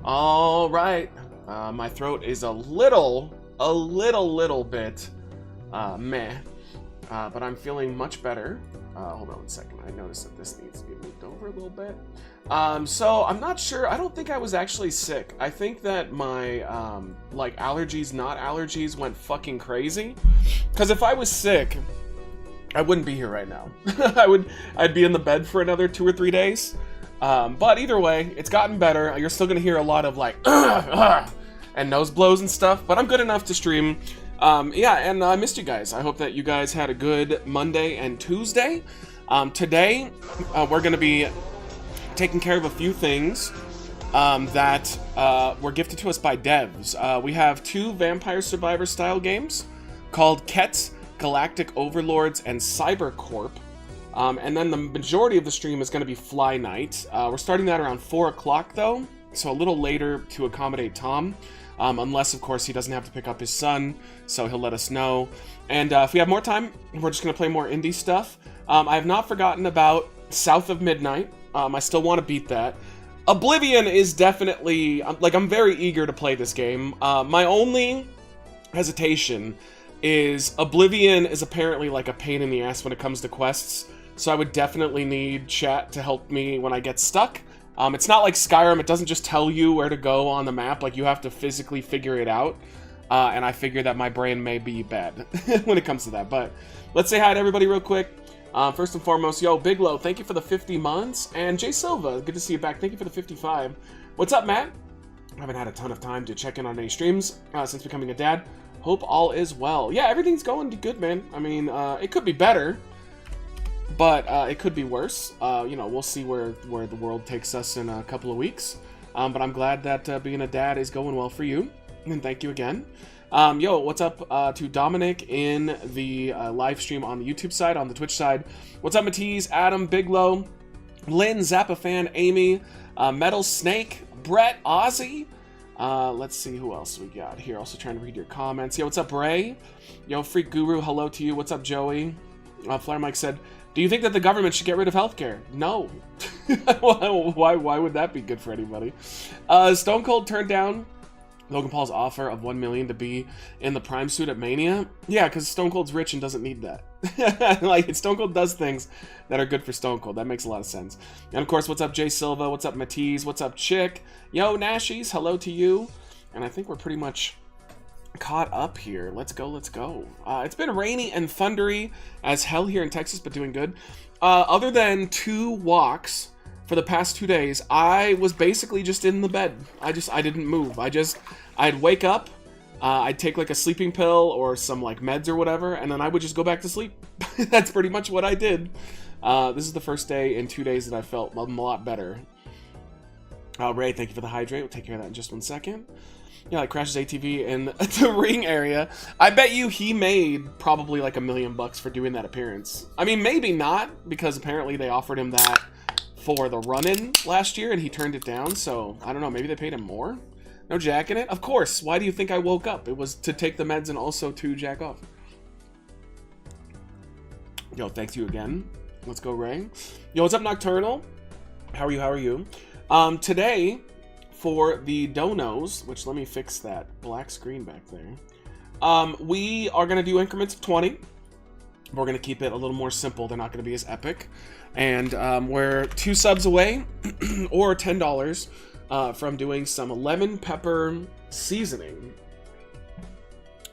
All right. My throat is a little bit meh, but I'm feeling much better. Hold on 1 second. I noticed that this needs to be moved over a little bit. So I'm not sure. I don't think I was actually sick. I think that my like allergies, not allergies, went fucking crazy. Because if I was sick, I wouldn't be here right now. I'd be in the bed for another 2 or 3 days. But either way, it's gotten better. You're still gonna hear a lot of like and nose blows and stuff, but I'm good enough to stream. Yeah, and I missed you guys. I hope that you guys had a good Monday and Tuesday. Today, we're gonna be taking care of a few things that were gifted to us by devs. We have 2 Vampire Survivor style games called Ketz, Galactic Overlords, and CyberCorp. And then the majority of the stream is going to be FlyKnight. We're starting that around 4 o'clock though, so a little later to accommodate Tom. Unless, of course, he doesn't have to pick up his son, so he'll let us know. And if we have more time, we're just going to play more indie stuff. I have not forgotten about South of Midnight. I still want to beat that. Oblivion is definitely... like, I'm very eager to play this game. My only hesitation is Oblivion is apparently like a pain in the ass when it comes to quests, so I would definitely need chat to help me when I get stuck. It's not like Skyrim, it doesn't just tell you where to go on the map, like you have to physically figure it out, and I figure that my brain may be bad when it comes to that, but let's say hi to everybody real quick. First and foremost, yo, Big Low, thank you for the 50 months, and Jay Silva, good to see you back, thank you for the 55. What's up, Matt? I haven't had a ton of time to check in on any streams since becoming a dad. Hope all is well. Yeah, everything's going good, man. I mean, it could be better, but it could be worse. You know, we'll see where the world takes us in a couple of weeks. But I'm glad that being a dad is going well for you, and thank you again. Yo, what's up to Dominic in the live stream on the YouTube side, on the Twitch side? What's up, Matisse, Adam, Biglow, Lynn, Zappa Fan, Amy, Metal Snake, Brett, Ozzy. Let's see who else we got here. Also trying to read your comments. Yo, what's up, Ray? Yo, Freak Guru, hello to you. What's up, Joey? Flare Mike said, do you think that the government should get rid of healthcare? No. Why would that be good for anybody? Stone Cold turned down Logan Paul's offer of $1 million to be in the Prime suit at Mania. Yeah, because Stone Cold's rich and doesn't need that. Like, Stone Cold does things that are good for Stone Cold. That makes a lot of sense. And of course, what's up, Jay Silva? What's up, Matisse? What's up, Chick? Yo, Nashies, hello to you. And I think we're pretty much caught up here. Let's go, let's go. It's been rainy and thundery as hell here in Texas, but doing good. Other than 2 walks for the past 2 days, I was basically just in the bed. I didn't move. I'd wake up, I'd take like a sleeping pill or some like meds or whatever, and then I would just go back to sleep. That's pretty much what I did. This is the first day in 2 days that I felt a lot better. Ray, thank you for the hydrate. We'll take care of that in just 1 second. Yeah, like Crash's ATV in the ring area. I bet you he made probably like $1 million for doing that appearance. I mean, maybe not, because apparently they offered him that for the run-in last year and he turned it down, so I don't know, maybe they paid him more? No jack in it? Of course. Why do you think I woke up? It was to take the meds and also to jack off. Yo, thanks you again. Let's go, Ray. Yo, what's up, Nocturnal? How are you? Today, for the donos, which let me fix that black screen back there. We are going to do increments of 20. We're going to keep it a little more simple. They're not going to be as epic. And we're 2 subs away, or $10, from doing some lemon pepper seasoning,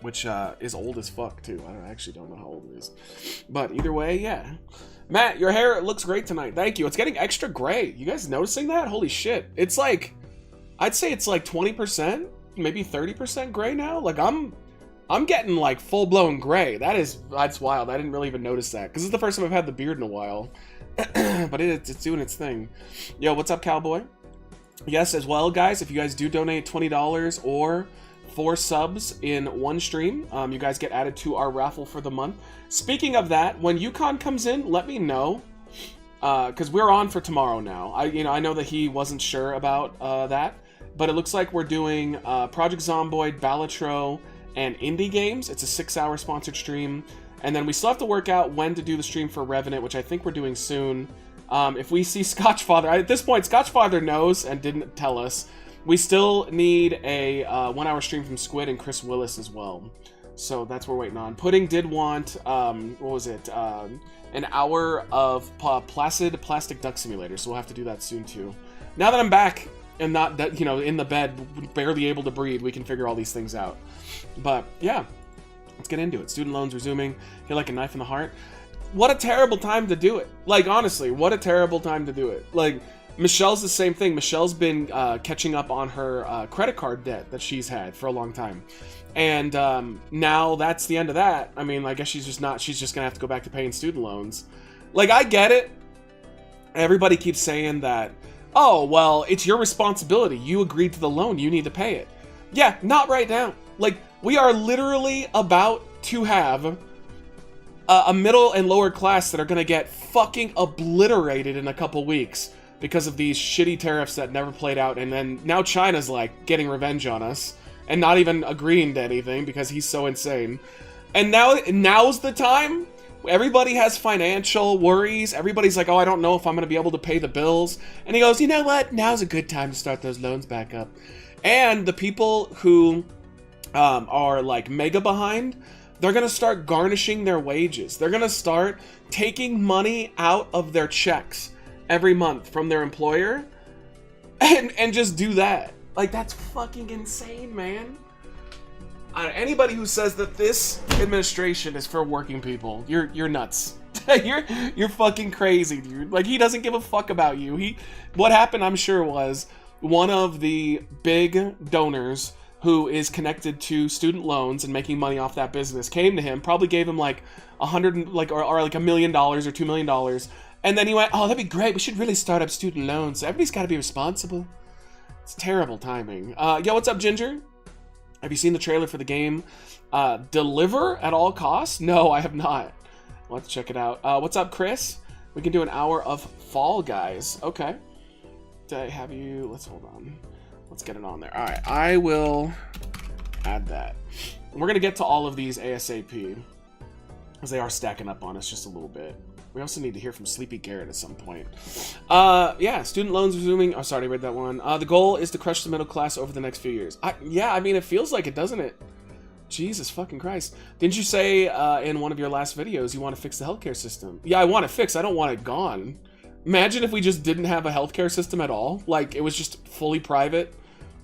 which is old as fuck too. I actually don't know how old it is, but either way, yeah. Matt, your hair looks great tonight. Thank you. It's getting extra gray. You guys noticing that? Holy shit! It's like, I'd say it's like 20%, maybe 30% gray now. Like I'm getting like full blown gray. That's wild. I didn't really even notice that because this is the first time I've had the beard in a while, but it's doing its thing. Yo, what's up, Cowboy? Yes, as well, guys, if you guys do donate $20 or 4 subs in 1 stream, you guys get added to our raffle for the month. Speaking of that, when Yukon comes in, let me know, because we're on for tomorrow now. I know that he wasn't sure about that, but it looks like we're doing Project Zomboid, Balatro, and indie games. It's a 6-hour sponsored stream, and then we still have to work out when to do the stream for Revenant, which I think we're doing soon. If we see Scotchfather, at this point, Scotchfather knows and didn't tell us, We still need a 1 hour stream from Squid and Chris Willis as well. So that's what we're waiting on. Pudding did want, what was it? An hour of Placid Plastic Duck Simulator, so we'll have to do that soon too. Now that I'm back and not that, you know, in the bed, barely able to breathe, we can figure all these things out. But yeah, let's get into it. Student loans resuming. Hit like a knife in the heart. What a terrible time to do it. Like, honestly, what a terrible time to do it. Like, Michelle's the same thing. Michelle's been catching up on her credit card debt that she's had for a long time. And now that's the end of that. I mean, I guess she's just gonna have to go back to paying student loans. Like, I get it. Everybody keeps saying that, oh, well, it's your responsibility. You agreed to the loan. You need to pay it. Yeah, not right now. Like, we are literally about to have a middle and lower class that are gonna get fucking obliterated in a couple weeks because of these shitty tariffs that never played out. And then now China's like getting revenge on us and not even agreeing to anything because he's so insane. And now's the time. Everybody has financial worries. Everybody's like, oh, I don't know if I'm going to be able to pay the bills. And he goes, you know what? Now's a good time to start those loans back up. And the people who are like mega behind, they're going to start garnishing their wages. They're going to start taking money out of their checks every month from their employer and just do that. Like, that's fucking insane, man. Anybody who says that this administration is for working people, you're nuts. you're fucking crazy, dude. Like, he doesn't give a fuck about you. What happened, I'm sure, was one of the big donors who is connected to student loans and making money off that business came to him, probably gave him like $100, like or like $1 million or $2 million, and then he went, oh, that'd be great. We should really start up student loans. Everybody's got to be responsible. It's terrible timing. Yo, what's up, Ginger? Have you seen the trailer for the game Deliver at All Costs? No, I have not. I'll have to check it out. What's up, Chris? We can do an hour of Fall Guys. Okay. Did I have you? Let's hold on. Let's get it on there. All right, I will add that. And we're going to get to all of these ASAP because they are stacking up on us just a little bit. We also need to hear from Sleepy Garrett at some point. Yeah, student loans resuming. Oh, sorry, I read that one. The goal is to crush the middle class over the next few years. Yeah, I mean, it feels like it, doesn't it? Jesus fucking Christ. Didn't you say in one of your last videos you want to fix the healthcare system? Yeah, I want it fixed. I don't want it gone. Imagine if we just didn't have a healthcare system at all. Like, it was just fully private,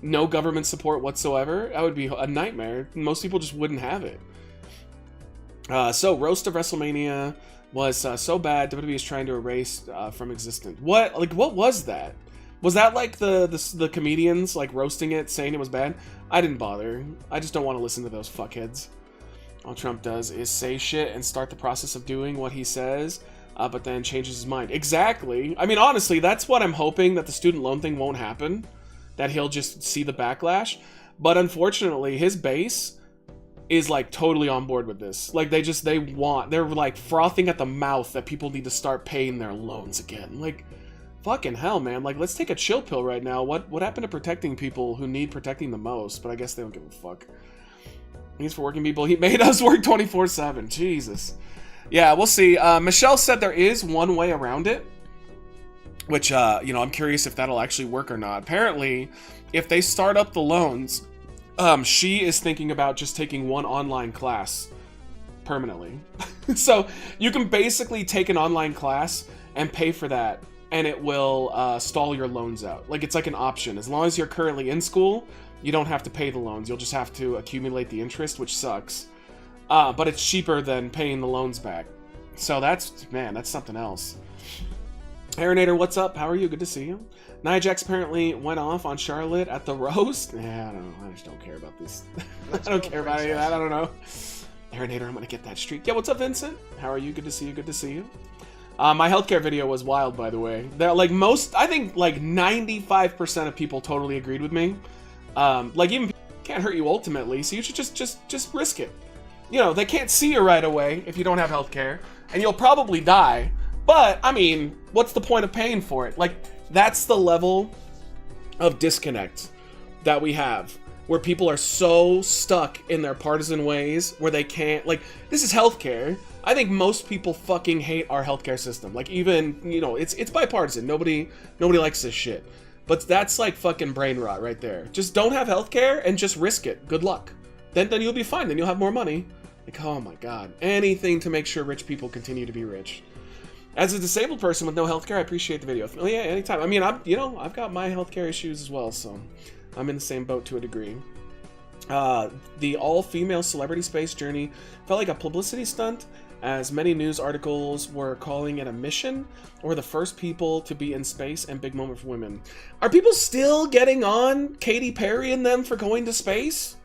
no government support whatsoever. That would be a nightmare. Most people just wouldn't have it. So, Roast of WrestleMania was so bad, WWE is trying to erase from existence. What was that? Was that like the comedians like roasting it, saying it was bad? I didn't bother. I just don't want to listen to those fuckheads. All Trump does is say shit and start the process of doing what he says, but then changes his mind. Exactly. I mean, honestly, that's what I'm hoping, that the student loan thing won't happen, that he'll just see the backlash. But unfortunately, his base is like totally on board with this. Like, they're like frothing at the mouth that people need to start paying their loans again. Like, fucking hell, man. Like, let's take a chill pill right now. What happened to protecting people who need protecting the most? But I guess they don't give a fuck. He's for working people. He made us work 24/7. Jesus. Yeah, we'll see. Michelle said there is one way around it, which, you know, I'm curious if that'll actually work or not. Apparently, if they start up the loans, she is thinking about just taking one online class permanently. So you can basically take an online class and pay for that, and it will stall your loans out. Like, it's like an option. As long as you're currently in school, you don't have to pay the loans. You'll just have to accumulate the interest, which sucks. But it's cheaper than paying the loans back. So that's, man, that's something else. Aeronator, what's up? How are you? Good to see you. Nia Jax apparently went off on Charlotte at the roast. Yeah, I don't know. I just don't care about this. I don't care about any of that. I don't know. Aeronator, I'm gonna get that streak. Yeah, what's up, Vincent? How are you? Good to see you. Good to see you. My healthcare video was wild, by the way. They're like I think like 95% of people totally agreed with me. Like, even can't hurt you ultimately, so you should just risk it. You know, they can't see you right away if you don't have healthcare, and you'll probably die. But, I mean, what's the point of paying for it? Like, that's the level of disconnect that we have, where people are so stuck in their partisan ways where they can't, like, this is healthcare. I think most people fucking hate our healthcare system. Like, even, you know, it's bipartisan. Nobody likes this shit. But that's like fucking brain rot right there. Just don't have healthcare and just risk it. Good luck. Then you'll be fine. Then you'll have more money. Like, oh my god. Anything to make sure rich people continue to be rich. As a disabled person with no healthcare, I appreciate the video. Oh yeah, anytime. I mean, I've got my healthcare issues as well, so I'm in the same boat to a degree. The all-female celebrity space journey felt like a publicity stunt, as many news articles were calling it a mission, or the first people to be in space and big moment for women. Are people still getting on Katy Perry and them for going to space?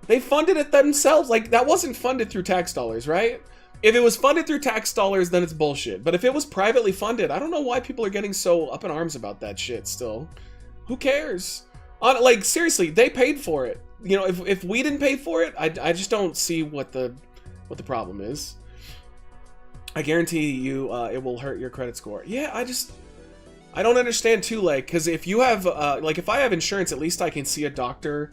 They funded it themselves. Like, that wasn't funded through tax dollars, right? If it was funded through tax dollars, then it's bullshit. But if it was privately funded, I don't know why people are getting so up in arms about that shit still. Who cares? Like, seriously, they paid for it. You know, if we didn't pay for it, I just don't see what the problem is. I guarantee you it will hurt your credit score. Yeah, I don't understand too, like, because if you have, like, if I have insurance, at least I can see a doctor,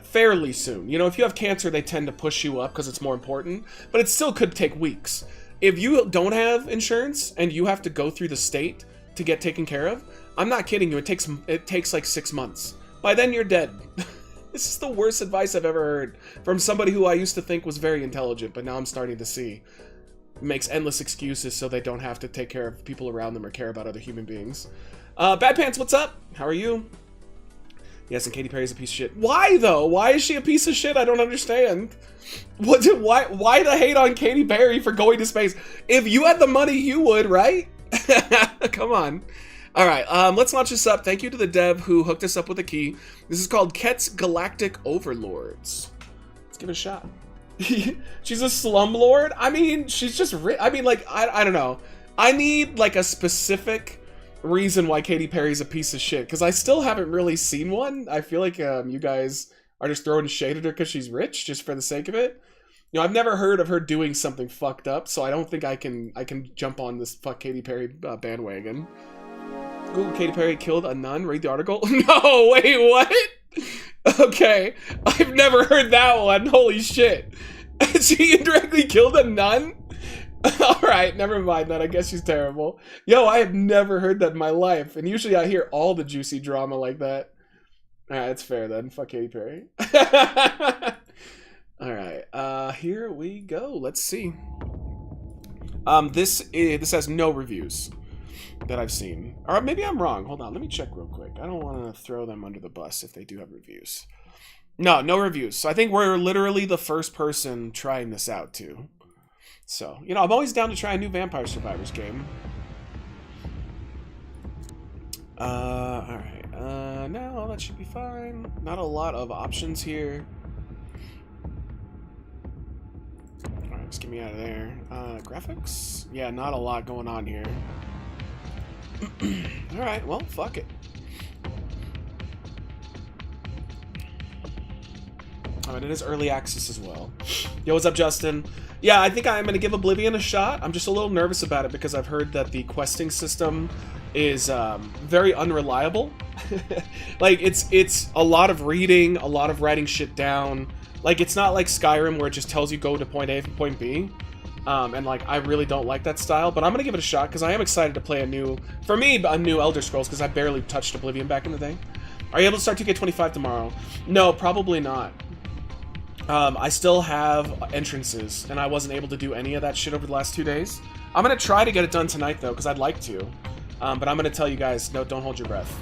fairly soon. You know, if you have cancer, they tend to push you up because it's more important, but it still could take weeks. If you don't have insurance and you have to go through the state to get taken care of, I'm not kidding you, it takes like 6 months. By then, you're dead. This is the worst advice I've ever heard from somebody who I used to think was very intelligent, but now I'm starting to see makes endless excuses so they don't have to take care of people around them or care about other human beings. Bad Pants, what's up? How are you? Yes, and Katy Perry's a piece of shit. Why, though? Why is she a piece of shit? I don't understand. Why the hate on Katy Perry for going to space? If you had the money, you would, right? Come on. All right, let's launch this up. Thank you to the dev who hooked us up with a key. This is called Ketz Galactic Overlords. Let's give it a shot. She's a slumlord? I mean, she's just I mean, like, I don't know. I need, like, a specific reason why Katy Perry's a piece of shit, because I still haven't really seen one. I feel like you guys are just throwing shade at her because she's rich, just for the sake of it. You know, I've never heard of her doing something fucked up, so I don't think I can jump on this fuck Katy Perry bandwagon. Google Katy Perry killed a nun. Read the article. No, wait, what? Okay, I've never heard that one. Holy shit. She indirectly killed a nun? Alright, never mind that. I guess she's terrible. Yo, I have never heard that in my life. And usually I hear all the juicy drama like that. Alright, that's fair then. Fuck Katy Perry. Alright, here we go. Let's see. This has no reviews that I've seen. Or maybe I'm wrong. Hold on, let me check real quick. I don't want to throw them under the bus if they do have reviews. No reviews. So I think we're literally the first person trying this out too. So, you know, I'm always down to try a new Vampire Survivors game. Alright. No, that should be fine. Not a lot of options here. Alright, just get me out of there. Graphics? Yeah, not a lot going on here. Alright, well, fuck it. Alright, it is early access as well. Yo, what's up, Justin? Yeah, I think I'm going to give Oblivion a shot. I'm just a little nervous about it because I've heard that the questing system is very unreliable. Like, it's a lot of reading, a lot of writing shit down. Like, it's not like Skyrim where it just tells you go to point A from point B. And, like, I really don't like that style, but I'm going to give it a shot because I am excited to play a new Elder Scrolls because I barely touched Oblivion back in the day. Are you able to start 2K25 tomorrow? No, probably not. I still have entrances, and I wasn't able to do any of that shit over the last 2 days. I'm going to try to get it done tonight, though, because I'd like to. But I'm going to tell you guys, no, don't hold your breath.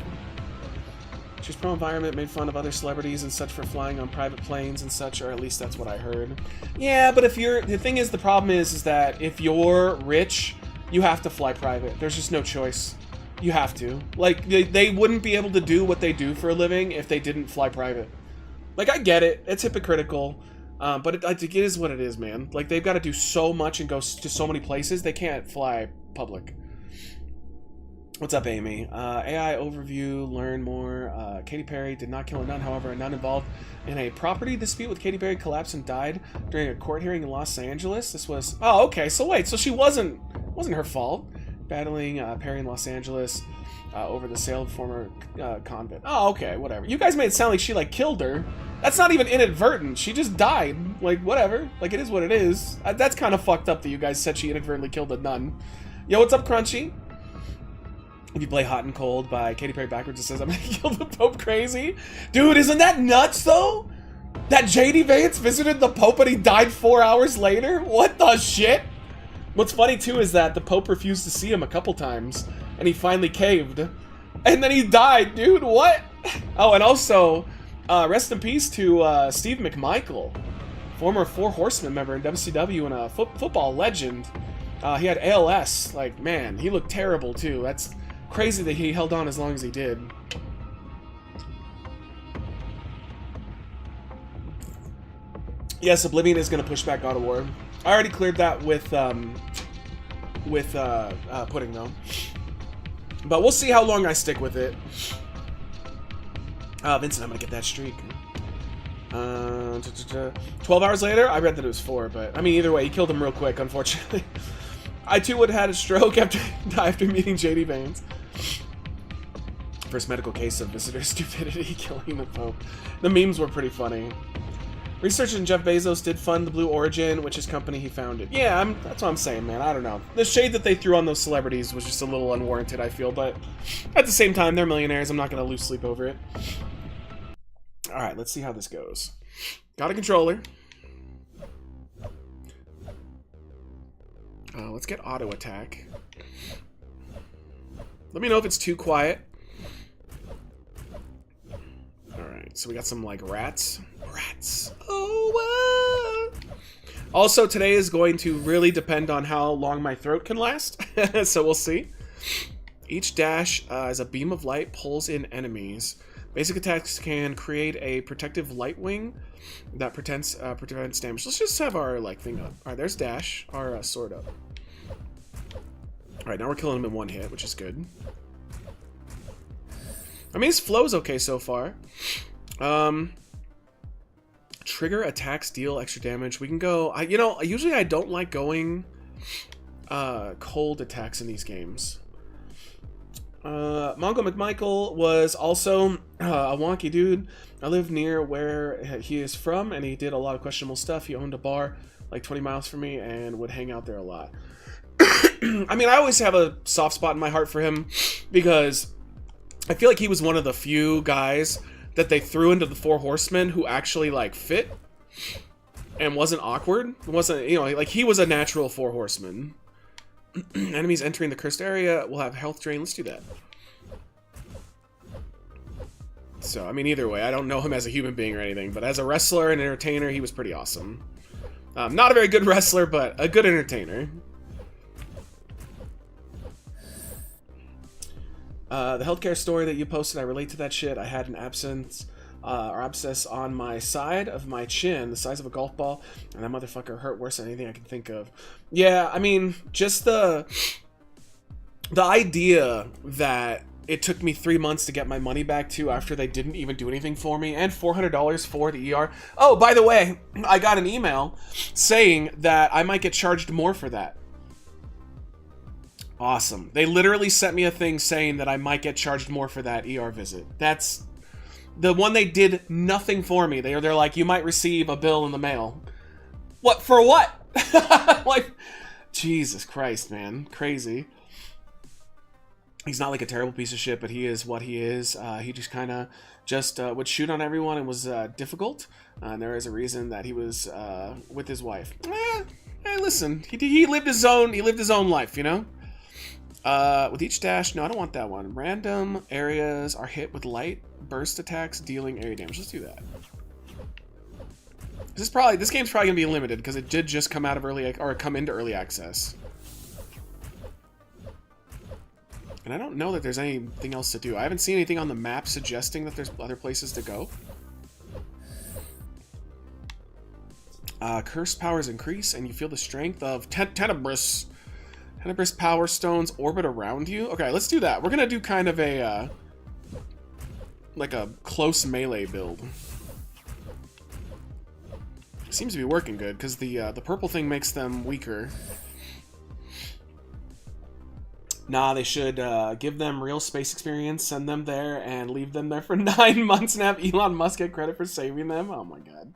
She's pro-environment, made fun of other celebrities and such for flying on private planes and such, or at least that's what I heard. Yeah, but if you're... The thing is, the problem is that if you're rich, you have to fly private. There's just no choice. You have to. Like, they wouldn't be able to do what they do for a living if they didn't fly private. Like, I get it. It's hypocritical. But it is what it is, man. Like, they've got to do so much and go to so many places, they can't fly public. What's up, Amy? AI overview, learn more. Katy Perry did not kill a nun. However, a nun involved in a property dispute with Katy Perry collapsed and died during a court hearing in Los Angeles. This was... Oh, okay. So wait. So she wasn't her fault. Battling Perry in Los Angeles over the sale of former convent. Oh, okay. Whatever. You guys made it sound like she, like, killed her. That's not even inadvertent. She just died. Like, whatever. Like, it is what it is. That's kind of fucked up that you guys said she inadvertently killed a nun. Yo, what's up, Crunchy? If you play Hot and Cold by Katy Perry backwards, it says, I'm gonna kill the Pope crazy. Dude, isn't that nuts, though? That JD Vance visited the Pope and he died 4 hours later? What the shit? What's funny, too, is that the Pope refused to see him a couple times, and he finally caved. And then he died, dude, what? Oh, and also, rest in peace to Steve McMichael, former Four Horsemen member in WCW and a football legend. He had ALS. Like, man, he looked terrible, too. That's crazy that he held on as long as he did. Yes, Oblivion is going to push back God of War. I already cleared that with Pudding, though. But we'll see how long I stick with it. Vincent, I'm going to get that streak. 12 hours later? I read that it was 4, but... I mean, either way, he killed him real quick, unfortunately. I, too, would have had a stroke after meeting JD Vance. First medical case of visitor stupidity killing the Pope. The memes were pretty funny. Researchers Jeff Bezos did fund the Blue Origin, which is company he founded. Yeah, that's what I'm saying, man. I don't know. The shade that they threw on those celebrities was just a little unwarranted, I feel, but at the same time, they're millionaires. I'm not going to lose sleep over it. Alright, let's see how this goes. Got a controller. Let's get auto attack. Let me know if it's too quiet. Alright, so we got some, like, rats. Rats. Oh, also, today is going to really depend on how long my throat can last. So we'll see. Each dash as a beam of light pulls in enemies. Basic attacks can create a protective light wing that prevents damage. Let's just have our, like, thing up. Alright, there's dash. Our sword up. Alright, now we're killing him in one hit, which is good. I mean, his flow's okay so far. Trigger attacks deal extra damage. We can go... usually I don't like going cold attacks in these games. Mongo McMichael was also a wonky dude. I live near where he is from, and he did a lot of questionable stuff. He owned a bar like 20 miles from me and would hang out there a lot. I mean, I always have a soft spot in my heart for him because I feel like he was one of the few guys that they threw into the Four Horsemen who actually, like, fit and wasn't awkward. It wasn't, like, he was a natural Four Horseman. Enemies entering the cursed area will have health drain. Let's do that. So, I mean, either way, I don't know him as a human being or anything, but as a wrestler and entertainer, he was pretty awesome. Not a very good wrestler, but a good entertainer. The healthcare story that you posted, I relate to that shit. I had an abscess on my side of my chin, the size of a golf ball, and that motherfucker hurt worse than anything I can think of. Yeah, I mean, just the idea that it took me 3 months to get my money back too after they didn't even do anything for me, and $400 for the ER. Oh, by the way, I got an email saying that I might get charged more for that. Awesome. They literally sent me a thing saying that I might get charged more for that ER visit. That's the one they did nothing for me. They're like, you might receive a bill in the mail. What? For what? Like, Jesus Christ, man. Crazy. He's not like a terrible piece of shit, but he is what he is. He just kind of would shoot on everyone and was difficult. And there is a reason that he was with his wife. Hey, listen. He lived his own life, you know? With each dash, no, I don't want that one. Random areas are hit with light burst attacks, dealing area damage. Let's do that. This game's probably gonna be limited because it did just come out of come into early access. And I don't know that there's anything else to do. I haven't seen anything on the map suggesting that there's other places to go. Curse powers increase, and you feel the strength of Tenebrous. Tenebrous power stones orbit around you. Okay, let's do that. We're gonna do kind of a like a close melee build. Seems to be working good because the purple thing makes them weaker. Nah, they should give them real space experience, send them there, and leave them there for 9 months and have Elon Musk get credit for saving them. Oh my god.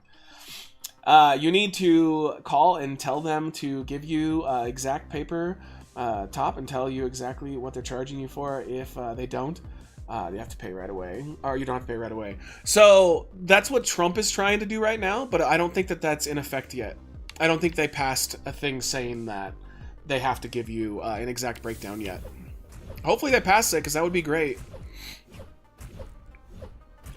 You need to call and tell them to give you exact paper top and tell you exactly what they're charging you for. If they don't, you have to pay right away, or you don't have to pay right away. So that's what Trump is trying to do right now, but I don't think that that's in effect yet. I don't think they passed a thing saying that they have to give you an exact breakdown yet. Hopefully they pass it, because that would be great.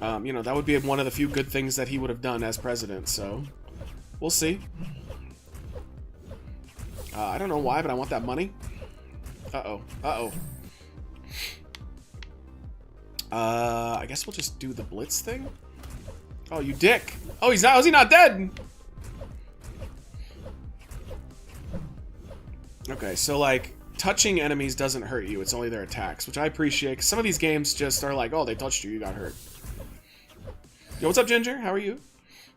You know, that would be one of the few good things that he would have done as president, so we'll see. I don't know why, but I want that money. Uh-oh. Uh-oh. I guess we'll just do the blitz thing. Oh, you dick. Oh, he's not. Is he not dead? Okay, so, like, touching enemies doesn't hurt you. It's only their attacks, which I appreciate. 'Cause some of these games just are like, oh, they touched you, you got hurt. Yo, what's up, Ginger? How are you?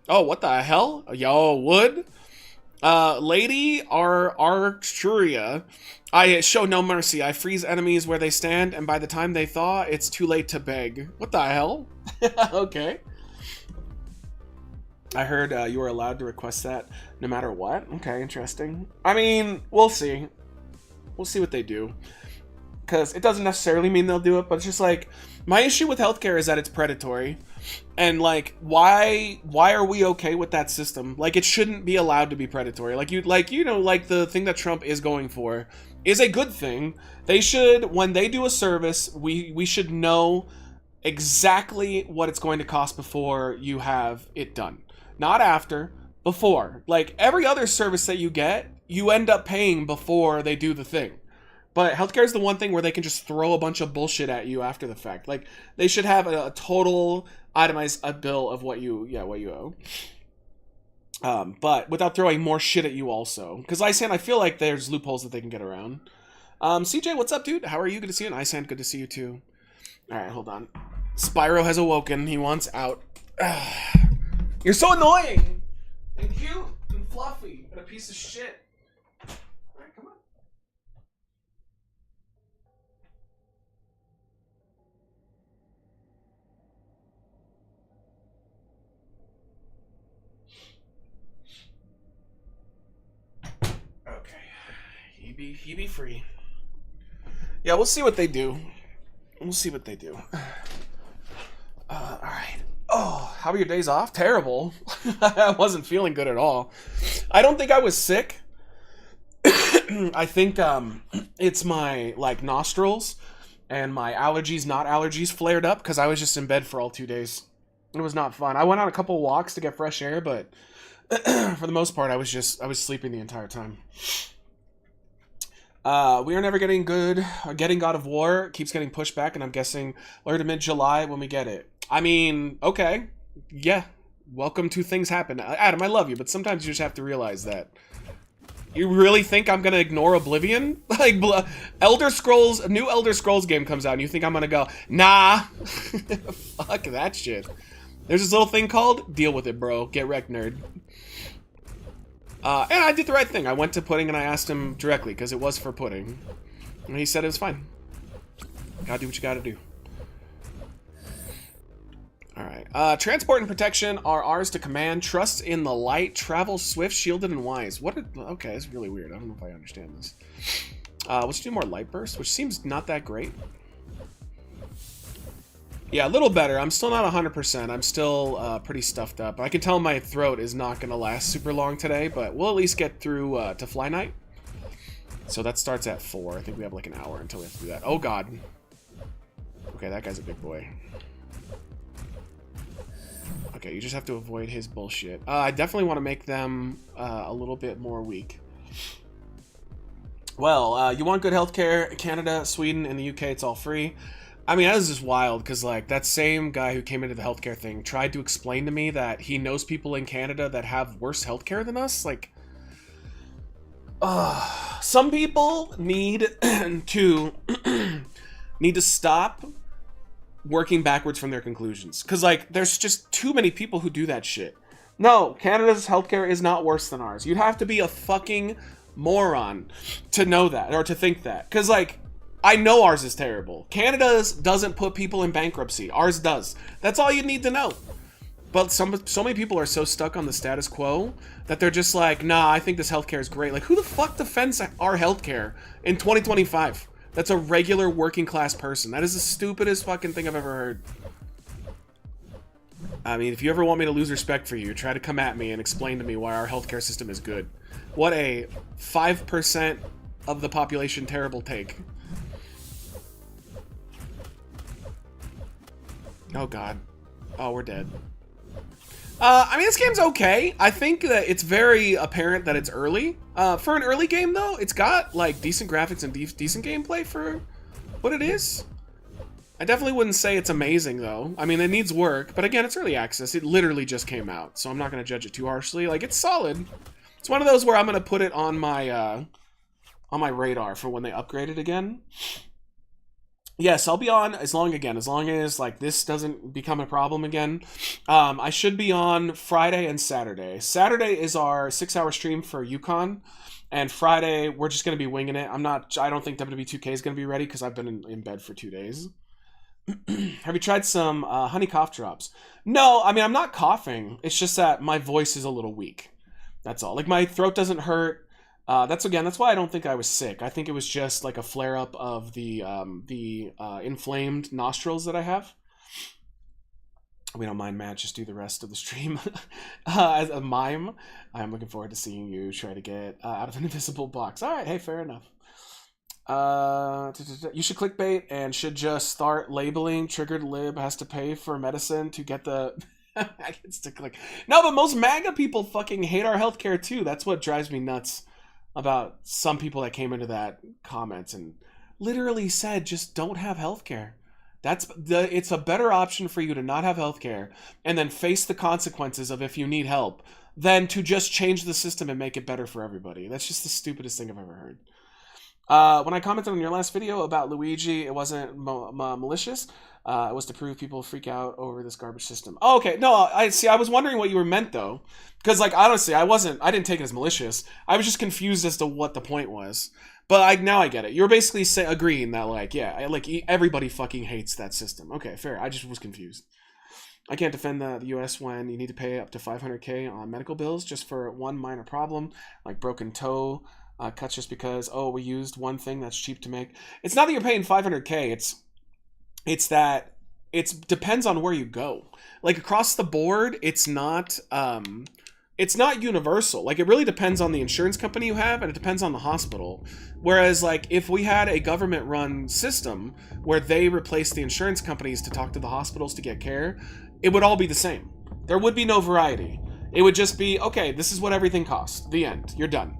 Oh, what the hell? Yo, Wood? Lady Arcturia. I show no mercy. I freeze enemies where they stand, and by the time they thaw, it's too late to beg. What the hell? Okay. I heard you were allowed to request that no matter what. Okay, interesting. I mean, we'll see. We'll see what they do. Because it doesn't necessarily mean they'll do it, but it's just like, my issue with healthcare is that it's predatory. And like, why are we okay with that system? Like, it shouldn't be allowed to be predatory. Like the thing that Trump is going for is a good thing. They should, when they do a service, we should know exactly what it's going to cost before you have it done. Not after, before. Like, every other service that you get, you end up paying before they do the thing. But healthcare is the one thing where they can just throw a bunch of bullshit at you after the fact. Like, they should have a total itemized bill of what you owe. But without throwing more shit at you also. Because Iceland, I feel like there's loopholes that they can get around. CJ, what's up, dude? How are you? Good to see you. And Iceland, good to see you too. Alright, hold on. Spyro has awoken. He wants out. You're so annoying! And cute and fluffy. And a piece of shit. Alright, come on. Okay. He be free. Yeah, we'll see what they do. We'll see what they do. Alright. Oh, how are your days off? Terrible. I wasn't feeling good at all. I don't think I was sick. I think it's my like nostrils and my allergies, not allergies, flared up because I was just in bed for all 2 days. It was not fun. I went on a couple walks to get fresh air, but for the most part, I was sleeping the entire time. We are never getting good. Getting God of War keeps getting pushed back, and I'm guessing later to mid-July when we get it. I mean, okay. Yeah. Welcome to things happen. Adam, I love you, but sometimes you just have to realize that. You really think I'm gonna ignore Oblivion? Like, Elder Scrolls, a new Elder Scrolls game comes out, and you think I'm gonna go, nah. Fuck that shit. There's this little thing called, deal with it, bro. Get wrecked, nerd. And I did the right thing. I went to Pudding and I asked him directly, because it was for Pudding. And he said it was fine. Gotta do what you gotta do. Alright. Transport and protection are ours to command. Trust in the light. Travel swift, shielded, and wise. Okay, it's really weird. I don't know if I understand this. Let's do more light burst, which seems not that great. Yeah, a little better. I'm still not 100%. I'm still pretty stuffed up. I can tell my throat is not going to last super long today, but we'll at least get through to FlyKnight. So that starts at 4. I think we have like an hour until we have to do that. Oh, God. Okay, that guy's a big boy. Okay, you just have to avoid his bullshit. I definitely want to make them a little bit more weak. Well, you want good healthcare? Canada, Sweden, and the UK, it's all free. I mean, that is just wild, because, like, that same guy who came into the healthcare thing tried to explain to me that he knows people in Canada that have worse healthcare than us. Like, some people need to stop working backwards from their conclusions. Because, like, there's just too many people who do that shit. No, Canada's healthcare is not worse than ours. You'd have to be a fucking moron to know that, or to think that. Because, like, I know ours is terrible. Canada's doesn't put people in bankruptcy. Ours does. That's all you need to know. But so many people are so stuck on the status quo that they're just like, nah, I think this healthcare is great. Like, who the fuck defends our healthcare in 2025? That's a regular working class person. That is the stupidest fucking thing I've ever heard. I mean, if you ever want me to lose respect for you, try to come at me and explain to me why our healthcare system is good. What a 5% of the population terrible take. Oh god. Oh, we're dead. I mean, this game's okay. I think that it's very apparent that it's early. For an early game, though, it's got, like, decent graphics and decent gameplay for what it is. I definitely wouldn't say it's amazing, though. I mean, it needs work, but again, it's early access. It literally just came out, so I'm not going to judge it too harshly. Like, it's solid. It's one of those where I'm going to put it on my radar for when they upgrade it again. Yes, I'll be on as long as like this doesn't become a problem again. I should be on Friday and Saturday. Saturday is our 6-hour stream for Yukon, and Friday we're just gonna be winging it. I don't think WWE 2K is gonna be ready because I've been in bed for 2 days. Have you tried some honey cough drops? No, I mean I'm not coughing. It's just that my voice is a little weak. That's all. Like my throat doesn't hurt. That's why I don't think I was sick. I think it was just like a flare-up of the inflamed nostrils that I have. We don't mind, Matt. Just do the rest of the stream as a mime. I'm looking forward to seeing you try to get out of an invisible box. All right, hey, fair enough. You should clickbait and should just start labeling triggered lib has to pay for medicine to get the maggots to click. No, but most MAGA people fucking hate our healthcare too. That's what drives me nuts about some people that came into that comments and literally said just don't have healthcare. It's a better option for you to not have healthcare and then face the consequences of if you need help than to just change the system and make it better for everybody. That's just the stupidest thing I've ever heard. When I commented on your last video about Luigi, it wasn't malicious. It was to prove people freak out over this garbage system. Oh, okay. No, I was wondering what you were meant though. Because like, honestly, I didn't take it as malicious. I was just confused as to what the point was. But now I get it. You're basically agreeing that like, yeah, like everybody fucking hates that system. Okay, fair. I just was confused. I can't defend the US when you need to pay up to $500K on medical bills just for one minor problem, like broken toe, cuts just because, oh, we used one thing that's cheap to make. It's not that you're paying $500K. It's that it depends on where you go. Like across the board, it's not universal. Like it really depends on the insurance company you have, and it depends on the hospital. Whereas like if we had a government run system where they replaced the insurance companies to talk to the hospitals to get care, it would all be the same. There would be no variety. It would just be, okay, this is what everything costs. The end. You're done.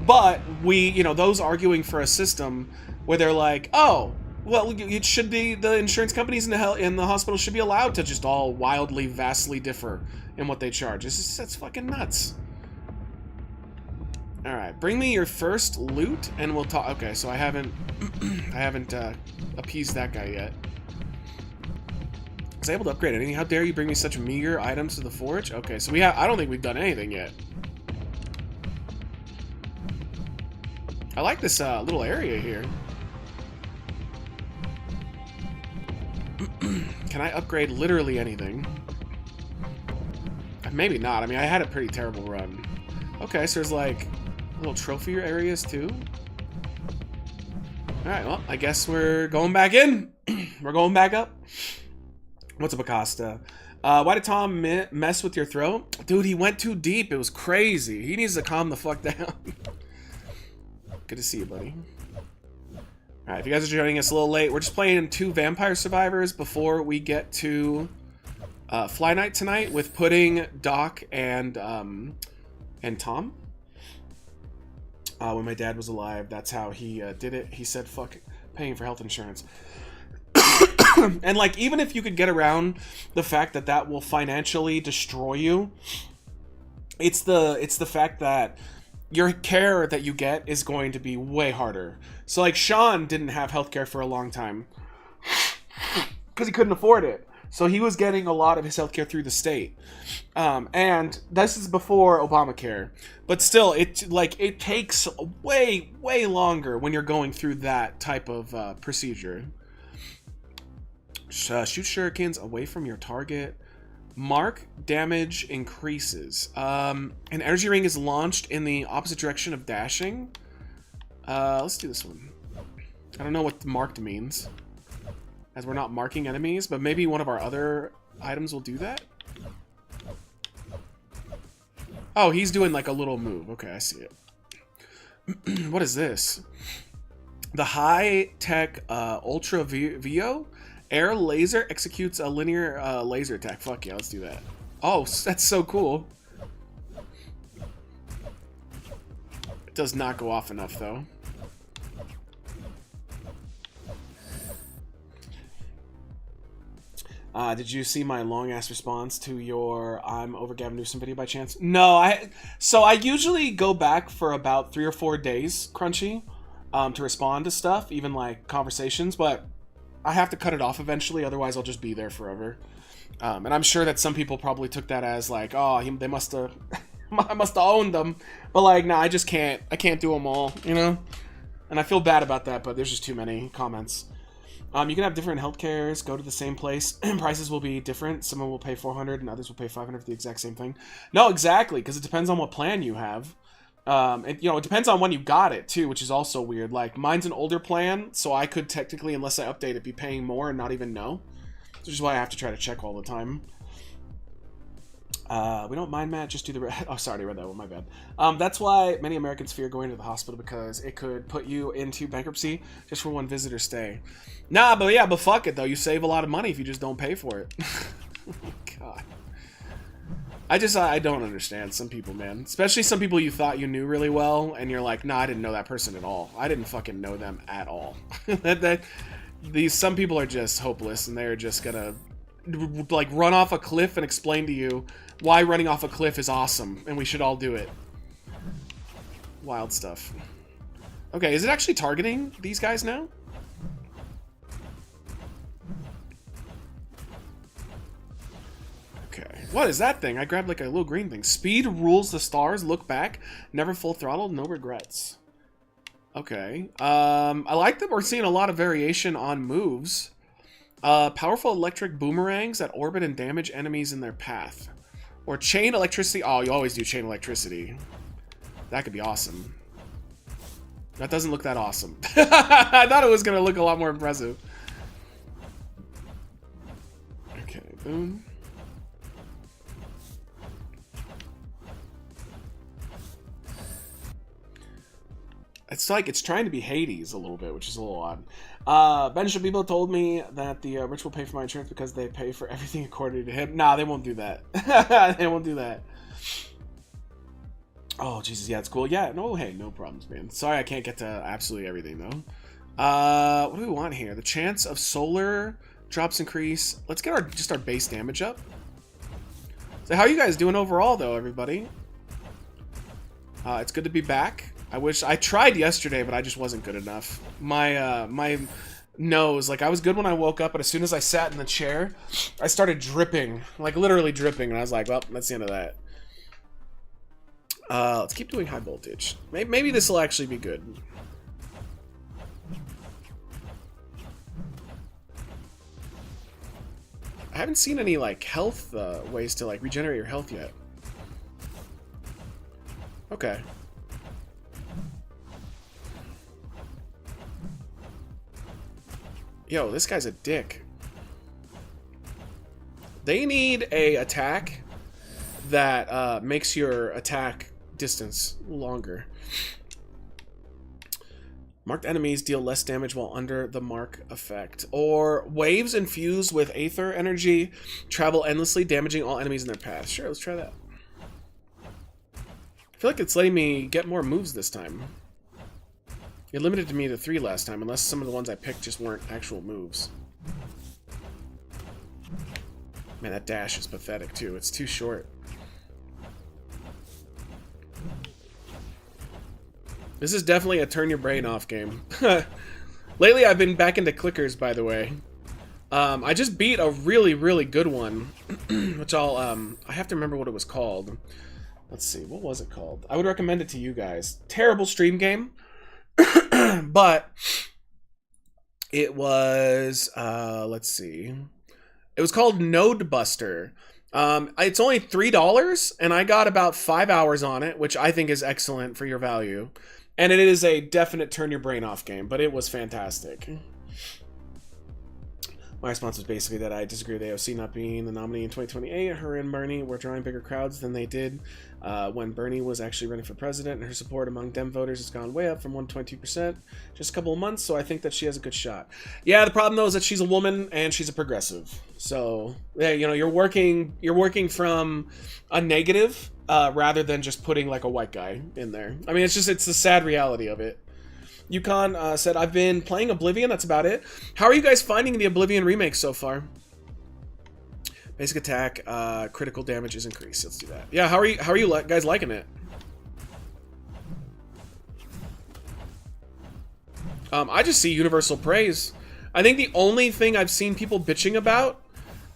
But those arguing for a system where they're like, oh, well, it should be the insurance companies in the hospital should be allowed to just all wildly, vastly differ in what they charge. That's fucking nuts. All right, bring me your first loot, and we'll talk. Okay, so I haven't appeased that guy yet. Was I able to upgrade anything? How dare you bring me such meager items to the forge? Okay, so I don't think we've done anything yet. I like this little area here. Can I upgrade literally anything? Maybe not. I mean, I had a pretty terrible run. Okay, so there's like little trophy areas too. Alright, well, I guess we're going back in. We're going back up. What's up, Acosta? Why did Tom mess with your throat? Dude, he went too deep. It was crazy. He needs to calm the fuck down. Good to see you, buddy. Alright, if you guys are joining us a little late, we're just playing 2 Vampire Survivors before we get to FlyKnight tonight with Pudding, Doc, and Tom. When my dad was alive, that's how he did it. He said, fuck paying for health insurance. And like, even if you could get around the fact that that will financially destroy you, it's the fact that your care that you get is going to be way harder. So like Sean didn't have healthcare for a long time because he couldn't afford it. So he was getting a lot of his healthcare through the state. And this is before Obamacare. But still, it takes way, way longer when you're going through that type of procedure. Shoot shurikens away from your target. Mark damage increases. An energy ring is launched in the opposite direction of dashing. Let's do this one. I don't know what marked means, as we're not marking enemies, but maybe one of our other items will do that. Oh, he's doing like a little move. Okay, I see it. What is this? The high-tech Ultra VO air laser executes a linear laser attack. Fuck yeah, let's do that. Oh, that's so cool. It does not go off enough, though. Did you see my long-ass response to your I'm over Gavin Newsom video by chance? No, so I usually go back for about 3 or 4 days, Crunchy, to respond to stuff, even like conversations, but I have to cut it off eventually, otherwise I'll just be there forever. And I'm sure that some people probably took that as like, oh, they must have, I must have owned them. But like, nah, I just can't. I can't do them all, you know? And I feel bad about that, but there's just too many comments. You can have different health cares, go to the same place. Prices will be different. Someone will pay $400 and others will pay $500 for the exact same thing. No, exactly, because it depends on what plan you have. It depends on when you got it, too, which is also weird. Like, mine's an older plan, so I could technically, unless I update it, be paying more and not even know. Which is why I have to try to check all the time. We don't mind, Matt, just do the... Oh, sorry, I read that one, my bad. That's why many Americans fear going to the hospital, because it could put you into bankruptcy just for one visitor stay. Nah, but fuck it, though. You save a lot of money if you just don't pay for it. Oh, God. I don't understand some people, man. Especially some people you thought you knew really well, and you're like, nah, I didn't know that person at all. I didn't fucking know them at all. Some people are just hopeless, and they're just gonna, like, run off a cliff and explain to you why running off a cliff is awesome, and we should all do it. Wild stuff. Okay, is it actually targeting these guys now? Okay. What is that thing? I grabbed like a little green thing. Speed rules the stars. Look back. Never full throttle. No regrets. Okay. I like that we're seeing a lot of variation on moves. Powerful electric boomerangs that orbit and damage enemies in their path. Or chain electricity. Oh, you always do chain electricity. That could be awesome. That doesn't look that awesome. I thought it was going to look a lot more impressive. Okay, boom. It's like it's trying to be Hades a little bit, which is a little odd. Ben Shabibo told me that the rich will pay for my insurance because they pay for everything according to him. Nah, they won't do that. They won't do that. Oh, Jesus, yeah, it's cool. Yeah, no, hey, no problems, man. Sorry I can't get to absolutely everything, though. What do we want here? The chance of solar drops increase. Let's get just our base damage up. So how are you guys doing overall, though, everybody? It's good to be back. I tried yesterday, but I just wasn't good enough. My nose, like I was good when I woke up, but as soon as I sat in the chair, I started dripping, like literally dripping, and I was like, well, that's the end of that. Let's keep doing high voltage. Maybe this will actually be good. I haven't seen any like health ways to like regenerate your health yet. Okay. Yo, this guy's a dick. They need a attack that makes your attack distance longer. Marked enemies deal less damage while under the mark effect. Or waves infused with aether energy travel endlessly, damaging all enemies in their path. Sure, let's try that. I feel like it's letting me get more moves this time. It limited me to 3 last time, unless some of the ones I picked just weren't actual moves. Man, that dash is pathetic, too. It's too short. This is definitely a turn your brain off game. Lately, I've been back into clickers, by the way. I just beat a really, really good one, which I have to remember what it was called. Let's see, what was it called? I would recommend it to you guys. Terrible stream game. But it was let's see, it was called Node Buster, It's only $3, and I got about 5 hours on it, which I think is excellent for your value. And it is a definite turn your brain off game, but it was fantastic. My response was basically that I disagree with AOC not being the nominee in 2028. Her and Bernie were drawing bigger crowds than they did when Bernie was actually running for president, and her support among Dem voters has gone way up from 122% just a couple of months, so I think that she has a good shot. Yeah, the problem though is that she's a woman and she's a progressive. So, yeah, you know, you're working from a negative rather than just putting like a white guy in there. I mean, it's the sad reality of it. Yukon said, I've been playing Oblivion, that's about it. How are you guys finding the Oblivion remake so far? Basic attack, critical damage is increased. Let's do that. Yeah, how are you guys liking it? I just see universal praise. I think the only thing I've seen people bitching about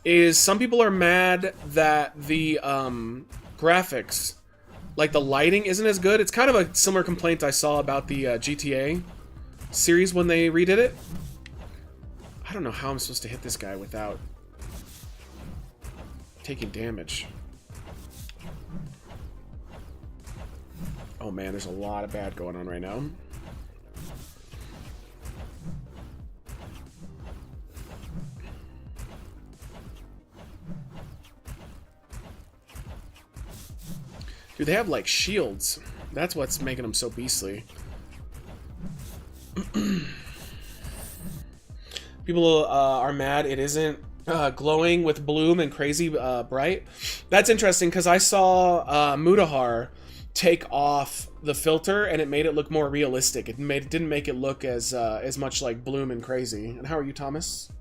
is some people are mad that the graphics, like the lighting, isn't as good. It's kind of a similar complaint I saw about the GTA series when they redid it. I don't know how I'm supposed to hit this guy without taking damage. Oh man, there's a lot of bad going on right now. Dude, they have like shields. That's what's making them so beastly. People are mad it isn't glowing with bloom and crazy bright. That's interesting because I saw Mutahar take off the filter and it made it look more realistic. It didn't make it look as much like bloom and crazy. And how are you, Thomas?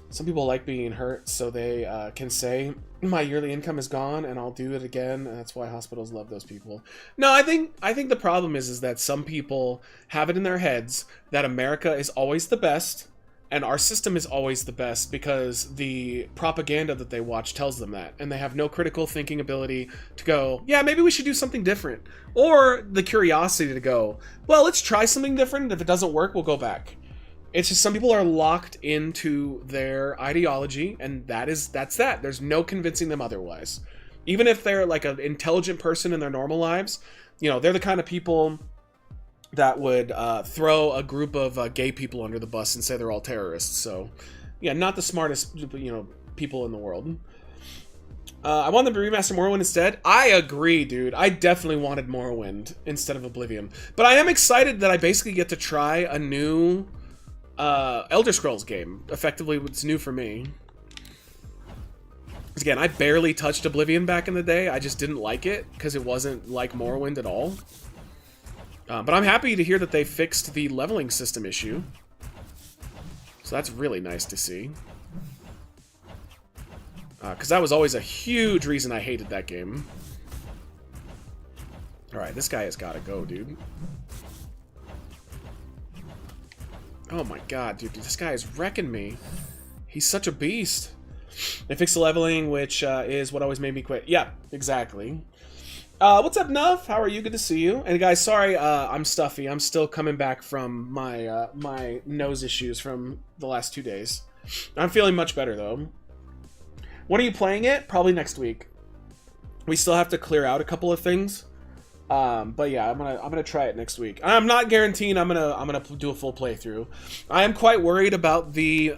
Some people like being hurt, so they can say, my yearly income is gone and I'll do it again, and that's why hospitals love those people. No, I think the problem is that some people have it in their heads that America is always the best and our system is always the best because the propaganda that they watch tells them that, and they have no critical thinking ability to go, yeah, maybe we should do something different, or the curiosity to go, well, let's try something different, and if it doesn't work, we'll go back. It's just some people are locked into their ideology, and that's that. There's no convincing them otherwise. Even if they're like an intelligent person in their normal lives, you know, they're the kind of people that would throw a group of gay people under the bus and say they're all terrorists. So, yeah, not the smartest, you know, people in the world. I want them to remaster Morrowind instead. I agree, dude. I definitely wanted Morrowind instead of Oblivion. But I am excited that I basically get to try a new Elder Scrolls game. Effectively, what's new for me. Because again, I barely touched Oblivion back in the day. I just didn't like it because it wasn't like Morrowind at all. But I'm happy to hear that they fixed the leveling system issue. So that's really nice to see. Because that was always a huge reason I hated that game. Alright, this guy has got to go, dude. Oh my god, dude, this guy is wrecking me. He's such a beast. They fixed the leveling, which is what always made me quit. Yeah, exactly. What's up, Nuff? How are you? Good to see you. And guys, sorry, I'm stuffy. I'm still coming back from my my nose issues from the last 2 days. I'm feeling much better though. When are you playing it? Probably next week. We still have to clear out a couple of things. But yeah, I'm gonna try it next week. I'm not guaranteeing I'm gonna do a full playthrough. I am quite worried about the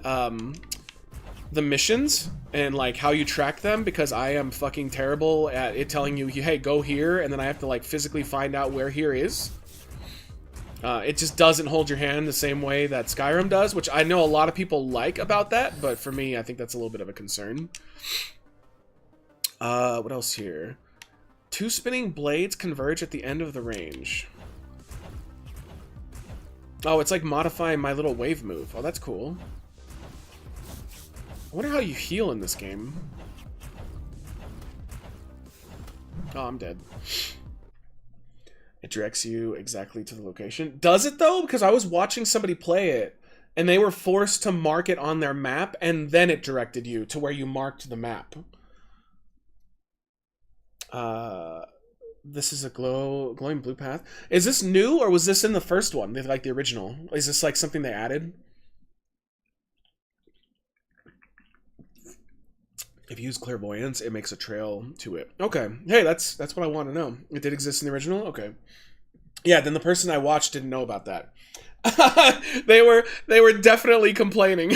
missions and like how you track them, because I am fucking terrible at it telling you, hey, go here, and then I have to like physically find out where here is. It just doesn't hold your hand the same way that Skyrim does, which I know a lot of people like about that, but for me, I think that's a little bit of a concern. What else here? 2 spinning blades converge at the end of the range. Oh, it's like modifying my little wave move. Oh, that's cool. I wonder how you heal in this game. Oh, I'm dead. It directs you exactly to the location. Does it, though? Because I was watching somebody play it, and they were forced to mark it on their map, and then it directed you to where you marked the map. This is a glowing blue path. Is this new, or was this in the first one? Like the original? Is this like something they added? If you use clairvoyance, it makes a trail to it. Okay. Hey, that's what I want to know. It did exist in the original? Okay. Yeah, then the person I watched didn't know about that. they were definitely complaining.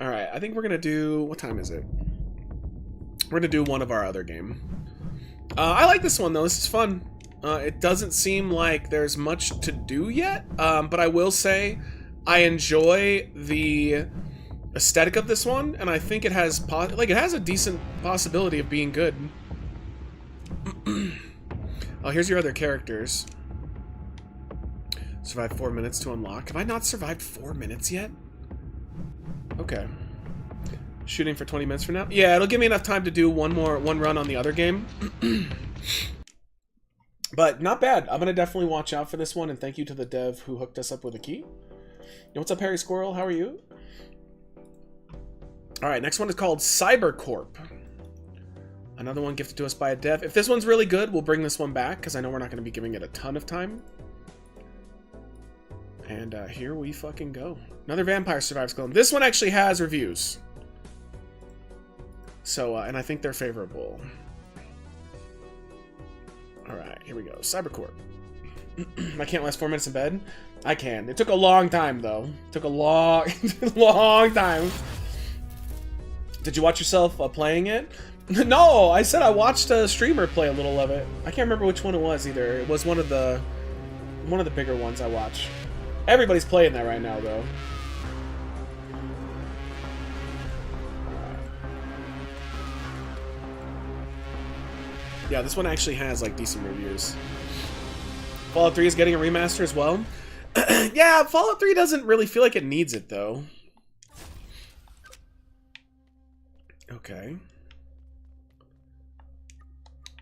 All right, I think we're going to do... What time is it? We're going to do one of our other game. I like this one, though. This is fun. It doesn't seem like there's much to do yet, but I will say I enjoy the aesthetic of this one, and I think it has it has a decent possibility of being good. Oh, here's your other characters. Survive 4 minutes to unlock. Have I not survived 4 minutes yet? Okay. Shooting for 20 minutes from now? Yeah, it'll give me enough time to do one run on the other game. But not bad. I'm gonna definitely watch out for this one, and thank you to the dev who hooked us up with a key. Yo, what's up, Harry Squirrel? How are you? Alright, next one is called CyberCorp. Another one gifted to us by a dev. If this one's really good, we'll bring this one back, because I know we're not going to be giving it a ton of time. And here we fucking go. Another Vampire Survivors clone. This one actually has reviews. So, and I think they're favorable. Alright, here we go. CyberCorp. I can't last 4 minutes in bed? I can. It took a long time, though. It took a long, long time. Did you watch yourself playing it? No, I said I watched a streamer play a little of it. I can't remember which one it was either. It was one of the bigger ones I watch. Everybody's playing that right now, though. Yeah, this one actually has like decent reviews. Fallout 3 is getting a remaster as well. Yeah, Fallout 3 doesn't really feel like it needs it, though. Okay.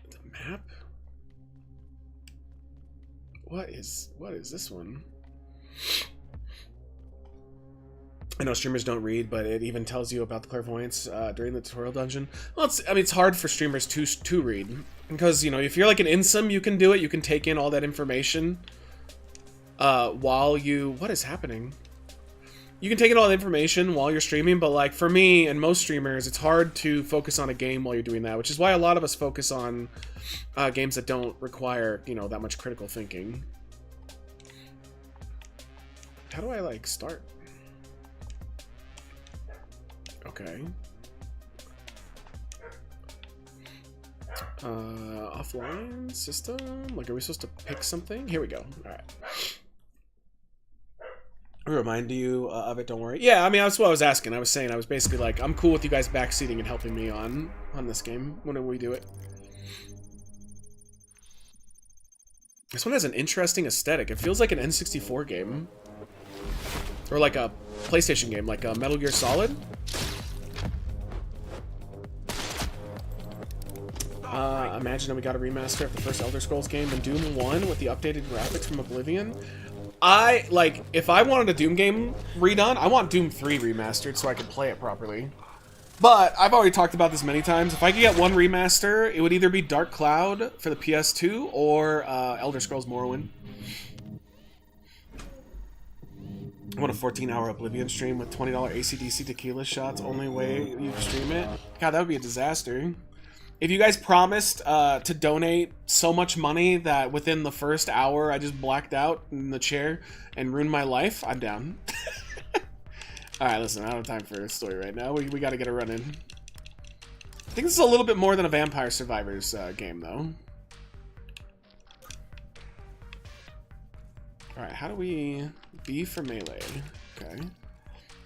The map? What is this one? I know streamers don't read, but it even tells you about the clairvoyance during the tutorial dungeon. Well, it's hard for streamers to read. Because, you know, if you're like an insim, you can do it. You can take in all that information while you... What is happening? You can take in all the information while you're streaming, but like for me and most streamers, it's hard to focus on a game while you're doing that, which is why a lot of us focus on games that don't require, you know, that much critical thinking. How do I, like, start? Okay. Offline system? Like, are we supposed to pick something? Here we go. Alright. Remind you of it, don't worry. Yeah, I mean, that's what I was asking. I was saying, I was basically like, I'm cool with you guys backseating and helping me on this game whenever we do it. This one has an interesting aesthetic. It feels like an N64 game. Or like a PlayStation game, like a Metal Gear Solid. Imagine that we got a remaster of the first Elder Scrolls game and Doom 1 with the updated graphics from Oblivion. If I wanted a Doom game redone, I want Doom 3 remastered so I could play it properly. But I've already talked about this many times. If I could get one remaster, it would either be Dark Cloud for the PS2 or Elder Scrolls Morrowind. I want a 14-hour Oblivion stream with $20 AC/DC tequila shots. Only way you can stream it. God, that would be a disaster. If you guys promised to donate so much money that within the first hour I just blacked out in the chair and ruined my life, I'm down. Alright, listen, I don't have time for a story right now. We gotta get a run in. I think this is a little bit more than a Vampire Survivors game, though. Alright, how do we... B for melee. Okay.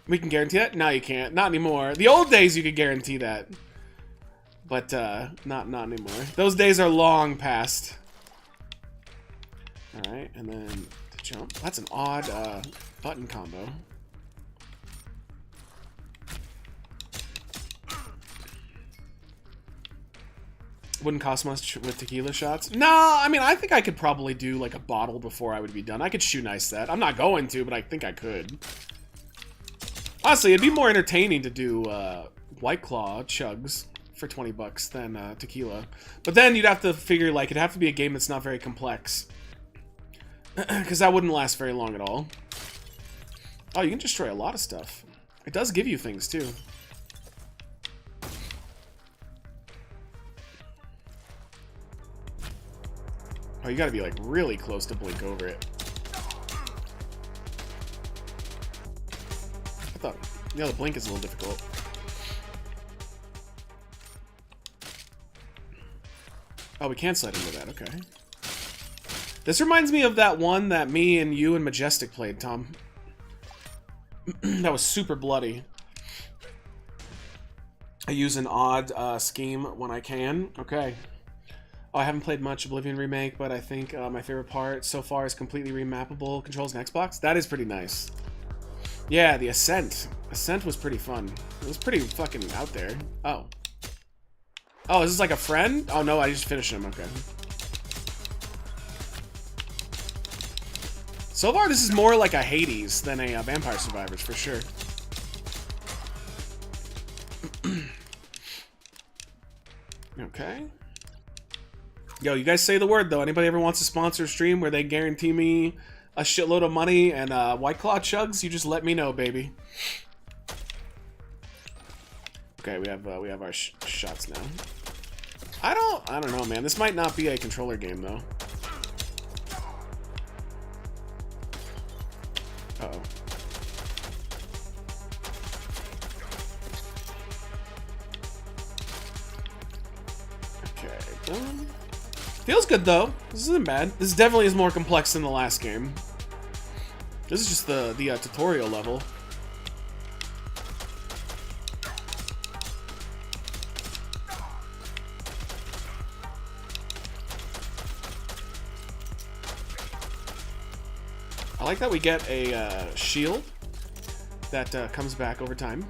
We can guarantee that? No, you can't. Not anymore. The old days you could guarantee that. But, not anymore. Those days are long past. Alright, and then to jump. That's an odd, button combo. Wouldn't cost much with tequila shots. No, I mean, I think I could probably do, like, a bottle before I would be done. I could shoe nice that. I'm not going to, but I think I could. Honestly, it'd be more entertaining to do, White Claw chugs for 20 bucks than tequila. But then you'd have to figure, like, it'd have to be a game that's not very complex. Because that wouldn't last very long at all. Oh, you can destroy a lot of stuff. It does give you things, too. Oh, you gotta be like really close to blink over it. I thought, yeah, the blink is a little difficult. Oh, we can't slide into that, okay. This reminds me of that one that me and you and Majestic played, Tom. That was super bloody. I use an odd scheme when I can. Okay. Oh, I haven't played much Oblivion Remake, but I think my favorite part so far is completely remappable controls in Xbox. That is pretty nice. Yeah, the Ascent. Ascent was pretty fun. It was pretty fucking out there. Oh. Oh, is this like a friend? Oh no, I just finished him. Okay. So far, this is more like a Hades than a Vampire Survivors, for sure. Okay. Yo, you guys say the word, though. Anybody ever wants to sponsor a stream where they guarantee me a shitload of money and White Claw chugs, you just let me know, baby. Okay, we have our shots now. I don't know, man. This might not be a controller game, though. Uh-oh. Okay, feels good, though. This isn't bad. This definitely is more complex than the last game. This is just the tutorial level. I like that we get a shield that comes back over time.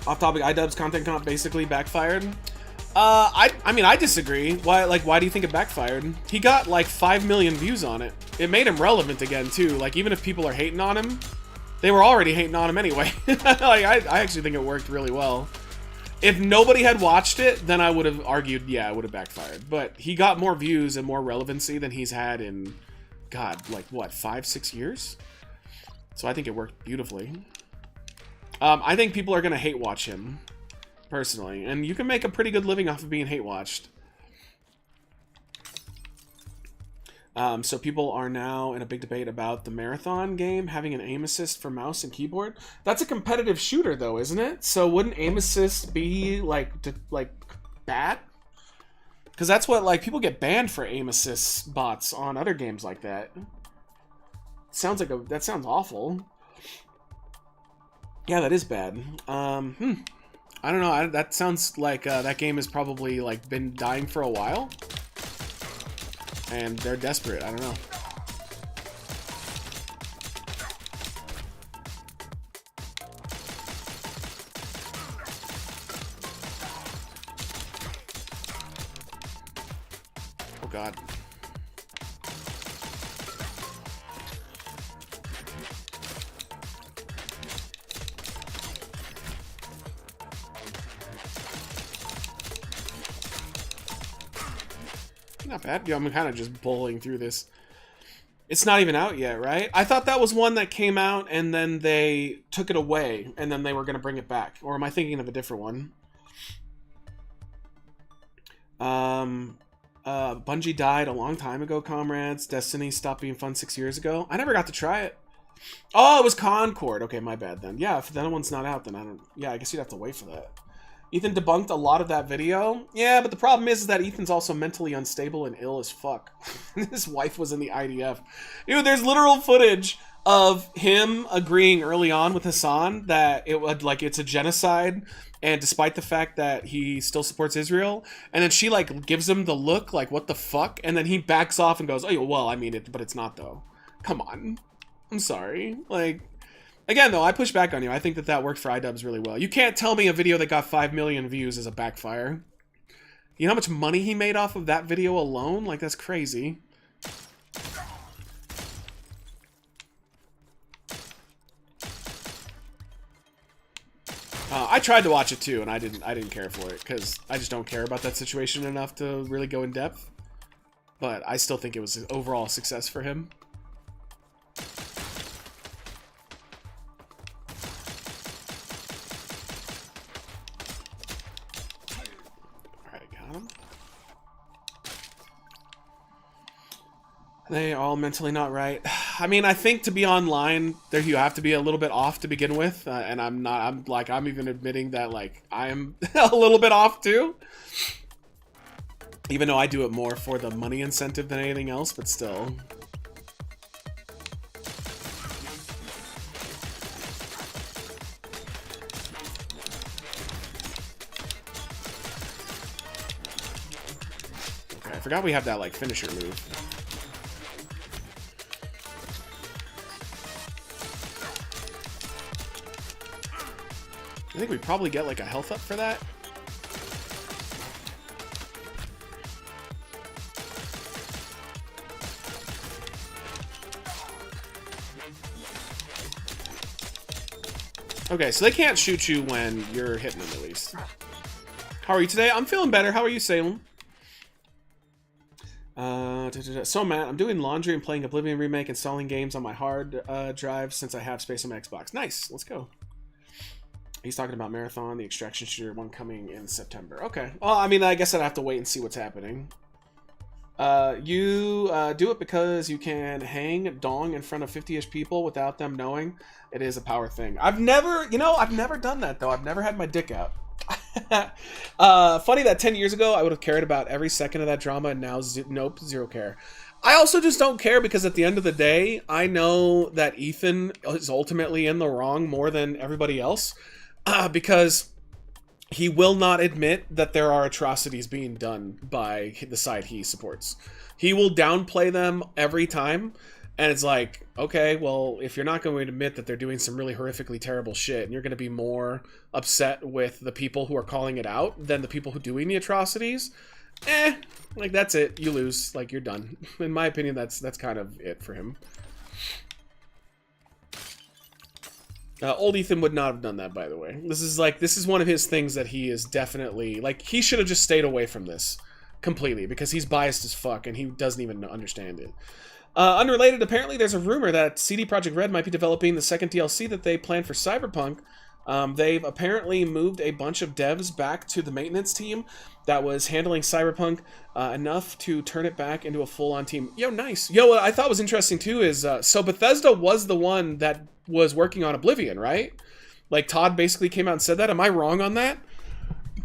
Off topic, iDubbbz content comp basically backfired. I mean, I disagree. Why do you think it backfired? He got like 5 million views on it. It made him relevant again too. Like, even if people are hating on him, they were already hating on him anyway. Like, I actually think it worked really well. If nobody had watched it, then I would have argued, yeah, it would have backfired. But he got more views and more relevancy than he's had in, God, like what, 5-6 years? So I think it worked beautifully. I think people are gonna hate watch him, personally, and you can make a pretty good living off of being hate watched. So people are now in a big debate about the Marathon game having an aim assist for mouse and keyboard. That's a competitive shooter, though, isn't it? So wouldn't aim assist be like bad? Because that's what, like, people get banned for aim assist bots on other games like that. Sounds like that sounds awful. Yeah, that is bad. I don't know. That sounds like that game has probably like been dying for a while. And they're desperate. I don't know. Oh, God. Not bad. Yo, I'm kind of just bowling through this. It's not even out yet, right? I thought that was one that came out and then they took it away and then they were going to bring it back. Or am I thinking of a different one? Bungie died a long time ago, comrades. Destiny stopped being fun 6 years ago. I never got to try it. Oh, it was Concord. Okay, my bad then. Yeah, if that one's not out, then I don't... Yeah, I guess you'd have to wait for that. Ethan debunked a lot of that video. Yeah, but the problem is that Ethan's also mentally unstable and ill as fuck. His wife was in the IDF. Dude, there's literal footage of him agreeing early on with Hassan that it would, like, it's a genocide, and despite the fact that he still supports Israel, and then she, like, gives him the look, like, what the fuck? And then he backs off and goes, oh, well, I mean it, but it's not, though. Come on. I'm sorry. Like... Again, though, I push back on you. I think that worked for iDubbbz really well. You can't tell me a video that got 5 million views is a backfire. You know how much money he made off of that video alone? Like, that's crazy. I tried to watch it too, and I didn't care for it because I just don't care about that situation enough to really go in depth. But I still think it was an overall success for him. They all mentally not right. I mean, I think to be online, there you have to be a little bit off to begin with, and I'm not. I'm even admitting that like I'm a little bit off too. Even though I do it more for the money incentive than anything else, but still. Okay, I forgot we have that like finisher move. I think we probably get like a health up for that. Okay, so they can't shoot you when you're hitting them, at least. How are you today? I'm feeling better. How are you, Salem? So, Matt, I'm doing laundry and playing Oblivion Remake, installing games on my hard drive since I have space on my Xbox. Nice. Let's go. He's talking about Marathon, the extraction shooter one coming in September. Okay. Well, I mean, I guess I'd have to wait and see what's happening. You do it because you can hang dong in front of 50-ish people without them knowing. It is a power thing. I've never done that, though. I've never had my dick out. Funny that 10 years ago, I would have cared about every second of that drama, and now, nope, zero care. I also just don't care because at the end of the day, I know that Ethan is ultimately in the wrong more than everybody else. Because he will not admit that there are atrocities being done by the side he supports. He will downplay them every time, and it's like, okay, well, if you're not going to admit that they're doing some really horrifically terrible shit, and you're going to be more upset with the people who are calling it out than the people who are doing the atrocities, like, that's it. You lose. Like, you're done. In my opinion, that's kind of it for him. Old Ethan would not have done that, by the way. This is one of his things that he is definitely, like, he should have just stayed away from this completely because he's biased as fuck and he doesn't even understand it. Unrelated, apparently there's a rumor that CD Projekt Red might be developing the second DLC that they planned for Cyberpunk. They've apparently moved a bunch of devs back to the maintenance team that was handling Cyberpunk enough to turn it back into a full-on team. Yo, nice. Yo, what I thought was interesting, too, is so Bethesda was the one that was working on Oblivion, right? Like, Todd basically came out and said that. Am I wrong on that?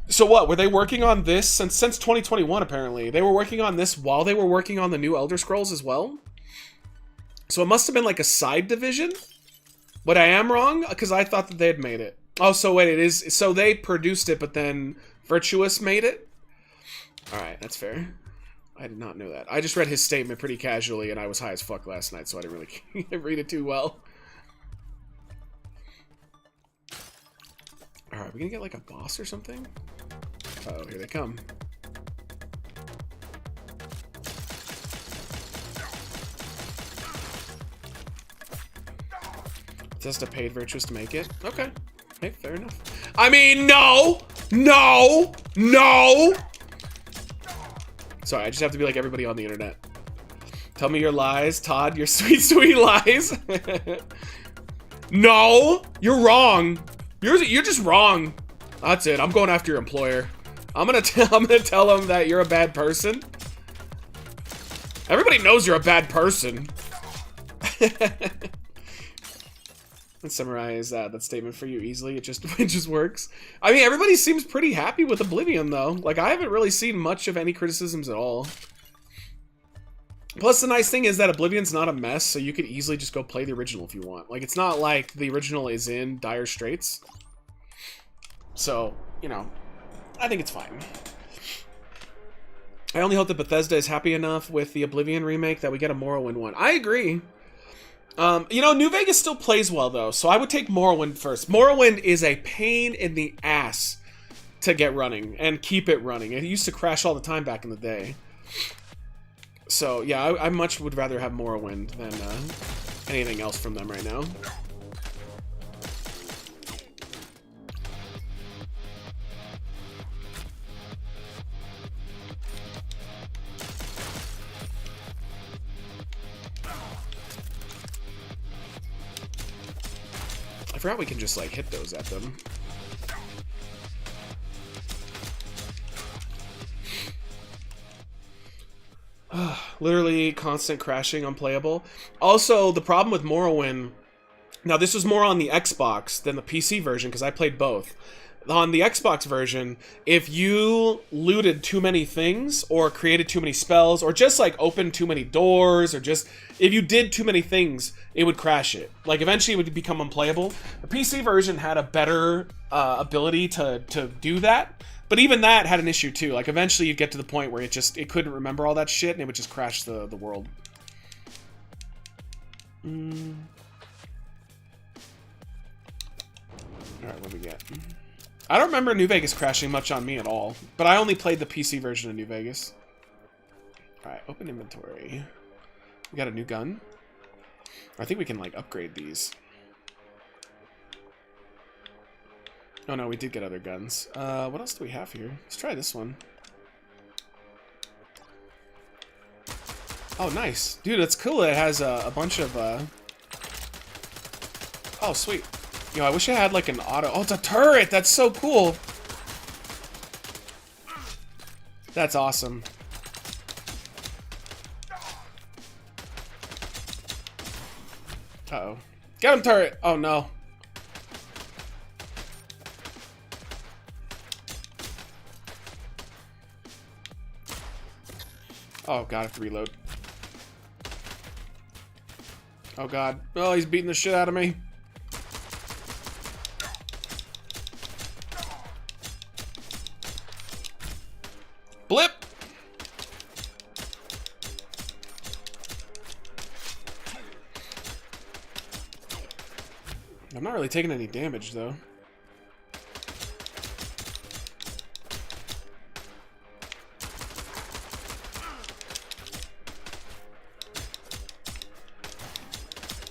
So what, were they working on this since 2021, apparently? They were working on this while they were working on the new Elder Scrolls as well? So it must have been like a side division? But I am wrong? Because I thought that they had made it. Oh, so wait, it is... So they produced it, but then Virtuous made it? Alright, that's fair. I did not know that. I just read his statement pretty casually, and I was high as fuck last night, so I didn't really read it too well. Alright, we gonna get like a boss or something? Uh-oh, here they come. Just a paid Virtuous to make it? Okay. Hey, fair enough. I mean, no! No! No! Sorry, I just have to be like everybody on the internet. Tell me your lies, Todd, your sweet, sweet lies. No! You're wrong. You're just wrong. That's it. I'm going after your employer. I'm gonna tell him that you're a bad person. Everybody knows you're a bad person. Let's summarize that statement for you easily. It just works. I mean, everybody seems pretty happy with Oblivion, though. Like, I haven't really seen much of any criticisms at all. Plus, the nice thing is that Oblivion's not a mess, so you could easily just go play the original if you want. Like, it's not like the original is in dire straits. So, you know, I think it's fine. I only hope that Bethesda is happy enough with the Oblivion remake that we get a Morrowind one. I agree. You know, New Vegas still plays well, though, so I would take Morrowind first. Morrowind is a pain in the ass to get running and keep it running. It used to crash all the time back in the day. So, yeah, I much would rather have Morrowind than anything else from them right now. I forgot we can just, like, hit those at them. Literally constant crashing, unplayable. Also, the problem with Morrowind... Now, this was more on the Xbox than the PC version, because I played both. On the Xbox version, if you looted too many things, or created too many spells, or just, like, opened too many doors, or just... If you did too many things, it would crash it. Like, eventually it would become unplayable. The PC version had a better ability to do that, but even that had an issue, too. Like, eventually you'd get to the point where it couldn't remember all that shit, and it would just crash the world. Alright, what do we get? I don't remember New Vegas crashing much on me at all, but I only played the PC version of New Vegas. Alright, open inventory. We got a new gun. I think we can, like, upgrade these. Oh no, we did get other guns. What else do we have here? Let's try this one. Oh, nice. Dude, that's cool. It has a bunch of, Oh, sweet. Yo, I wish I had, like, an auto... Oh, it's a turret! That's so cool! That's awesome. Uh-oh. Get him, turret! Oh, no. Oh, God, I have to reload. Oh, God. Oh, he's beating the shit out of me. Blip! I'm not really taking any damage, though.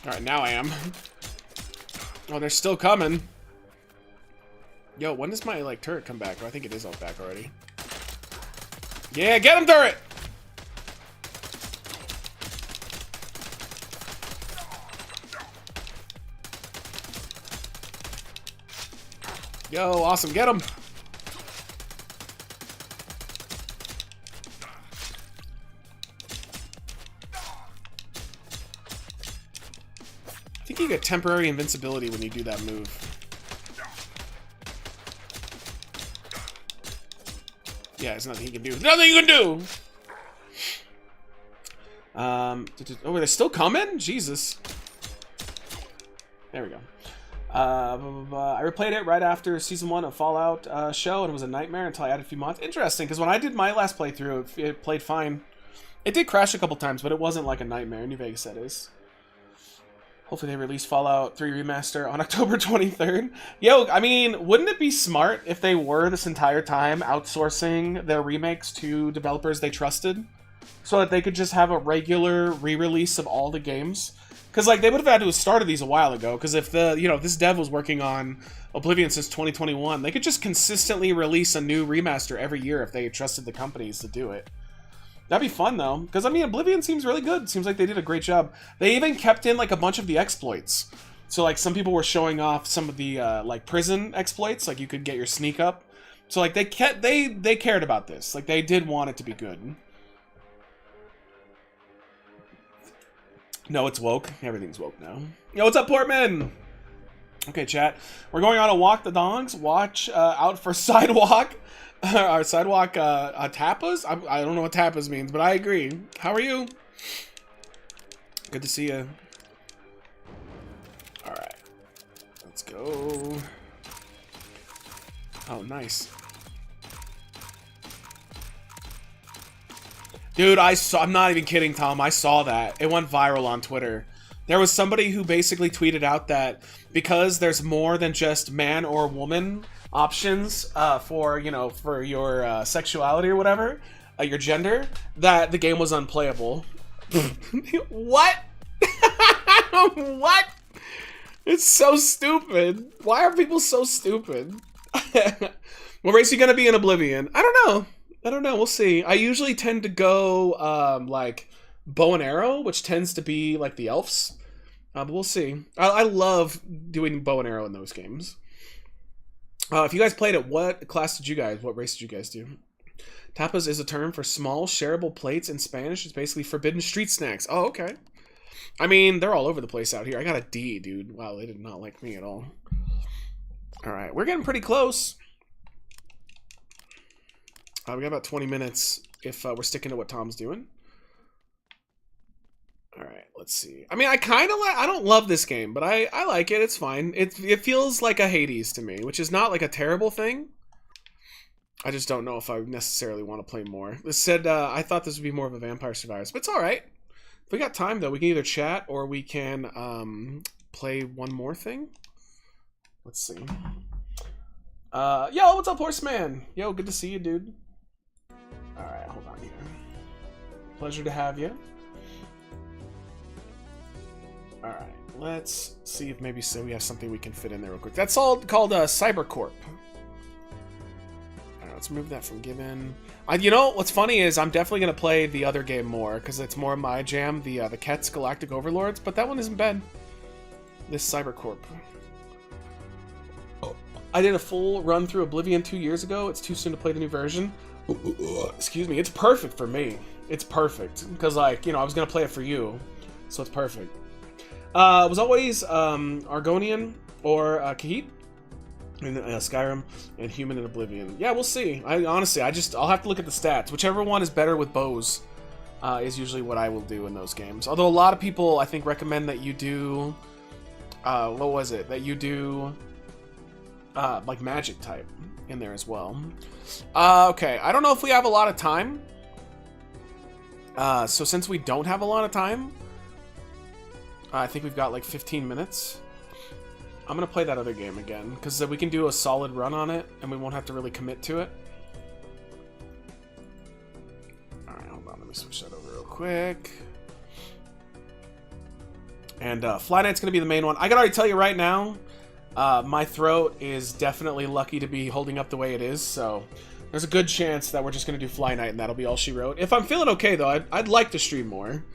Alright, now I am. Oh, they're still coming. Yo, when does my, like, turret come back? Oh, I think it is all back already. Yeah, get him, turret! Yo, awesome, get him! I think you get temporary invincibility when you do that move. Yeah, there's nothing he can do. Nothing you can do! Oh, they're still coming? Jesus. There we go. I replayed it right after Season 1 of Fallout show, and it was a nightmare until I added a few mods. Interesting, because when I did my last playthrough, it played fine. It did crash a couple times, but it wasn't like a nightmare. New Vegas, that is. Hopefully they release Fallout 3 Remaster on October 23rd. Yo, I mean, wouldn't it be smart if they were this entire time outsourcing their remakes to developers they trusted? So that they could just have a regular re-release of all the games? Because, like, they would have had to have started these a while ago. Because if if this dev was working on Oblivion since 2021, they could just consistently release a new remaster every year if they trusted the companies to do it. That'd be fun, though, because, I mean, Oblivion seems really good. Seems like they did a great job. They even kept in, like, a bunch of the exploits. So, like, some people were showing off some of the, like, prison exploits. Like, you could get your sneak up. So, like, they cared about this. Like, they did want it to be good. No, it's woke. Everything's woke now. Yo, what's up, Portman? Okay, chat. We're going on a walk the dogs. Watch out for sidewalk. Our sidewalk tapas? I don't know what tapas means, but I agree. How are you? Good to see you. Alright. Let's go. Oh, nice. Dude, I'm not even kidding, Tom. I saw that. It went viral on Twitter. There was somebody who basically tweeted out that because there's more than just man or woman options for your sexuality or whatever, your gender, that the game was unplayable. What? What? It's so stupid. Why are people so stupid? What race are you gonna be in Oblivion? I don't know. We'll see. I usually tend to go like bow and arrow, which tends to be like the elves. But we'll see. I love doing bow and arrow in those games. If you guys played it, what race did you guys do? Tapas is a term for small shareable plates in Spanish. It's basically forbidden street snacks. Oh, okay. I mean, they're all over the place out here. I got a D, dude. Wow, they did not like me at all. All right, we're getting pretty close. We got about 20 minutes if we're sticking to what Tom's doing. All right, let's see. I mean, I kind of like... I don't love this game, but I like it. It's fine. It feels like a Hades to me, which is not like a terrible thing. I just don't know if I necessarily want to play more. This said, I thought this would be more of a Vampire Survivors, but it's all right. If we got time, though, we can either chat or we can play one more thing. Let's see. Yo, what's up, Horseman? Yo, good to see you, dude. All right, hold on here. Pleasure to have you. All right, let's see if maybe we have something we can fit in there real quick. That's all called CyberCorp. Let's move that from given. You know, what's funny is I'm definitely going to play the other game more, because it's more my jam, the Ketz Galactic Overlords, but that one isn't bad. This CyberCorp. Oh. I did a full run through Oblivion 2 years ago. It's too soon to play the new version. Excuse me. It's perfect for me. It's perfect. Because, like, you know, I was going to play it for you, so it's perfect. It was always Argonian or Kahit. In Skyrim and Human in Oblivion. Yeah, we'll see. Honestly, I'll have to look at the stats. Whichever one is better with bows is usually what I will do in those games. Although a lot of people, I think, recommend that you do... what was it? That you do... like magic type in there as well. Okay, I don't know if we have a lot of time. So since we don't have a lot of time, I think we've got like 15 minutes. I'm going to play that other game again, because we can do a solid run on it, and we won't have to really commit to it. Alright, hold on, let me switch that over real quick. And FlyKnight's going to be the main one. I can already tell you right now, my throat is definitely lucky to be holding up the way it is, so there's a good chance that we're just going to do FlyKnight, and that'll be all she wrote. If I'm feeling okay, though, I'd like to stream more.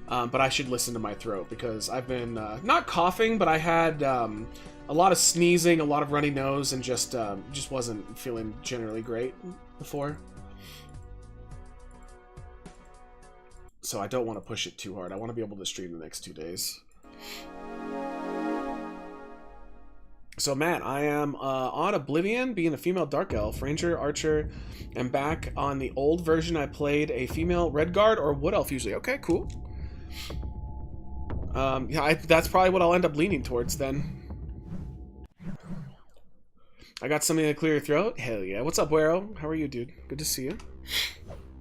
But I should listen to my throat, because I've been, not coughing, but I had a lot of sneezing, a lot of runny nose, and just wasn't feeling generally great before. So I don't want to push it too hard. I want to be able to stream the next 2 days. So, Matt, I am on Oblivion, being a female Dark Elf, Ranger, Archer, and back on the old version I played a female Redguard or Wood Elf usually. Okay, cool. Yeah, that's probably what I'll end up leaning towards then. I got something to clear your throat? Hell yeah. What's up, Wero? How are you, dude? Good to see you.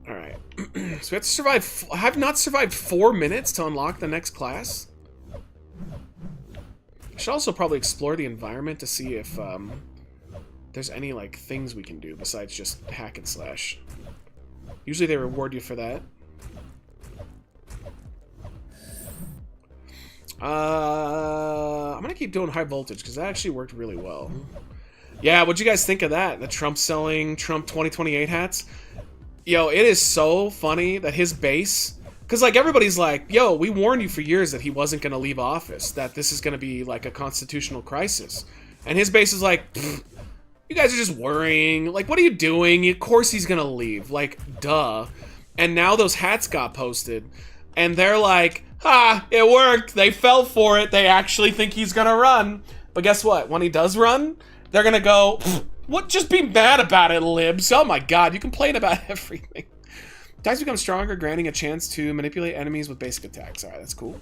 Alright. So we have to survive... I have not survived 4 minutes to unlock the next class. I should also probably explore the environment to see if there's any, like, things we can do besides just hack and slash. Usually they reward you for that. I'm gonna keep doing high voltage because that actually worked really well. Yeah, what'd you guys think of that? The Trump selling Trump 2028 hats? Yo, it is so funny that his base... Because, like, everybody's like, yo, we warned you for years that he wasn't gonna leave office, that this is gonna be, like, a constitutional crisis. And his base is like, you guys are just worrying. Like, what are you doing? Of course he's gonna leave. Like, duh. And now those hats got posted. And they're like... Ha! It worked! They fell for it! They actually think he's gonna run! But guess what? When he does run, they're gonna go, what? Just be mad about it, libs! Oh my god, you complain about everything. Dice become stronger, granting a chance to manipulate enemies with basic attacks. Alright, that's cool.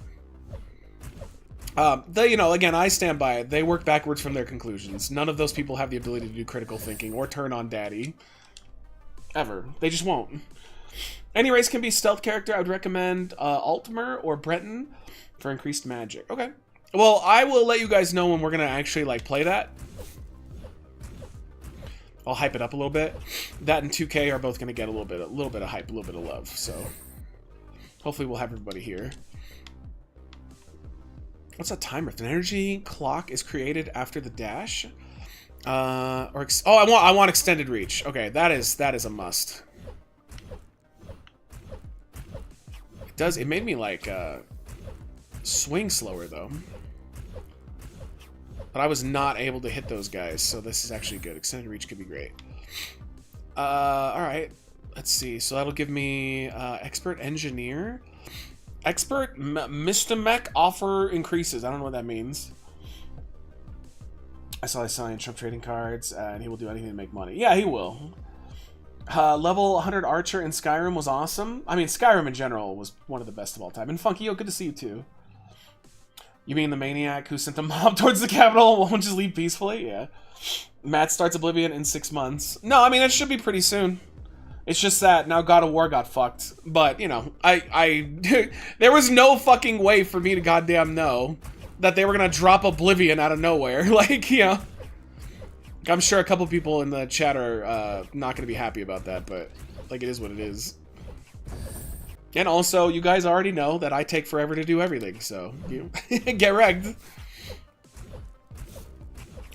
You know, again, I stand by it. They work backwards from their conclusions. None of those people have the ability to do critical thinking or turn on daddy. Ever. They just won't. Any race can be stealth character. I would recommend Altmer or Breton for increased magic. Okay. Well, I will let you guys know when we're gonna actually like play that. I'll hype it up a little bit. That and 2K are both gonna get a little bit of hype, a little bit of love. So hopefully we'll have everybody here. What's that time rift? An energy clock is created after the dash. I want extended reach. Okay, that is a must. It made me like swing slower though, but I was not able to hit those guys, so this is actually good. Extended reach could be great. All right, let's see. So that'll give me expert engineer. Expert Mr. Mech offer increases. I don't know what that means. I saw he's selling Trump trading cards, and he will do anything to make money. Yeah, he will. Level 100 Archer in Skyrim was awesome. I mean, Skyrim in general was one of the best of all time. And Funky, good to see you too. You mean the maniac who sent the mob towards the capital won't just leave peacefully? Yeah. Matt starts Oblivion in 6 months. No, I mean, it should be pretty soon. It's just that now God of War got fucked. But, you know, there was no fucking way for me to goddamn know that they were gonna drop Oblivion out of nowhere. Like, you know. I'm sure a couple people in the chat are not gonna be happy about that, but, like, it is what it is. And also, you guys already know that I take forever to do everything, so, you get wrecked.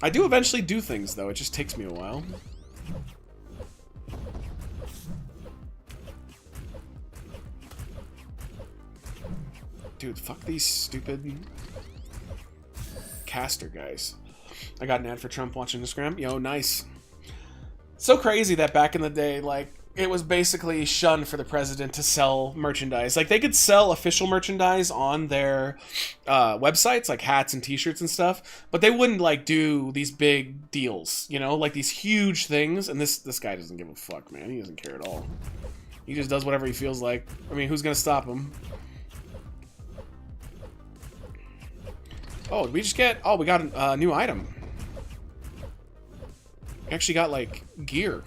I do eventually do things, though. It just takes me a while. Dude, fuck these stupid caster guys. I got an ad for Trump watching Instagram. Yo, nice. So crazy that back in the day, like, it was basically shunned for the president to sell merchandise. Like, they could sell official merchandise on their websites, like hats and t-shirts and stuff, but they wouldn't, like, do these big deals, you know? Like, these huge things, and this guy doesn't give a fuck, man. He doesn't care at all. He just does whatever he feels like. I mean, who's gonna stop him? Oh, did we just get... Oh, we got a new item. We actually got, like, gear.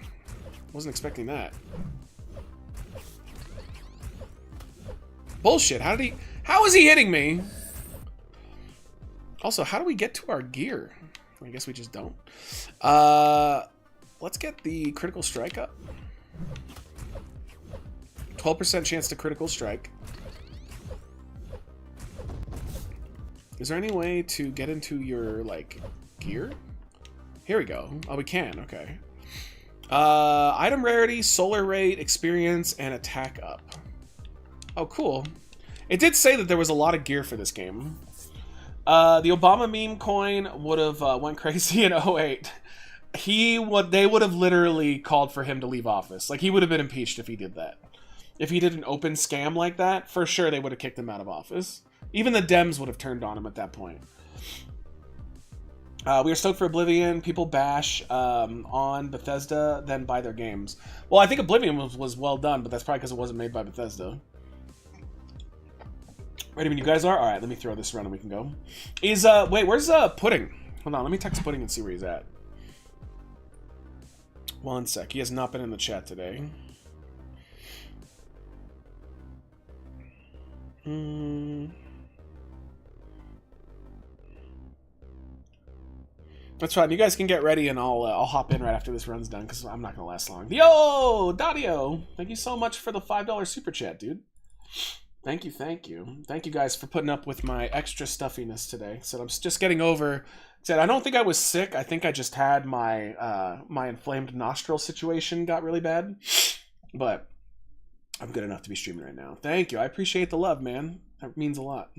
Wasn't expecting that. Bullshit. How is he hitting me? Also, how do we get to our gear? I guess we just don't. Let's get the critical strike up. 12% chance to critical strike. Is there any way to get into your, like, gear? Here we go. Oh, we can. Okay. Item rarity, solar rate, experience, and attack up. Oh, cool. It did say that there was a lot of gear for this game. The Obama meme coin would have went crazy in 08. They would have literally called for him to leave office. Like, he would have been impeached if he did that. If he did an open scam like that, for sure they would have kicked him out of office. Even the Dems would have turned on him at that point. We are stoked for Oblivion. People bash on Bethesda, then buy their games. Well, I think Oblivion was well done, but that's probably because it wasn't made by Bethesda. Ready when you guys are? Alright, let me throw this around and we can go. Wait, where's Pudding? Hold on, let me text Pudding and see where he's at. One sec. He has not been in the chat today. That's fine. You guys can get ready, and I'll hop in right after this run's done, because I'm not going to last long. Yo! Dario! Thank you so much for the $5 super chat, dude. Thank you, thank you. Thank you guys for putting up with my extra stuffiness today. So I'm just getting over... I don't think I was sick. I think I just had my my inflamed nostril situation got really bad. But I'm good enough to be streaming right now. Thank you. I appreciate the love, man. That means a lot.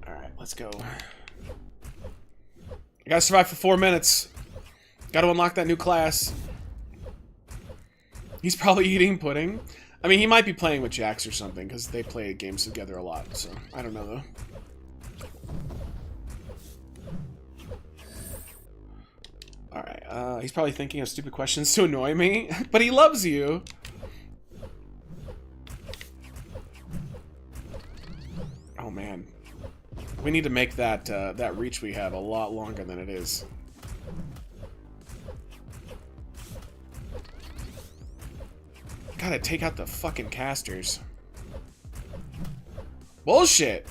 Alright, let's go. I gotta survive for 4 minutes. Gotta unlock that new class. He's probably eating pudding. I mean, he might be playing with Jax or something, because they play games together a lot, so I don't know, though. Alright, he's probably thinking of stupid questions to annoy me, but he loves you. Oh, man. We need to make that that reach we have a lot longer than it is. Gotta take out the fucking casters. Bullshit!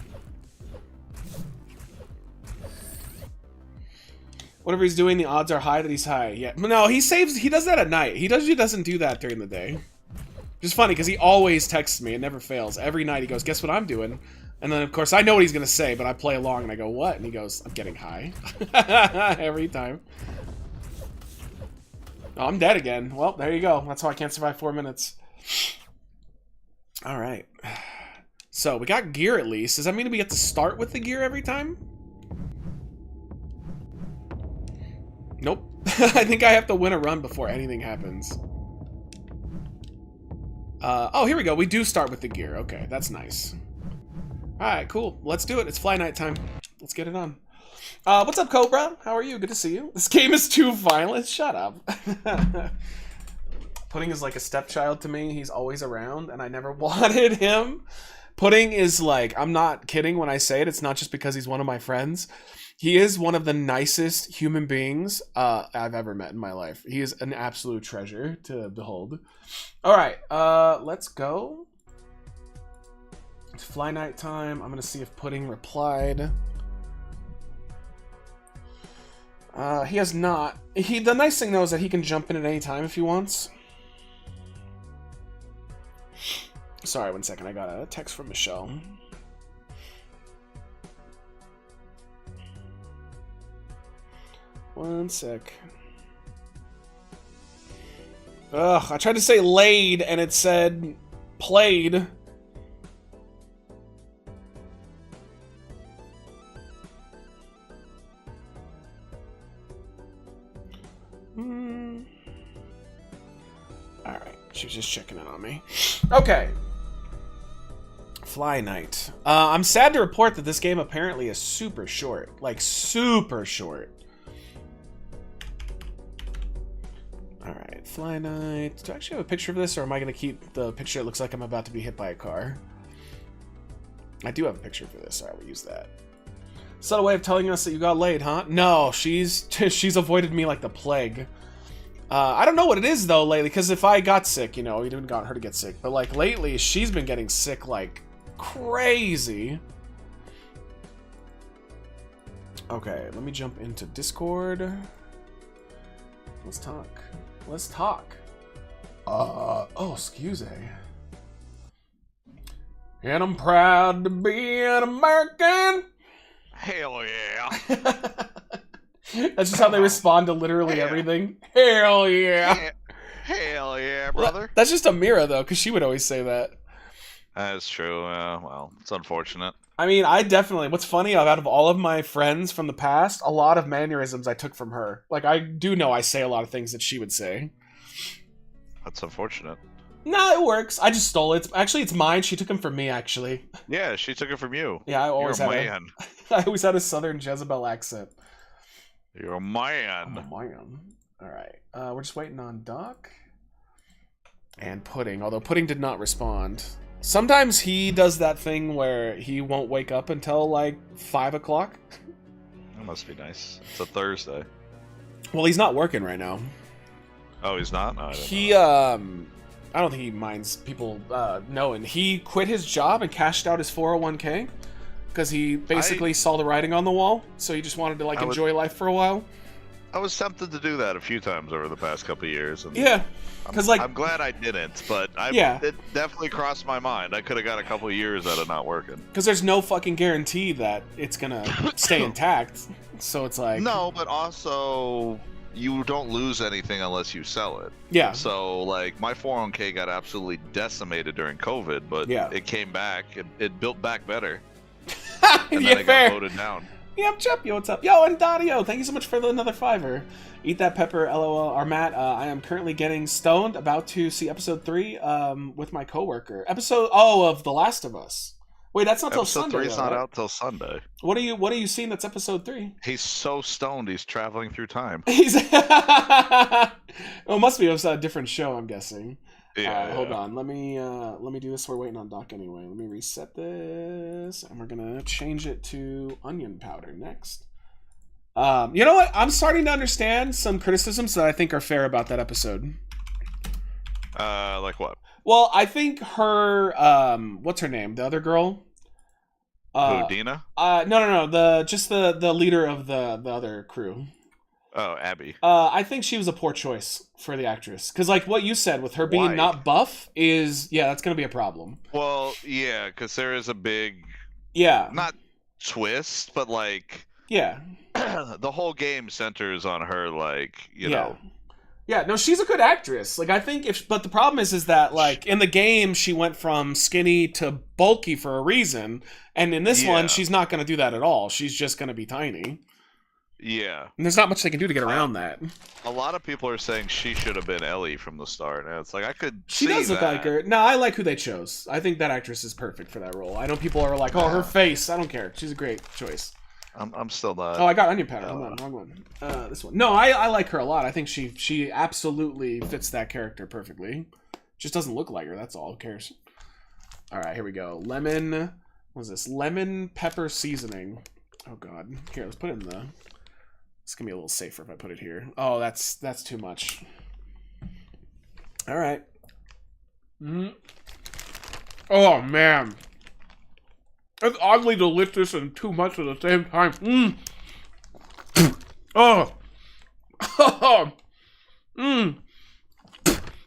Whatever he's doing, the odds are high that he's high. Yeah, no, he does that at night. He usually doesn't do that during the day. Just funny, because he always texts me. It never fails. Every night he goes, guess what I'm doing? And then, of course, I know what he's going to say, but I play along and I go, what? And he goes, I'm getting high. Every time. Oh, I'm dead again. Well, there you go. That's how I can't survive 4 minutes. Alright. So, we got gear at least. Does that mean we get to start with the gear every time? Nope. I think I have to win a run before anything happens. Oh, here we go. We do start with the gear. Okay, that's nice. Alright, cool. Let's do it. It's FlyKnight time. Let's get it on. What's up, Cobra? How are you? Good to see you. This game is too violent. Shut up. Pudding is like a stepchild to me. He's always around, and I never wanted him. Pudding is like, I'm not kidding when I say it. It's not just because he's one of my friends. He is one of the nicest human beings I've ever met in my life. He is an absolute treasure to behold. All right, let's go. It's FlyKnight time. I'm gonna see if Pudding replied. He has not. The nice thing though is that he can jump in at any time if he wants. Sorry, 1 second. I got a text from Michelle. One sec. Ugh, I tried to say laid and it said played. Alright, she was just checking in on me. Okay. FlyKnight. I'm sad to report that this game apparently is super short. Like, super short. Alright, FlyKnight. Do I actually have a picture of this, or am I going to keep the picture that looks like I'm about to be hit by a car? I do have a picture for this. Alright, we'll use that. Subtle way of telling us that you got laid, huh? No, she's avoided me like the plague. I don't know what it is, though, lately, because if I got sick, you know, we didn't got her to get sick. But, like, lately, she's been getting sick like crazy. Okay, let me jump into Discord. Let's talk. Let's talk. Oh, excuse me. And I'm proud to be an American. Hell yeah. That's just how they respond to literally everything. Hell yeah. Hell yeah, brother. That's just Amira, though, because she would always say that. That's true. Well, it's unfortunate. I mean, I definitely... What's funny, out of all of my friends from the past, a lot of mannerisms I took from her. Like, I do know I say a lot of things that she would say. That's unfortunate. No, it works. I just stole it. Actually, it's mine. She took them from me, actually. Yeah, she took it from you. Yeah, I always You're a had man. I always had a southern Jezebel accent. You're a man. I'm a man. Alright. We're just waiting on Doc. And Pudding. Although Pudding did not respond. Sometimes he does that thing where he won't wake up until, like, 5 o'clock. That must be nice. It's a Thursday. Well, he's not working right now. Oh, he's not? No, I don't think he minds people knowing. He quit his job and cashed out his 401k. Because he basically saw the writing on the wall, so he just wanted to, like, enjoy life for a while. I was tempted to do that a few times over the past couple of years. And yeah, because, like... I'm glad I didn't, but it definitely crossed my mind. I could have got a couple of years out of not working. Because there's no fucking guarantee that it's gonna stay intact, so it's like... No, but also... You don't lose anything unless you sell it. Yeah. So, like, my 401k got absolutely decimated during COVID, but it came back. It built back better. And then it got voted down. Yep, Chup, yo, what's up? Yo, and Dario, thank you so much for another $5. Eat that pepper, LOL. Armat, I am currently getting stoned, about to see episode 3 with my coworker. Of The Last of Us. Wait, that's not till Sunday. Episode 3's not out till Sunday. What are you seeing that's episode 3? He's so stoned, he's traveling through time. Well, it must be a different show, I'm guessing. Yeah. Hold on. Let me do this. We're waiting on Doc anyway. Let me reset this, and we're gonna change it to onion powder next. You know what? I'm starting to understand some criticisms that I think are fair about that episode. Like what? Well, I think her, what's her name? The other girl? Who, Dina? No. The leader of the other crew. Oh, Abby. I think she was a poor choice for the actress. Because, like, what you said with her being not buff is, that's going to be a problem. Well, yeah, because there is a big... Yeah. Not twist, but, like... Yeah. The whole game centers on her, like, you know... Yeah, no, she's a good actress. Like, I think but the problem is that, like, in the game, she went from skinny to bulky for a reason. And in this one, she's not going to do that at all. She's just going to be tiny. Yeah. And there's not much they can do to get around that. A lot of people are saying she should have been Ellie from the start, and it's like, I could She see does look that. like her. No, I like who they chose. I think that actress is perfect for that role. I know people are like, oh, her face. I don't care. She's a great choice. I'm still not. Oh, I got onion powder. Hold on, wrong one. This one. No, I like her a lot. I think she absolutely fits that character perfectly. Just doesn't look like her. That's all. Who cares? All right, here we go. Lemon. What's this? Lemon pepper seasoning. Oh God. Here, let's put it in the. It's gonna be a little safer if I put it here. Oh, that's too much. All right. Oh man. It's oddly delicious and too much at the same time. Oh.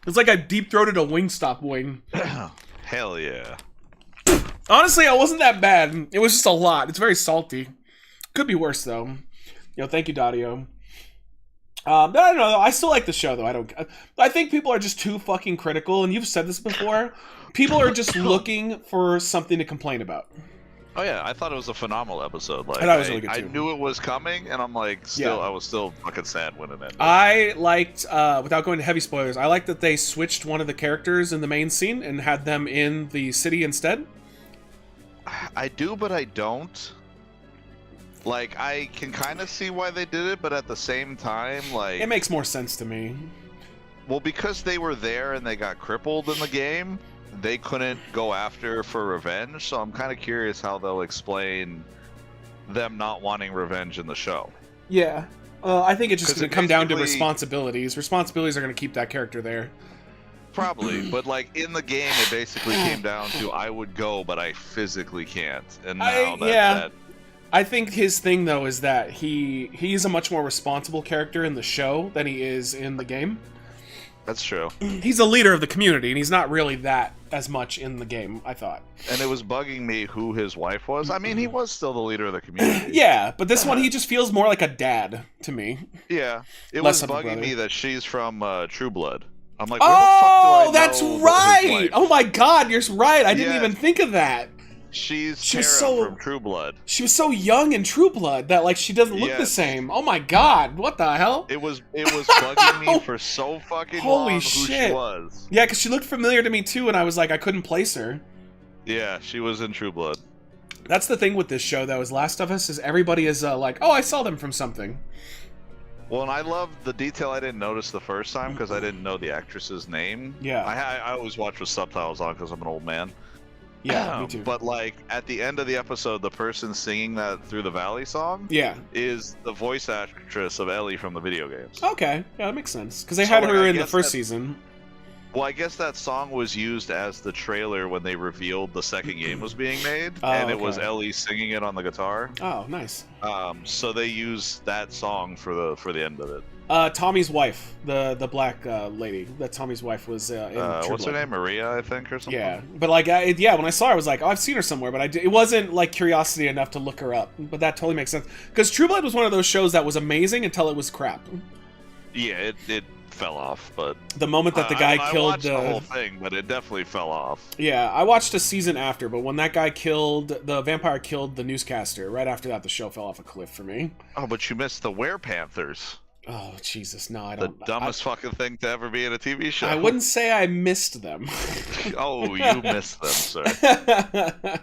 It's like I deep-throated a Wingstop wing. Hell yeah. Honestly, it wasn't that bad. It was just a lot. It's very salty. Could be worse, though. Thank you, Dadio. But I don't know. I still like the show, though. I think people are just too fucking critical, and you've said this before. People are just looking for something to complain about. Oh yeah, I thought it was a phenomenal episode. Like, I was really good too. I knew it was coming, and I'm like, I was still fucking sad when it ended. I liked, without going to heavy spoilers, I liked that they switched one of the characters in the main scene and had them in the city instead. I do, but I don't. Like, I can kind of see why they did it, but at the same time, like... It makes more sense to me. Well, because they were there and they got crippled in the game, they couldn't go after for revenge, so I'm kind of curious how they'll explain them not wanting revenge in the show. Yeah. I think it's just going to come down to responsibilities. Responsibilities are going to keep that character there. Probably, but like in the game, it basically came down to I would go, but I physically can't. And now I think his thing though is that he's a much more responsible character in the show than he is in the game. That's true. He's a leader of the community, and he's not really that as much in the game, I thought. And it was bugging me who his wife was. I mean, he was still the leader of the community. Yeah, but this one, he just feels more like a dad to me. Yeah, it was bugging me that she's from True Blood. I'm like, where the fuck do I know that's right! Oh my God, you're right. I didn't even think of that. She was so from True Blood. She was so young in True Blood that like she doesn't look the same. Oh my God, what the hell? It was bugging me for so fucking long who she was. Yeah, because she looked familiar to me too, and I was like, I couldn't place her. Yeah, she was in True Blood. That's the thing with this show, though, is Last of Us is everybody is like, oh, I saw them from something. Well, and I love the detail I didn't notice the first time because I didn't know the actress's name. Yeah. I always watch with subtitles on because I'm an old man. Yeah, me too. But like at the end of the episode, the person singing that Through the Valley song is the voice actress of Ellie from the video games. Okay, yeah, that makes sense. Because they had her in the first season. Well, I guess that song was used as the trailer when they revealed the second game was being made, and it was Ellie singing it on the guitar. Oh, nice. So they used that song for the end of it. Tommy's wife, the black lady, that Tommy's wife was in True what's her name? Maria, I think, or something. Yeah, but like, when I saw her, I was like, oh, I've seen her somewhere, but it wasn't like curiosity enough to look her up. But that totally makes sense because True Blood was one of those shows that was amazing until it was crap. Yeah, it fell off, but the moment that the guy killed watched the whole thing, but it definitely fell off. Yeah, I watched a season after, but when that guy the vampire killed the newscaster, right after that, the show fell off a cliff for me. Oh, but you missed the Werepanthers. Oh, Jesus, no, I don't. The dumbest fucking thing to ever be in a TV show. I wouldn't say I missed them. Oh, you missed them, sir.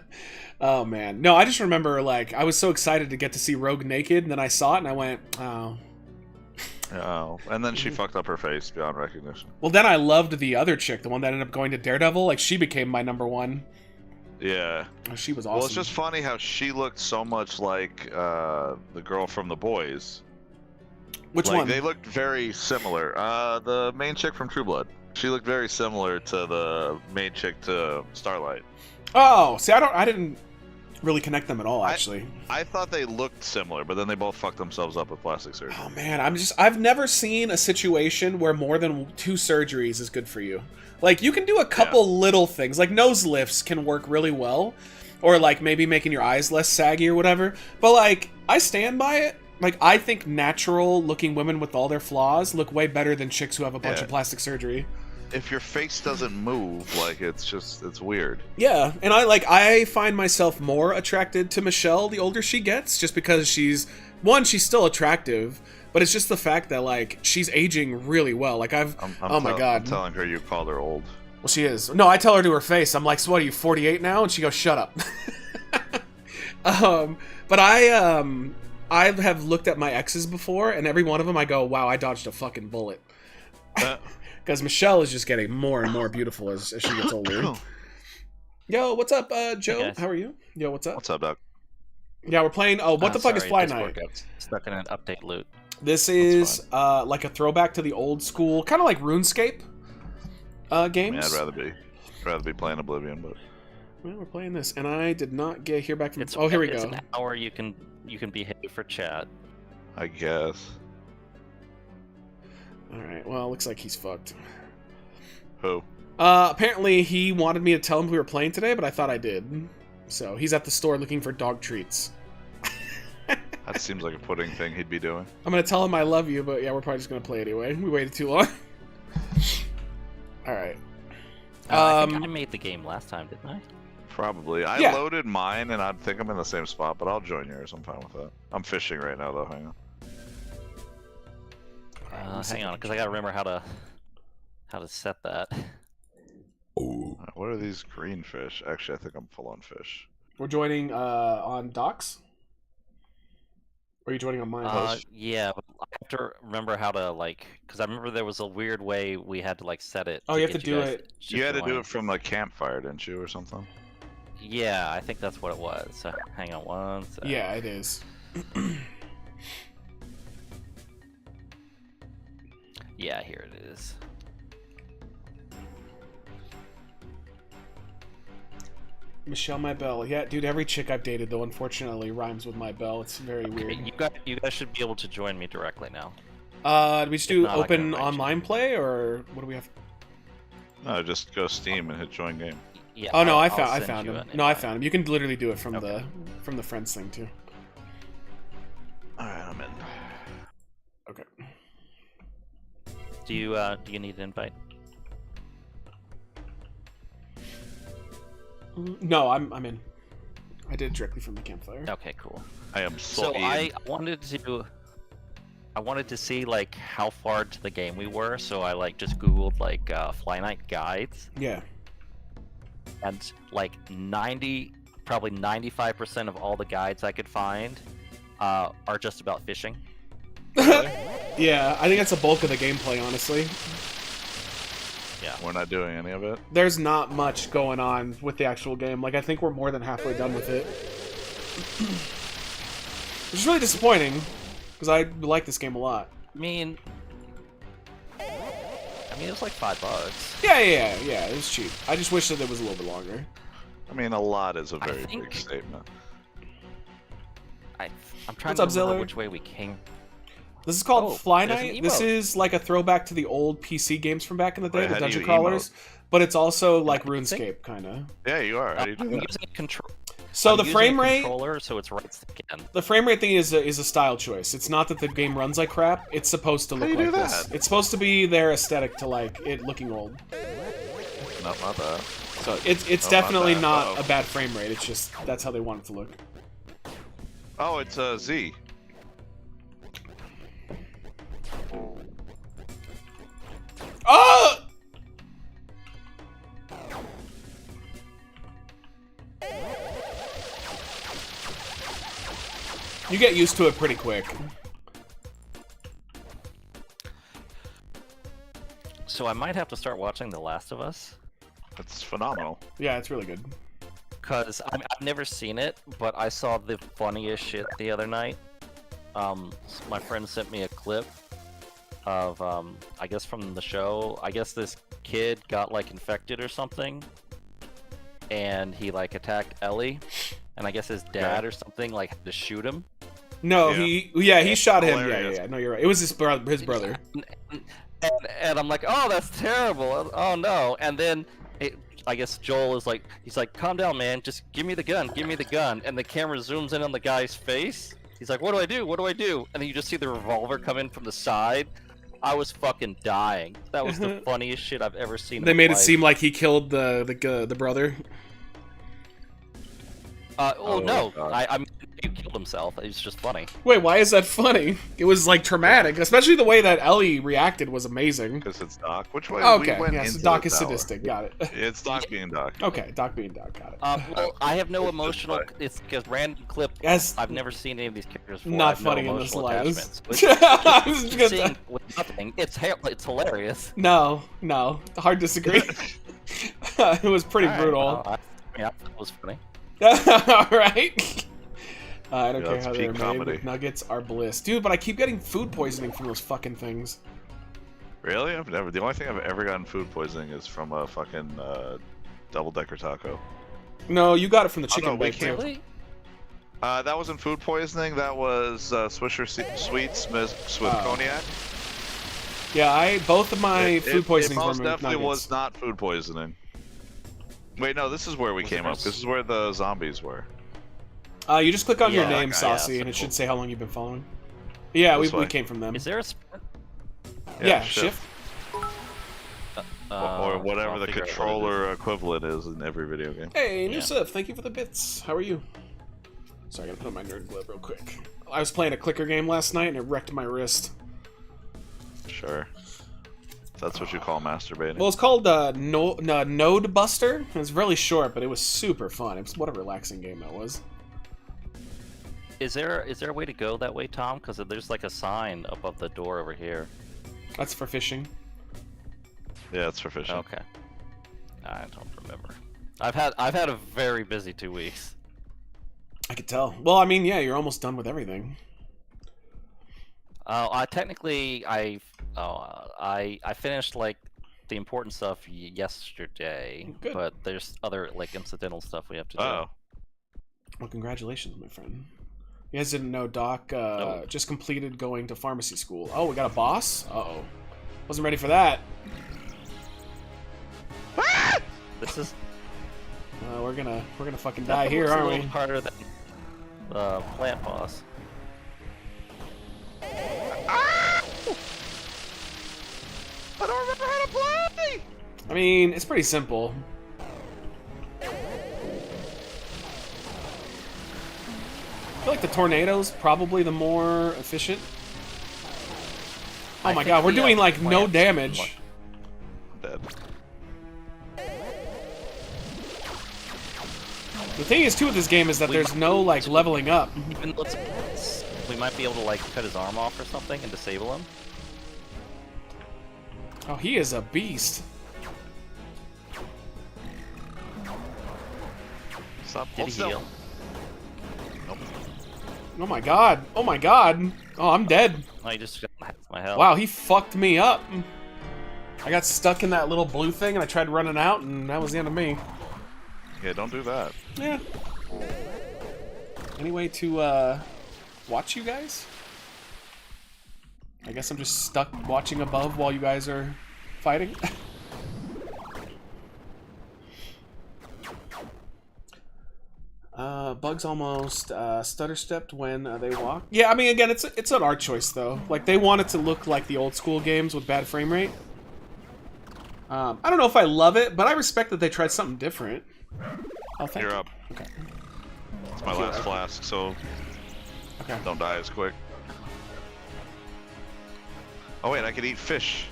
Oh, man. No, I just remember, like, I was so excited to get to see Rogue naked, and then I saw it, and I went, oh. Oh, and then she fucked up her face beyond recognition. Well, then I loved the other chick, the one that ended up going to Daredevil. Like, she became my number one. Yeah. Oh, she was awesome. Well, it's just funny how she looked so much like the girl from The Boys. Which one? They looked very similar. The main chick from True Blood. She looked very similar to the main chick to Starlight. Oh, see, I didn't really connect them at all, actually. I thought they looked similar, but then they both fucked themselves up with plastic surgery. Oh man, I've never seen a situation where more than 2 surgeries is good for you. Like, you can do a couple little things, like nose lifts can work really well, or like maybe making your eyes less saggy or whatever, but like, I stand by it. Like, I think natural looking women with all their flaws look way better than chicks who have a bunch of plastic surgery. if your face doesn't move, like it's weird. Yeah, and I find myself more attracted to Michelle the older she gets, just because she's still attractive, but it's just the fact that like she's aging really well. Like oh my god, I'm telling her you called her old. Well, she is. No, I tell her to her face. I'm like, so what are you, 48 now? And she goes, shut up. But I have looked at my exes before, and every one of them I go, wow, I dodged a fucking bullet. Because Michelle is just getting more and more beautiful as she gets older. Yo, what's up, Joe? Hey, how are you? Yo, what's up? What's up, Doc? Yeah, we're playing. Oh, what the fuck is FlyKnight? Stuck in an update loop. This is like a throwback to the old school, kind of like RuneScape games. Yeah, I'd rather be playing Oblivion, but well, we're playing this, and I did not get hear back from. It's, oh, here we it's go. an hour you can behave for chat. I guess. All right. Well, looks like he's fucked. Who? Apparently he wanted me to tell him we were playing today, but I thought I did. So he's at the store looking for dog treats. That seems like a pudding thing he'd be doing. I'm gonna tell him I love you, but yeah, we're probably just gonna play anyway. We waited too long. All right. I think I made the game last time, didn't I? Probably. I Yeah. loaded mine, and I think I'm in the same spot, but I'll join yours. I'm fine with that. I'm fishing right now, though. Hang on. Hang on, because I gotta remember how to set that. What are these green fish? Actually, I think I'm full on fish. We're joining on docks. Or are you joining on mine? Yeah, but I have to remember how to because I remember there was a weird way we had to set it. Oh, you have to do it. You had to do it from a campfire, didn't you, or something? Yeah, I think that's what it was. So hang on one second. Yeah, it is. Yeah, here it is. Michelle My Belle. Yeah, dude, every chick I've dated, though, unfortunately, rhymes with My Belle. It's very weird. You guys should be able to join me directly now. Do we just do If not, I can open invite online play, or what do we have? No, just go Steam and hit join game. Yeah. Oh no, I I'll found send you him. an No, I invite. found him. You can literally do it from Okay. the friends thing too. Alright, I'm in. Okay. Do you need an invite? No, I'm in. I did it directly from the campfire. Okay, cool. I am So in. I wanted to see how far into the game we were, so I just googled FlyKnight guides, Yeah. and probably 95% of all the guides I could find are just about fishing. Yeah, I think that's the bulk of the gameplay, honestly. Yeah. We're not doing any of it. There's not much going on with the actual game. I think we're more than halfway done with it. Which is really disappointing, because I like this game a lot. I mean, it was like $5. Yeah, it was cheap. I just wish that it was a little bit longer. I mean, a lot is a I very think- big statement. I'm trying What's to up, remember Ziller? which way we came. This is called Oh, there's FlyKnight. an This emote. is like a throwback to the old PC games from back in the day, Wait, the how do dungeon you crawlers. But it's also like I think- RuneScape, kind of. Yeah, you are. How do you do I'm that? using a control. So I'm the using frame a rate, controller, so it's right stick in. the frame rate thing is a style choice. It's not that the game runs like crap. It's supposed to How look do you like do this. that? It's supposed to be their aesthetic to it looking old. No, not that. So it's Oh, definitely not not that. Uh-oh. a bad frame rate. It's just that's how they want it to look. Oh, it's a Z. Oh! You get used to it pretty quick. So I might have to start watching The Last of Us, It's phenomenal. Yeah, it's really good. because I've never seen it, but I saw the funniest shit the other night. My friend sent me a clip of, I guess from the show. I guess this kid got infected or something, and he attacked Ellie, and I guess his dad or something had to shoot him. No, Yeah. he shot him. Hilarious. Yeah. No, you're right. It was his brother. And I'm like, oh, that's terrible. Oh no. And then I guess Joel is he's like, calm down, man. Just give me the gun. Give me the gun. And the camera zooms in on the guy's face. He's like, what do I do? What do I do? And then you just see the revolver come in from the side. I was fucking dying. That was the funniest shit I've ever seen. They in made my it life. seem like he killed the brother. Oh no, God. I mean, he killed himself. It's just funny. Wait, why is that funny? It was like traumatic, especially the way that Ellie reacted was amazing. Because it's Doc. Which way? Okay, we went yes, into Doc the is tower. sadistic. Got it. It's Doc being Doc. Okay, Doc being Doc. Got it. Well, I have no It's emotional. just It's a random clip. Yes. I've never seen any of these characters before. Not I have no funny in the emotional slightest. attachments. I was just gonna Seeing say- with nothing. It's hilarious. No, hard disagree. It was pretty All right, brutal. well, I thought it was funny. All right. I don't Yeah, care that's how they're peak made. comedy. Nuggets are bliss, dude. But I keep getting food poisoning from those fucking things. Really? I've never. The only thing I've ever gotten food poisoning is from a fucking double-decker taco. No, you got it from the Oh, chicken no, we bake too. can't- Really? That wasn't food poisoning. That was Swisher sweets mixed with Oh. cognac. Yeah, both of my food poisonings It most were from definitely nuggets. was not food poisoning. Wait, no, this is where we Was came it up. first? This is where the zombies were. You just click on your Yeah, name, that guy, Saucy, yeah, and it should cool. say how long you've been following. Yeah, we This way. came from them. Is there a sprint? Yeah, shift. Or whatever I'll the figure out what it is. controller equivalent is in every video game. Hey, Yeah. Nusuf, thank you for the bits. How are you? Sorry, I gotta put on my nerd glove real quick. I was playing a clicker game last night and it wrecked my wrist. Sure. That's what you call masturbating. Well, it's called Node Buster. It's really short, but it was super fun. It was, what a relaxing game that was. Is there a way to go that way, Tom? Because there's like a sign above the door over here. That's for fishing. Yeah, it's for fishing. Okay. I don't remember. I've had a very busy 2 weeks. I could tell. Well, I mean, yeah, you're almost done with everything. Technically, I finished like the important stuff yesterday, Good. but there's other like incidental stuff we have to do. Oh. Well, congratulations, my friend. You guys didn't know Doc just completed going to pharmacy school. Oh, we got a boss? Uh-oh. Wasn't ready for that. This is We're gonna fucking die here, a aren't little we? harder than the plant boss. I don't remember how to play! I mean, it's pretty simple. I feel like the tornado's probably the more efficient. Oh I my think god, we're the, doing like no plants- damage. Dead. The thing is too with this game is that there's no like leveling up. Even though we might be able to like cut his arm off or something and disable him. Oh, he is a beast. Stop. Did Hold he still. heal? Nope. Oh my god. Oh my god. Oh, I'm dead. No, he just got half my health. Wow, he fucked me up. I got stuck in that little blue thing and I tried running out and that was the end of me. Yeah, don't do that. Yeah. Any way to watch you guys? I guess I'm just stuck watching above while you guys are fighting. Bugs almost stutter stepped when they walk. Yeah, I mean, again, it's an art choice though. Like they want it to look like the old school games with bad frame rate. I don't know if I love it, but I respect that they tried something different. Oh, thank You're you. up. Okay. It's my last flask, so Okay. don't die as quick. Oh wait, I could eat fish.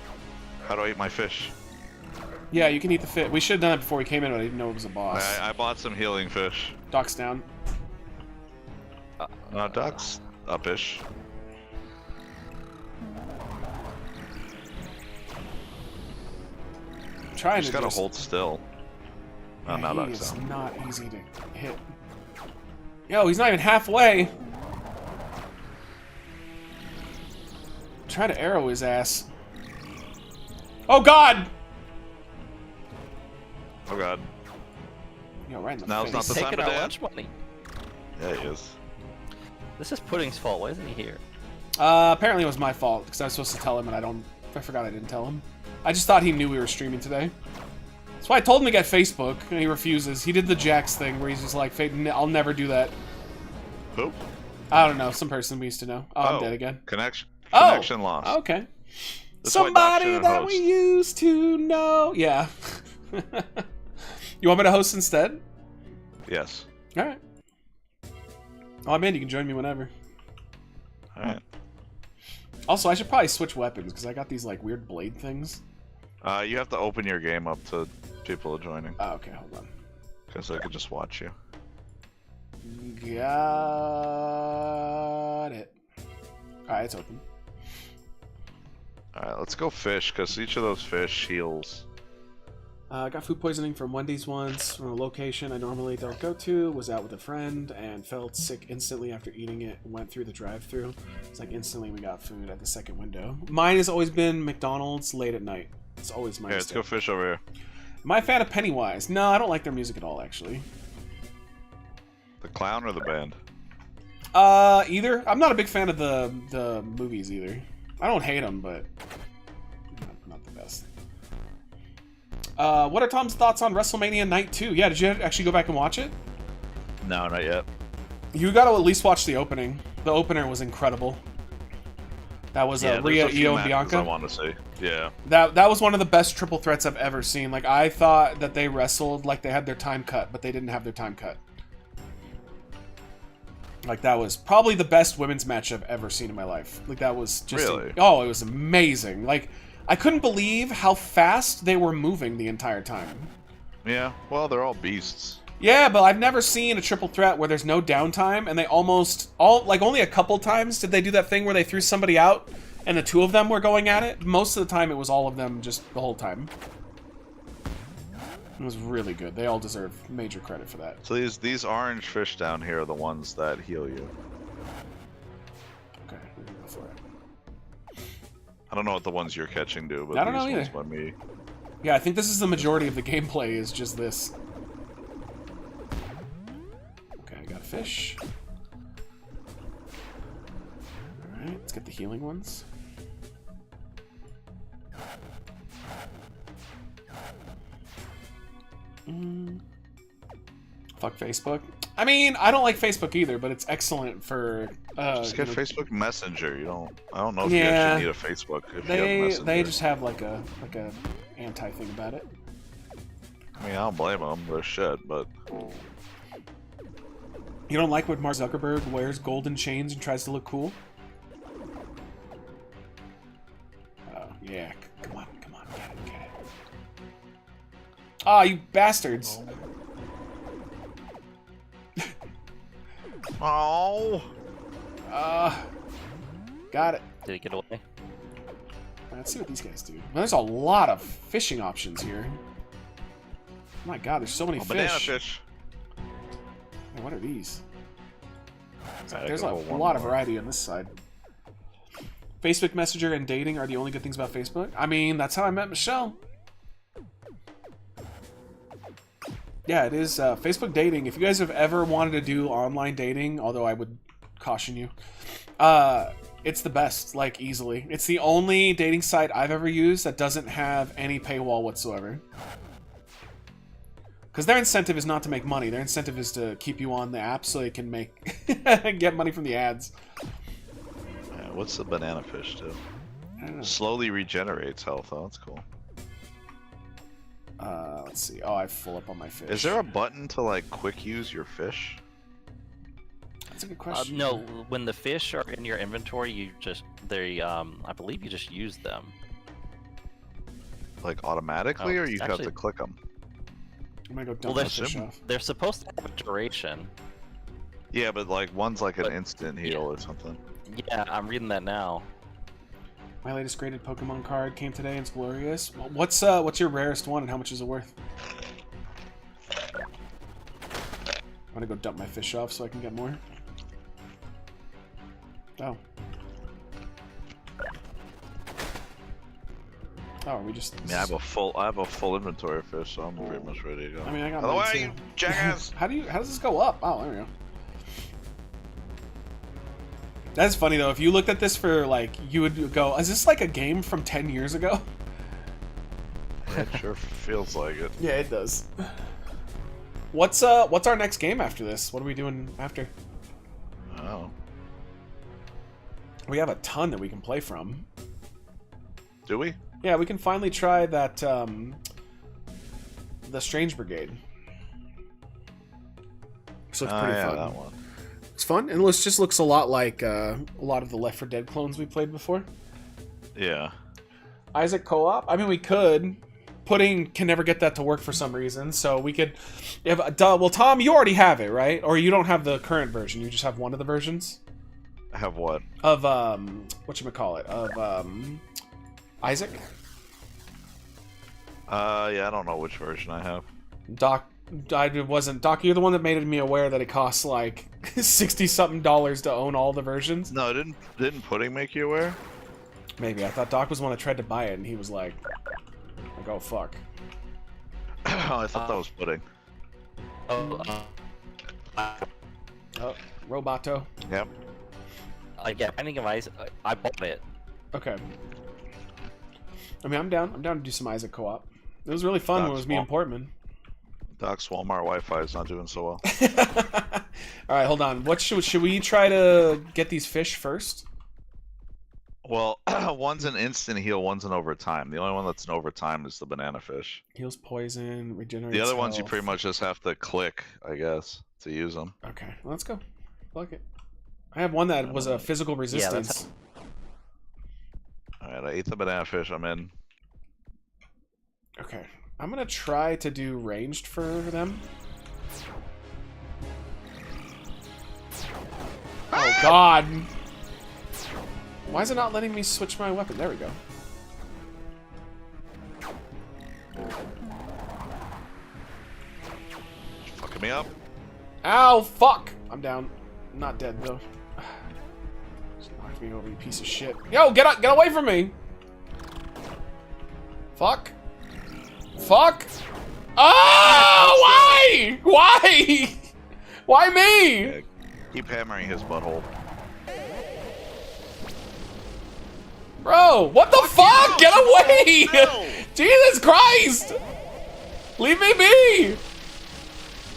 How do I eat my fish? Yeah, you can eat the fit. We should have done it before we came in, but I didn't know it was a boss. I bought some healing fish. Doc's down. Duck's up-ish. I'm trying Just to gotta hold still. Oh, now he Duck's is down. not easy to hit. Yo, he's not even halfway. I'm trying to arrow his ass. Oh god! Oh god. Yo, right in the Now's face. not the He's time taking to our dance. lunch money. Yeah, he is. This is Pudding's fault. Why isn't he here? Apparently it was my fault, because I was supposed to tell him, and I forgot I didn't tell him. I just thought he knew we were streaming today. That's why I told him to get Facebook, and he refuses. He did the Jax thing, where he's just like, I'll never do that. Who? I don't know, some person we used to know. Oh, I'm dead again. Connection Oh! lost. Okay. That's why Doc Somebody shouldn't that host. we used to know. Yeah. You want me to host instead? Yes. All right. Oh, I'm in. You can join me whenever. All right. Also, I should probably switch weapons because I got these like weird blade things. You have to open your game up to people joining, Oh, okay, hold on. because they could just watch you. Got it. Alright, it's open. All right, let's go fish, because each of those fish heals. I got food poisoning from Wendy's once, from a location I normally don't go to. Was out with a friend and felt sick instantly after eating it. Went through the drive-thru. It's like instantly we got food at the second window. Mine has always been McDonald's late at night. It's always my Okay, let's mistake. go fish over here. Am I a fan of Pennywise? No, I don't like their music at all, actually. The clown or the band? Either. I'm not a big fan of the movies either. I don't hate them, but not the best. What are Tom's thoughts on WrestleMania Night 2? Yeah, did you actually go back and watch it? No, not yet. You got to at least watch the opening. The opener was incredible. That was there's Rhea, a few Io, and matches Bianca. I want to see. Yeah. That was one of the best triple threats I've ever seen. Like, I thought that they wrestled like they had their time cut, but they didn't have their time cut. Like, that was probably the best women's match I've ever seen in my life. Like, that was just... Really? Oh, it was amazing. Like, I couldn't believe how fast they were moving the entire time. Yeah, well, they're all beasts. Yeah, but I've never seen a triple threat where there's no downtime, and they only a couple times did they do that thing where they threw somebody out, and the two of them were going at it. Most of the time, it was all of them just the whole time. It was really good. They all deserve major credit for that. So these orange fish down here are the ones that heal you. Okay, we're gonna go for it. I don't know what the ones you're catching do, but I don't these know ones either. by me. Yeah, I think this is the majority of the gameplay is just this. Okay, I got a fish. Alright, let's get the healing ones. Fuck Facebook. I mean, I don't like Facebook either, but it's excellent for. Just get you know, Facebook Messenger. I don't know if you Yeah. actually need a Facebook if you have Messenger. they just have like a anti thing about it. I mean, I don't blame them. They're shit, but You don't like when Mark Zuckerberg wears golden chains and tries to look cool? Oh yeah, come on, get it. Ah, you bastards! oh, Got it. Did he get away? Let's see what these guys do. Well, there's a lot of fishing options here. Oh my god, there's so many fish. banana fish. Hey, what are these? Alright, There's a go one lot of more. variety on this side. Facebook Messenger and dating are the only good things about Facebook. I mean, that's how I met Michelle. Yeah, it is Facebook dating. If you guys have ever wanted to do online dating, although I would caution you, it's the best, like, easily. It's the only dating site I've ever used that doesn't have any paywall whatsoever. Because their incentive is not to make money. Their incentive is to keep you on the app so they can get money from the ads. Yeah, what's the banana fish do? I don't know. Slowly regenerates health. Oh, that's cool. Let's see. Oh, I full up on my fish. Is there a button to like quick use your fish? That's a good question. No, when the fish are in your inventory, I believe you just use them. Like automatically, Oh, or it's you have actually- to click them? I'm gonna go Well, dump my fish off. they're supposed to have a duration. Yeah, but like one's like an But- instant heal or something. Yeah, I'm reading that now. My latest graded Pokemon card came today and it's glorious. What's your rarest one and how much is it worth? I'm gonna go dump my fish off so I can get more. Oh. Oh, are we just... I mean, I have a full inventory of fish, so I'm pretty much ready to go. I mean, I got By the mine way, too. you jackass! How does this go up? Oh, there we go. That's funny though. If you looked at this for like, you would go, "Is this like a game from 10 years ago?" It sure feels like it. Yeah, it does. What's our next game after this? What are we doing after? Oh, We have a ton that we can play from. Do we? Yeah, we can finally try that, the Strange Brigade. This looks pretty fun. That one. It's fun, and it just looks a lot like a lot of the Left 4 Dead clones we played before. Yeah. Isaac co-op? I mean, we could. Pudding can never get that to work for some reason, so we could... well, Tom, you already have it, right? Or you don't have the current version, you just have one of the versions? Have what? Of, whatchamacallit? Of, Isaac? Yeah, I don't know which version I have. Doc, Doc, you're the one that made me aware that it costs, like, $60-something to own all the versions? No, didn't Pudding make you aware? Maybe. I thought Doc was the one that tried to buy it, and he was like, oh, fuck. I thought that was Pudding. Oh, Roboto. Yep. Yeah, Binding of Isaac. I bought it. Okay. I mean, I'm down. I'm down to do some Isaac co-op. It was really fun when it was me and Portman. Doc's Walmart Wi-Fi is not doing so well. All right, hold on. What should we try to get these fish first? Well, one's an instant heal, one's an overtime. The only one that's an overtime is the banana fish. Heals poison, regenerates The other ones you health. pretty much just have to click, I guess, to use them. Okay, let's go. Fuck it. I have one that was a physical resistance. Alright, I ate the banana fish, I'm in. Okay. I'm gonna try to do ranged for them. Oh god! Why is it not letting me switch my weapon? There we go. Fucking me up. Ow, fuck! I'm down. I'm not dead, though. Just knocked me over, you piece of shit. Yo, get away from me! Fuck. Fuck! Oh, why? Why? Why me? Yeah, keep hammering his butthole. Bro, what the fuck? Get away! No. Jesus Christ! Leave me be!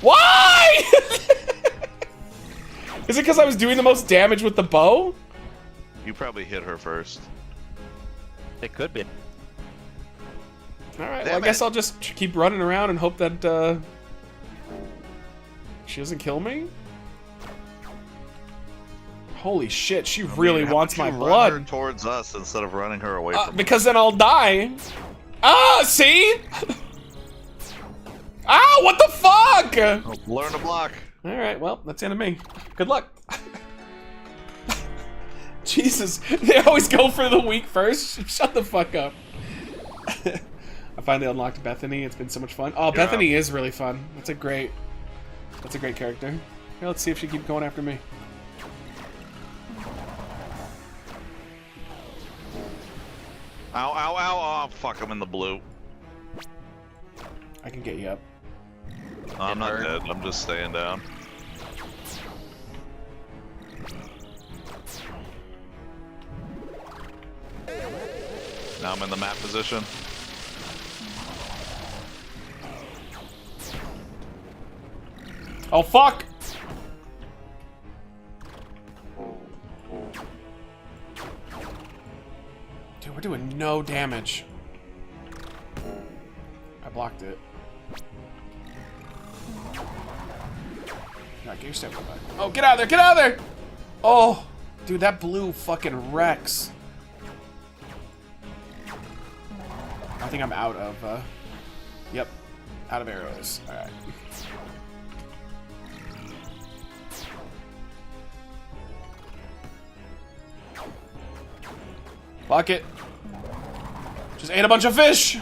Why? Is it because I was doing the most damage with the bow? You probably hit her first. It could be. Alright, well, I guess I'll just keep running around and hope that, she doesn't kill me? Holy shit, she really wants my blood. Run her towards us instead of running her away from because then I'll die. Ah, see? Ah, what the fuck? us. Learn to block. Alright, well, that's the end of me. Good luck. Jesus, they always go for the weak first. Shut the fuck up. I finally unlocked Bethany. It's been so much fun. Oh, Bethany is really fun. That's a great character. Here, let's see if she keeps going after me. Ow, ow, ow, oh, fuck, I'm in the blue. I can get you up. No, I'm not dead, I'm just staying down. Now I'm in the map position. Oh, fuck! Dude, we're doing no damage. I blocked it. Alright, get your step back. Oh, get out of there! Get out of there! Oh! Dude, that blue fucking wrecks. I think I'm out of, Yep. Out of arrows. Alright. Fuck it. Just ate a bunch of fish!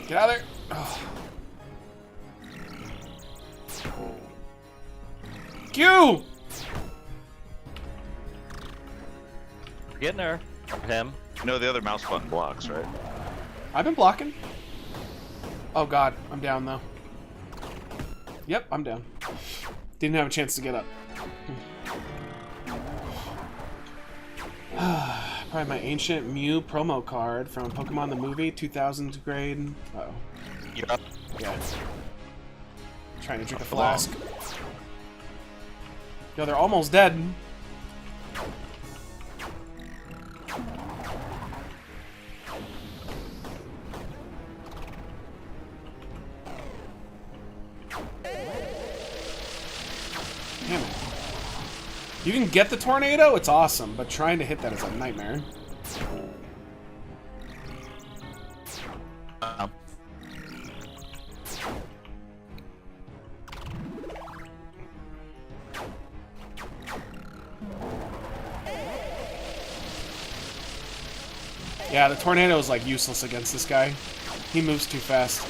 Get out of there! Oh. Q! We're getting there. Him. You know the other mouse button blocks, right? I've been blocking. Oh god, I'm down though. Yep, I'm down. Didn't have a chance to get up. Probably my Ancient Mew promo card from Pokemon the Movie, 2000 grade. Uh-oh. You're up. Yeah. Trying to drink a flask. Yo, they're almost dead. Damn it. You can get the tornado, it's awesome, but trying to hit that is a nightmare. Yeah, the tornado is like useless against this guy. He moves too fast.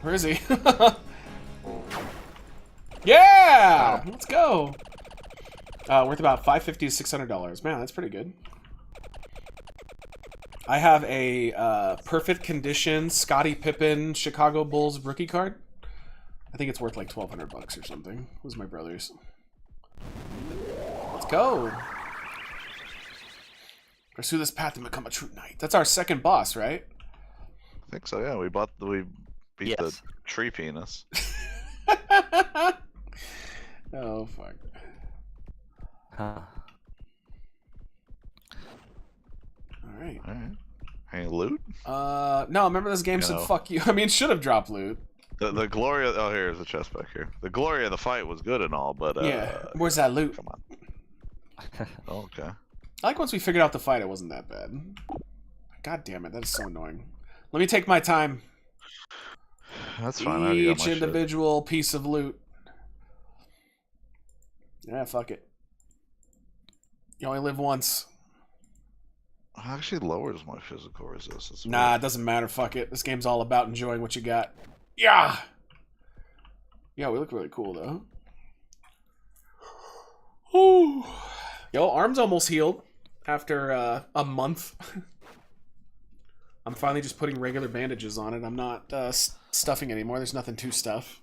Where is he? Yeah! Let's go! Worth about $550 to $600. Man, that's pretty good. I have a perfect condition Scottie Pippen Chicago Bulls rookie card. I think it's worth like $1,200 or something. It was my brother's. Let's go! Pursue this path to become a true knight. That's our second boss, right? I think so, yeah. We beat the tree penis. Oh, fuck. Huh. Alright. Alright. Any loot? No, remember this game said fuck you. I mean, it should have dropped loot. The glory of... Oh, here's the chest back here. The glory of the fight was good and all, but... yeah. Where's that loot? Come on. Oh, okay. I like once we figured out the fight, it wasn't that bad. God damn it, that is so annoying. Let me take my time. That's fine. I already got Each my individual piece of loot. Yeah, fuck it. You only live once. shit. It actually lowers my physical resistance. Nah, it doesn't matter. Fuck it. This game's all about enjoying what you got. Yeah! Yeah, we look really cool, though. Ooh. Yo, arm's almost healed after a month. I'm finally just putting regular bandages on it. I'm not stuffing anymore. There's nothing to stuff.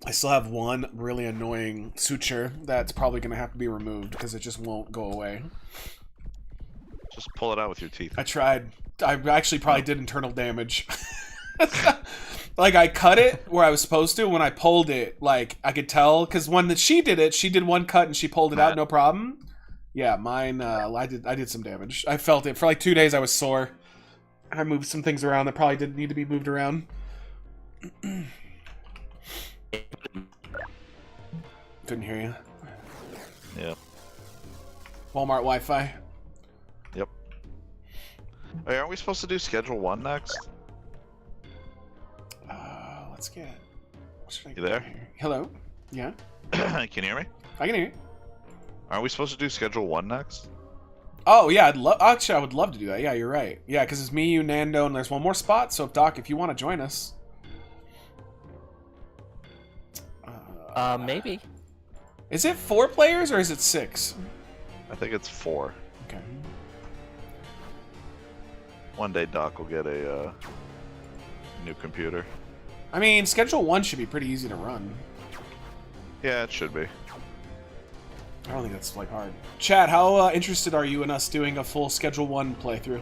I still have one really annoying suture that's probably going to have to be removed because it just won't go away. Just pull it out with your teeth. I tried. I actually probably did internal damage. Like, I cut it where I was supposed to. When I pulled it, like, I could tell. Because when she did it, she did one cut and she pulled it out, no problem. Yeah, mine, I did some damage. I felt it. For like 2 days, I was sore. I moved some things around that probably didn't need to be moved around. Couldn't hear you. Yeah. Walmart Wi-Fi. Yep. Hey, aren't we supposed to do Schedule 1 next? Let's get... What should I You get there? here? Hello? Yeah? Can you hear me? I can hear you. Aren't we supposed to do Schedule 1 next? Oh, yeah, actually, I would love to do that. Yeah, you're right. Yeah, because it's me, you, Nando, and there's one more spot. So, Doc, if you want to join us... Maybe. Is it 4 players or is it 6? I think it's 4. Okay. One day Doc will get a new computer. I mean, Schedule 1 should be pretty easy to run. Yeah, it should be. I don't think that's, like, hard. Chad, how interested are you in us doing a full Schedule 1 playthrough?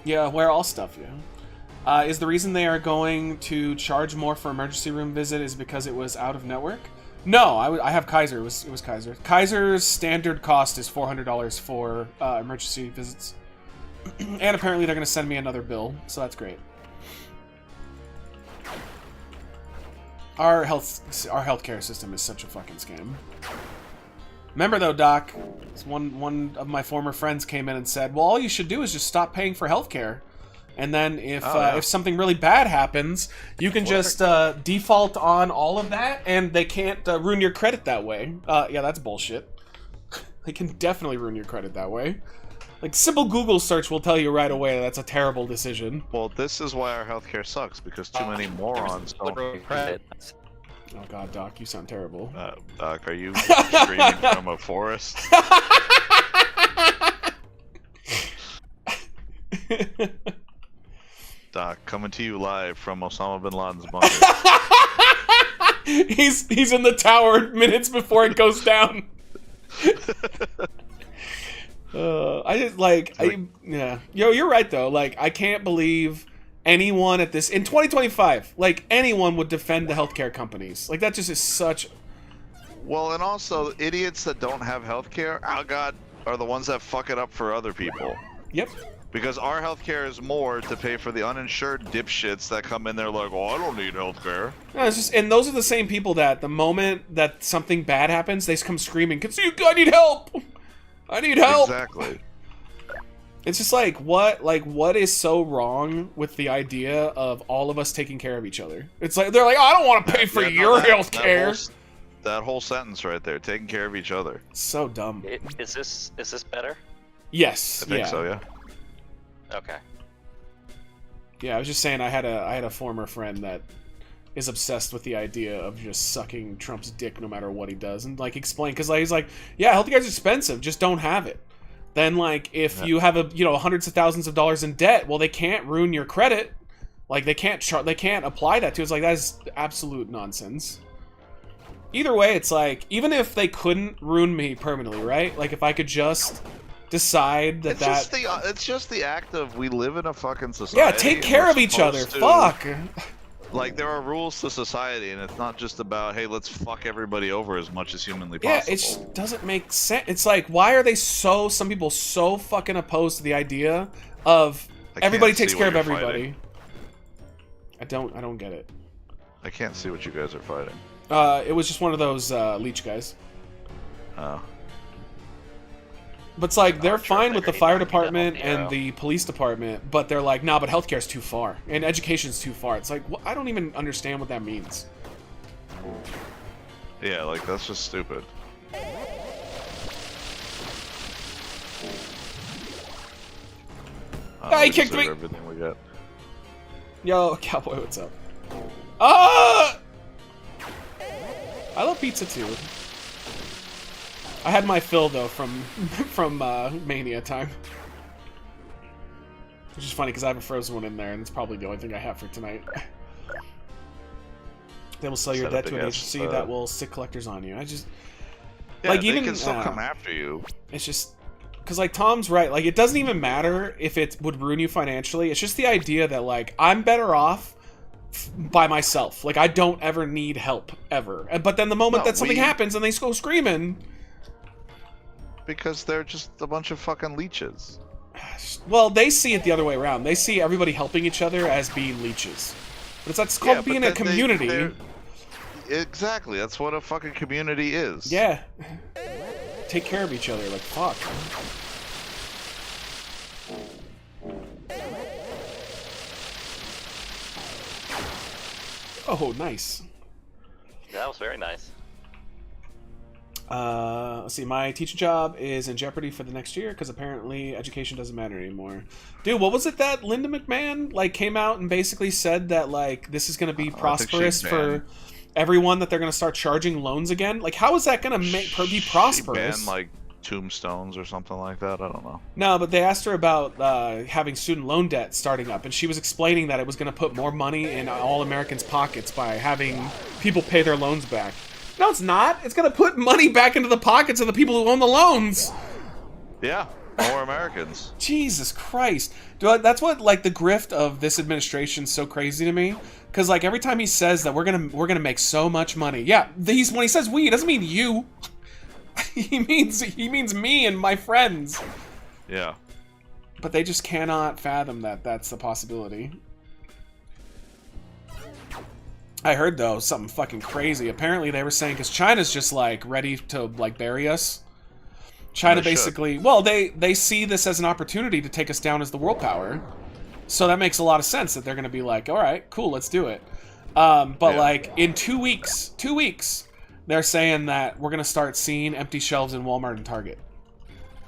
Yeah, where all stuff, yeah. Is the reason they are going to charge more for emergency room visit is because it was out of network? No, I have Kaiser. It was Kaiser. Kaiser's standard cost is $400 for emergency visits. And apparently they're going to send me another bill, so that's great. Our healthcare system is such a fucking scam. Remember though, Doc, one of my former friends came in and said, well, all you should do is just stop paying for healthcare. And then if something really bad happens, you can just default on all of that, and they can't ruin your credit that way. Yeah, that's bullshit. They can definitely ruin your credit that way. Like, simple Google search will tell you right away that's a terrible decision. Well, this is why our healthcare sucks, because too many morons don't... Credit. Oh god, Doc, you sound terrible. Doc, are you streaming from a forest? Doc, coming to you live from Osama bin Laden's bunker. He's in the tower minutes before it goes down. I just yeah. Yo, you're right though. Like, I can't believe anyone at this in 2025, like anyone would defend the healthcare companies. Like, that just is such. Well, and also idiots that don't have healthcare, oh god, are the ones that fuck it up for other people. Yep. Because our healthcare is more to pay for the uninsured dipshits that come in there like, oh, I don't need healthcare. No, it's just, and those are the same people that the moment that something bad happens, they come screaming, I need help! I need help! Exactly. It's just like what is so wrong with the idea of all of us taking care of each other? It's like, they're like, oh, I don't want to pay for your healthcare. That whole sentence right there, taking care of each other. So dumb. Is this better? Yes. I think so, yeah. Okay. Yeah, I was just saying I had a former friend that is obsessed with the idea of just sucking Trump's dick no matter what he does, and like explain, because like, he's like, yeah, healthcare's expensive, just don't have it. Then like if you have hundreds of thousands of dollars in debt, well, they can't ruin your credit. Like they can't apply that to. It's like, that is absolute nonsense. Either way, it's like, even if they couldn't ruin me permanently, right? Like if I could just decide that it's just the act of, we live in a fucking society. Yeah, take care of each other. Fuck. Like, there are rules to society, and it's not just about, hey, let's fuck everybody over as much as humanly possible. Yeah, it just doesn't make sense. It's like, why are they some people so fucking opposed to the idea of everybody takes care of everybody? Fighting. I don't get it. I can't see what you guys are fighting. It was just one of those leech guys. Oh. But it's like, they're fine with the fire department and the police department, but they're like, nah, but healthcare's too far, and education's too far. It's like, I don't even understand what that means. Yeah, like, that's just stupid. He kicked me! Everything we got. Yo, Cowboy, what's up? Ah! I love pizza too. I had my fill though from Mania time, which is funny because I have a frozen one in there, and it's probably the only thing I have for tonight. They will sell your debt to an agency that will stick collectors on you. They can still come after you. It's just because, like, Tom's right. Like, it doesn't even matter if it would ruin you financially. It's just the idea that, like, I'm better off by myself. Like, I don't ever need help ever. But then the moment that something happens and they go screaming. Because they're just a bunch of fucking leeches. Well, they see it the other way around. They see everybody helping each other as being leeches. But that's called being a community. Exactly. That's what a fucking community is. Yeah. Take care of each other. Like, fuck. Oh, nice. That was very nice. Let's see, my teaching job is in jeopardy for the next year because apparently education doesn't matter anymore. Dude, what was it that Linda McMahon like came out and basically said that like this is going to be prosperous for everyone, that they're going to start charging loans again? Like, how is that going to be prosperous? She banned like tombstones or something like that. I don't know. No, but they asked her about having student loan debt starting up, and she was explaining that it was going to put more money in all Americans' pockets by having people pay their loans back. No, it's not. It's going to put money back into the pockets of the people who own the loans. Yeah, more Americans. Jesus Christ. Dude, that's what, like, the grift of this administration's so crazy to me. Because, like, every time he says that we're gonna make so much money. Yeah, when he says we, it doesn't mean you. he means me and my friends. Yeah. But they just cannot fathom that that's the possibility. I heard, though, something fucking crazy. Apparently, they were saying, because China's just, like, ready to, like, bury us. China basically... Well, they see this as an opportunity to take us down as the world power. So that makes a lot of sense that they're going to be like, all right, cool, let's do it. Like, in 2 weeks, they're saying that we're going to start seeing empty shelves in Walmart and Target.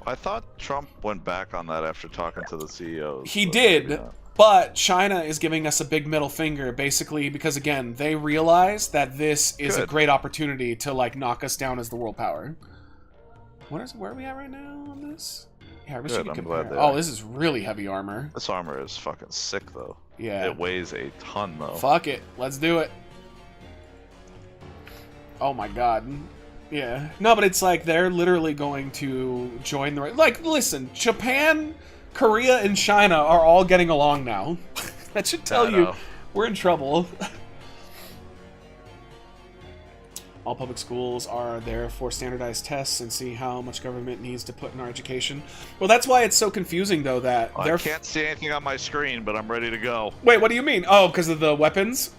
I thought Trump went back on that after talking to the CEOs. He did. But China is giving us a big middle finger, basically, because, again, they realize that this is a great opportunity to, like, knock us down as the world power. Where are we at right now on this? Yeah, I wish you could compare. Oh, this is really heavy armor. This armor is fucking sick, though. Yeah. It weighs a ton, though. Fuck it. Let's do it. Oh my god. Yeah. No, but it's like they're literally going to join the... Like, listen, Japan, Korea, and China are all getting along now. That should tell you we're in trouble. All public schools are there for standardized tests and see how much government needs to put in our education. Well, that's why it's so confusing, though, that I can't see anything on my screen, but I'm ready to go. Wait, what do you mean? Oh, because of the weapons?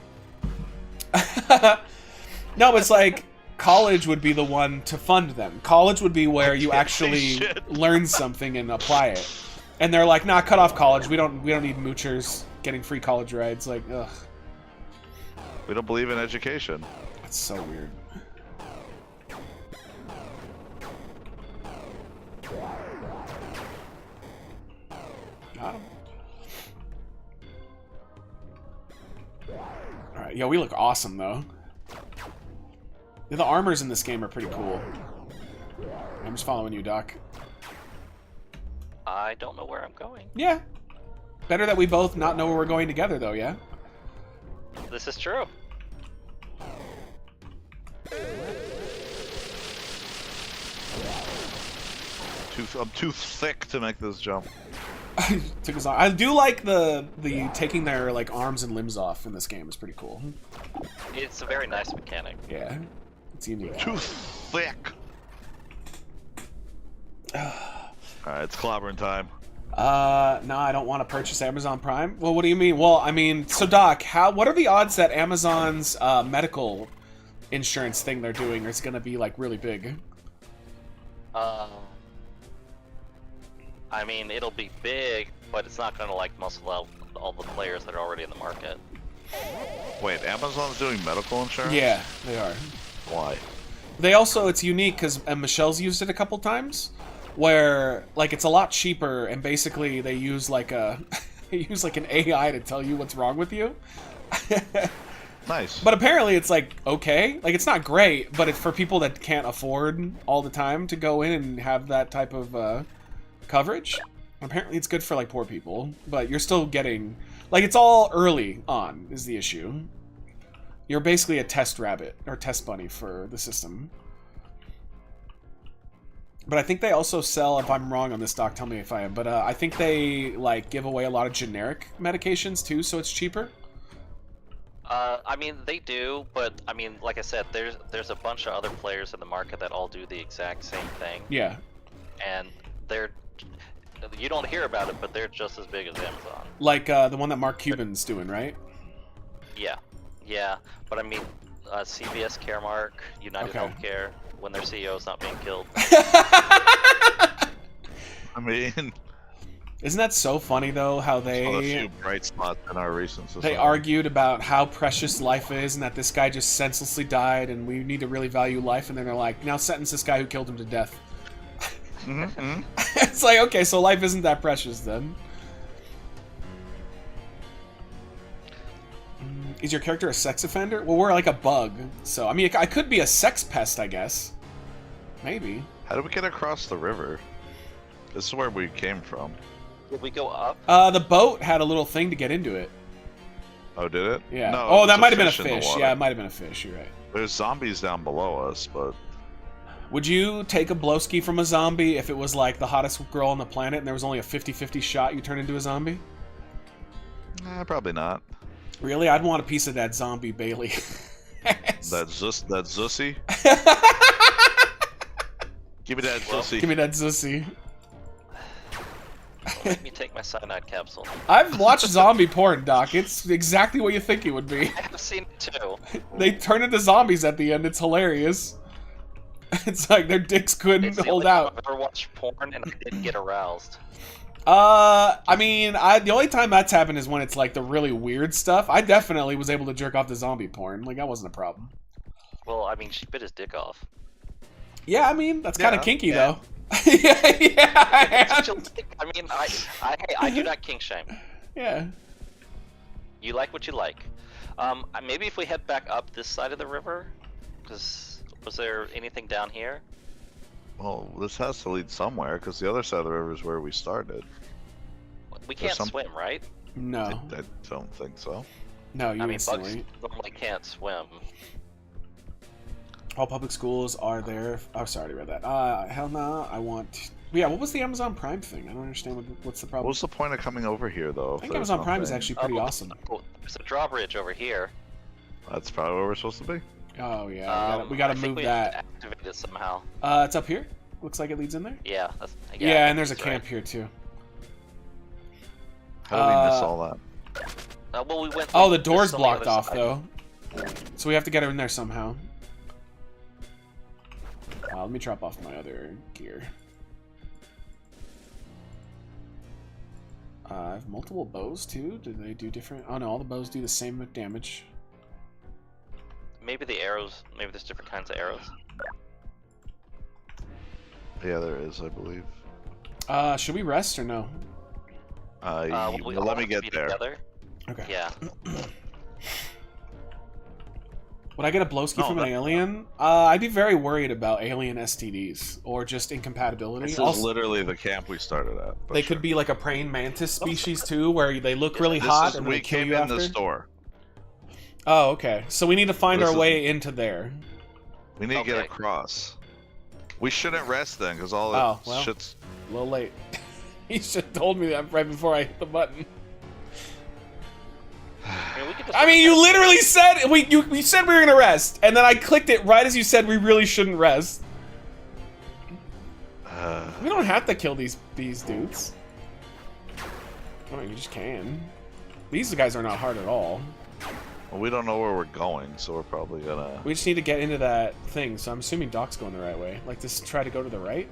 No, it's like college would be the one to fund them. College would be where you actually learn something and apply it. And they're like, nah, cut off college. We don't need moochers getting free college rides. Like, ugh. We don't believe in education. That's so weird. Got him. Alright, yo, we look awesome, though. Yeah, the armors in this game are pretty cool. I'm just following you, Doc. I don't know where I'm going. Yeah. Better that we both not know where we're going together, though, yeah? This is true. I'm too thick to make this jump. Took us on. I do like the taking their like arms and limbs off in this game is pretty cool. It's a very nice mechanic. Yeah, it's unique. Too thick. Alright, it's clobbering time. No, I don't want to purchase Amazon Prime. Well, what do you mean? Well, I mean, so Doc, what are the odds that Amazon's medical insurance thing they're doing is going to be like really big? I mean, it'll be big, but it's not going to like muscle out all the players that are already in the market. Wait, Amazon's doing medical insurance? Yeah, they are. Why? They also, it's unique because Michelle's used it a couple times, where like it's a lot cheaper, and basically they use like an AI to tell you what's wrong with you. Nice. But apparently it's like okay, like it's not great, but it's for people that can't afford all the time to go in and have that type of coverage. Apparently it's good for like poor people, but you're still getting like it's all early on is the issue. You're basically a test rabbit or test bunny for the system. But I think they also sell, if I'm wrong on this, Doc, tell me if I am, but I think they like give away a lot of generic medications too, so it's cheaper. I mean, they do, but I mean, like I said, there's a bunch of other players in the market that all do the exact same thing. Yeah. And you don't hear about it, but they're just as big as Amazon. Like the one that Mark Cuban's doing, right? Yeah, but I mean, CVS Caremark, United Healthcare, when their CEO's not being killed. I mean, isn't that so funny though? How a few bright spots in our recent society. They argued about how precious life is, and that this guy just senselessly died, and we need to really value life. And then they're like, now sentence this guy who killed him to death. Mm-hmm. It's like, okay, so life isn't that precious then. Is your character a sex offender? Well, we're like a bug, so I mean, I could be a sex pest, I guess. Maybe. How did we get across the river? This is where we came from. Did we go up? The boat had a little thing to get into it. Oh, did it? Yeah. No, oh, it that was might have been a fish in the fish. water. Yeah, it might have been a fish. You're right. There's zombies down below us, but Would you take a blowski from a zombie if it was like the hottest girl on the planet and there was only a 50-50 shot you turn into a zombie? probably not. Really? I'd want a piece of that zombie, Bailey. That Zussy? Give me that Zussy. Give me that Zussy. Let me take my cyanide capsule. I've watched zombie porn, Doc. It's exactly what you think it would be. I have seen it too. They turn into zombies at the end. It's hilarious. It's like their dicks couldn't It's the hold only time out. I've ever watched porn and I didn't get aroused. I mean, the only time that's happened is when it's like the really weird stuff. I definitely was able to jerk off the zombie porn. Like, that wasn't a problem. Well, I mean, she bit his dick off. Yeah, I mean, that's kind of kinky, yeah. though. yeah. I mean, I do not kink shame. Yeah. You like what you like. Maybe if we head back up this side of the river, because was there anything down here? Well, this has to lead somewhere, because the other side of the river is where we started. We can't swim, right? No. I don't think so. No, you I mean, bugs instantly. normally can't swim. All public schools are there. Oh, sorry, I read that. Hell no, I want... Yeah, what was the Amazon Prime thing? I don't understand what's the problem. What's the point of coming over here, though? I think Amazon Prime is actually pretty awesome. Oh, there's a drawbridge over here. That's probably where we're supposed to be. Oh, yeah, we gotta move that. Activate it somehow. It's up here. Looks like it leads in there. Yeah. Yeah, and there's a camp here, too. How did we miss all that? Well, we went. Oh, the door's blocked off, though. So we have to get her in there somehow. Let me drop off my other gear. I have multiple bows, too. Do they do different? Oh, no, all the bows do the same damage. Maybe the arrows. Maybe there's different kinds of arrows. Yeah, there is, I believe. Should we rest or no? Let me get there. Together. Okay. Yeah. Would I get a blowski from an alien? I'd be very worried about alien STDs or just incompatibility. This is literally the camp we started at. They could be like a praying mantis species too, where they look really hot and they kill you after. We came in the store. Oh, okay. So we need to find our way into there. We need to get across. We shouldn't rest then, because all that shit's... a little late. You should have told me that right before I hit the button. I mean, you literally said we said we were gonna rest, and then I clicked it right as you said we really shouldn't rest. We don't have to kill these dudes. Oh, you just can. These guys are not hard at all. Well, we don't know where we're going, so we're probably gonna... We just need to get into that thing, so I'm assuming Doc's going the right way. Like, just try to go to the right?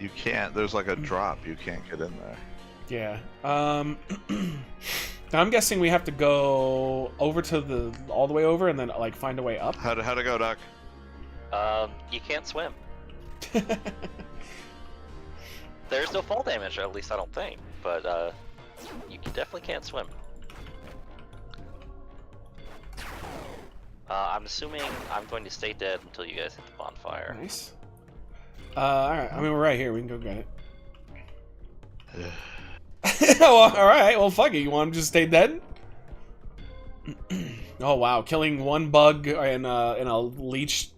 You can't. There's like a drop. You can't get in there. Yeah. Now I'm guessing we have to go over to all the way over and then like find a way up. How to go, Doc? You can't swim. There's no fall damage, at least I don't think. But you definitely can't swim. I'm assuming I'm going to stay dead until you guys hit the bonfire. Nice. Alright, I mean we're right here, we can go get it. Well, alright, well fuck it, you want to just stay dead? Oh wow, killing one bug and a leech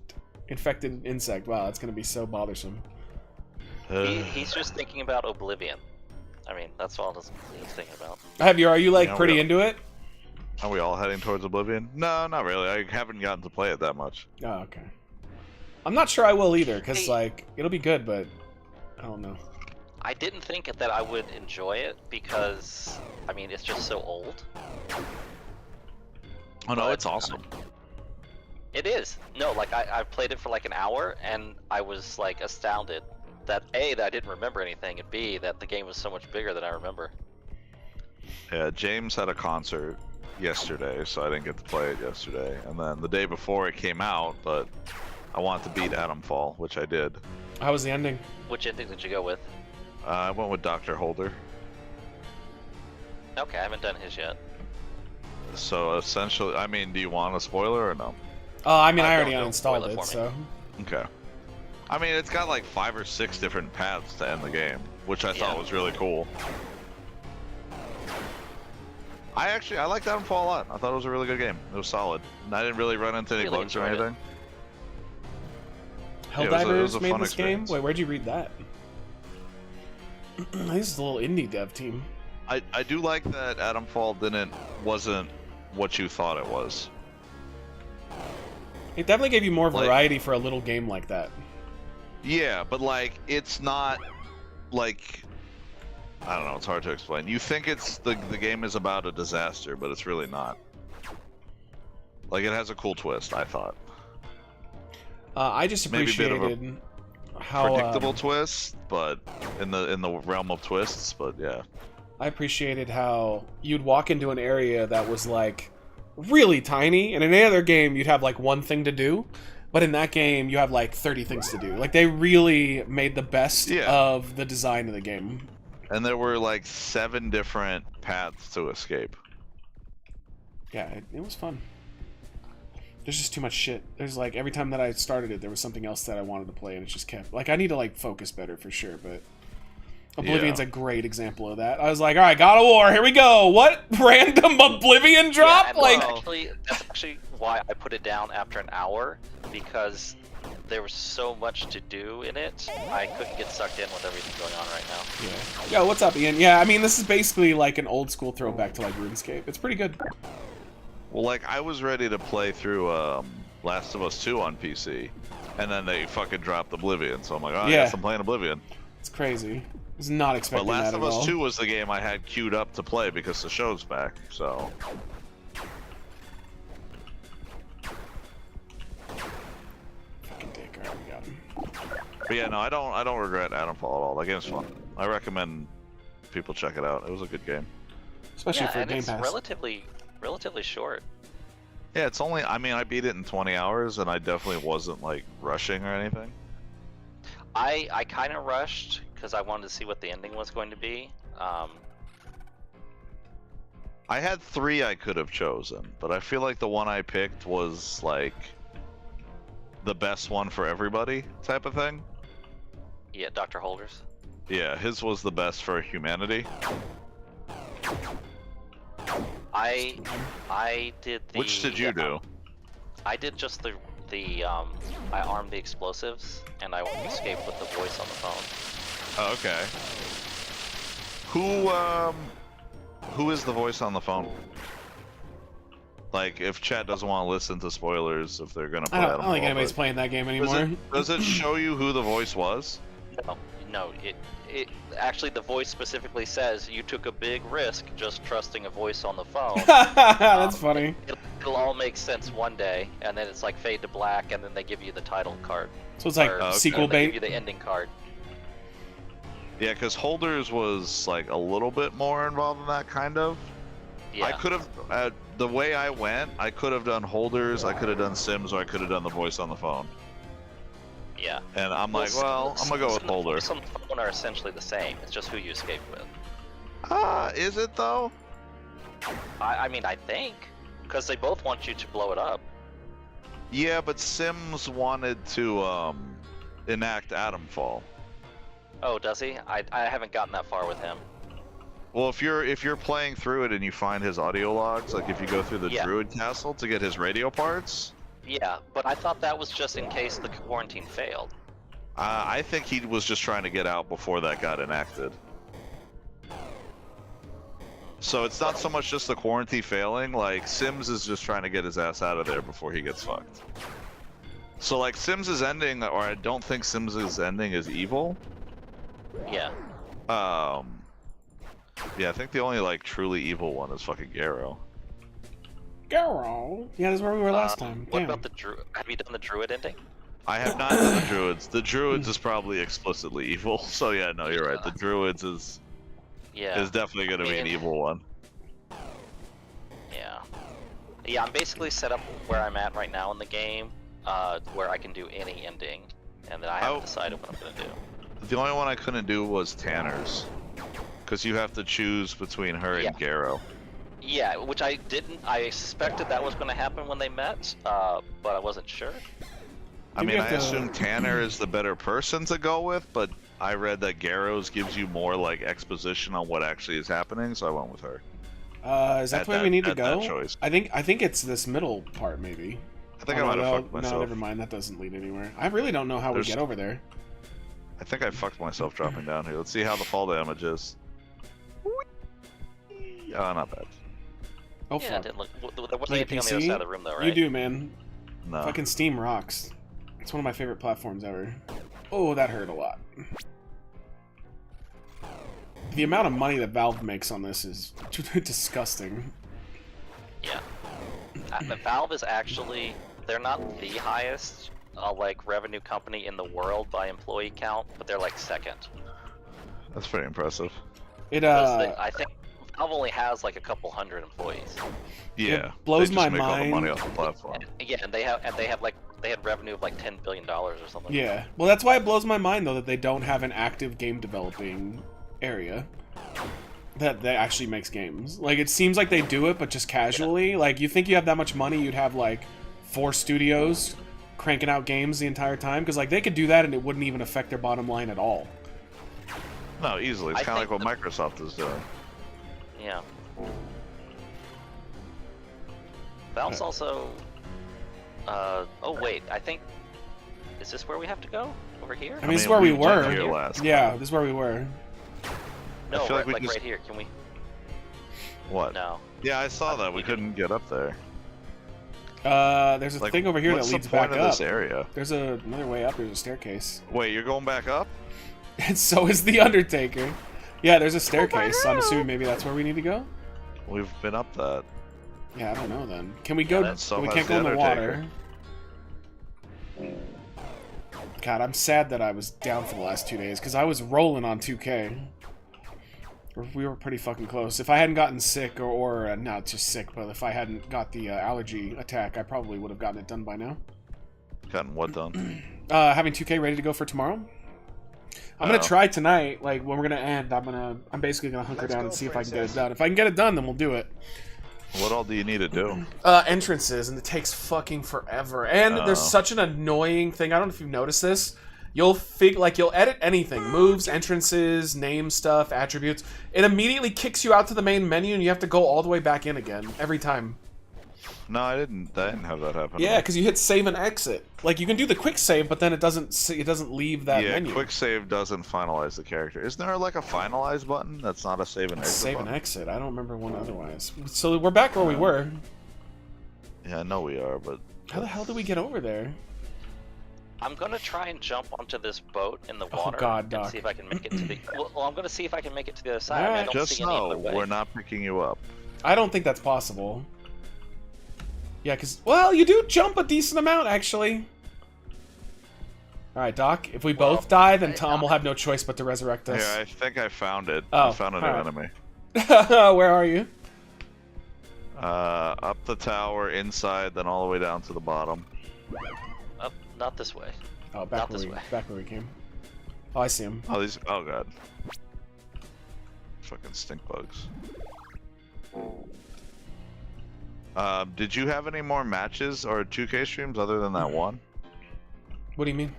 infected insect. Wow, that's gonna be so bothersome. He's just thinking about Oblivion. I mean, that's all he's thinking about. Are you like pretty into it? Are we all heading towards Oblivion? No, not really. I haven't gotten to play it that much. Oh, okay. I'm not sure I will either, because, like, it'll be good, but I don't know. I didn't think that I would enjoy it, because, I mean, it's just so old. Oh, no, it's awesome. It is. No, like, I played it for, like, an hour, and I was, like, astounded that, A, that I didn't remember anything, and B, that the game was so much bigger than I remember. Yeah, James had a concert yesterday, so I didn't get to play it yesterday. And then the day before it came out, but I wanted to beat Atomfall, which I did. How was the ending? Which ending did you go with? I went with Dr. Holder. Okay, I haven't done his yet. So essentially, I mean, do you want a spoiler or no? Oh, I mean, I already uninstalled it, so... Okay. I mean, it's got like 5 or 6 different paths to end the game, which I thought was really cool. I liked Atomfall a lot. I thought it was a really good game. It was solid. And I didn't really run into any bugs or anything. Helldivers made this game? Wait, where'd you read that? This is a little indie dev team. I do like that Atomfall wasn't what you thought it was. It definitely gave you more variety for a little game like that. Yeah, but like, it's not like... I don't know, it's hard to explain. You think it's the game is about a disaster, but it's really not. Like, it has a cool twist, I thought. I just appreciated how predictable twist, but in the realm of twists, but yeah. I appreciated how you'd walk into an area that was like really tiny, and in any other game you'd have like one thing to do, but in that game you have like 30 things to do. Like, they really made the best of the design of the game. And there were like 7 different paths to escape. Yeah, it was fun. There's just too much shit. There's like, every time that I started it, there was something else that I wanted to play, and it just kept... Like, I need to like focus better for sure, but... Oblivion's a great example of that. I was like, all right, God of War, here we go. What random Oblivion drop? Yeah, that's actually why I put it down after an hour, because there was so much to do in it. I couldn't get sucked in with everything going on right now. Yeah. Yo, what's up, Ian? Yeah, I mean, this is basically like an old school throwback to like RuneScape. It's pretty good. Well, like I was ready to play through Last of Us 2 on PC, and then they fucking dropped Oblivion. So I'm like, oh, I guess I'm playing Oblivion. It's crazy. I was not expecting that at all. But Last of Us 2 was the game I had queued up to play because the show's back. So. But yeah, no, I don't regret Adamfall at all. That game's fun. I recommend people check it out. It was a good game. Especially for Game it's Pass. relatively short. Yeah, it's only, I mean, I beat it in 20 hours and I definitely wasn't like rushing or anything. I kind of rushed because I wanted to see what the ending was going to be. I had 3 I could have chosen, but I feel like the one I picked was like the best one for everybody type of thing. Yeah, Dr. Holders. Yeah, his was the best for humanity. I did the. Which did you do? I did just the I armed the explosives and I escaped with the voice on the phone. Oh, okay. Who is the voice on the phone? Like, if chat doesn't want to listen to spoilers, if they're gonna play I don't think anybody's playing that game anymore. Does it show you who the voice was? No. It actually, the voice specifically says you took a big risk just trusting a voice on the phone. That's funny. It'll all make sense one day, and then it's like fade to black, and then they give you the title card. So it's like sequel they bait. give you the ending card. Yeah, because Holders was like a little bit more involved in that, kind of. Yeah. I could have, the way I went, I could have done Holders, I could have done Sims, or I could have done the voice on the phone. Yeah. And I'm like, well, I'm gonna go with Holder. Some phone are essentially the same. It's just who you escape with. Is it though? I mean, I think, because they both want you to blow it up. Yeah, but Sims wanted to enact Adamfall. Oh, does he? I haven't gotten that far with him. Well, if you're playing through it and you find his audio logs, like if you go through the Druid Castle to get his radio parts. Yeah, but I thought that was just in case the quarantine failed. I think he was just trying to get out before that got enacted. So it's not so much just the quarantine failing, like Sims is just trying to get his ass out of there before he gets fucked. So like Sims' ending, or I don't think Sims' ending is evil. Yeah. Yeah, I think the only like truly evil one is fucking Garrow. Garrow? Yeah, that's where we were last time. What Damn. about the Druid? Have you done the Druid ending? I have not done the Druids. The Druids is probably explicitly evil. So yeah, no, you're right. The Druids is definitely going to be an evil one. Yeah. Yeah, I'm basically set up where I'm at right now in the game, where I can do any ending, and then I haven't decided what I'm going to do. The only one I couldn't do was Tanner's, because you have to choose between her and Garrow. Yeah, which I didn't. I suspected that was going to happen when they met, but I wasn't sure. I mean, I assume Tanner is the better person to go with, but I read that Garrow's gives you more like exposition on what actually is happening, so I went with her. Is that the way we need to go? That choice. I think it's this middle part, maybe. I think I might have fucked myself. No, never mind. That doesn't lead anywhere. I really don't know how we get over there. I think I fucked myself dropping down here. Let's see how the fall damage is. Oh, not bad. Oh, yeah, fuck. didn't look, there wasn't anything on the other side of the room, though, right? You do, man. No. Fucking Steam rocks. It's one of my favorite platforms ever. Oh, that hurt a lot. The amount of money that Valve makes on this is disgusting. Yeah. The Valve is actually, they're not the highest like revenue company in the world by employee count, but they're like second. That's pretty impressive. I think Valve only has like a couple hundred employees. Yeah, it blows my make mind. All the money off the platform. Yeah, and they had revenue of like $10 billion or something. Yeah, well, that's why it blows my mind though that they don't have an active game developing area that actually makes games. Like, it seems like they do it, but just casually. Yeah. Like, you think you have that much money, you'd have like 4 studios cranking out games the entire time, because like they could do that and it wouldn't even affect their bottom line at all. No, easily. It's I kind of like think what Microsoft is doing. Yeah. Valve's also. Oh wait, I think. Is this where we have to go? Over here? I mean, this is where we went were. here last Yeah, time. this is where we were. No, I feel right, like we just- right here. Can we? What? No. Yeah, I saw that. We couldn't get up there. There's a Like, thing over here that what's leads the point back of up. this area? There's another way up. There's a staircase. Wait, you're going back up? And so is the Undertaker. Yeah, there's a staircase, so I'm assuming maybe that's where we need to go? We've been up that. Yeah, I don't know then. Can we go? that so We has can't the go in the Undertaker. water. God, I'm sad that I was down for the last 2 days, because I was rolling on 2K. We were pretty fucking close. If I hadn't gotten sick, or not just sick, but if I hadn't got the allergy attack, I probably would have gotten it done by now. Gotten what done? Having 2K ready to go for tomorrow. I'm gonna try tonight. Like when we're gonna end, I'm basically gonna hunker down and see if I can get it done. If I can get it done, then we'll do it. What all do you need to do? Entrances, and it takes fucking forever. And there's such an annoying thing. I don't know if you've noticed this. You'll edit anything, moves, entrances, name stuff, attributes. It immediately kicks you out to the main menu, and you have to go all the way back in again every time. No, I didn't have that happen. Yeah, because you hit save and exit. Like you can do the quick save, but then it doesn't leave that menu. Yeah, quick save doesn't finalize the character. Isn't there like a finalize button that's not a save and exit? Save button? and exit. I don't remember one otherwise. So we're back where we were. Yeah, I know we are, but How the hell did we get over there? I'm gonna try and jump onto this boat in the Oh, water God, Doc. and see if I can make it to the. Well, I'm gonna see if I can make it to the other side. I, mean, I Alright. don't just see any know other way. we're not picking you up. I don't think that's possible. Yeah, because, well, you do jump a decent amount, actually. Alright, Doc, if we both die, then Tom will have no choice but to resurrect us. Here, I think I found it. Oh, I found a new alright. enemy. Where are you? Up the tower, inside, then all the way down to the bottom. Up, not this way. Oh, Not back this where way. we came. Oh, I see him. Oh, these. Oh god. Fucking stink bugs. Did you have any more matches or 2K streams other than that one? What do you mean?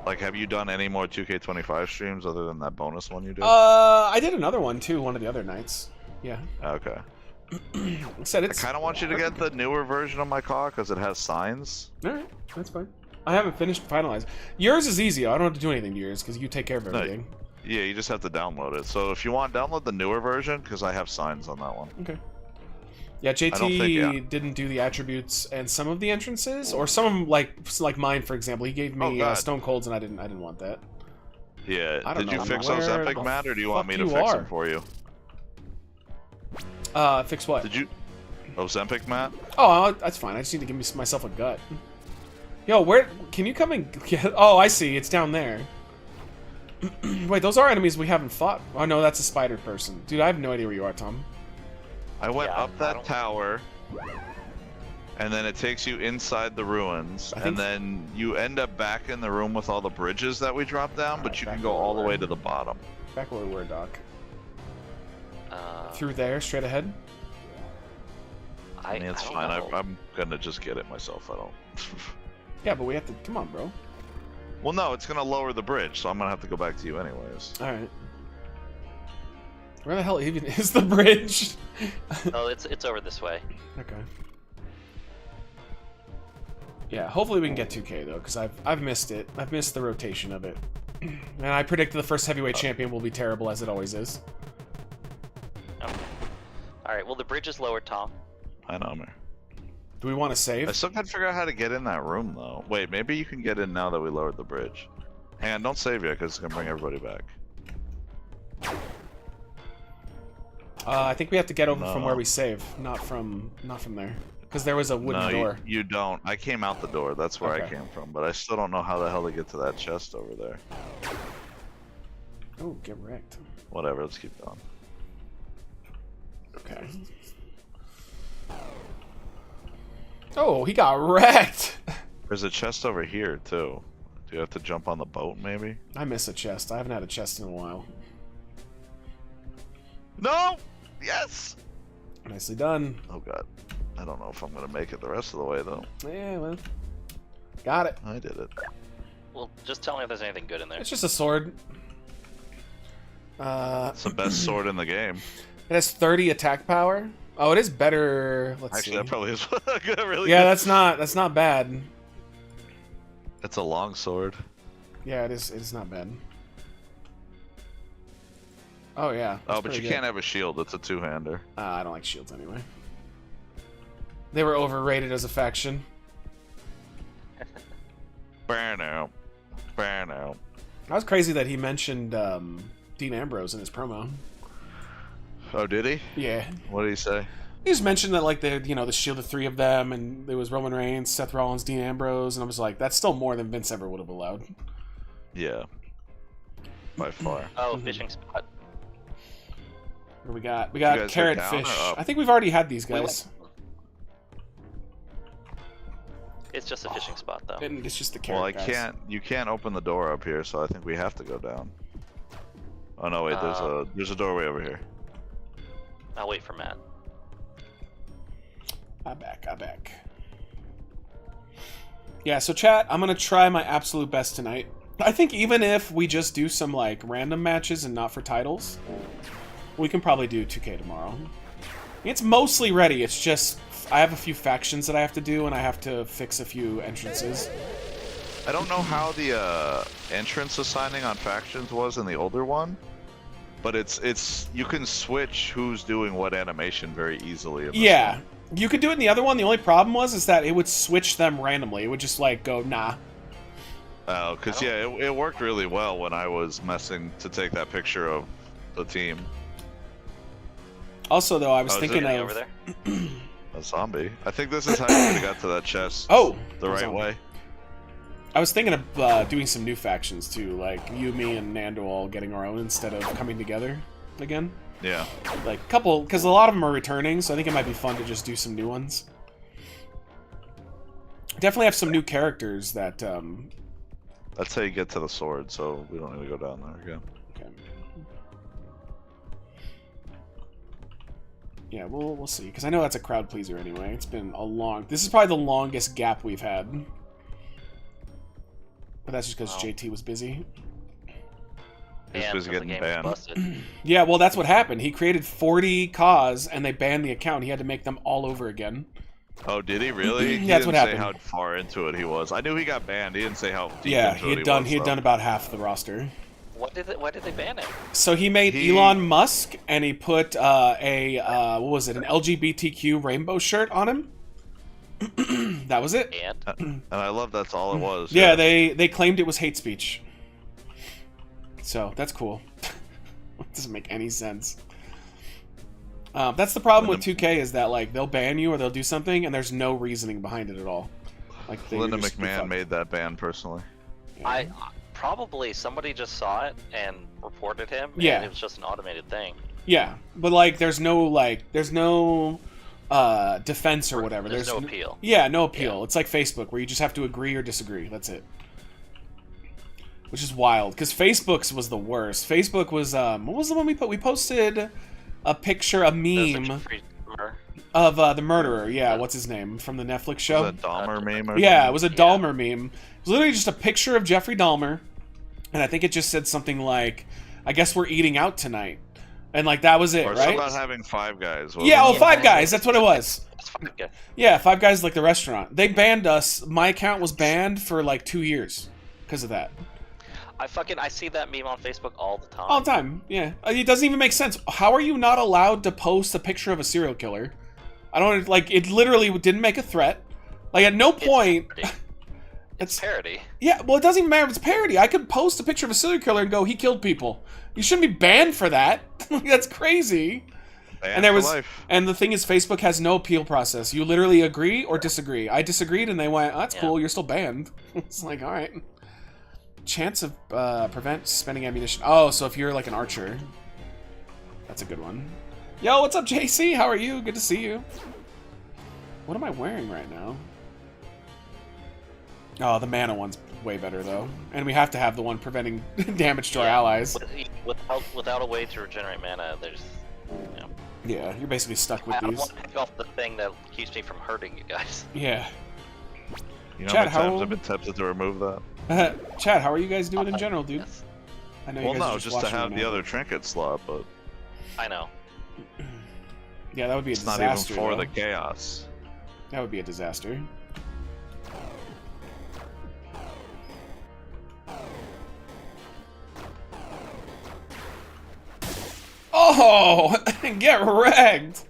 Like, have you done any more 2K25 streams other than that bonus one you did? I did another one, too, one of the other nights. Yeah. Okay. I said I it's... kind of want you to get the newer version of my car because it has signs. Alright, that's fine. I haven't finished finalizing. Yours is easy. I don't have to do anything to yours, because you take care of everything. Yeah, you just have to download it. So if you want, download the newer version because I have signs on that one. Okay. Yeah, JT didn't do the attributes and some of the entrances, or some of them, like mine, for example. He gave me Stone Colds, and I didn't want that. Yeah. I don't Did you know fix those where Epic the Matt, or do you want me to fuck fix you them are. for you? Fix what? Did you? Ozempic Matt? Oh, that's fine. I just need to give myself a gut. Yo, where can you come and get? Oh, I see. It's down there. Wait, those are enemies we haven't fought. Oh no, that's a spider person. Dude, I have no idea where you are, Tom. I went Yeah, up that tower, and then it takes you inside the ruins, I think- and then you end up back in the room with all the bridges that we dropped down, but you back can go where all the we way were. to the bottom. Back where we were, Doc. Uh, Through there, straight ahead. I mean, it's don't fine. know. I'm gonna just get it myself. I don't. Yeah, but we have to. Come on, bro. Well, no, it's gonna lower the bridge, so I'm gonna have to go back to you anyways. All right. Where the hell even is the bridge? Oh, it's over this way. Okay. Yeah, hopefully we can get 2K though, because I've missed it. I've missed the rotation of it, and I predicted the first heavyweight champion will be terrible, as it always is. Oh. All right. Well, the bridge is lowered, Tom. I know, man. Do we want to I save? still gotta figure out how to get in that room, though. Wait, maybe you can get in now that we lowered the bridge. Hang on, don't save yet, because it's gonna bring everybody back. I think we have to get over from No. where we save, not from there, because there was a wooden No, door. you don't. I came out the door. That's where I Okay. came from, but I still don't know how the hell to get to that chest over there. Oh, get wrecked. Whatever, let's keep going. Okay. Oh, he got wrecked. There's a chest over here, too. Do you have to jump on the boat, maybe? I miss a chest. I haven't had a chest in a while. No! Yes! Nicely done. Oh, God. I don't know if I'm gonna make it the rest of the way, though. Yeah, well, got it. I did it. Well, just tell me if there's anything good in there. It's just a sword. It's the best sword in the game. It has 30 attack power. Oh, it is better. Let's Actually, see. that probably is really Yeah, good. that's not bad. It's a long sword. Yeah, it is. It's not bad. Oh yeah. Oh, but you can't have a shield. It's a two-hander. I don't like shields anyway. They were overrated as a faction. Burn out. Burn out. That was crazy that he mentioned Dean Ambrose in his promo. Oh, did he? Yeah. What did he say? He just mentioned that like the shield of 3 of them, and there was Roman Reigns, Seth Rollins, Dean Ambrose, and I was like, that's still more than Vince ever would have allowed. Yeah. By far. Oh, fishing spot. What do we got? We You got guys carrot go down fish. or up? I think we've already had these guys. It's just a fishing spot, though. And it's just the carrot Well, I guys. can't. You can't open the door up here, so I think we have to go down. Oh no, wait. There's a doorway over here. I'll wait for Matt. I'm back. Yeah, so chat, I'm gonna try my absolute best tonight. I think even if we just do some like random matches and not for titles, we can probably do 2K tomorrow. It's mostly ready, it's just I have a few factions that I have to do and I have to fix a few entrances. I don't know how the entrance assigning on factions was in the older one, but it's you can switch who's doing what animation very easily. In this Yeah. one. You could do it in the other one. The only problem is that it would switch them randomly. It would just like go nah. Oh, because yeah, it worked really well when I was messing to take that picture of the team. Also though, I was Oh, is thinking it of Over there. A zombie. I think this is how you would have got to that chest. Oh, the right zombie. way. I was thinking of doing some new factions too, like you, me, and Nando all getting our own instead of coming together again. Yeah. Like a couple, because a lot of them are returning, so I think it might be fun to just do some new ones. Definitely have some new characters that. That's how you get to the sword, so we don't need to go down there again. Okay. Yeah, we'll see, because I know that's a crowd pleaser anyway. It's been a long. This is probably the longest gap we've had. But that's just because JT was busy. He's Banned busy from the getting game, banned. busted. Yeah, well, that's what happened. He created 40 CAWs, and they banned the account. He had to make them all over again. Oh, did he really? He That's didn't what say happened. how far into it he was. I knew he got banned. He didn't say how deep Yeah, into he it had done. was, He had though. done about half the roster. Why did they ban him? So he made He- Elon Musk, and he put what was it, an LGBTQ rainbow shirt on him. That was it. And And I love that's all it was. Yeah, they claimed it was hate speech. So that's cool. It doesn't make any sense. That's the problem with 2K is that like they'll ban you or they'll do something and there's no reasoning behind it at all. Like Linda you're just- you're McMahon fucked. made that ban personally. I probably somebody just saw it and reported him. Yeah. And it was just an automated thing. Yeah, but like there's no defense or whatever. There's no appeal. Yeah, no appeal. Yeah. It's like Facebook where you just have to agree or disagree. That's it. Which is wild because Facebook's was the worst. Facebook was what was the one we put? We posted a picture, a There's meme a free rumor. of the murderer. Yeah, what's his name from the Netflix show? Was that Dahmer meme or Yeah, it something? was a Dahmer meme. It was literally just a picture of Jeffrey Dahmer, and I think it just said something like, "I guess we're eating out tonight," and like that was it, Or right? something about having Five Guys. wasn't Yeah, it? Five Guys. That's what it was. It's fine. Yeah. Yeah, Five Guys like the restaurant. They banned us. My account was banned for like 2 years because of that. I see that meme on Facebook all the time. All the time. Yeah, it doesn't even make sense. How are you not allowed to post a picture of a serial killer? I don't like. It literally didn't make a threat. Like at no point. It's parody. Yeah, well, it doesn't even matter if it's parody. I could post a picture of a serial killer and go, "He killed people." You shouldn't be banned for that. That's crazy. Banned And there for was, life. and the thing is, Facebook has no appeal process. You literally agree or disagree. I disagreed, and they went, "Oh, that's Yeah. cool. You're still banned." It's like, all right. Chance of prevent spending ammunition. Oh, so if you're like an archer, that's a good one. Yo, what's up, JC? How are you? Good to see you. What am I wearing right now? Oh, the mana one's way better though, and we have to have the one preventing damage to our allies. Without a way to regenerate mana, there's. You know, Yeah, you're basically stuck with I don't these. want to pick off the thing that keeps me from hurting you guys. Yeah. You know Chad, how many how- times I've been tempted to remove that? Chad, how are you guys doing in general, dude? Yes. I know Well, you guys no, are just to watching have right the now, other but- trinket slot, but I know. Yeah, that would be a it's not disaster. even for though. the chaos. That would be a disaster. Oh, get wrecked!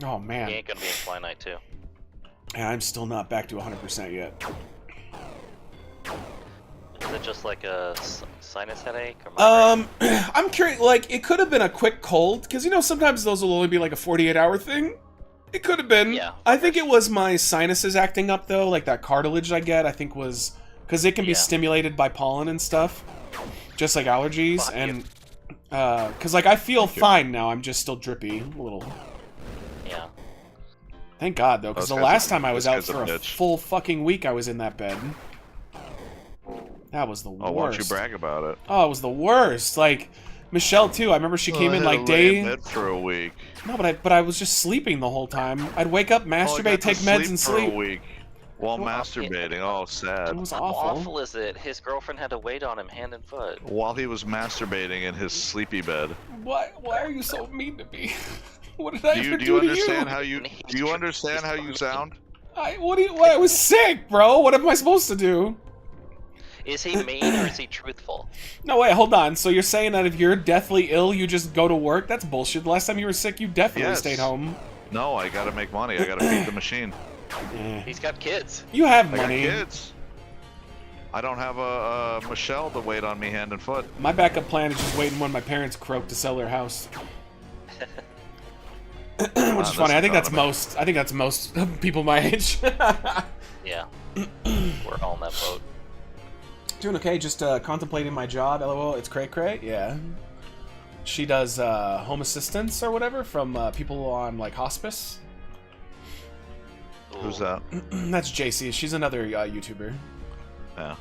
Oh man, He ain't gonna be in FlyKnight too. yeah, I'm still not back to 100% yet. Is it just like a sinus headache? Or migraine? I'm curious. Like, it could have been a quick cold, because you know sometimes those will only be like a 48-hour thing. It could have been. Yeah, I think it was my sinuses acting up though, like that cartilage I get. I think was because it can be Yeah. stimulated by pollen and stuff, just like allergies. Fuck And because like I feel fine now, I'm just still drippy a little. Yeah. Thank God though, because Those the guys last are- time I was those out guys for are a bitch. full fucking week, I was in that bed. That was the Oh, worst. why don't you brag about it? Oh, it was the worst. Like Michelle too. I remember she came in like lay in day. bed for a week. No, but I was just sleeping the whole time. I'd wake up, Oh, I masturbate, got to take meds, and for a sleep. week while Well, masturbating. Oh, It sad. was How awful. awful is it? His girlfriend had to wait on him hand and foot. While he was masturbating in his sleepy bed. Why are you so mean to me? What did I Do ever you do to understand you? how you do you understand how you sound? I was sick, bro. What am I supposed to do? Is he mean or is he truthful? No, wait, hold on. So you're saying that if you're deathly ill, you just go to work? That's bullshit. The last time you were sick, you definitely Yes. stayed home. No, I gotta make money. I gotta feed the machine. Eh. He's got kids. You have I got money. kids. I don't have a Michelle to wait on me hand and foot. My backup plan is just waiting when my parents croak to sell their house. Which is funny. I think that's most. I think that's most people my age. Yeah. We're all in that boat. Doing okay. Just contemplating my job. LOL. It's cray cray. Yeah. She does home assistance or whatever from people on like hospice. Who's that? That's JC. She's another YouTuber, Yeah.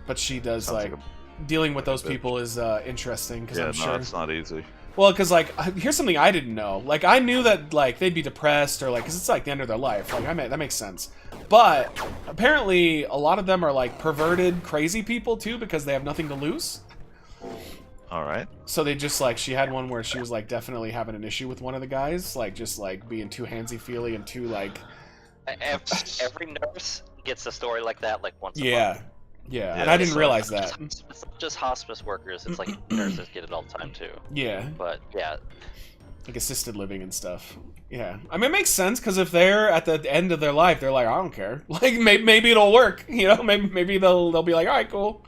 but she does Sounds like like dealing with those bitch. people is interesting because Yeah, I'm no, sure. it's not easy. Well, because like here's something I didn't know. Like I knew that like they'd be depressed or like because it's like the end of their life. Like that makes sense. But apparently a lot of them are like perverted, crazy people too because they have nothing to lose. All right. So they just like she had one where she was like definitely having an issue with one of the guys, like just like being too handsy feely and too like Every nurse gets a story like that like once a yeah. month. Yeah, Yeah, and I didn't So realize it's that. It's not just hospice workers, it's like nurses get it all the time too. Yeah, But yeah, like assisted living and stuff. Yeah, I mean it makes sense because if they're at the end of their life, they're like, I don't care. Like maybe it'll work. You know, maybe they'll be like, all right, cool.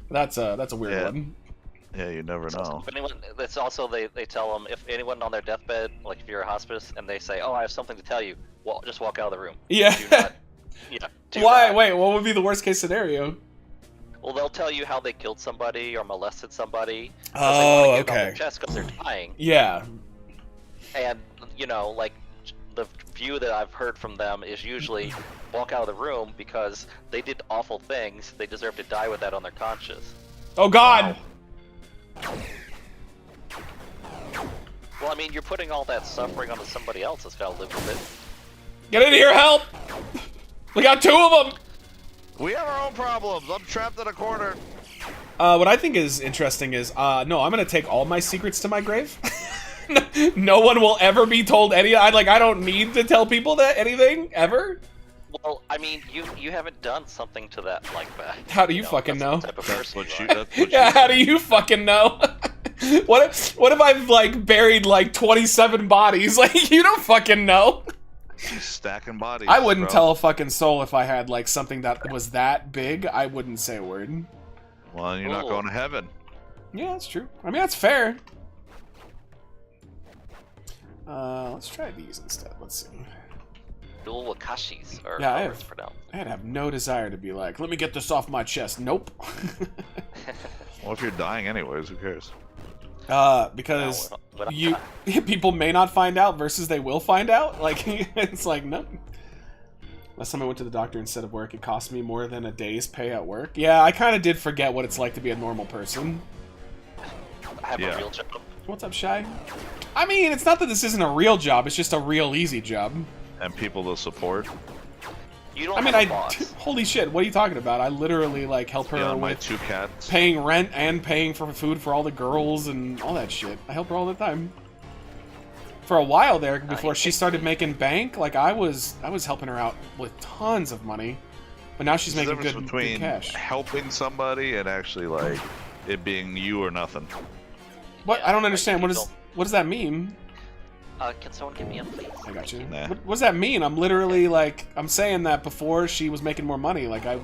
That's a weird Yeah. one. Yeah, you never know. if anyone, that's also they tell them if anyone on their deathbed, like if you're a hospice, and they say, "Oh, I have something to tell you," well, just walk out of the room. Yeah. Do not, yeah. do Why? not. Wait, what would be the worst case scenario? Well, they'll tell you how they killed somebody or molested somebody. 'cause they Oh, wanna get it off their okay. chest because they're dying, Yeah. and you know, like the view that I've heard from them is usually walk out of the room because they did awful things. They deserve to die with that on their conscience. Oh God. Well, I mean, you're putting all that suffering onto somebody else that's got to live with it. Get in here, help! We got two of them. We have our own problems. I'm trapped in a corner. What I think is interesting is, no, I'm gonna take all my secrets to my grave. No one will ever be told any. I don't need to tell people that anything ever. Well, I mean, you haven't done something to that like that. How do you fucking that's know? the type of That's person what you you. are. That's what Yeah, you how do you fucking know? What if I've like buried like 27 bodies? Like you don't fucking know. stacking bodies. I wouldn't bro. tell a fucking soul if I had like something that was that big. I wouldn't say a word. Well, you're not Ooh. going to heaven. Yeah, that's true. I mean, that's fair. Let's try these instead. Let's see. Dual Wakashis, or Yeah, I however it's have- pronounced. I'd have no desire to be like, let me get this off my chest. Nope. Well, if you're dying anyways, who cares? Because No, but you people may not find out versus they will find out. Like it's like no. Last time I went to the doctor instead of work, it cost me more than a day's pay at work. Yeah, I kind of did forget what it's like to be a normal person. I have Yeah. a real job. What's up, Shy? I mean, it's not that this isn't a real job. It's just a real easy job. And people to support. You don't I mean, have a boss. holy shit, what are you talking about? I literally, like, help her Yeah, my with 2 cats. paying rent and paying for food for all the girls and all that shit. I help her all the time. For a while there, before she started making bank, like, I was helping her out with tons of money. But now she's There's a making difference good between cash. helping somebody and actually, like, it being you or nothing. What? Yeah, I don't like, understand. you What does that mean? Can someone get me up, please? I got you. Nah. What does that mean? I'm literally, like, I'm saying that before she was making more money. Like, I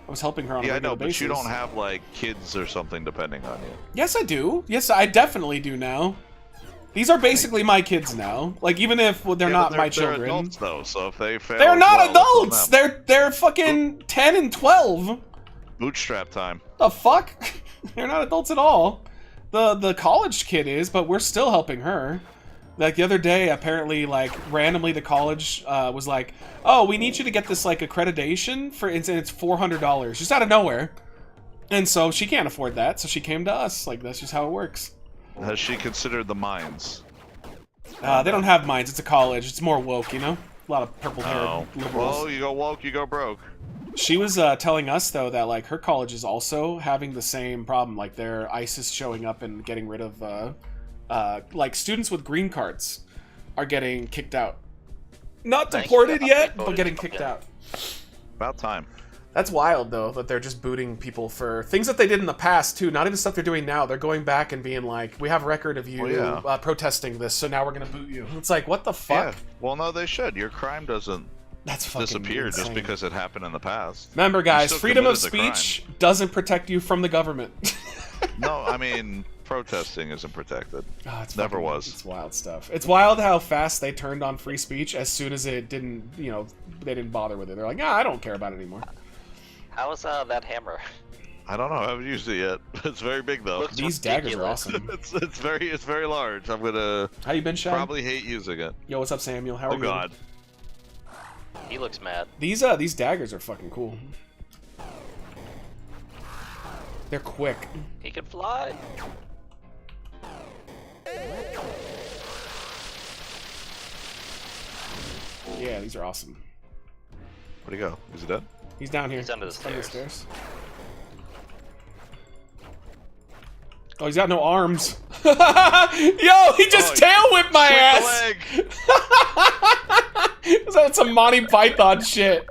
was helping her on a Yeah, I regular know, but basis. you don't have, like, kids or something depending on you. Yes, I do. Yes, I definitely do now. These are basically my kids now. Like, even if they're not my children. They're adults, though, so if they fail... They're not well, it's on adults! them. They're fucking 10 and 12! Bootstrap time. The fuck? They're not adults at all. The college kid is, but we're still helping her. Like, the other day, apparently, like, randomly the college was like, oh, we need you to get this, like, accreditation for, and it's $400, just out of nowhere. And so she can't afford that, so she came to us. Like, that's just how it works. Has she considered the mines? They don't have minds, it's a college. It's more woke, you know? A lot of purple-haired Oh. liberals. Well, you go woke, you go broke. She was telling us, though, that, like, her college is also having the same problem. Like, their ISIS showing up and getting rid of, like, students with green cards are getting kicked out. Not Thank deported you. yet, but Voted getting for kicked it. out. About time. That's wild, though, that they're just booting people for things that they did in the past, too. Not even stuff they're doing now. They're going back and being like, we have a record of you protesting this, so now we're going to boot you. It's like, what the fuck? Yeah. Well, no, they should. Your crime doesn't That's fucking disappear insane. just because it happened in the past. Remember, guys, still freedom of committed the speech doesn't protect you from the government. No, I mean, protesting isn't protected. Oh, it's Never fucking- was. It's wild stuff. It's wild how fast they turned on free speech as soon as it didn't, you know, they didn't bother with it. They're like, I don't care about it anymore. How is that hammer? I don't know. I haven't used it yet. It's very big though. Looks These daggers are ridiculous. awesome. it's very large. I'm gonna How you been, Shad? probably hate using it. Yo, what's up, Samuel? How are Oh you? god. He looks mad. These daggers are fucking cool. They're quick. He can fly. Yeah, these are awesome. Where'd he go? Is he dead? He's down here. He's under the Under stairs. Oh, he's got no arms. Yo, he just tail whipped my Quick ass. leg! Is that some Monty Python shit?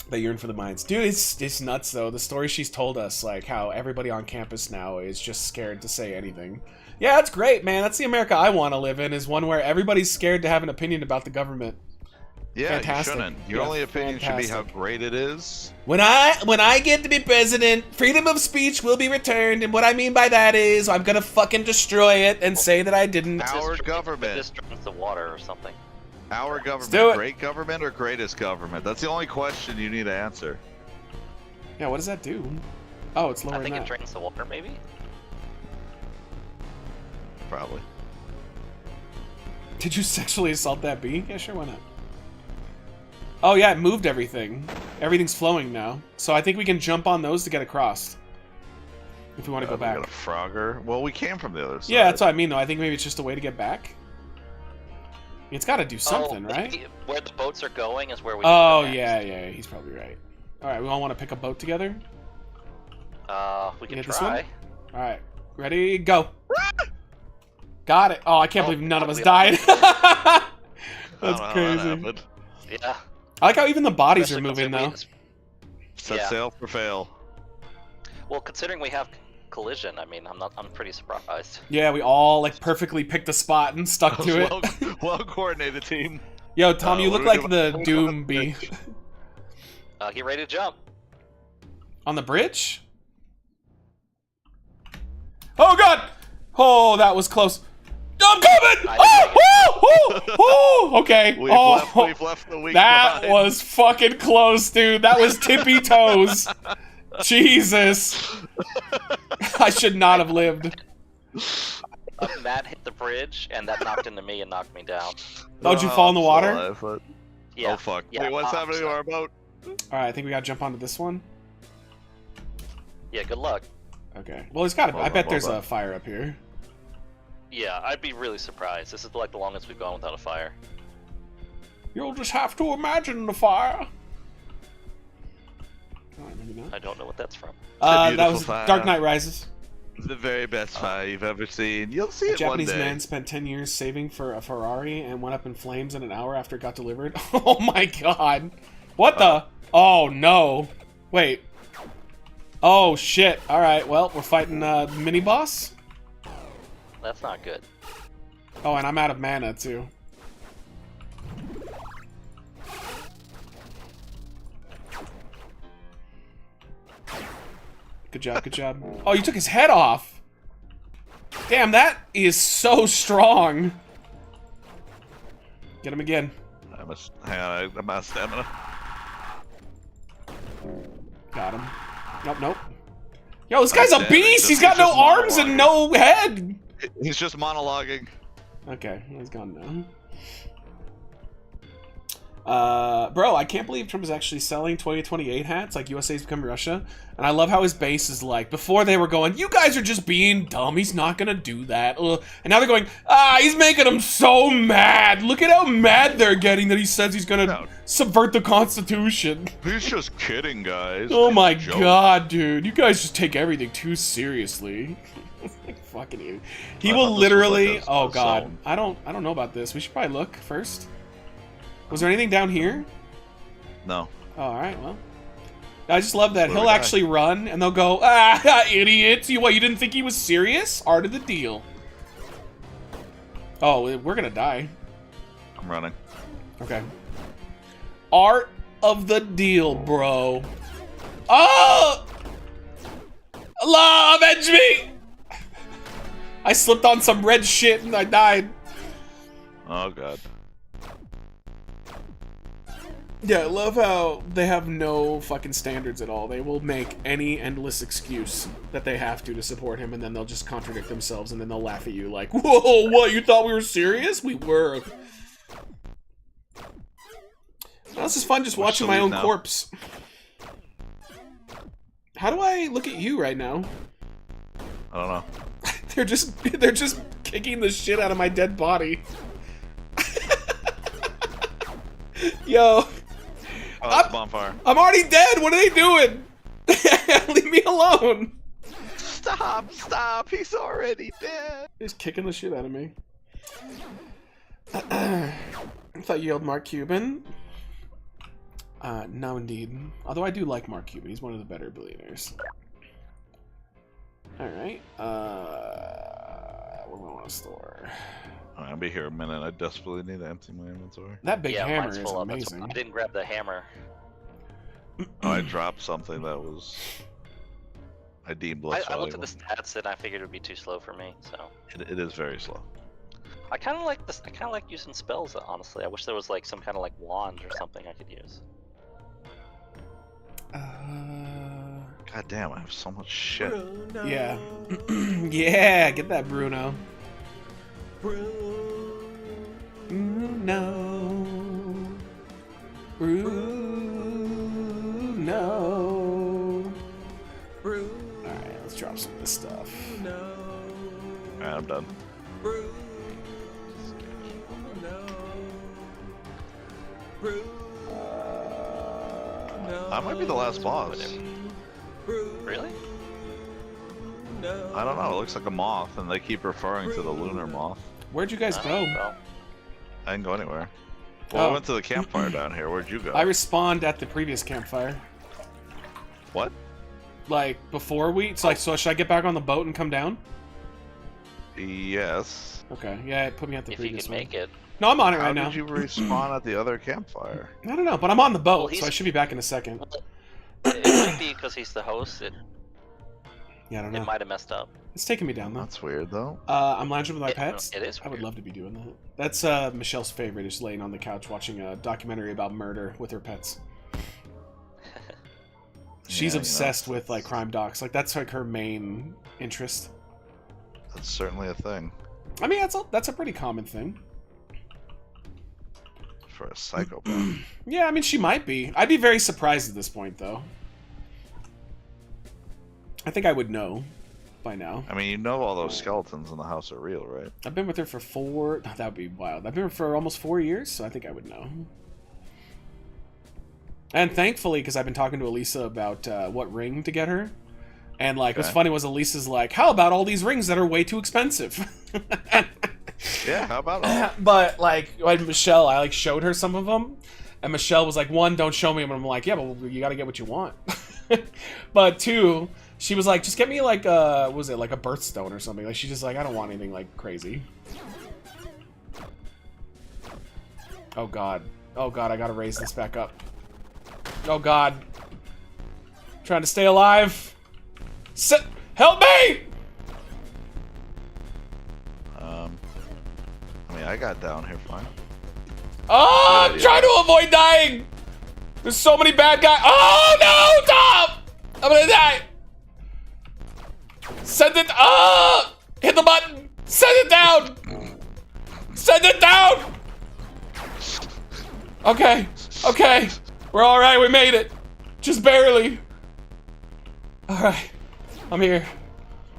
They yearn for the mines. Dude, it's nuts, though. The story she's told us, like, how everybody on campus now is just scared to say anything. Yeah, that's great, man. That's the America I want to live in, is one where everybody's scared to have an opinion about the government. Yeah, Fantastic. you shouldn't. Your Yeah, only opinion should be how fantastic. great it is. When I get to be president, freedom of speech will be returned, and what I mean by that is I'm gonna fucking destroy it and say that I didn't. Our government. This drinks the water or something. Our do government. it. Great government or greatest government? That's the only question you need to answer. Yeah, what does that do? Oh, it's I lowering think it that. drains the water, maybe. Probably. Did you sexually assault that bee? Yeah, sure, why not? Oh yeah, it moved everything. Everything's flowing now. So I think we can jump on those to get across. If we want to go We back. got a Frogger. Well, we came from the other side. Yeah, that's what I mean though. I think maybe it's just a way to get back. It's gotta do something, Oh, right? maybe where the boats are going is where we. Oh need to go yeah, next. yeah, he's probably right. Alright, we all want to pick a boat together? We can hit this one? try. Alright. Ready, go. Got it. Oh, I can't Oh, believe none of us we- died. I That's don't know how that crazy. happened. Yeah. I like how even the bodies are Especially moving though. considering Set Yeah. sail for fail. Well, considering we have collision, I mean, I'm pretty surprised. Yeah, we all like perfectly picked a spot and stuck to it. Well coordinated team. Yo, Tom, you what look do we like do the about- Doom bee. Get ready to jump. On the bridge? Oh god! Oh, that was close. I'm coming! Oh! Okay. We've left the weak That behind. was fucking close, dude. That was tippy toes. Jesus. I should not have lived. Matt hit the bridge, and that knocked into me and knocked me down. Oh, did you fall in the water? alive, but- Yeah. Oh fuck. Yeah, Wait, what's I'm happening to sorry. our boat? Alright, I think we gotta jump onto this one. Yeah, good luck. Okay. Well, there's gotta be. Hold I on, bet hold there's on. a fire up here. Yeah, I'd be really surprised. This is like the longest we've gone without a fire. You'll just have to imagine the fire. Oh, maybe not. I don't know what that's from. That beautiful was fire. Dark Knight Rises. The very best fire you've ever seen. You'll see A it Japanese one day. man spent 10 years saving for a Ferrari and went up in flames in an hour after it got delivered. Oh my god. What the? Oh no. Wait. Oh shit. Alright, well, we're fighting mini boss. That's not good. Oh, and I'm out of mana too. Good job, good job. Oh, you took his head off! Damn, that is so strong! Get him again. Hang on, I'm out of stamina. Got him. Nope, nope. Yo, this guy's a Damn, beast! He's he's got no just arms and no head! He's just monologuing. Okay, he's gone now. Bro, I can't believe Trump is actually selling 2028 hats, like USA's become Russia. And I love how his base is like, before they were going, you guys are just being dumb, he's not gonna do that. Ugh. And now they're going, he's making them so mad. Look at how mad they're getting that he says he's gonna subvert the Constitution. He's just kidding, guys. Oh my Joke. god, dude. You guys just take everything too seriously. Fucking you. He I will thought this was literally... like a oh god. zone. I don't know about this. We should probably look first. Was there anything down here? No. Oh, alright, well. I just love that. Where He'll we actually run, and they'll go, idiot! You didn't think he was serious? Art of the deal. Oh, we're gonna die. I'm running. Okay. Art of the deal, bro. Oh! Allah, avenge me! I slipped on some red shit and I died. Oh god. Yeah, I love how they have no fucking standards at all. They will make any endless excuse that they have to support him, and then they'll just contradict themselves, and then they'll laugh at you like, whoa, what, you thought we were serious? We were. Well, this is fun just watching my own corpse. How do I look at you right now? I don't know. They're just kicking the shit out of my dead body. Yo. Oh, that's a bonfire. I'm already dead. What are they doing? Leave me alone. Stop. He's already dead. He's kicking the shit out of me. I thought you yelled Mark Cuban. No, indeed. Although I do like Mark Cuban. He's one of the better billionaires. Alright. What do I want to store? I'll be here a minute. I desperately need to empty my inventory. That big hammer mine's is full up. amazing. I didn't grab the hammer. Oh, I dropped something that was... I deemed less I looked at valuable. the stats and I figured it would be too slow for me, so... It is very slow. I kind of like this. I kind of like using spells, honestly. I wish there was like some kind of like wand or something I could use. God damn, I have so much shit. Yeah. Yeah, get that, Bruno. Bruno. Alright, let's drop some of this stuff. Alright, I'm done. I might be the last boss. Really? I don't know, it looks like a moth, and they keep referring to the lunar moth. Where'd you guys go? Well, I didn't go anywhere. Well, Oh. I went to the campfire down here. Where'd you go? I respawned at the previous campfire. What? Like, before we... So should I get back on the boat and come down? Yes. Okay, yeah, put me at the if you previous can one. make it. No, I'm on it How right now. did you respawn at the other campfire? I don't know, but I'm on the boat, Well, so I he's- should be back in a second. It might be because he's the host. Yeah, I don't It know. might have messed up. It's taking me down, though. That's weird, though. I'm lounging with my It- pets. it is I would weird. love to be doing that. That's Michelle's favorite, is laying on the couch watching a documentary about murder with her pets. She's Yeah, you know, obsessed with like crime docs. Like that's like her main interest. That's certainly a thing I mean, that's a pretty common thing. for a psychopath. Yeah, I mean, she might be. I'd be very surprised at this point, though. I think I would know by now. I mean, you know all those skeletons in the house are real, right? I've been with her for that would be wild. I've been with her for almost 4 years, so I think I would know. And thankfully, because I've been talking to Elisa about what ring to get her. And, like, what's Okay. funny was Elisa's like, how about all these rings that are way too expensive? Yeah, how about all? But, like Michelle, I, like, showed her some of them. And Michelle was like, one, don't show me them. And I'm like, yeah, but you gotta get what you want. But two, she was like, just get me, like, what was it, like a birthstone or something. Like, she's just like, I don't want anything, like, crazy. Oh, God. Oh, God, I gotta raise this back up. Oh, God. Trying to stay alive. Help me! I mean, I got down here fine. Oh, I'm trying to avoid dying! There's so many bad guys. Oh, no, Tom! I'm gonna die! Send it up! Hit the button! Send it down! Send it down! Okay, okay. We're alright, we made it. Just barely. Alright, I'm here.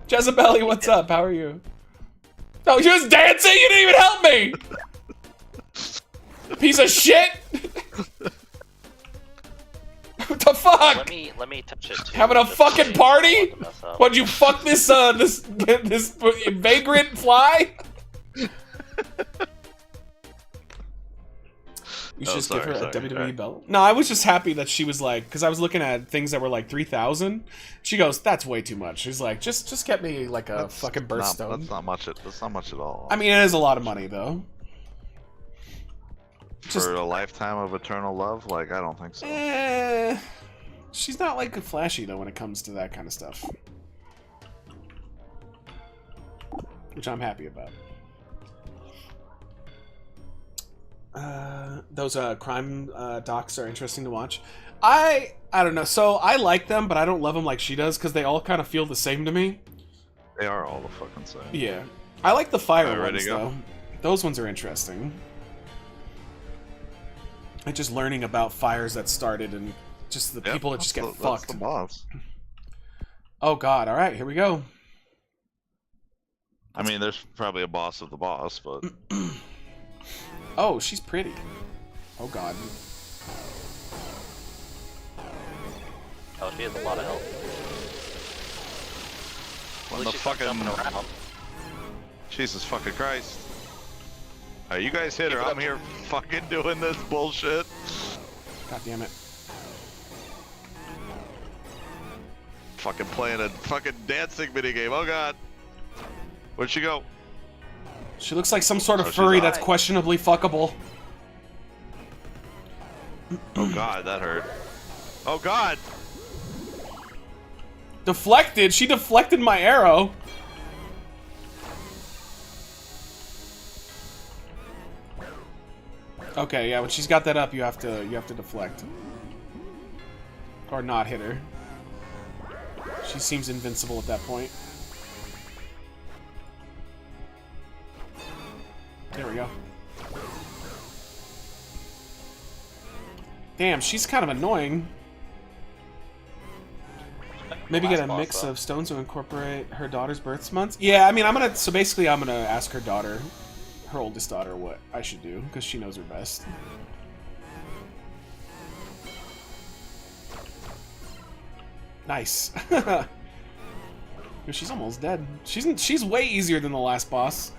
Jezebeli, what's up? How are you? No, you was dancing? You didn't even help me! Piece of shit! What the fuck? Let me touch it too. Having a just fucking see party? what mess up. What'd you fuck this this vagrant fly? You should just give her a WWE belt. No, I was just happy that she was like, because I was looking at things that were like 3,000. She goes, "That's way too much." She's like, "Just get me like a fucking birthstone." That's not much. That's not much at all. I mean, it is a lot of money though. For a lifetime of eternal love, like I don't think so. She's not like flashy though when it comes to that kind of stuff, which I'm happy about. Those crime docs are interesting to watch. I don't know. So I like them, but I don't love them like she does because they all kind of feel the same to me. They are all the fucking same. Yeah, I like the fire Alright, ready ones to go? though. Those ones are interesting. Like just learning about fires that started and just the people that just get That's fucked. the boss. Oh God! All right, here we go. I mean, there's probably a boss of the boss, but Oh, she's pretty. Oh God. Oh, she has a lot of health. when At the least she's not fucking jumping around. Jesus fucking Christ! Alright, you guys hit her. I'm here fucking doing this bullshit. God damn it. Fucking playing a fucking dancing minigame. Oh God! Where'd she go? She looks like some sort of Oh, she's furry that's alright. questionably fuckable. Oh God, that hurt. Oh God! Deflected? She deflected my arrow. Okay, yeah, when she's got that up, you have to deflect. Or not hit her. She seems invincible at that point. There we go. Damn, she's kind of annoying. Maybe get a Last mix boss, though. of stones to incorporate her daughter's birth months. Yeah, I mean, I'm gonna ask her daughter, her oldest daughter, what I should do because she knows her best. Nice. She's almost dead. She's way easier than the last boss.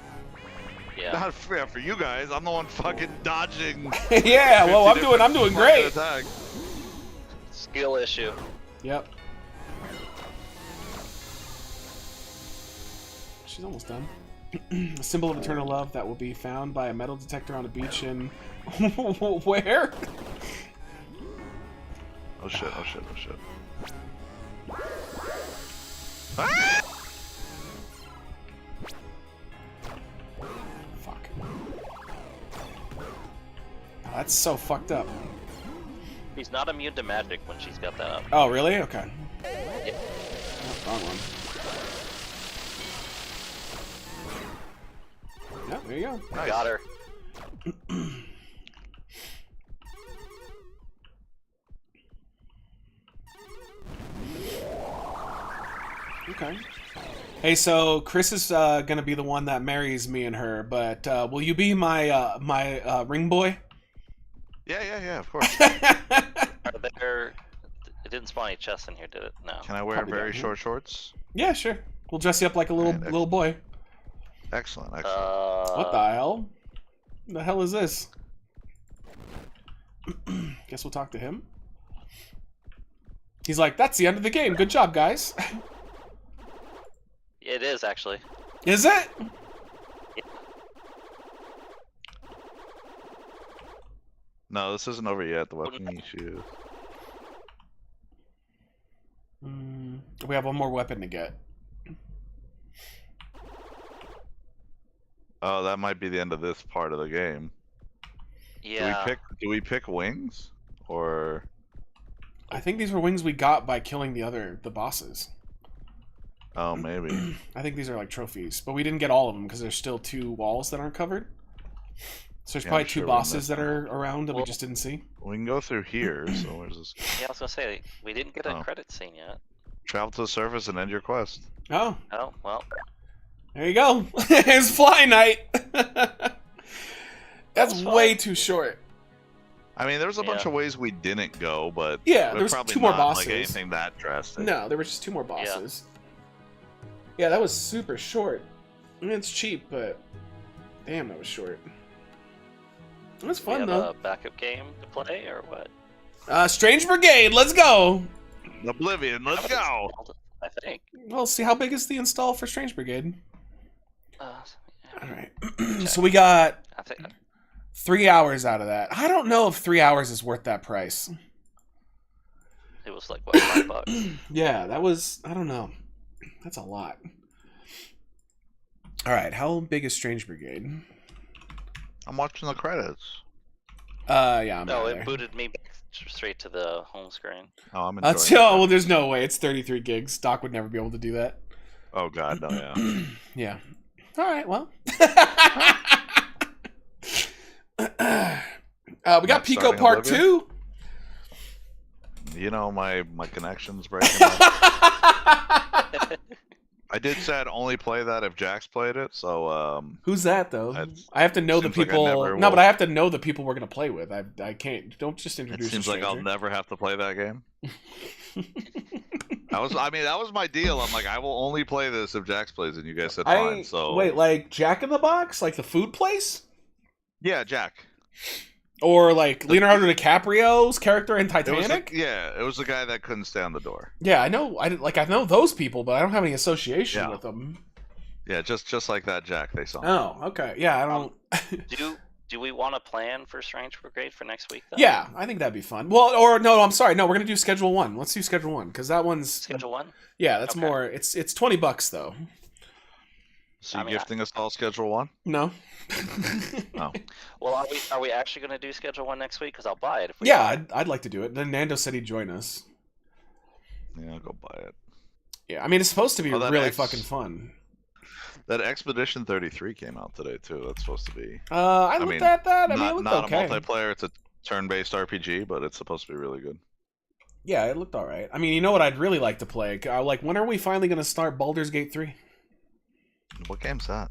Yeah. Not fair for you guys. I'm the one fucking dodging. Yeah, well, 50 I'm doing different great. attacks. Skill issue. Yep. She's almost done. A symbol of eternal love that will be found by a metal detector on a beach in... Where? Oh shit! Oh shit! Oh shit! Ah! Fuck. Oh, that's so fucked up. She's not immune to magic when she's got that up. Oh, really? Okay. Yeah. Oh, wrong one. Yeah, there you go. Nice. Got her. Okay. Hey, so Chris is gonna be the one that marries me and her, but will you be my ring boy? Yeah, of course. Are there? It didn't spawn any chests in here, did it? No. Can I wear Probably very down here. short shorts? Yeah, sure. We'll dress you up like a little Alright, little boy. Excellent. What the hell? The hell is this? Guess we'll talk to him. He's like, that's the end of the game. Good job, guys. It is actually. Is it? No, this isn't over yet. The weapon issue. We have one more weapon to get. Oh, that might be the end of this part of the game. Yeah. Do we pick wings? Or I think these were wings we got by killing the bosses. oh, maybe. I think these are like trophies, but we didn't get all of them because there's still 2 walls that aren't covered. So there's Yeah, probably I'm 2 sure we bosses missed that one. are around that we just didn't see. We can go through here. So where's this? Yeah, I was gonna say we didn't get a Oh. credit scene yet. Travel to the surface and end your quest. Oh, Oh well. there you go. It's FlyKnight. That's was way fun. too short. I mean, there's a bunch Yeah. of ways we didn't go, but Yeah, they're there's probably 2 more not, bosses. Like anything that drastic. No, there were just 2 more bosses. Yeah, that was super short. I mean, it's cheap, but damn, that was short. It was We fun have though. a backup game to play or what? Strange Brigade, let's go. Oblivion, let's go. I think. Well, see how big is the install for Strange Brigade? Yeah. All right. So we got I think 3 hours out of that. I don't know if 3 hours is worth that price. it was like what, $5? Yeah, that was. I don't know. That's a lot. All right. How big is Strange Brigade? I'm watching the credits. Yeah, I'm No, out it there. booted me back straight to the home screen. Oh, I'm enjoying That's it. oh well. There's no way. It's 33 gigs. Doc would never be able to do that. Oh God, no, yeah. Yeah. All right. Well. We got Not Pico starting Part Oblivion? 2. You know my connection's breaking up. I did say I'd only play that if Jax played it, so Who's that though? That's- I have to know the seems like I people. never No, will. but I have to know the people we're gonna play with. I can't. Don't just it introduce. seems a like I'll stranger. never have to play that game. That was my deal. I'm like, I will only play this if Jax plays it. And you guys said fine. So wait, like Jack in the Box, like the food place, yeah, Jack. or like Leonardo DiCaprio's character in It was Titanic. it was the guy that couldn't stay on the door. Yeah, I know. I know those people, but I don't have any association Yeah. with them. Yeah, just like that Jack they saw. Oh, okay. Yeah, I don't. Do we want to plan for Strange Brigade for next week? Though? Yeah, I think that'd be fun. Well, or no, I'm sorry. No, we're gonna do Schedule 1. Let's do Schedule 1 because that one's Schedule 1. Yeah, that's Okay. more. It's $20 though. So I you mean, gifting us all Schedule 1? No. Oh. Well, are we actually going to do Schedule 1 next week? Because I'll buy it. If we Yeah, I'd like to do it. Then Nando said he'd join us. Yeah, I'll go buy it. Yeah, I mean it's supposed to be Oh, that really X- fucking fun. That Expedition 33 came out today too. That's supposed to be I looked mean, at that. I mean, not, it looked not okay. a multiplayer. It's a turn-based RPG, but it's supposed to be really good. Yeah, it looked all right. I mean, you know what I'd really like to play? Like, when are we finally gonna start Baldur's Gate 3? What game's that?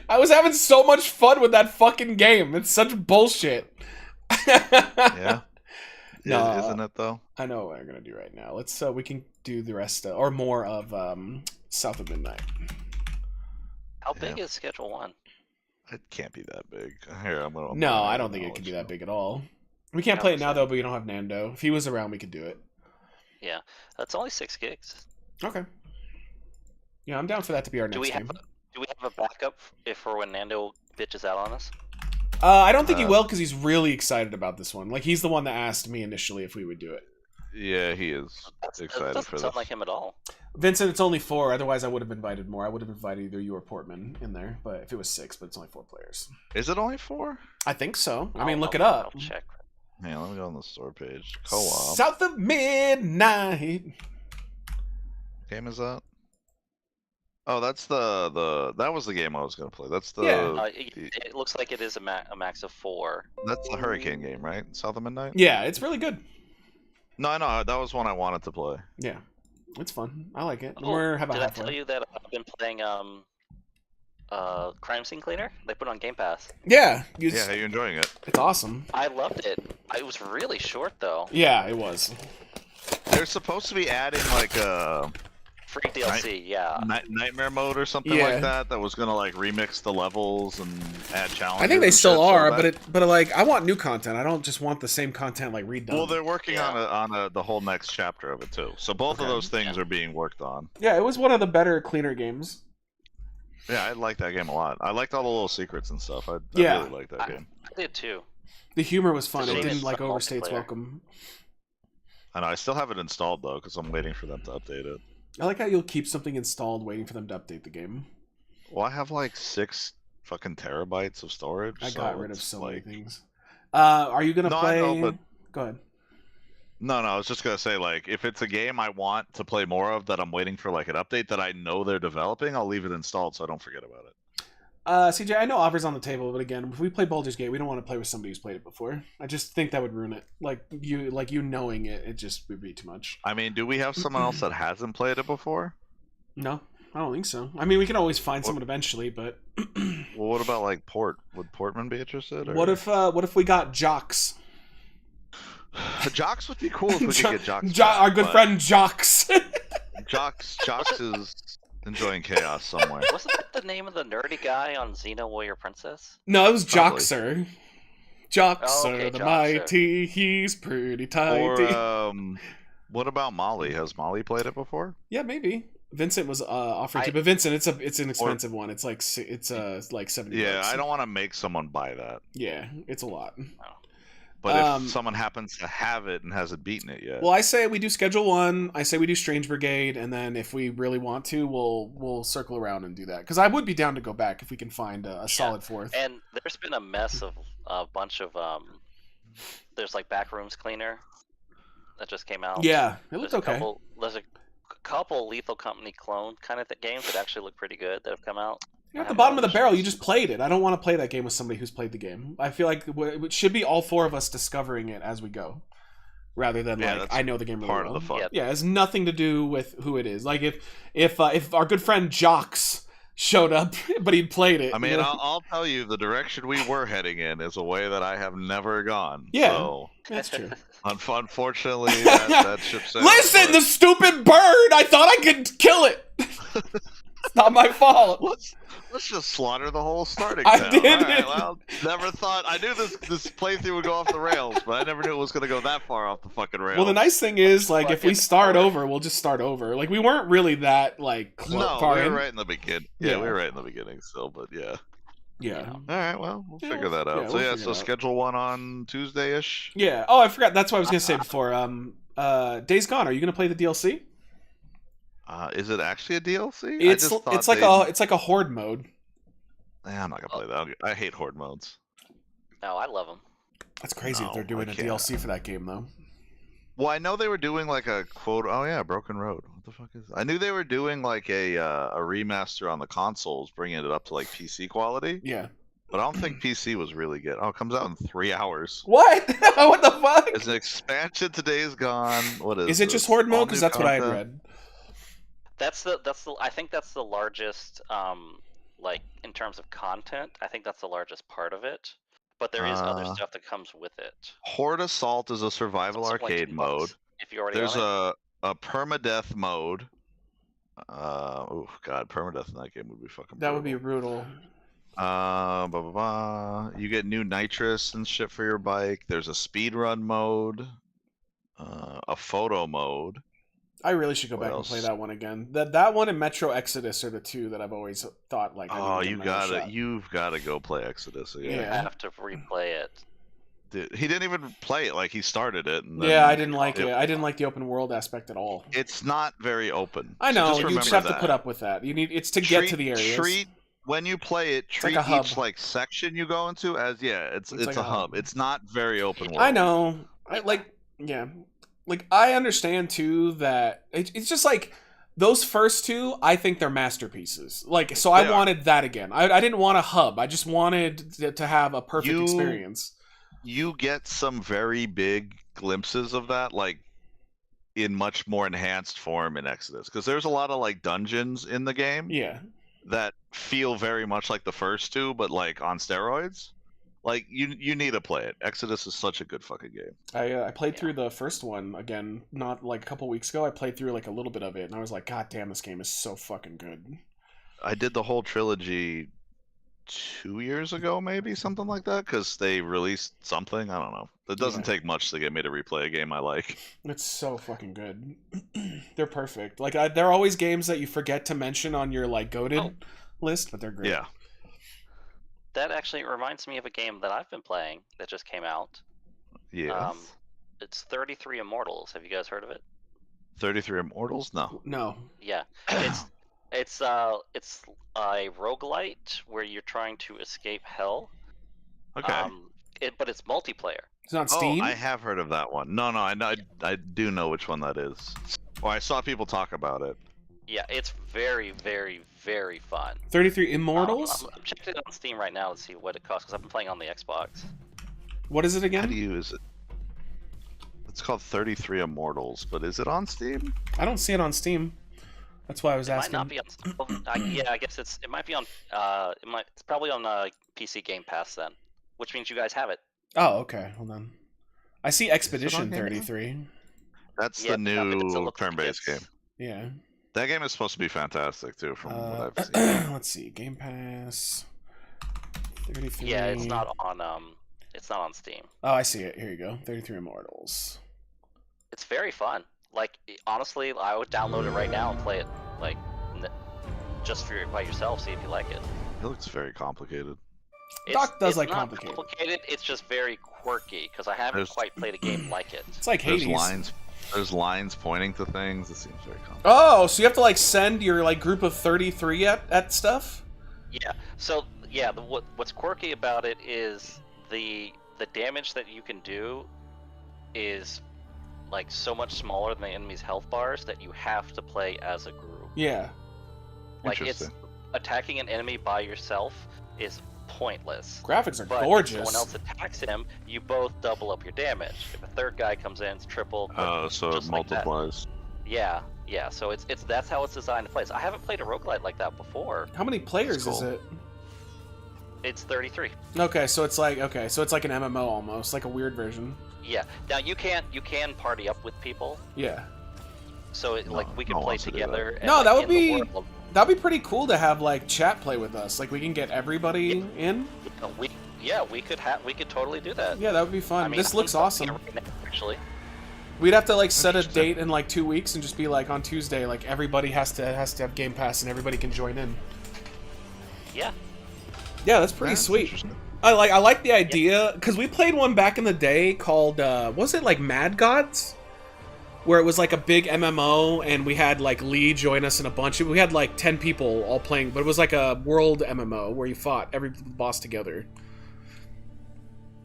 I was having so much fun with that fucking game. It's such bullshit. Yeah. No. Isn't it though? I know what we're gonna do right now. Let's we can do the rest or more of South of Midnight. How big is Schedule 1? It can't be that big. Here, I'm gonna. No, I don't think it could be that big at all. We can't play it now though, but we don't have Nando. If he was around, we could do it. Yeah, that's only 6 gigs. Okay. Yeah, I'm down for that to be our Do next we game. have a backup for when Nando bitches out on us? I don't think he will because he's really excited about this one. Like he's the one that asked me initially if we would do it. Yeah, he is That excited doesn't for sound this. like him at all. Vincent, it's only 4. Otherwise, I would have invited more. I would have invited either you or Portman in there. But if it was 6, but it's only 4 players. Is it only 4? I think so. I mean, I'll- look it I'll- up. I'll check. Hang on, let me go on the store page. Co-op. South of Midnight. Game is that? Oh, that's the that was the game I was gonna play. That's the Yeah. It looks like it is a max of 4. that's the Hurricane game, right? South of Midnight. Yeah, it's really good. No, I know that was one I wanted to play. Yeah, it's fun. I like it. Oh, We're have a did I halfway. tell you that I've been playing Crime Scene Cleaner. They put it on Game Pass. Yeah, Yeah, how are you enjoying it? it's awesome. I loved it. It was really short though. Yeah, it was. They're supposed to be adding like a Free DLC, yeah. nightmare mode or something Yeah. like that was gonna like remix the levels and add challenges. I think they and still shit, so are, that- but like I want new content. I don't just want the same content like redone. Well, they're working Yeah. on the whole next chapter of it too. So both of Okay. those things are being worked on. Yeah, it was one of the better, cleaner games. Yeah, I like that game a lot. I liked all the little secrets and stuff. I Yeah. really liked that game. I did too. The humor was fun. It's It a shame didn't it's like not overstay its multiplayer. welcome. I know. I still have it installed though because I'm waiting for them to update it. I like how you'll keep something installed waiting for them to update the game. Well, I have like 6 fucking terabytes of storage. I so got rid of it's so like... many things. Are you gonna No, I play? know, but- Go ahead. No, I was just gonna say, like, if it's a game I want to play more of that I'm waiting for like an update that I know they're developing, I'll leave it installed so I don't forget about it. CJ, I know offers on the table, but again, if we play Baldur's Gate, we don't want to play with somebody who's played it before. I just think that would ruin it. Like you knowing it, it just would be too much. I mean, do we have someone else that hasn't played it before? No, I don't think so. I mean, we can always find someone eventually, but Well, what about like Port? Would Portman be interested? Or... what if we got Jocks? Jocks would be cool if we could get Jocks. Our good but friend Jocks. Jocks is enjoying chaos somewhere. Wasn't that the name of the nerdy guy on Xena Warrior Princess? No, it was Probably. Joxer. Joxer, Oh, okay, the Joxer. mighty, he's pretty tighty. Or what about Molly? Has Molly played it before? Yeah, maybe. Vincent was offering to, but Vincent, it's an expensive one. It's like like 70. Yeah, bucks. I don't want to make someone buy that. Yeah, it's a lot. But if someone happens to have it and hasn't beaten it yet, Well, I say we do Schedule 1. I say we do Strange Brigade, and then if we really want to, we'll circle around and do that. Because I would be down to go back if we can find a solid fourth. And there's been a mess of a bunch of there's like Backrooms Cleaner that just came out. Yeah, it looked okay. There's a couple Lethal Company clone kind of games that actually look pretty good that have come out. You're at the bottom of the barrel. You just played it. I don't want to play that game with somebody who's played the game. I feel like it should be all 4 of us discovering it as we go, rather than Yeah, like that's I know the game really part well. of the fun. Yeah. Yeah, it has nothing to do with who it is. Like if our good friend Jocks showed up, but he'd played it. I mean, you know? I'll tell you, the direction we were heading in is a way that I have never gone. Yeah. So, That's true. unfortunately, that ship sailed. Listen, but- the stupid bird! I thought I could kill it! It's not my fault. Let's just slaughter the whole starting I town. did All right, it. well, never thought. I knew this playthrough would go off the rails, but I never knew it was going to go that far off the fucking rails. Well, the nice thing is, like, if we Fucking start hard. over, we'll just start over. Like, we weren't really that, like, No, far we were in. right in the beginning. Yeah, Yeah. we were right in the beginning still, but yeah. Yeah. All right, well, we'll Yeah, figure that out. yeah, So we'll yeah, figure so it out. schedule 1 on Tuesday-ish. Yeah. Oh, I forgot. That's what I was going to say before. Days Gone, are you going to play the DLC? Is it actually a DLC? It's like a horde mode. I'm not gonna play that. I hate horde modes. No, I love them. That's crazy if No, they're doing I a can't. DLC for that game, though. Well, I know they were doing like a quote. Oh yeah, Broken Road. What the fuck is? I knew they were doing like a remaster on the consoles, bringing it up to like PC quality. Yeah. But I don't think PC was really good. Oh, it comes out in 3 hours. What? What the fuck? It's an expansion to Days Gone. What is? Is it this? just horde mode? All Because new that's what I had content? read. That's the I think that's the largest like in terms of content. I think that's the largest part of it. But there is other stuff that comes with it. Horde Assault is a survival Something like arcade $10 mode. If you already There's own it. a permadeath mode. Oh god, permadeath in that game would be fucking. That would be brutal. brutal. You get new nitrous and shit for your bike. There's a speedrun mode, a photo mode. I really should go What back else? and play that one again. That one and Metro Exodus are the two that I've always thought like. I Oh, need to give another shot. you've gotta go play Exodus again. Yeah. I have to replay it. Dude, he didn't even play it. Like he started it. And then Yeah, I didn't like it. I didn't like the open world aspect at all. It's not very open. I So know. just You remember just have to that. put up with that. It's to get to the areas. Treat when you play it. like Treat a hub. each like section you go into as it's It's like a a hub. hub. It's not very open world. I know. I understand too that it's just like those first two. I think they're masterpieces. Like, so I They are. wanted that again. I didn't want a hub. I just wanted to have a perfect experience. You get some very big glimpses of that, like in much more enhanced form in Exodus, because there's a lot of like dungeons in the game Yeah. that feel very much like the first two, but like on steroids. Like you need to play it. Exodus is such a good fucking game. I played through the first one again, not like a couple weeks ago. I played through like a little bit of it, and I was like, God damn, this game is so fucking good. I did the whole trilogy 2 years ago, maybe something like that, because they released something. I don't know. It doesn't take much to get me to replay a game I like. It's so fucking good. They're perfect. Like they're always games that you forget to mention on your like goated list, but they're great. Yeah. That actually reminds me of a game that I've been playing that just came out. Yeah. It's 33 Immortals. Have you guys heard of it? 33 Immortals? No. No. Yeah. It's a roguelite where you're trying to escape hell. Okay. But it's multiplayer. It's on Steam? Oh, I have heard of that one. No, I do know which one that is. Well, I saw people talk about it. Yeah, it's very, very, very fun. 33 Immortals? I'm checking it on Steam right now to see what it costs because I've been playing on the Xbox. What is it again? How do you use it? It's called 33 Immortals, but is it on Steam? I don't see it on Steam. That's why I was It asking. might not be on. Yeah, I guess it might be on. It's probably on PC Game Pass then, which means you guys have it. Oh, okay. Hold on. I see Expedition on Game Pass? 33. That's Yeah, the new it's a look turn-based like game. Yeah. That game is supposed to be fantastic too, from what I've seen. Let's see. Game Pass. 33. Yeah, it's not on. It's not on Steam. Oh, I see it. Here you go. 33 Immortals. It's very fun. Like honestly, I would download it right now and play it. Like just by yourself, see if you like it. It looks very complicated. Doc does like not complicated. It's just very quirky because I haven't quite played a game like it. It's like Hades. There's lines pointing to things. It seems very complicated. Oh, so you have to like send your like group of 33 at stuff? Yeah. So yeah, what's quirky about it is the damage that you can do is like so much smaller than the enemy's health bars that you have to play as a group. Yeah. Like it's attacking an enemy by yourself is pointless. Graphics are but gorgeous. If someone else attacks him, you both double up your damage. If a third guy comes in, it's triple. Oh, so it multiplies. Yeah. So it's that's how it's designed to play. So I haven't played a roguelite like that before. How many players is it? It's 33. Okay, so it's like an MMO almost, like a weird version. Yeah. Now you can party up with people. Yeah. So we can play together. No, that would be that'd be pretty cool to have like chat play with us. Like we can get everybody in. We could totally do that. Yeah, that would be fun. I mean, this looks awesome. Right now, actually. We'd have to like set a date in like 2 weeks and just be like on Tuesday, like everybody has to have Game Pass and everybody can join in. Yeah. Yeah, that's pretty sweet. I like the idea because we played one back in the day called was it like Mad Gods, where it was like a big MMO and we had like Lee join us in a bunch. We had like 10 people all playing, but it was like a world MMO where you fought every boss together.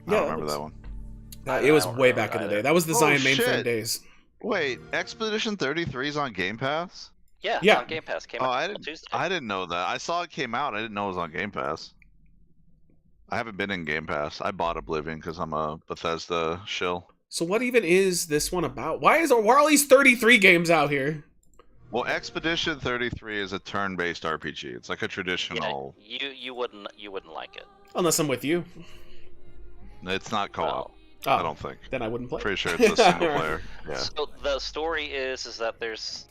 I don't remember that one. It was way back in the day. That was the Zion mainframe days. Wait, Expedition 33 is on Game Pass? Yeah, it's on Game Pass. Came out I Tuesday. I didn't know that. I saw it came out. I didn't know it was on Game Pass. I haven't been in Game Pass. I bought Oblivion because I'm a Bethesda shill. So what even is this one about? Why are all these 33 games out here? Well, Expedition 33 is a turn-based RPG. It's like a traditional. Yeah, you wouldn't like it. Unless I'm with you. It's not co-op. Oh, I don't think. Then I wouldn't play. Pretty sure it's a single player. Yeah. So the story is that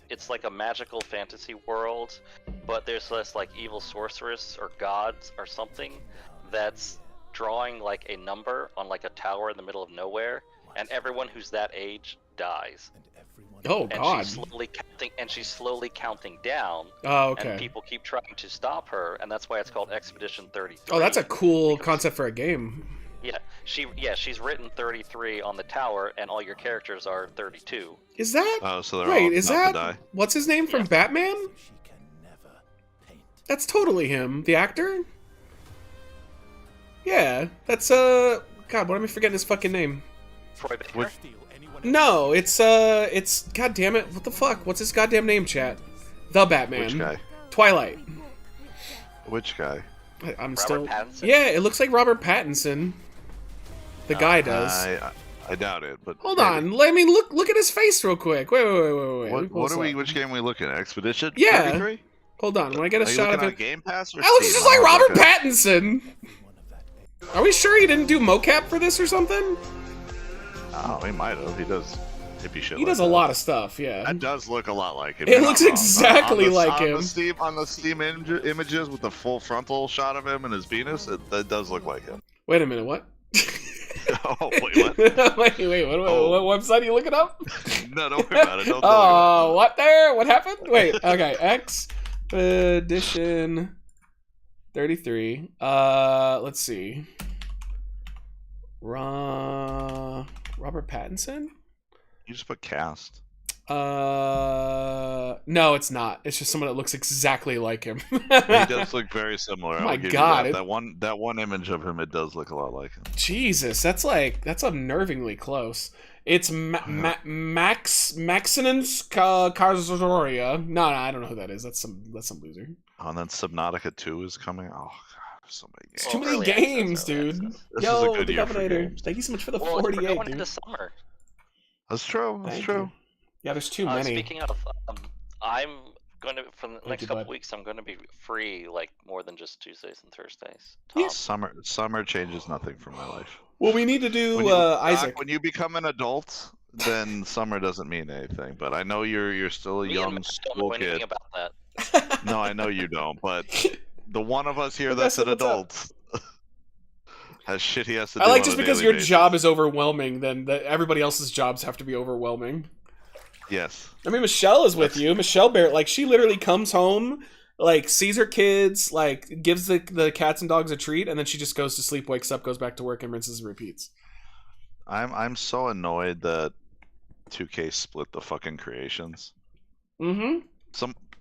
it's like a magical fantasy world, but there's this like evil sorceress or gods or something that's drawing like a number on like a tower in the middle of nowhere, and everyone who's that age dies. Oh God! She's slowly counting down. Oh, okay. And people keep trying to stop her, and that's why it's called Expedition 33. Oh, that's a cool concept for a game. Yeah, she's written 33 on the tower, and all your characters are 32. Is that? Oh, so they're all is not that? to die. What's his name from Batman? That's totally him, the actor. Yeah, that's God, what am I forgetting his fucking name? Troy Baker? No, it's God damn it, what the fuck? What's his goddamn name, chat? The Batman. Which guy? Twilight. Which guy? I'm Robert still. Pattinson? Yeah, it looks like Robert Pattinson. The guy does. I doubt it, but Hold on, let me look at his face real quick. Wait. Which game are we looking at? Expedition? Yeah. 33? Hold on, when I get a Are you shot looking of on him, Game Pass or that looks Steam? just like I'm Robert looking- Pattinson. Are we sure he didn't do mocap for this or something? Oh, he might have. He does hippie shit. He does like a that. lot of stuff, yeah. That does look a lot like him. It You're looks not wrong. exactly like him. On the Steam images with the full frontal shot of him and his penis, that does look like him. Wait a minute, what? Oh, wait, what? wait, what website are you looking up? No, don't worry about it. Don't Oh, what there? What happened? Wait, okay, Expedition 33. Let's see. Robert Pattinson? You just put cast. No, it's not. It's just someone that looks exactly like him. He does look very similar. Oh my I'll give God, you that. That one image of him, it does look a lot like him. Jesus, that's unnervingly close. It's Maxinens Karzoria. No, I don't know who that is. That's some loser. Oh, and then Subnautica 2 is coming. Oh God, so many games. It's too many Early games, access, early dude. access. This Yo, is a good the year for Governator. games. Thank you so much for the Well, we're 48, going dude. into summer. That's true. That's Thank true. you. Yeah, there's too many. Speaking of, I'm going to for the next you, couple bud. weeks. I'm going to be free, like more than just Tuesdays and Thursdays. Yeah. Summer changes nothing for my life. Well, we need to do When you, Isaac. when you become an adult, then summer doesn't mean anything. But I know you're still a Me and young Matt don't school know anything kid. about that. No, I know you don't. But the one of us here That's that's an what's up. adult has shit he has to do. I like on just a because daily your basis. job is overwhelming, then everybody else's jobs have to be overwhelming. Yes. I mean, Michelle is with you. Michelle Barrett, like, she literally comes home, like, sees her kids, like, gives the cats and dogs a treat, and then she just goes to sleep, wakes up, goes back to work, and rinses and repeats. I'm so annoyed that 2K split the fucking creations. Mm-hmm.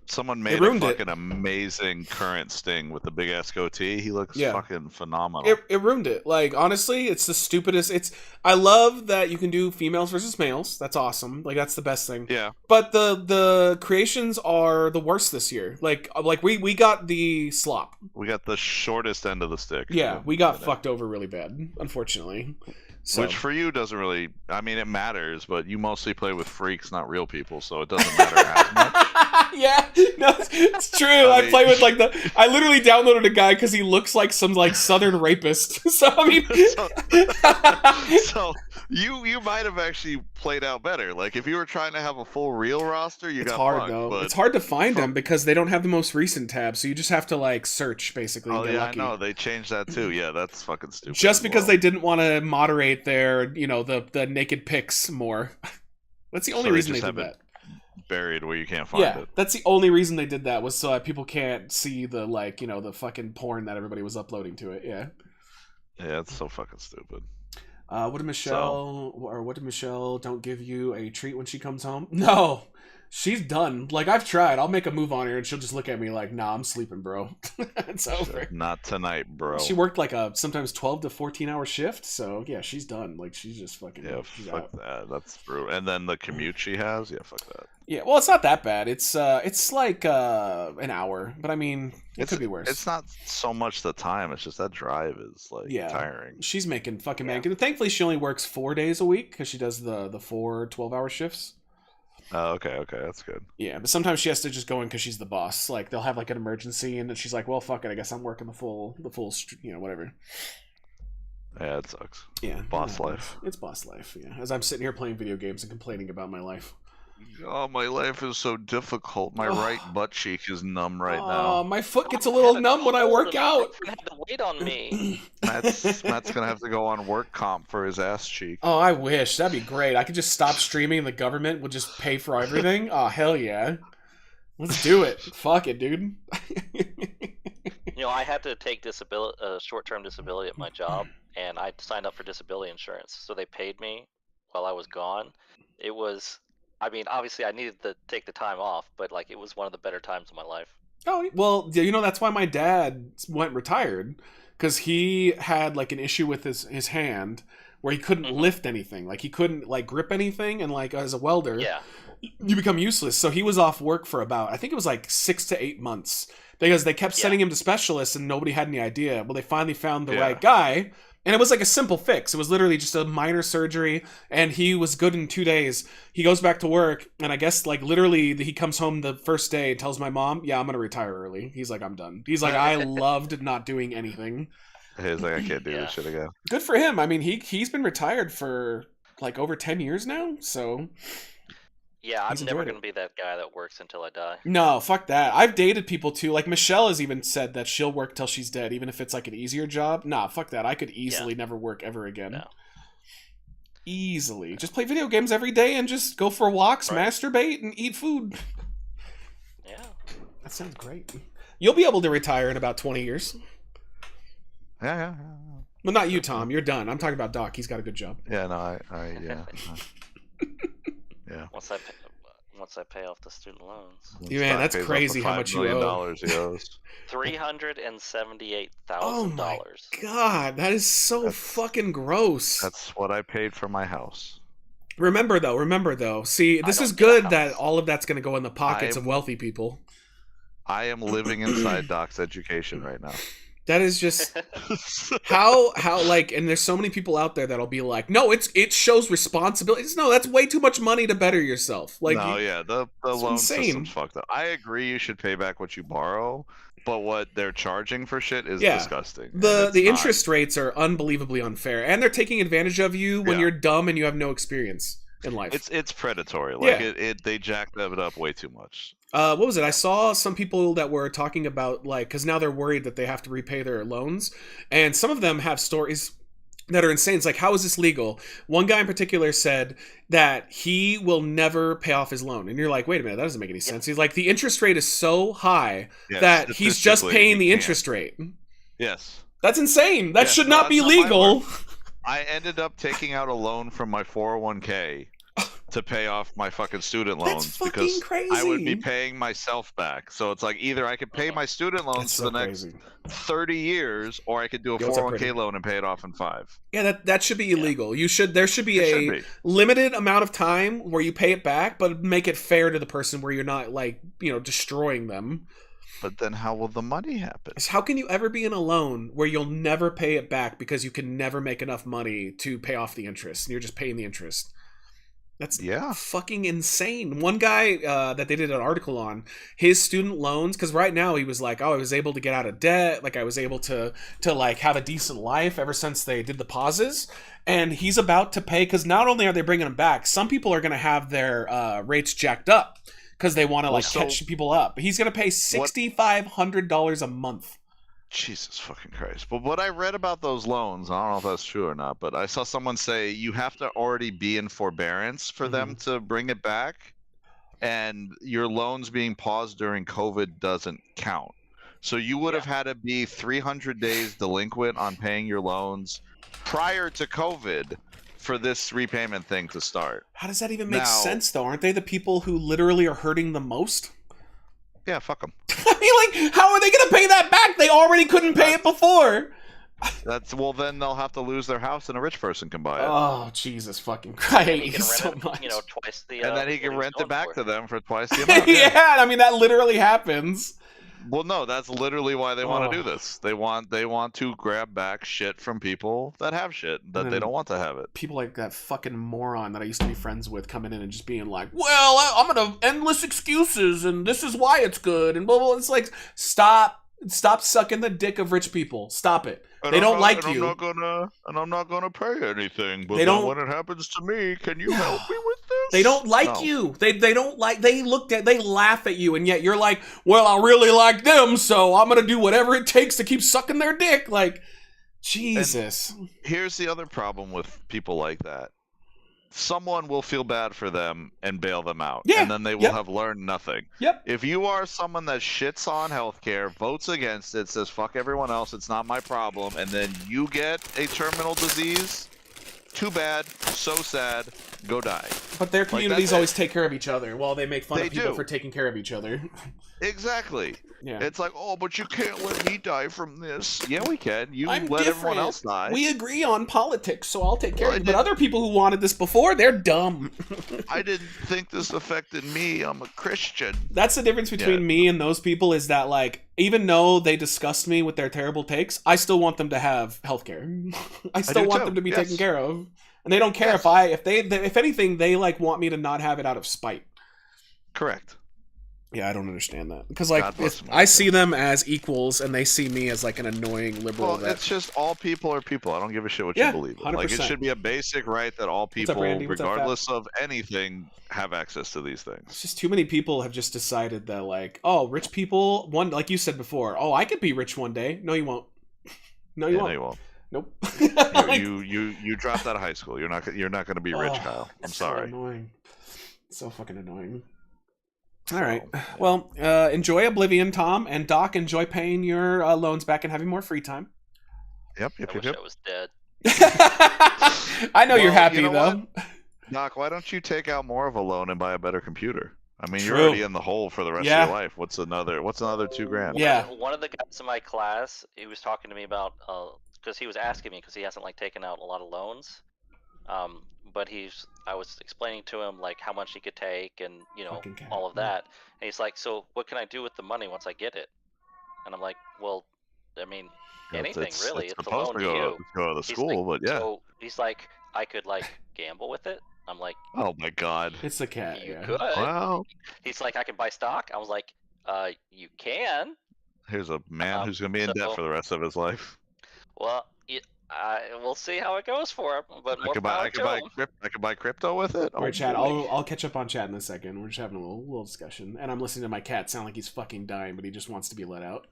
Someone made a ruined it. fucking amazing current Sting with the big ass goatee. He looks Yeah. fucking phenomenal. It ruined it. Like, honestly, it's the stupidest. I love that you can do females versus males. That's awesome. Like, that's the best thing. Yeah. But the creations are the worst this year. Like we got the slop. We got the shortest end of the stick. Yeah, we got fucked over really bad, unfortunately. So. Which for you doesn't really. I mean, it matters, but you mostly play with freaks, not real people, so it doesn't matter as much. Yeah, no, it's true. I play with like I literally downloaded a guy because he looks like some like southern rapist. So I mean, So you might have actually played out better. Like if you were trying to have a full real roster, you it's got hard fucked, though. but... It's hard to find them because they don't have the most recent tab. So you just have to like search basically. Oh and get yeah, lucky. I know they changed that too. Yeah, that's fucking stupid. Just as because well. they didn't want to moderate their, the naked pics more. That's the only So they reason they just did have it that. buried where you can't find Yeah, it. that's the only reason they did that was so that people can't see the the fucking porn that everybody was uploading to it. Yeah. Yeah, it's so fucking stupid. What did Michelle don't give you a treat when she comes home? No, she's done. Like I've tried. I'll make a move on her and she'll just look at me like, "Nah, I'm sleeping, bro." It's over. Not tonight, bro. She worked like a sometimes 12 to 14 hour shift, so yeah, she's done. Like she's just fucking she's fuck out. that. That's brutal. And then the commute she has, yeah, fuck that. Yeah, well, it's not that bad. It's like an hour, but I mean, it could be worse. It's not so much the time. It's just that drive is like tiring. She's making fucking bank. And thankfully, she only works 4 days a week because she does the 4 12-hour shifts. Oh, okay, that's good. Yeah, but sometimes she has to just go in because she's the boss. Like they'll have like an emergency, and then she's like, "Well, fuck it. I guess I'm working the full, whatever." Yeah, it sucks. Yeah, Boss life. It's boss life. Yeah, as I'm sitting here playing video games and complaining about my life. Oh, my life is so difficult. My right butt cheek is numb right now. My foot gets a little numb when I work out. You had to wait on me. Matt's gonna have to go on work comp for his ass cheek. Oh, I wish. That'd be great. I could just stop streaming and the government would just pay for everything. Oh, hell yeah. Let's do it. Fuck it, dude. I had to take short-term disability at my job, and I signed up for disability insurance. So they paid me while I was gone. It was, I mean, obviously I needed to take the time off, but like it was one of the better times of my life. Oh, well, that's why my dad went retired. Because he had like an issue with his hand where he couldn't lift anything. Like he couldn't like grip anything, and like as a welder, you become useless. So he was off work for about, I think it was like 6 to 8 months. Because they kept sending him to specialists and nobody had any idea. Well, they finally found the right guy, And it was like a simple fix. It was literally just a minor surgery, and he was good in 2 days. He goes back to work, and I guess like literally he comes home the first day and tells my mom, "Yeah, I'm gonna retire early." He's like, "I'm done." He's like, "I loved not doing anything." He's like, I can't do this shit again. Good for him. I mean, he's been retired for like over 10 years now, so Yeah, I'm He's never enjoyed going to be that guy that works until I die. no, fuck that. I've dated people too. Like Michelle has even said that she'll work till she's dead, even if it's like an easier job. Nah, fuck that. I could easily never work ever again. No. Easily. Just play video games every day and just go for walks, Right. masturbate, and eat food. Yeah. That sounds great. You'll be able to retire in about 20 years. Yeah. Well, not you, Tom. You're done. I'm talking about Doc. He's got a good job. Yeah, no, yeah. Yeah. Once I pay off the student loans, Man, that's crazy how much you owe. He owes. $378,000. Oh my god, that is so fucking gross. That's what I paid for my house. Remember though. See, this don't is get a good house. that all of that's going to go in the pockets of I'm- wealthy people. I am living inside Doc's education right now. That is just how like, and there's so many people out there that'll be like, no, it shows responsibility. No, that's way too much money to better yourself. Like, no, yeah, the loan insane. system's fucked up. I agree you should pay back what you borrow, but what they're charging for shit is Yeah. disgusting. the and it's interest rates are unbelievably unfair, and they're taking advantage of you when Yeah. you're dumb and you have no experience in life. it's predatory. Like Yeah. they jacked it up way too much. What was it? I saw some people that were talking about, like, because now they're worried that they have to repay their loans, and some of them have stories that are insane. It's like, how is this legal? One guy in particular said that he will never pay off his loan, and you're like, wait a minute, that doesn't make any sense. He's like, the interest rate is so high Yeah, that he's just statistically, paying you the can't. interest rate. Yes. That's insane. That Yeah, should no, not be that's not my legal. word. I ended up taking out a loan from my 401k to pay off my fucking student loans fucking because I would be crazy. paying myself back. So it's like either I could pay my student loans That's for so the next crazy. 30 years, or I could do a Yo, what's up, 401k Pretty? loan and pay it off in 5. Yeah, that should be illegal. There should be It a should be. limited amount of time where you pay it back, but make it fair to the person where you're not, like, destroying them. But then how will the money happen? How can you ever be in a loan where you'll never pay it back because you can never make enough money to pay off the interest, and you're just paying the interest? That's fucking insane. One guy that they did an article on, his student loans, because right now he was like, oh, I was able to get out of debt, like I was able to like have a decent life ever since they did the pauses, and he's about to pay, because not only are they bringing them back, some people are going to have their rates jacked up because they want to catch people up. He's going to pay $6,500 a month. Jesus fucking Christ. But what I read about those loans, I don't know if that's true or not, but I saw someone say you have to already be in forbearance for them to bring it back, and your loans being paused during COVID doesn't count. So you would have had to be 300 days delinquent on paying your loans prior to COVID for this repayment thing to start. How does that even make sense, though? Aren't they the people who literally are hurting the most? Yeah, fuck them. I mean, like, how are they going to pay that back? They already couldn't pay it before. Well, then they'll have to lose their house and a rich person can buy it. Oh, Jesus fucking Christ. I hate you can so rent much. it, twice the. And then he what can was rent going it back for. to them for twice the amount. Yeah, I mean, that literally happens. Well, no, that's literally why they want to do this. They want to grab back shit from people that have shit that they don't want to have it. People like that fucking moron that I used to be friends with coming in and just being like, well, I'm gonna endless excuses and this is why it's good and blah blah. It's like, stop sucking the dick of rich people. Stop it. And They don't like and you. I'm not gonna pay anything. But They then don't- when it happens to me, can you help me with this? They don't like No. you. They laugh at you, and yet you're like, well, I really like them, so I'm gonna do whatever it takes to keep sucking their dick. Like, Jesus. Here's the other problem with people like that. Someone will feel bad for them and bail them out. Yeah, And then they will have learned nothing. Yep. If you are someone that shits on healthcare, votes against it, says fuck everyone else, it's not my problem, and then you get a terminal disease, too bad, so sad, go die. But their Like, communities that's always it. take care of each other while they make fun They of people do. for taking care of each other. Exactly. Yeah. It's like, oh, but you can't let me die from this. Yeah, we can. You I'm let different. everyone else die. We agree on politics, so I'll take care Well, of I you. But did- other people who wanted this before, they're dumb. I didn't think this affected me. I'm a Christian. That's the difference between me and those people, is that, like, even though they disgust me with their terrible takes, I still want them to have healthcare. I still do want too, them to be yes. taken care of. And they don't care Yes. if anything, they like want me to not have it out of spite. Correct. Yeah, I don't understand that. Because like God bless I America. see them as equals and they see me as like an annoying liberal. Well, it's just all people are people. I don't give a shit what Yeah, you believe in. Like, it 100%. should be a basic right that all up, people, Randy? What's up, Fat? regardless of anything, have access to these It's things. just too many people have just decided that like, oh, rich people, one like you said before, oh, I could be rich one day. No, you won't. No, you Yeah, won't. no, you won't. Nope. You dropped out of high school. You're not going to be rich, Kyle. I'm so sorry. annoying. So fucking annoying. All right. Well, enjoy Oblivion, Tom, and Doc. Enjoy paying your loans back and having more free time. Yep. I wish I was dead. I know you're Well, happy you know though. Doc, why don't you take out more of a loan and buy a better computer? I mean, you're True. already in the hole for the rest Yeah. of your life. What's another $2,000? Yeah. One of the guys in my class, he was talking to me about, because he was asking me, because he hasn't like taken out a lot of loans, but I was explaining to him like how much he could take and Fucking cat. all of that, and he's like, so what can I do with the money once I get it? And I'm like, well, I mean, anything really. It's a supposed loan to to go you. to the He's school, like, but yeah. So he's like, I could like gamble with it. I'm like, Oh my God. It's the cat. you Yeah. could. Well, He's like, I can buy stock. I was like, you can. here's a man who's going to be in debt so- for the rest of his life. Well, we'll see how it goes for him. But I more could power to him. buy crypto with it. All right, chat. boy. I'll catch up on chat in a second. We're just having a little discussion, and I'm listening to my cat sound like he's fucking dying, but he just wants to be let out.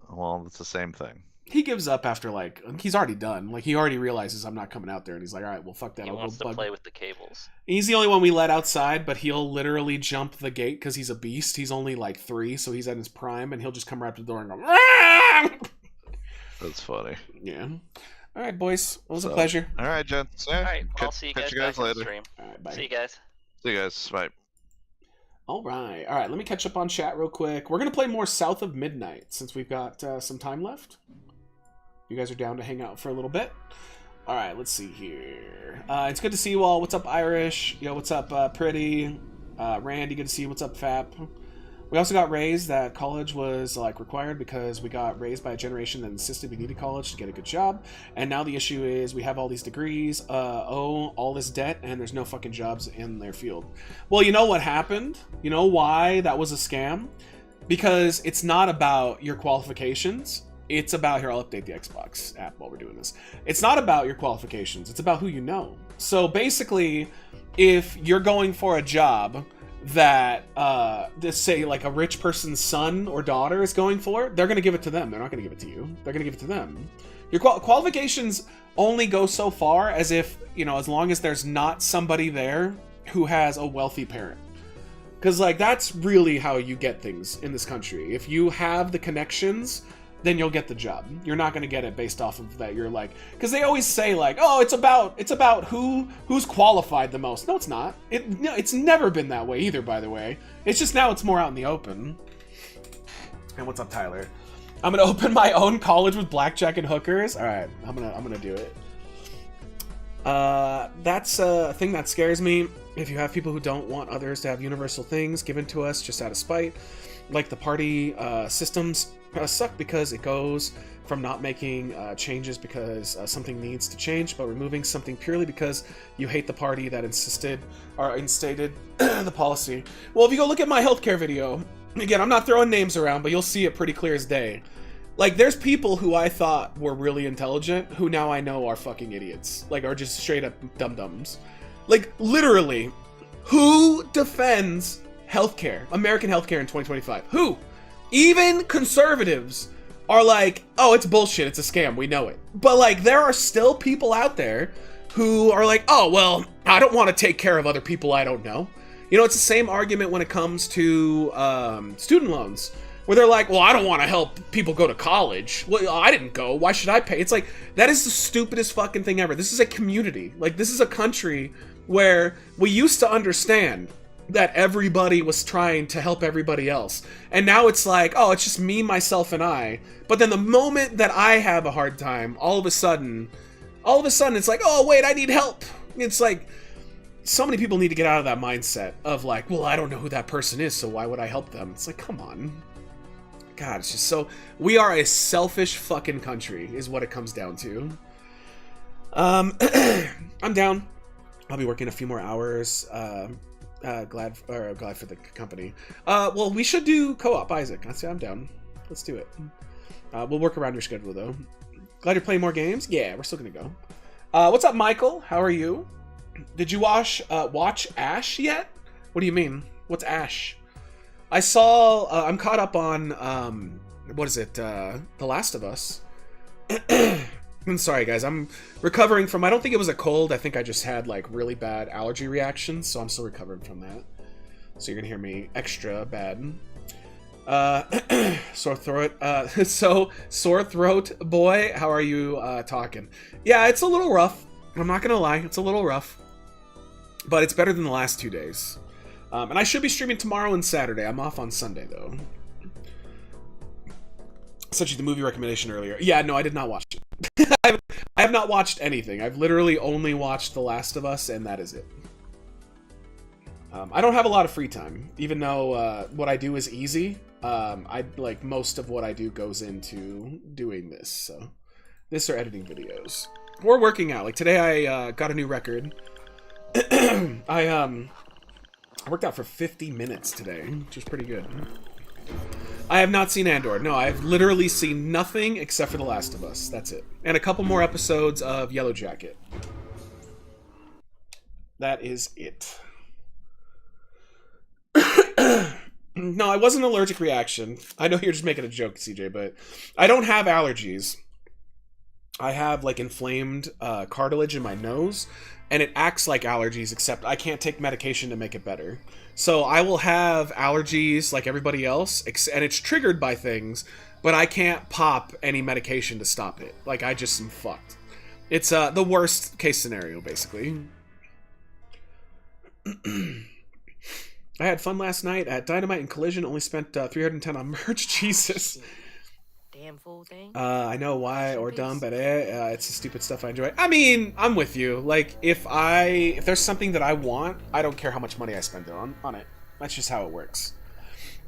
Well, it's the same thing. He gives up after like he's already done. Like he already realizes I'm not coming out there, and he's like, all right, well, fuck that. He I'll go wants to bug. play with the cables. He's the only one we let outside, but he'll literally jump the gate because he's a beast. He's only like 3, so he's at his prime, and he'll just come right up to the door and go. "Rah!" That's funny. Yeah. All right, boys. It was a So, pleasure. All right, gents. Yeah, All right, I'll see you catch guys, back on the later. stream. All right, bye. See you guys. See you guys. Bye. All right. Let me catch up on chat real quick. We're gonna play more South of Midnight since we've got some time left. You guys are down to hang out for a little bit. All right. Let's see here. It's good to see you all. What's up, Irish? Yo, what's up, Pretty? Randy, good to see you. What's up, Fap? We also got raised that college was like required because we got raised by a generation that insisted we needed college to get a good job. And now the issue is we have all these degrees, all this debt, and there's no fucking jobs in their field. Well, you know what happened? You know why that was a scam? Because it's not about your qualifications. It's about, here, I'll update the Xbox app while we're doing this. It's not about your qualifications. It's about who you know. So basically, if you're going for a job that let's say like a rich person's son or daughter is going for, they're going to give it to them. They're not going to give it to you. They're going to give it to them. Your qualifications only go so far as if, as long as there's not somebody there who has a wealthy parent. Because like that's really how you get things in this country. If you have the connections, then you'll get the job. You're not going to get it based off of that. You're like, because they always say like, oh, it's about who's qualified the most. No, it's not. It's never been that way either, by the way. It's just now it's more out in the open. And what's up, Tyler? I'm gonna open my own college with blackjack and hookers. All right, I'm gonna do it. That's a thing that scares me. If you have people who don't want others to have universal things given to us just out of spite, like the party systems suck because it goes from not making changes because something needs to change, but removing something purely because you hate the party that instated the policy. Well, if you go look at my healthcare video, again, I'm not throwing names around, but you'll see it pretty clear as day. Like, there's people who I thought were really intelligent who now I know are fucking idiots. Like, are just straight up dum-dums. Like, literally, who defends healthcare, American healthcare in 2025? Who? Even conservatives are like, oh, it's bullshit, it's a scam, we know it. But like, there are still people out there who are like, oh, well, I don't want to take care of other people I don't know. It's the same argument when it comes to student loans, where they're like, well, I don't want to help people go to college. Well, I didn't go, why should I pay? It's like, that is the stupidest fucking thing ever. This is a community. Like, this is a country where we used to understand that everybody was trying to help everybody else. And now it's like, oh, it's just me, myself, and I. But then the moment that I have a hard time, all of a sudden, it's like, oh, wait, I need help. It's like, so many people need to get out of that mindset of like, well, I don't know who that person is, so why would I help them? It's like, come on. God, it's just so... We are a selfish fucking country, is what it comes down to. I'm down. I'll be working a few more hours. Glad for the company. Well, we should do co-op, Isaac. I say I'm down. Let's do it. We'll work around your schedule, though. Glad you're playing more games? Yeah, we're still gonna go. What's up, Michael? How are you? Did you watch Ash yet? What do you mean? What's Ash? I saw... I'm caught up on... what is it? The Last of Us. I'm sorry, guys. I'm recovering from... I don't think it was a cold. I think I just had, like, really bad allergy reactions, so I'm still recovering from that. So you're gonna hear me extra bad. Sore throat. So, sore throat boy, how are you talking? Yeah, it's a little rough. I'm not gonna lie. It's a little rough. But it's better than the last 2 days. And I should be streaming tomorrow and Saturday. I'm off on Sunday, though. Sent you the movie recommendation earlier. Yeah, no, I did not watch it. I have not watched anything. I've literally only watched The Last of Us, and that is it. I don't have a lot of free time, even though what I do is easy. Like most of what I do goes into doing this. So, this or editing videos or working out. Like today, I got a new record. I worked out for 50 minutes today, which is pretty good. I have not seen Andor. No, I've literally seen nothing except for The Last of Us. That's it. And a couple more episodes of Yellow Jacket. That is it. No, it wasn't an allergic reaction. I know you're just making a joke, CJ, but I don't have allergies. I have, like, inflamed cartilage in my nose, and it acts like allergies, except I can't take medication to make it better. So I will have allergies like everybody else, and it's triggered by things, but I can't pop any medication to stop it. Like, I just am fucked. It's the worst case scenario, basically. I had fun last night at Dynamite and Collision, only spent 310 on merch. Jesus. Damn fool thing. I know why or dumb, but it's the stupid stuff I enjoy. I mean, I'm with you. Like, if there's something that I want, I don't care how much money I spend on it. That's just how it works.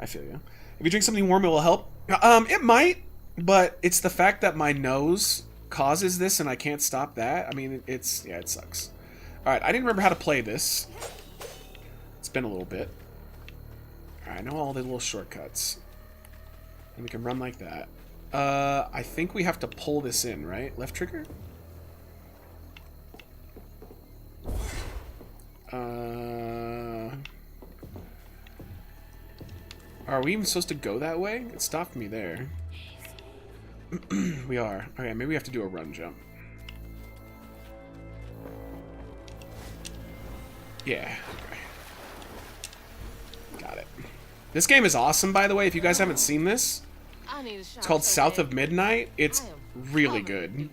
I feel you. If you drink something warm, it will help. It might, but it's the fact that my nose causes this and I can't stop that. I mean, it sucks. All right, I didn't remember how to play this. It's been a little bit. All right, I know all the little shortcuts. And we can run like that. I think we have to pull this in, right? Left trigger? Are we even supposed to go that way? It stopped me there. We are. Okay, maybe we have to do a run jump. Yeah, okay. Got it. This game is awesome, by the way. If you guys haven't seen this, it's called South of Midnight. It's really good.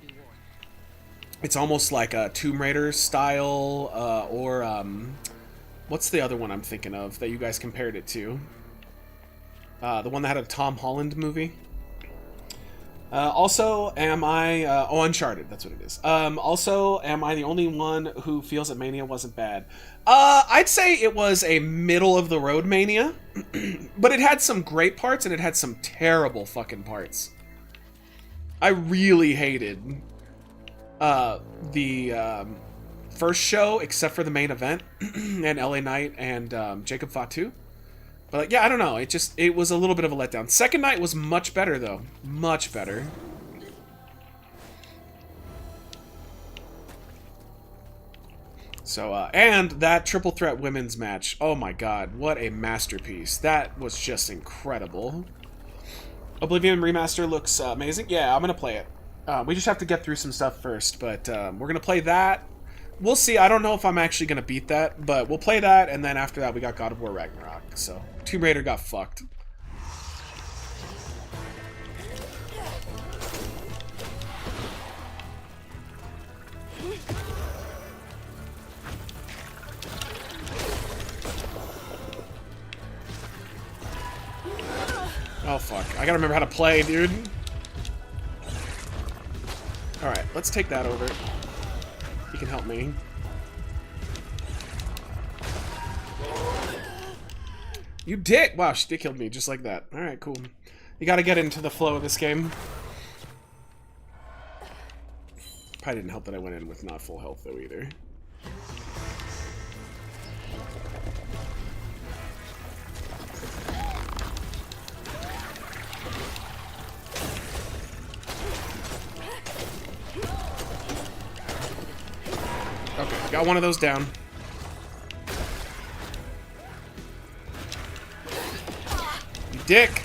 It's almost like a Tomb Raider style, or what's the other one I'm thinking of that you guys compared it to? The one that had a Tom Holland movie. Also, am I... Uncharted, that's what it is. Also, am I the only one who feels that Mania wasn't bad? I'd say it was a middle-of-the-road Mania, but it had some great parts, and it had some terrible fucking parts. I really hated the first show, except for the main event, and LA Knight and Jacob Fatu. But like, yeah, I don't know. It was a little bit of a letdown. Second night was much better, though. Much better. So, and that triple threat women's match. Oh my god, what a masterpiece. That was just incredible. Oblivion Remaster looks amazing. Yeah, I'm gonna play it. We just have to get through some stuff first, but we're gonna play that. We'll see. I don't know if I'm actually gonna beat that, but we'll play that, and then after that we got God of War Ragnarok. So, Tomb Raider got fucked. Oh fuck, I gotta remember how to play, dude. Alright, let's take that over. He can help me. You dick! Wow, she killed me just like that. Alright, cool. You gotta get into the flow of this game. Probably didn't help that I went in with not full health, though, either. Okay, got one of those down. You dick!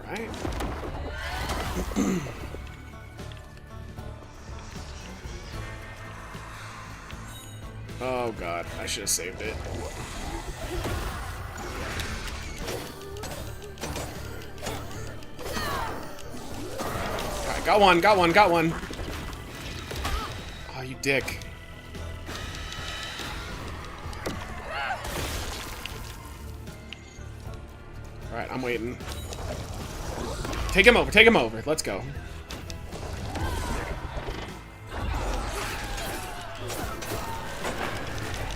Alright. Oh god, I should have saved it. Alright, got one, got one, got one. Oh, you dick. Alright, I'm waiting. Take him over, take him over. Let's go.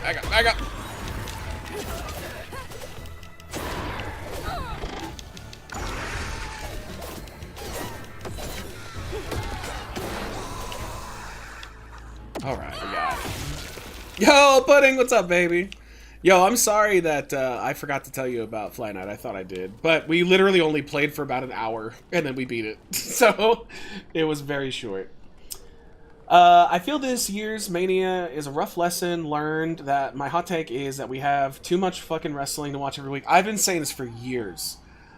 Back up, back up. Alright, we got it. Yo, Pudding, what's up, baby? Yo, I'm sorry that I forgot to tell you about FlyKnight. I thought I did. But we literally only played for about an hour, and then we beat it. So, it was very short. I feel this year's Mania is a rough lesson learned. That my hot take is that we have too much fucking wrestling to watch every week. I've been saying this for years.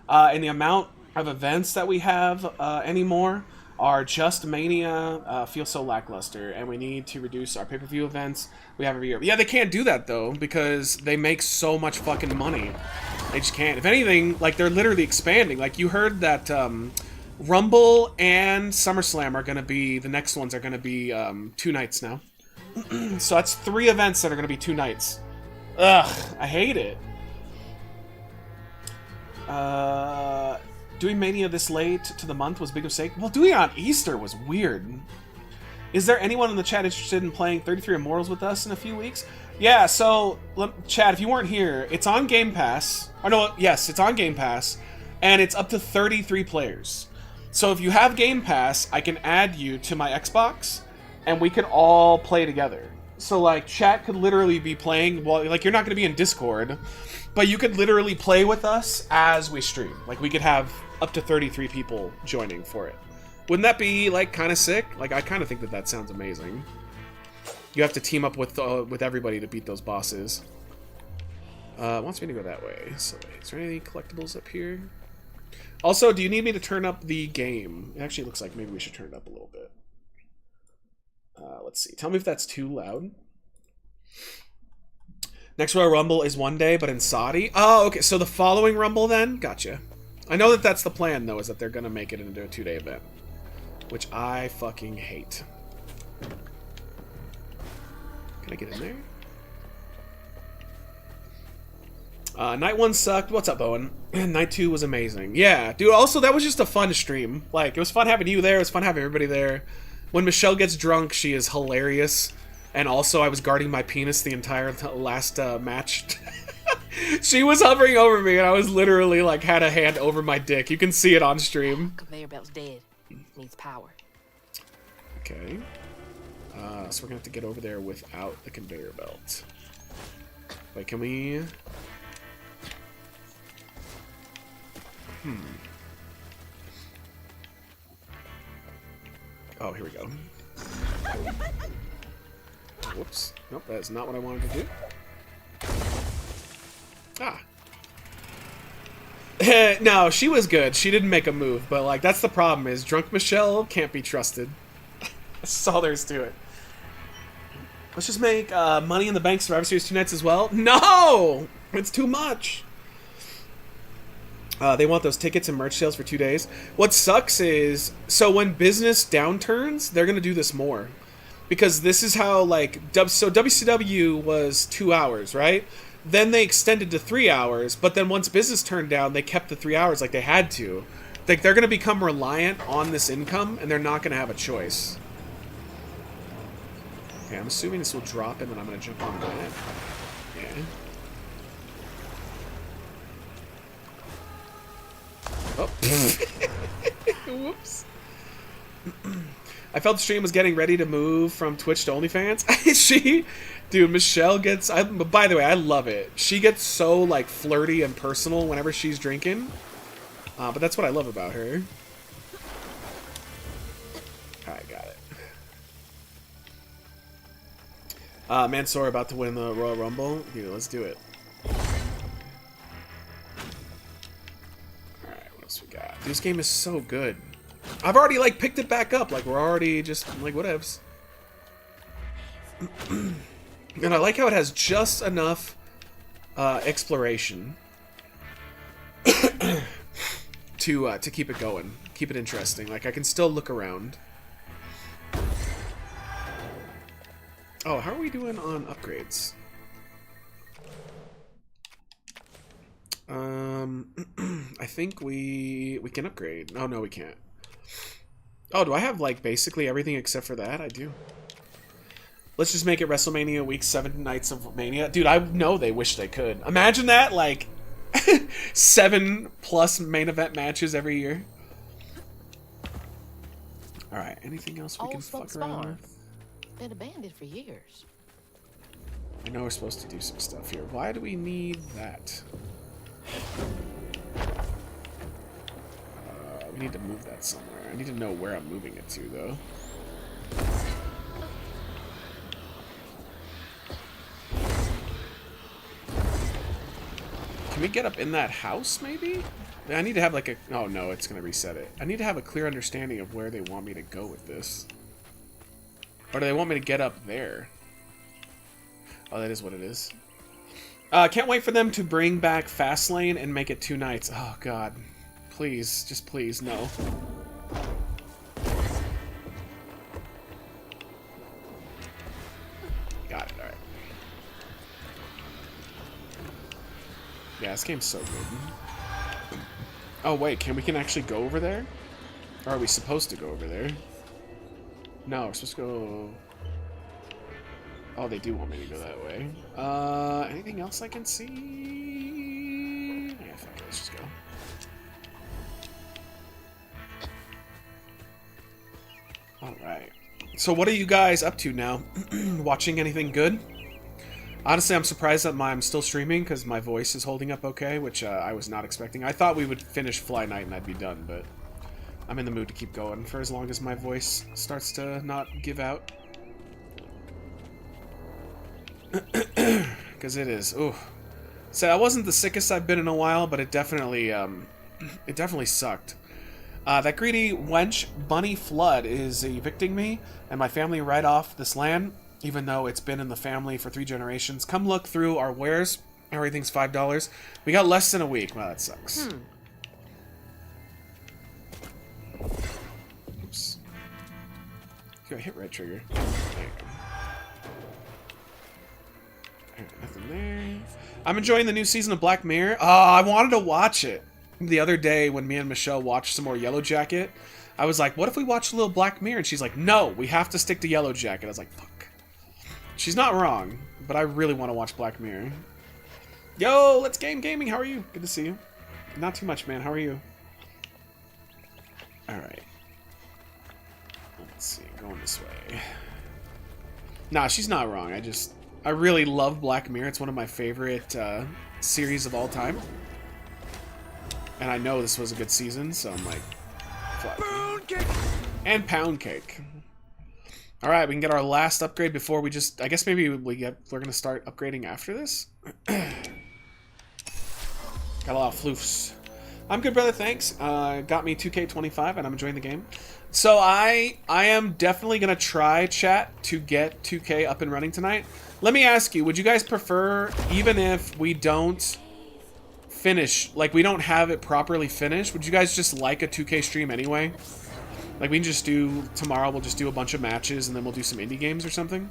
And the amount of events that we have anymore are just Mania feel so lackluster, and we need to reduce our pay-per-view events we have every year. Yeah, they can't do that, though, because they make so much fucking money. They just can't. If anything, like, they're literally expanding. Like, you heard that Rumble and SummerSlam are going to be, the next ones are going to be 2 nights now. So that's 3 events that are going to be 2 nights. Ugh, I hate it. Doing Mania this late to the month was a big mistake. Well, doing it on Easter was weird. Is there anyone in the chat interested in playing 33 Immortals with us in a few weeks? Yeah, so, Chad, if you weren't here, it's on Game Pass. Oh, no, yes, it's on Game Pass, and it's up to 33 players. So if you have Game Pass, I can add you to my Xbox, and we could all play together. So, like, chat could literally be playing, well, like, you're not going to be in Discord, but you could literally play with us as we stream. Like, we could have up to 33 people joining for it. Wouldn't that be, like, kind of sick? Like, I kind of think that that sounds amazing. You have to team up with everybody to beat those bosses. Wants me to go that way. So, wait, is there any collectibles up here? Also, do you need me to turn up the game? It actually looks like maybe we should turn it up a little bit. Let's see. Tell me if that's too loud. Next Royal Rumble is one day, but in Saudi? Oh, okay. So the following Rumble then? Gotcha. I know that that's the plan, though, is that they're going to make it into a 2-day event. Which I fucking hate. Can I get in there? Night 1 sucked. What's up, Owen? Night 2 was amazing. Yeah, dude, also, that was just a fun stream. Like, it was fun having you there. It was fun having everybody there. When Michelle gets drunk, she is hilarious. And also, I was guarding my penis the entire last match. She was hovering over me, and I was literally, like, had a hand over my dick. You can see it on stream. Conveyor belt's dead. Needs power. Okay. So we're gonna have to get over there without the conveyor belt. Wait, can we... Oh, here we go. Whoops. Nope, that is not what I wanted to do. Ah. No, she was good. She didn't make a move, but, like, that's the problem, is drunk Michelle can't be trusted. That's all there is to it. Let's just make Money in the Bank Survivor Series 2 nights as well. No! It's too much. They want those tickets and merch sales for 2 days. What sucks is, so when business downturns, they're going to do this more. Because this is how, like, so WCW was 2 hours, right? Then they extended to 3 hours, but then once business turned down, they kept the 3 hours like they had to. Like, they're going to become reliant on this income, and they're not going to have a choice. Okay, I'm assuming this will drop and then I'm gonna jump on that. Yeah. Oh. Whoops. I felt the stream was getting ready to move from Twitch to OnlyFans. Dude, Michelle gets... by the way, I love it. She gets so, like, flirty and personal whenever she's drinking. But that's what I love about her. Alright, got it. Mansoor about to win the Royal Rumble. Dude, let's do it. Alright, what else we got? This game is so good. I've already, like, picked it back up. Like, we're already just, like, whatevs. And I like how it has just enough exploration to keep it going. Keep it interesting. Like, I can still look around. Oh, how are we doing on upgrades? I think we can upgrade. Oh, no, we can't. Oh, do I have, like, basically everything except for that? I do. Let's just make it WrestleMania week 7 nights of Mania. Dude, I know they wish they could. Imagine that, like, 7+ main event matches every year. Alright, anything else we can fuck around with? Been abandoned for years. I know we're supposed to do some stuff here. Why do we need that? We need to move that somewhere. I need to know where I'm moving it to, though. Can we get up in that house, maybe? I need to have, like, a... Oh, no, it's going to reset it. I need to have a clear understanding of where they want me to go with this. Or do they want me to get up there? Oh, that is what it is. Can't wait for them to bring back Fastlane and make it 2 nights. Oh, God. Please. Just please, no. Got it, alright. Yeah, this game's so good. Oh, wait, can we actually go over there? Or are we supposed to go over there? No, we're supposed to go... Oh, they do want me to go that way. Anything else I can see? Yeah, fuck it, let's just go. Alright. So what are you guys up to now? Watching anything good? Honestly, I'm surprised that I'm still streaming because my voice is holding up okay, which I was not expecting. I thought we would finish FlyKnight and I'd be done, but I'm in the mood to keep going for as long as my voice starts to not give out. Because it is. Ooh. So I wasn't the sickest I've been in a while, but it definitely sucked. That greedy wench, Bunny Flood, is evicting me and my family right off this land, even though it's been in the family for 3 generations. Come look through our wares. Everything's $5. We got less than a week. Wow, that sucks. Oops. Go hit red trigger. There you go. Nothing there. I'm enjoying the new season of Black Mirror. I wanted to watch it. The other day when me and Michelle watched some more Yellow Jacket, I was like, what if we watch a little Black Mirror? And she's like, no, we have to stick to Yellow Jacket. I was like, fuck. She's not wrong, but I really want to watch Black Mirror. Yo, let's gaming. How are you? Good to see you. Not too much, man. How are you? Alright. Let's see. Going this way. Nah, she's not wrong. I really love Black Mirror. It's one of my favorite series of all time. And I know this was a good season, so I'm like... Pound cake! And pound cake. Alright, we can get our last upgrade before we just... I guess maybe we're going to start upgrading after this. Got a lot of floofs. I'm good, brother, thanks. Got me 2K25, and I'm enjoying the game. So I am definitely going to try, chat, to get 2K up and running tonight. Let me ask you, would you guys prefer, even if we don't finish, like we don't have it properly finished, would you guys just like a 2K stream anyway? Like we can just do, tomorrow we'll just do a bunch of matches and then we'll do some indie games or something?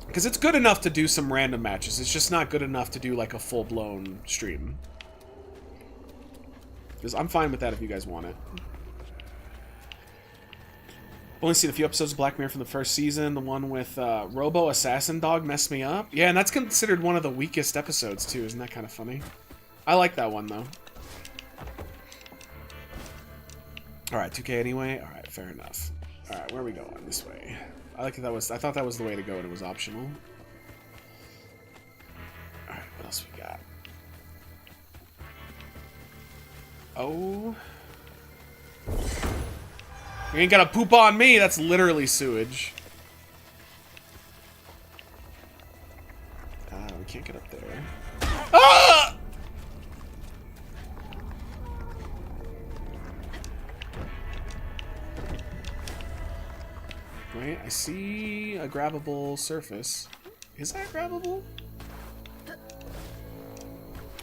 Because it's good enough to do some random matches, it's just not good enough to do like a full-blown stream. Because I'm fine with that if you guys want it. Only seen a few episodes of Black Mirror from the first season. The one with Robo Assassin Dog messed me up. Yeah, and that's considered one of the weakest episodes, too. Isn't that kind of funny? I like that one, though. Alright, 2K anyway? Alright, fair enough. Alright, where are we going? This way. I thought that was the way to go and it was optional. Alright, what else we got? Oh. You ain't gotta poop on me, that's literally sewage. Ah, we can't get up there. Ah! Wait, I see a grabbable surface. Is that grabbable? Oh,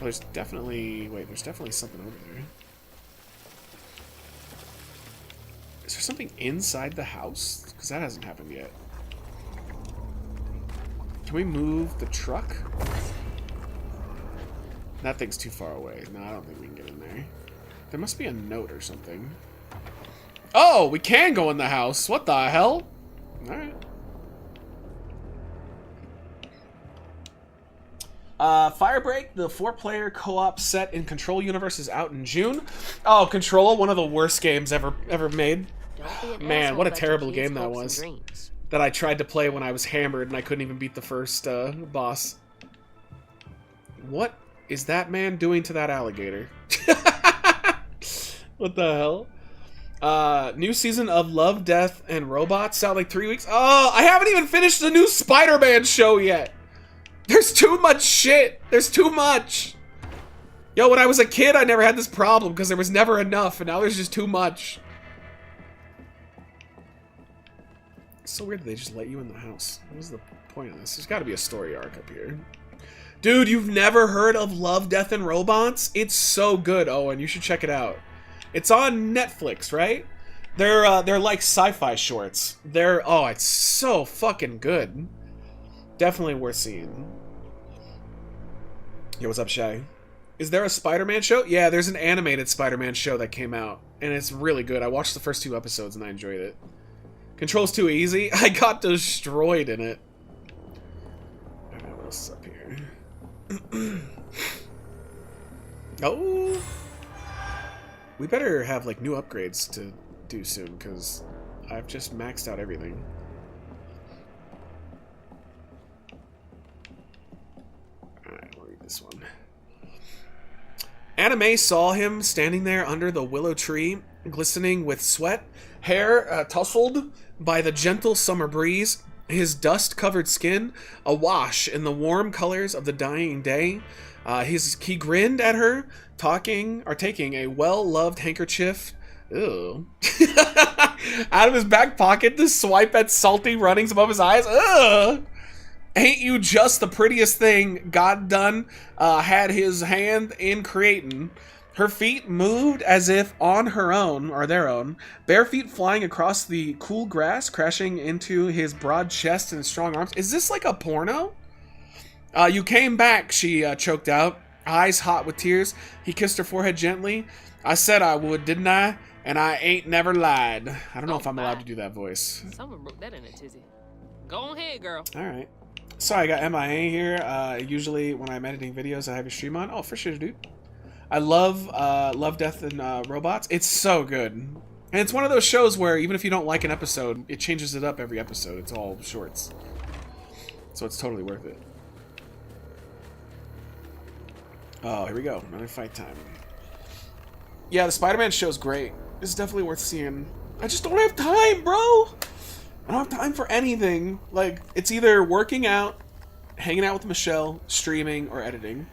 there's definitely... Wait, there's definitely something over there. Is there something inside the house? Because that hasn't happened yet. Can we move the truck? That thing's too far away. No, I don't think we can get in there. There must be a note or something. Oh, we can go in the house. What the hell? Alright. Firebreak, the 4-player co-op set in Control universe is out in June. Oh, Control, one of the worst games ever made. Man, what a terrible game that was. That I tried to play when I was hammered and I couldn't even beat the first boss. What is that man doing to that alligator? What the hell? New season of Love, Death, and Robots out like 3 weeks. Oh, I haven't even finished the new Spider-Man show yet. There's too much shit. There's too much. Yo, when I was a kid, I never had this problem because there was never enough, and now there's just too much. It's so weird that they just let you in the house. What was the point of this? There's got to be a story arc up here. Dude, you've never heard of Love, Death, and Robots? It's so good, Owen. You should check it out. It's on Netflix, right? They're like sci-fi shorts. Oh, it's so fucking good. Definitely worth seeing. Yo, what's up, Shay? Is there a Spider-Man show? Yeah, there's an animated Spider-Man show that came out, and it's really good. I watched the first 2 episodes and I enjoyed it. Control's too easy. I got destroyed in it. Alright, what else is up here? Oh. We better have, like, new upgrades to do soon, because I've just maxed out everything. Alright, we'll read this one. Anime saw him standing there under the willow tree, glistening with sweat, hair tousled by the gentle summer breeze, his dust-covered skin awash in the warm colors of the dying day. He grinned at her, taking a well-loved handkerchief, ew, out of his back pocket to swipe at salty runnings above his eyes. Ugh. Ain't you just the prettiest thing God done had his hand in creating? Her feet moved as if on her own, or their own, bare feet flying across the cool grass, crashing into his broad chest and strong arms. Is this like a porno? You came back, she choked out, eyes hot with tears. He kissed her forehead gently. I said I would, didn't I? And I ain't never lied. I don't know if I'm allowed to do that voice. Someone broke that in a tizzy. Go ahead, girl. Alright. Sorry, I got MIA here. Usually when I'm editing videos, I have your stream on. Oh, for sure, dude. I love Love, Death, and Robots. It's so good. And it's one of those shows where even if you don't like an episode, it changes it up every episode. It's all shorts. So it's totally worth it. Oh, here we go. Another fight time. Yeah, the Spider-Man show's great. It's definitely worth seeing. I just don't have time, bro! I don't have time for anything. Like, it's either working out, hanging out with Michelle, streaming, or editing.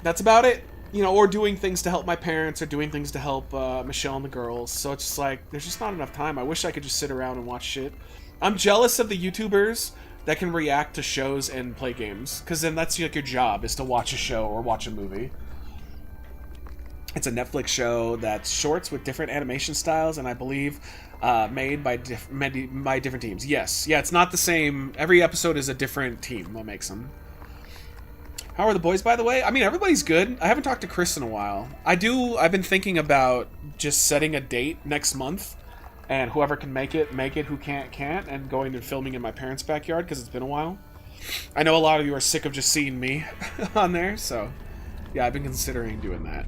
That's about it. You know, or doing things to help my parents, or doing things to help Michelle and the girls. So it's just like, there's just not enough time. I wish I could just sit around and watch shit. I'm jealous of the YouTubers that can react to shows and play games. Because then that's like your job, is to watch a show or watch a movie. It's a Netflix show that's shorts with different animation styles, and I believe made by different teams. Yes. Yeah, it's not the same. Every episode is a different team that makes them. How are the boys, by the way? I mean, everybody's good. I haven't talked to Chris in a while. I've been thinking about just setting a date next month And whoever can make it, who can't, and going and filming in my parents' backyard because it's been a while. I know a lot of you are sick of just seeing me on there, so yeah, I've been considering doing that.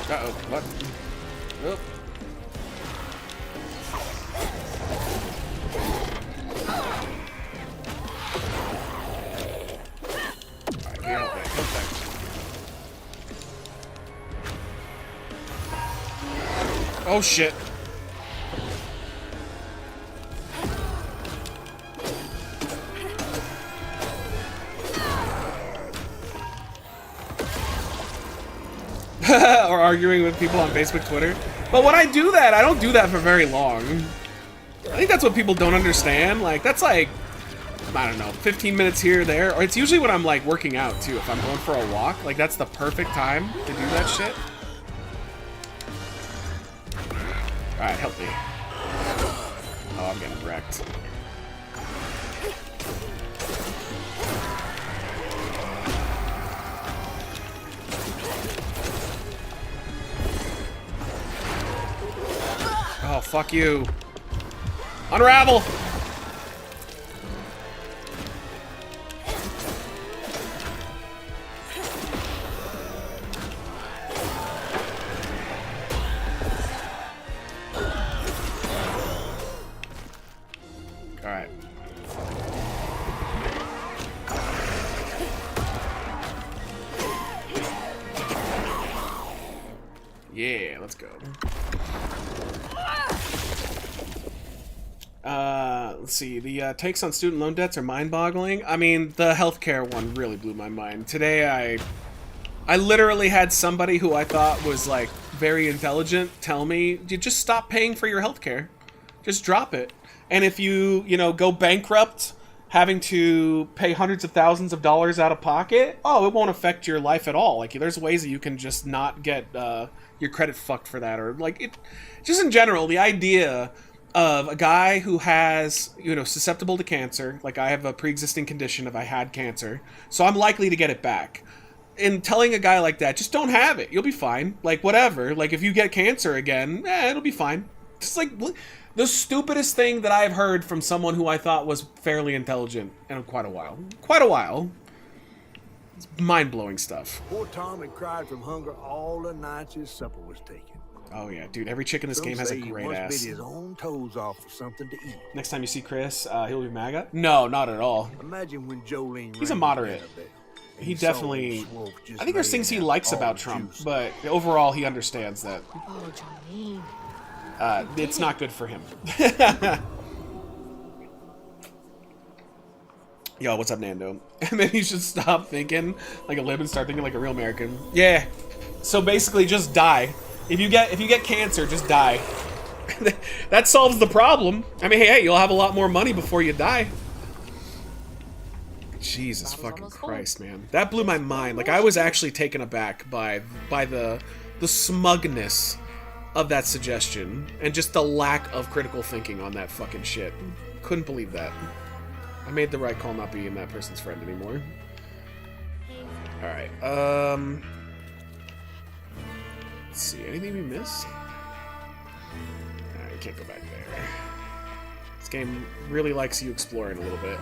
Uh-oh, what? Oh. Alright, get out there, oh shit. Or arguing with people on Facebook, Twitter. But when I do that, I don't do that for very long. I think that's what people don't understand. Like, that's like, I don't know, 15 minutes here or there. Or it's usually when I'm like working out too. If I'm going for a walk, like that's the perfect time to do that shit. Alright, help me. Oh, I'm getting wrecked. Oh, fuck you. Unravel! Alright. Yeah, let's go. Let's see. The takes on student loan debts are mind-boggling. I mean, the healthcare one really blew my mind. Today, I literally had somebody who I thought was, like, very intelligent tell me, you just stop paying for your healthcare. Just drop it. And if you know, go bankrupt, having to pay hundreds of thousands of dollars out of pocket, oh, it won't affect your life at all. Like, there's ways that you can just not get your credit fucked for that. Or, like, it just in general, the idea of a guy who has, you know, susceptible to cancer, like I have a pre-existing condition if I had cancer, so I'm likely to get it back. And telling a guy like that, just don't have it, you'll be fine. Like, whatever, like if you get cancer again, it'll be fine. Just like the stupidest thing that I've heard from someone who I thought was fairly intelligent in quite a while. It's mind-blowing stuff. Poor Tommy cried from hunger all the nights his supper was taken. Oh yeah, dude, every chick in this game has a great ass. Bit his own toes off for something to eat. Next time you see Chris, he'll be MAGA? No, not at all. Imagine when Jolene He's a moderate. He definitely... I think there's things he likes about Trump, but overall he understands that. Oh, Jolene. It's not good for him. Yo, what's up, Nando? And then you should stop thinking like a lib and start thinking like a real American. Yeah. So basically, just die. If you get cancer, just die. That solves the problem. I mean, hey, you'll have a lot more money before you die. Jesus fucking Christ, man. That blew my mind. Like, I was actually taken aback by the smugness of that suggestion and just the lack of critical thinking on that fucking shit. Couldn't believe that. I made the right call not being that person's friend anymore. Alright, let's see, anything we missed? Alright, we can't go back there. This game really likes you exploring a little bit.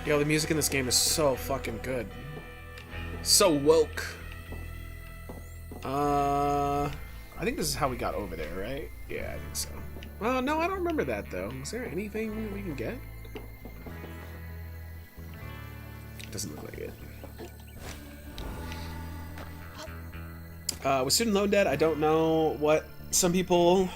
Yo, the music in this game is so fucking good. So woke. I think this is how we got over there, right? Yeah, I think so. Well, no, I don't remember that, though. Is there anything we can get? Doesn't look like it. With student loan debt, I don't know what some people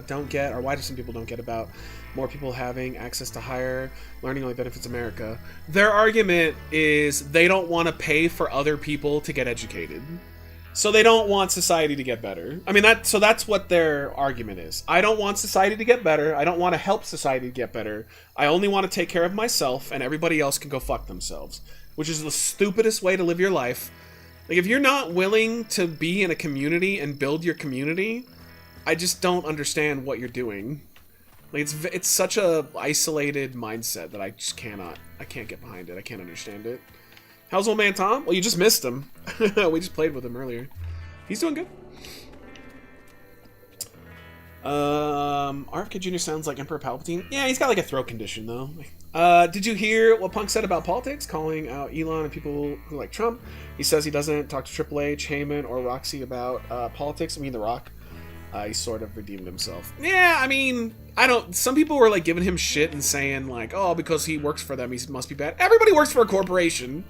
don't get, or why do some people don't get about more people having access to higher learning only benefits America. Their argument is they don't want to pay for other people to get educated. So they don't want society to get better. I mean, that's what their argument is. I don't want society to get better. I don't want to help society to get better. I only want to take care of myself, and everybody else can go fuck themselves. Which is the stupidest way to live your life. Like, if you're not willing to be in a community and build your community, I just don't understand what you're doing. Like, it's such a isolated mindset that I just cannot. I can't get behind it. I can't understand it. How's old man Tom? Well, you just missed him. We just played with him earlier. He's doing good. RFK Jr. sounds like Emperor Palpatine. Yeah, he's got like a throat condition though. Did you hear what Punk said about politics, calling out Elon and people who like Trump? He says he doesn't talk to Triple H, Heyman, or Roxy about politics. I mean, The Rock. He sort of redeemed himself. Yeah, I mean, I don't. Some people were like giving him shit and saying like, oh, because he works for them, he must be bad. Everybody works for a corporation.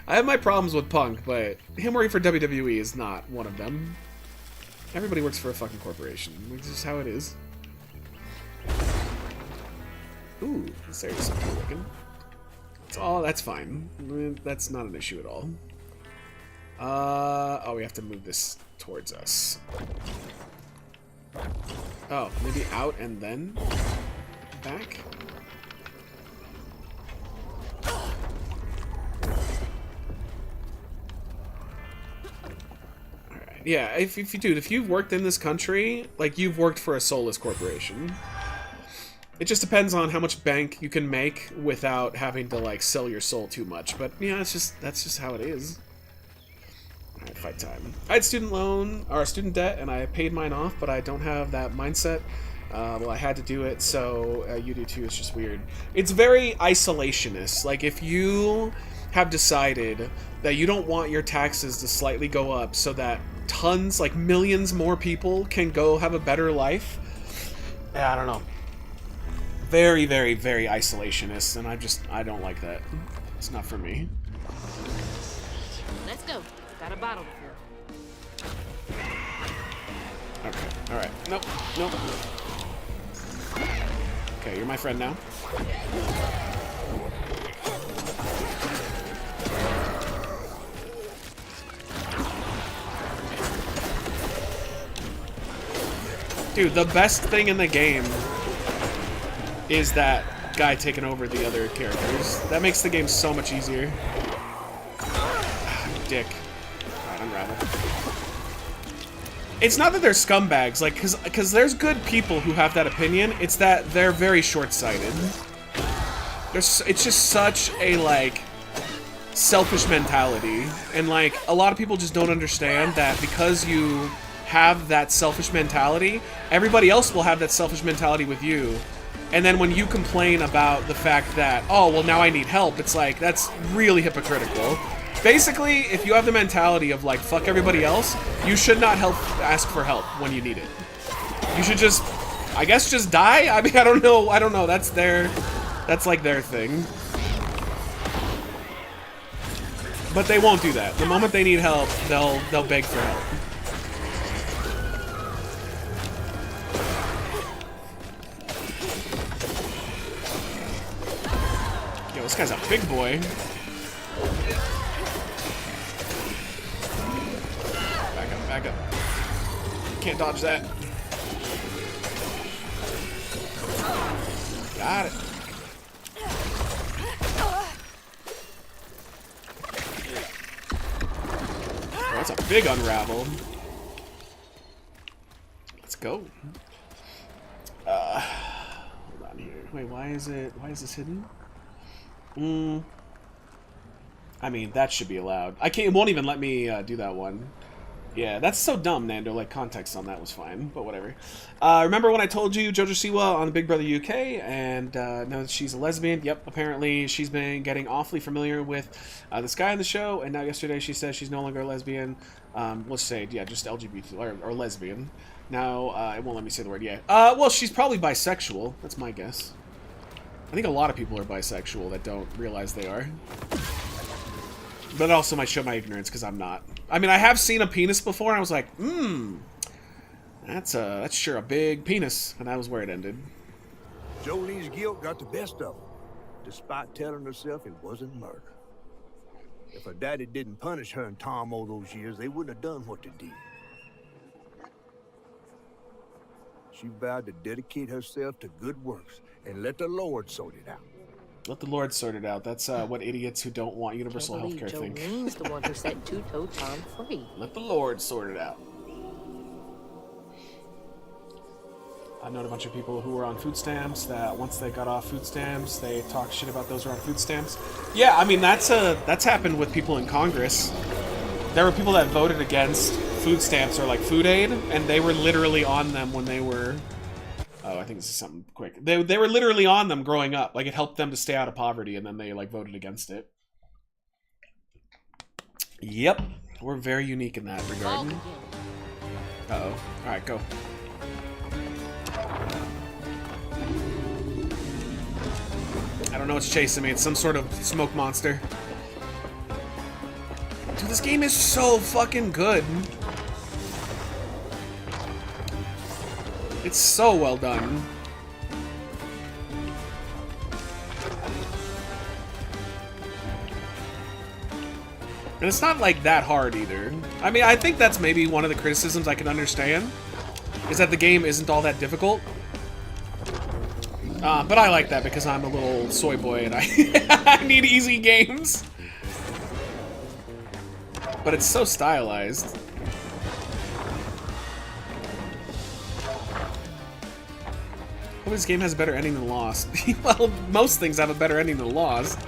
I have my problems with Punk, but him working for WWE is not one of them. Everybody works for a fucking corporation. This is how it is. Ooh, this area's so cool looking. That's fine. That's not an issue at all. Oh, we have to move this towards us. Oh, maybe out and then back? Alright, yeah, if you've worked in this country, like, you've worked for a soulless corporation. It just depends on how much bank you can make without having to, like, sell your soul too much. But, yeah, that's just how it is. Alright, fight time. I had student loan, or student debt, and I paid mine off, but I don't have that mindset. Well, I had to do it, so you do too. It's just weird. It's very isolationist. Like, if you have decided that you don't want your taxes to slightly go up so that tons, like millions more people can go have a better life, I don't know. Very, very, very isolationist, and I don't like that. It's not for me. Let's go. Got a bottle to fill. Okay, alright. Nope, nope. Okay, you're my friend now. Dude, the best thing in the game is that guy taking over the other characters. That makes the game so much easier. Dick. Alright, unravel. It's not that they're scumbags, like, cause there's good people who have that opinion. It's that they're very short-sighted. It's just such a, like, selfish mentality. And, like, a lot of people just don't understand that because you have that selfish mentality, everybody else will have that selfish mentality with you. And then when you complain about the fact that, oh, well, now I need help, it's like, that's really hypocritical. Basically, if you have the mentality of, like, fuck everybody else, you should not ask for help when you need it. You should just, I guess, just die? I mean, I don't know, that's like their thing. But they won't do that. The moment they need help, they'll beg for help. Yo, this guy's a big boy. Back up. Can't dodge that. Got it. Oh, that's a big unravel. Let's go. Hold on here. Wait, why is this hidden? I mean, that should be allowed. It won't even let me do that one. Yeah, that's so dumb, Nando. Like, context on that was fine, but whatever. Remember when I told you Jojo Siwa on the Big Brother UK, and know that she's a lesbian? Yep, apparently she's been getting awfully familiar with this guy on the show, and now yesterday she says she's no longer a lesbian. Let's say, yeah, just LGBT, or lesbian. Now, it won't let me say the word yet. Well, she's probably bisexual. That's my guess. I think a lot of people are bisexual that don't realize they are. But it also might show my ignorance, because I'm not. I mean, I have seen a penis before, and I was like, that's sure a big penis. And that was where it ended. Jolene's guilt got the best of her, despite telling herself it wasn't murder. If her daddy didn't punish her and Tom all those years, they wouldn't have done what they did. She vowed to dedicate herself to good works and let the Lord sort it out. Let the Lord sort it out. That's what idiots who don't want universal healthcare think. Jolene's the one who set Two-Toe Tom free. Let the Lord sort it out. I've known a bunch of people who were on food stamps that once they got off food stamps, they talk shit about those who are on food stamps. Yeah, I mean, that's happened with people in Congress. There were people that voted against food stamps or like food aid, and they were literally on them when they were... Oh, I think this is something quick. They were literally on them growing up. Like, it helped them to stay out of poverty, and then they, like, voted against it. Yep. We're very unique in that regard. Uh-oh. Alright, go. I don't know what's chasing me. It's some sort of smoke monster. Dude, this game is so fucking good. It's so well done. And it's not like that hard either. I mean, I think that's maybe one of the criticisms I can understand, is that the game isn't all that difficult. But I like that because I'm a little soy boy and I, I need easy games. But it's so stylized. Hope this game has a better ending than Lost. Well, most things have a better ending than Lost.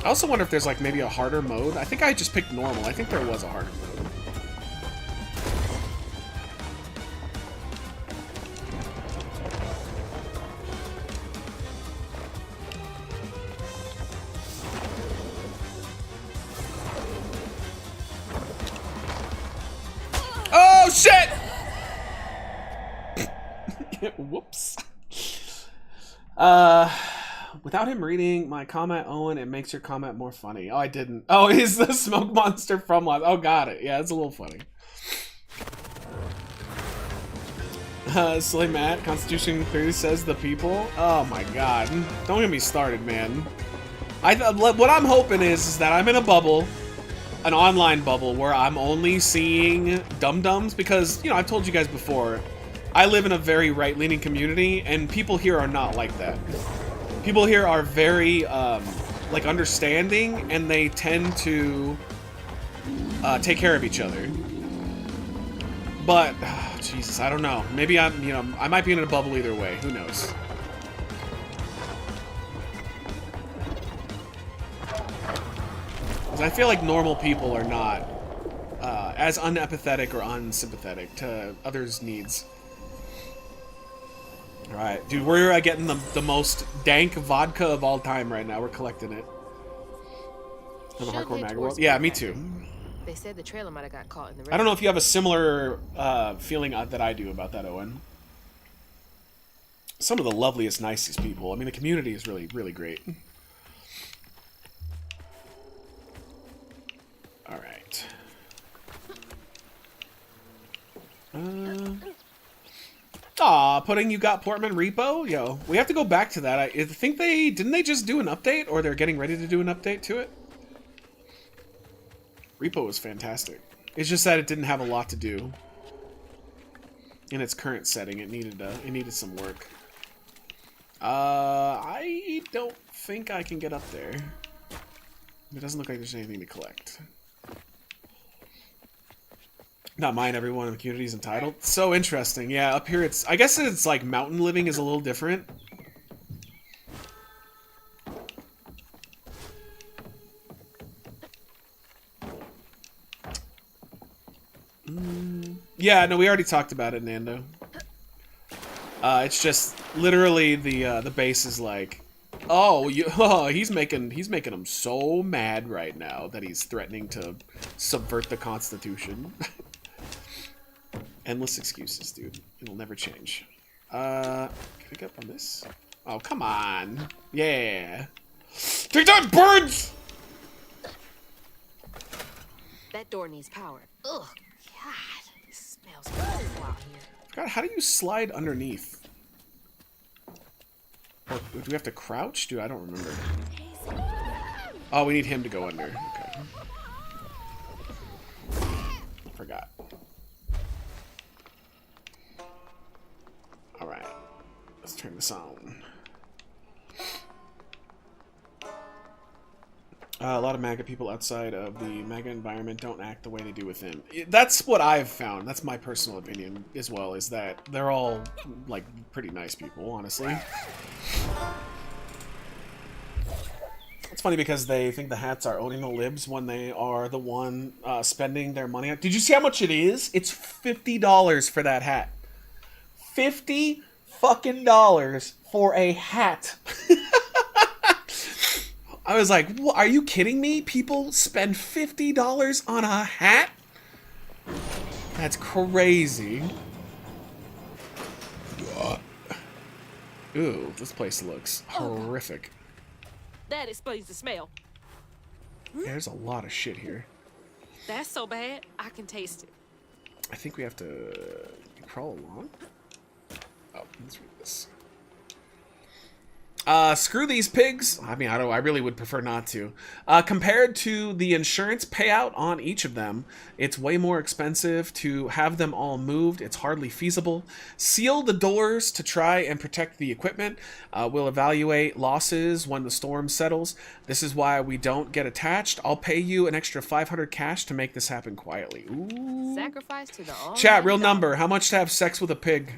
I also wonder if there's like maybe a harder mode. I think I just picked normal. I think there was a harder mode. Oh shit! Whoops. Without him reading my comment, Owen, it makes your comment more funny. Oh, I didn't. Oh, he's the smoke monster from Lost. Oh, got it. Yeah, it's a little funny. Silly Matt, Constitution 3 says the people. Oh my god. Don't get me started, man. What I'm hoping is that I'm in a bubble, an online bubble, where I'm only seeing dum-dums, because, you know, I've told you guys before, I live in a very right-leaning community, and people here are not like that. People here are very, like, understanding, and they tend to take care of each other. But, Jesus, I don't know. Maybe I'm, you know, I might be in a bubble either way. Who knows? Because I feel like normal people are not as unempathetic or unsympathetic to others' needs. Alright, dude, we're getting the most dank vodka of all time right now. We're collecting it. From the Hardcore Mag World. Yeah, me too. They said the trailer might have got caught in the rain. I don't know if you have a similar feeling that I do about that, Owen. Some of the loveliest, nicest people. I mean, the community is really, really great. Alright. Aw, putting You Got Portman repo? Yo, we have to go back to that. I think didn't they just do an update? Or they're getting ready to do an update to it? Repo was fantastic. It's just that it didn't have a lot to do. In its current setting, it needed some work. I don't think I can get up there. It doesn't look like there's anything to collect. Not mine, everyone in the community is entitled. So interesting. Yeah, up here I guess it's like mountain living is a little different. Yeah, no, we already talked about it, Nando. It's just literally the base is like, he's making him so mad right now that he's threatening to subvert the Constitution. Endless excuses, dude. It'll never change. Can I get up on this? Oh, come on. Yeah. Take that, birds! That door needs power. Ugh, God, it smells awful out here. God, how do you slide underneath? Or do we have to crouch? Dude, I don't remember. Oh, we need him to go under. Okay. For Let's turn this on. A lot of MAGA people outside of the MAGA environment don't act the way they do within. That's what I've found. That's my personal opinion as well, is that they're all, like, pretty nice people, honestly. It's funny because they think the hats are owning the libs when they are the one spending their money. Did you see how much it is? It's $50 for that hat. $50 fucking dollars for a hat. I was like, are you kidding me? People spend $50 on a hat? That's crazy. Ooh, this place looks horrific. That explains the smell. There's a lot of shit here. That's so bad, I can taste it. I think we have to crawl along. Oh, let's read this. Screw these pigs. I mean, I really would prefer not to. Compared to the insurance payout on each of them, it's way more expensive to have them all moved. It's hardly feasible. Seal the doors to try and protect the equipment. We'll evaluate losses when the storm settles. This is why we don't get attached. I'll pay you an extra 500 cash to make this happen quietly. Ooh. Sacrifice to the Chat, real number. How much to have sex with a pig?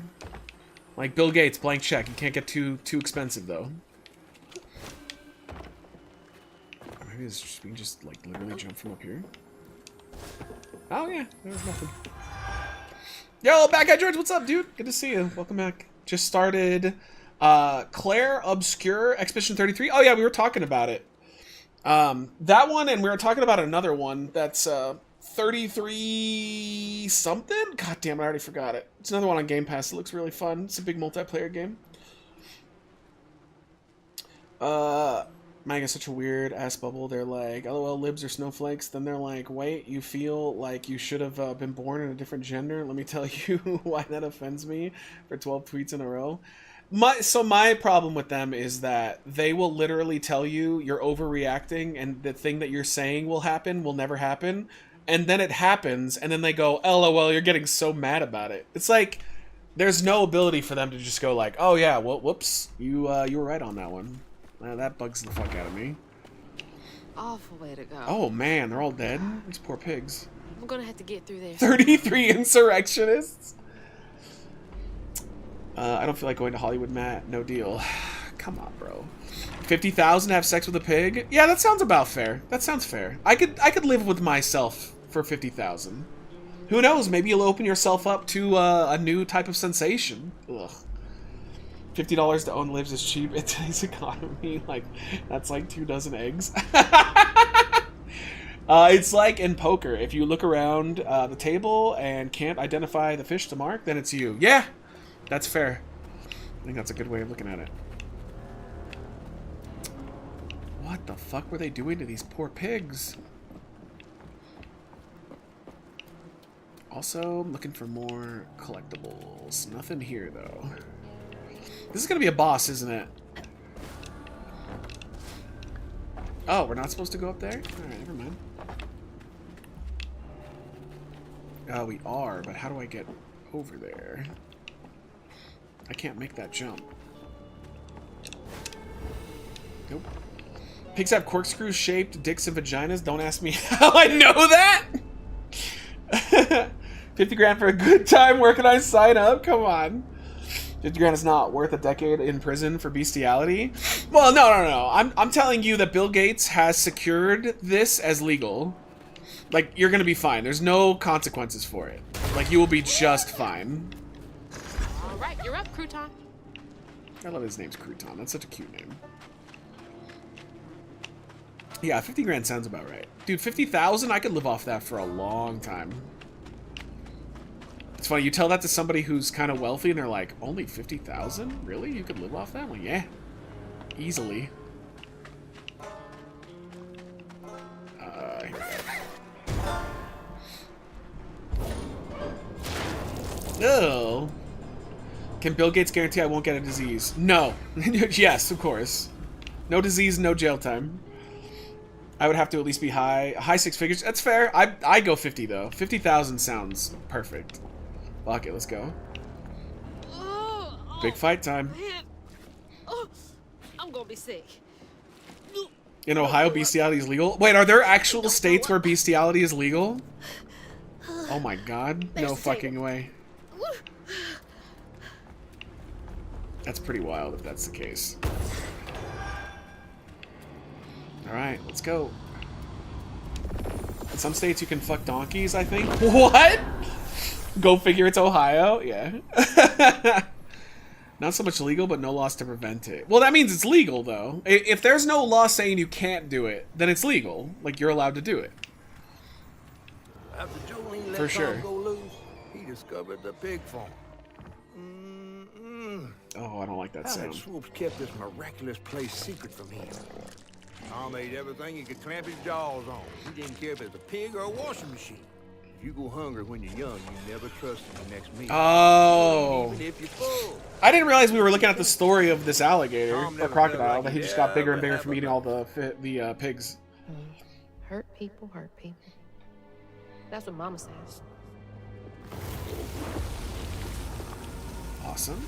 Like Bill Gates, blank check. You can't get too expensive though. Maybe it's just, we can just like literally jump from up here. Oh yeah, there was nothing. Yo, Bad Guy George, what's up, dude? Good to see you. Welcome back. Just started Claire Obscure Expedition 33. Oh yeah, we were talking about it. That one, and we were talking about another one that's 33 something? God damn, I already forgot it. It's another one on Game Pass. It looks really fun. It's a big multiplayer game. MAGA's such a weird ass bubble. They're like, LOL, libs are snowflakes. Then they're like, wait, you feel like you should have been born in a different gender? Let me tell you why that offends me for 12 tweets in a row. My problem with them is that they will literally tell you you're overreacting and the thing that you're saying will never happen. And then it happens, and then they go, LOL, you're getting so mad about it. It's like, there's no ability for them to just go like, oh yeah, well, whoops, you were right on that one. That bugs the fuck out of me. Awful way to go. Oh man, they're all dead? These poor pigs. I'm gonna have to get through there. 33 insurrectionists? I don't feel like going to Hollywood, Matt. No deal. Come on, bro. 50,000 to have sex with a pig? Yeah, that sounds about fair. That sounds fair. I could live with myself for 50,000. Who knows? Maybe you'll open yourself up to a new type of sensation. Ugh. $50 to own lives is cheap in today's economy. Like, that's like 2 dozen eggs. It's like in poker. If you look around the table and can't identify the fish to mark, then it's you. Yeah, that's fair. I think that's a good way of looking at it. What the fuck were they doing to these poor pigs? Also, I'm looking for more collectibles. Nothing here, though. This is gonna be a boss, isn't it? Oh, we're not supposed to go up there? Alright, never mind. We are, but how do I get over there? I can't make that jump. Nope. Pigs have corkscrew-shaped dicks and vaginas. Don't ask me how I know that! 50 grand for a good time. Where can I sign up? Come on. 50 grand is not worth a decade in prison for bestiality. Well, no. I'm telling you that Bill Gates has secured this as legal. Like, you're gonna be fine. There's no consequences for it. Like, you will be just fine. All right, you're up, Crouton. I love his name's Crouton. That's such a cute name. Yeah, 50 grand sounds about right. Dude, 50,000? I could live off that for a long time. It's funny, you tell that to somebody who's kind of wealthy and they're like, only 50,000? Really? You could live off that? Well, yeah. Easily. Here we go. Oh. Can Bill Gates guarantee I won't get a disease? No. Yes, of course. No disease, no jail time. I would have to at least be high 6 figures. That's fair. I go 50 though. 50,000 sounds perfect. Fuck it, let's go. Big fight time. Man, I'm gonna be sick. In Ohio, bestiality is legal? Wait, are there actual states where bestiality is legal? Oh my god. No fucking way. That's pretty wild if that's the case. Alright, let's go. In some states you can fuck donkeys, I think. What? Go figure, it's Ohio? Yeah. Not so much legal, but no laws to prevent it. Well, that means it's legal, though. If there's no law saying you can't do it, then it's legal. Like, you're allowed to do it. After Jolene let For sure. Tom go loose, he discovered the pig farm. Oh, I don't like that How sound. had Swoops kept this miraculous place secret from him? Tom ate everything he could clamp his jaws on. He didn't care if it was a pig or a washing machine. If you go hungry when you're young, you never trust in the next meal. Oh. Even if you're full. I didn't realize we were looking at the story of this alligator, Tom or never crocodile, felt like that he he'd just got bigger and ever bigger have from a eating all the pigs. Hurt people hurt people. That's what Mama says. Awesome.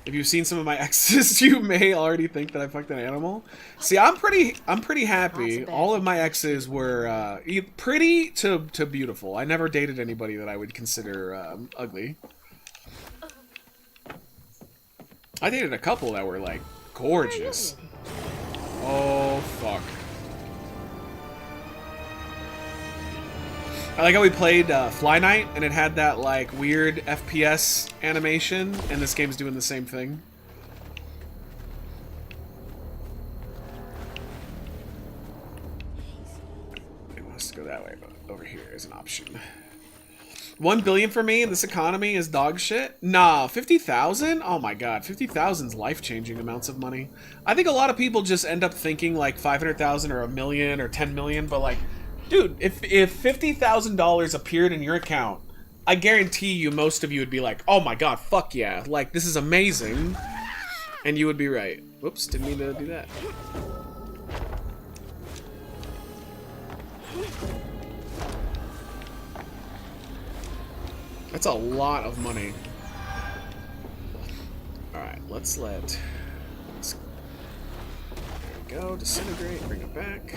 If you've seen some of my exes, you may already think that I fucked an animal. See, I'm pretty happy. All of my exes were pretty to beautiful. I never dated anybody that I would consider ugly. I dated a couple that were like gorgeous. Oh fuck. I like how we played FlyKnight, and it had that, like, weird FPS animation, and this game's doing the same thing. It wants to go that way, but over here is an option. 1 billion for me in this economy is dog shit? Nah, 50,000? Oh my god, 50,000's life-changing amounts of money. I think a lot of people just end up thinking, like, 500,000 or 1 million or 10 million, but, like, dude, if $50,000 appeared in your account, I guarantee you most of you would be like, oh my god, fuck yeah, like, this is amazing. And you would be right. Whoops, didn't mean to do that. That's a lot of money. Alright, let's there we go, disintegrate, bring it back.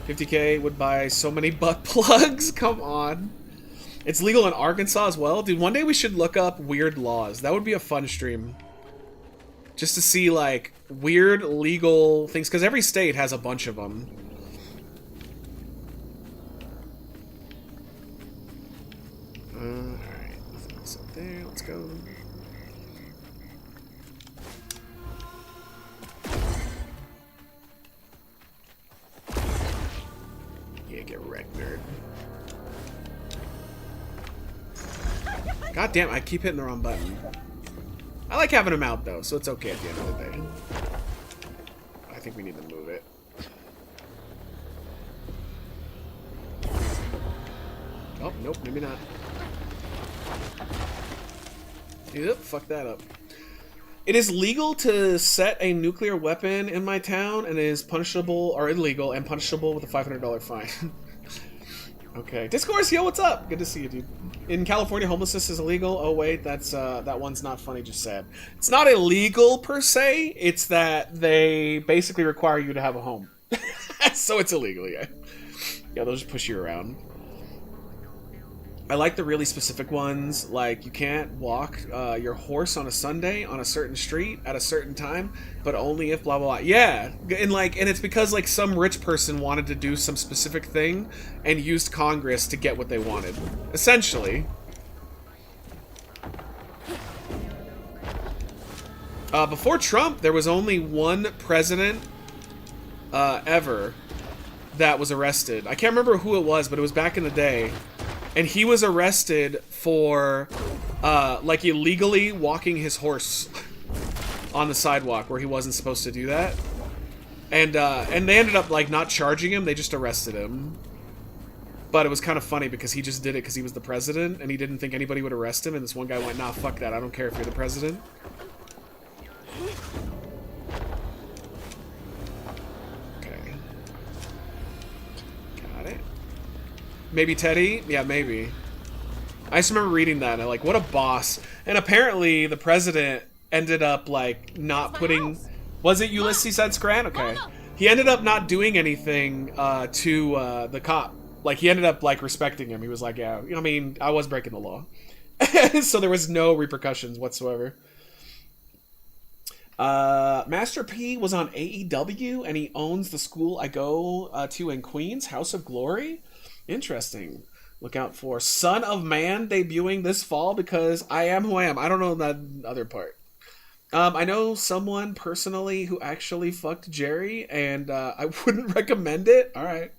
$50K would buy so many butt plugs. Come on. It's legal in Arkansas as well. Dude, one day we should look up weird laws. That would be a fun stream. Just to see, like, weird legal things. Because every state has a bunch of them. Alright. Nothing else up there. Let's go. Yeah, get wrecked, nerd. God damn, I keep hitting the wrong button. I like having him out, though, so it's okay at the end of the day. I think we need to move it. Oh, nope, maybe not. Yep, fuck that up. It is legal to set a nuclear weapon in my town, and it is punishable, or illegal, and punishable with a $500 fine. Okay. Discourse, yo, what's up? Good to see you, dude. In California, homelessness is illegal. Oh, wait, that's, that one's not funny, just sad. It's not illegal, per se. It's that they basically require you to have a home. So it's illegal, yeah. Yeah, they'll just push you around. I like the really specific ones, like you can't walk your horse on a Sunday on a certain street at a certain time, but only if blah blah blah. Yeah, and it's because like some rich person wanted to do some specific thing and used Congress to get what they wanted, essentially. Before Trump, there was only one president ever that was arrested. I can't remember who it was, but it was back in the day. And he was arrested for, like, illegally walking his horse on the sidewalk where he wasn't supposed to do that. And they ended up, like, not charging him. They just arrested him. But it was kind of funny because he just did it because he was the president, and he didn't think anybody would arrest him. And this one guy went, nah, fuck that. I don't care if you're the president. Okay. Got it. Maybe Teddy? Yeah, maybe. I just remember reading that, and I'm like, what a boss. And apparently, the president ended up, like, not putting... Was it Ulysses S. Grant? Okay. He ended up not doing anything to the cop. Like, he ended up, like, respecting him. He was like, yeah, I mean, I was breaking the law. So there was no repercussions whatsoever. Master P was on AEW, and he owns the school I go to in Queens, House of Glory. Interesting. Look out for Son of Man debuting this fall because I am who I am. I don't know that other part. I know someone personally who actually fucked Jerry, and I wouldn't recommend it. All right.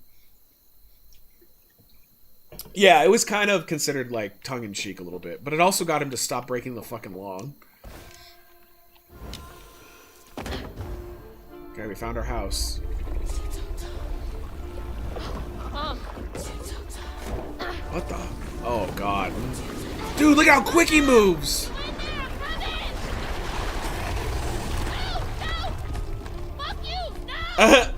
Yeah, it was kind of considered like tongue-in-cheek a little bit, but it also got him to stop breaking the fucking law. Okay, we found our house. What the? Oh, God. Dude, look how quick he moves! I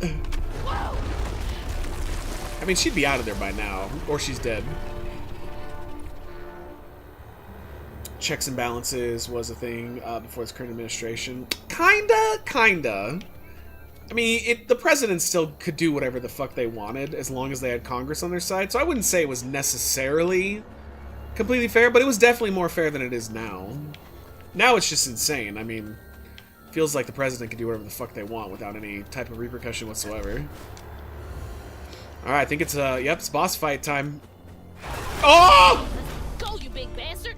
mean, she'd be out of there by now, or she's dead. Checks and balances was a thing before this current administration. Kinda. I mean, the president still could do whatever the fuck they wanted as long as they had Congress on their side. So I wouldn't say it was necessarily completely fair, but it was definitely more fair than it is now. Now it's just insane. I mean, feels like the president could do whatever the fuck they want without any type of repercussion whatsoever. All right, I think it's yep, it's boss fight time. Oh! Go, you big bastard!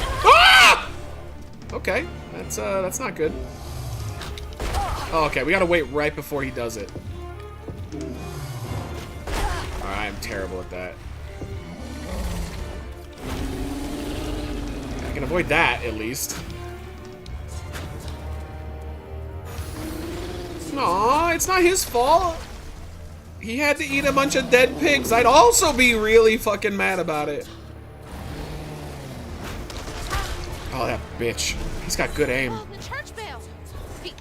Ah! Okay, that's not good. Oh, okay, we gotta wait right before he does it. Alright, I'm terrible at that. I can avoid that, at least. Aw, it's not his fault. He had to eat a bunch of dead pigs. I'd also be really fucking mad about it. Oh, that bitch. He's got good aim. Oh, the church bell. He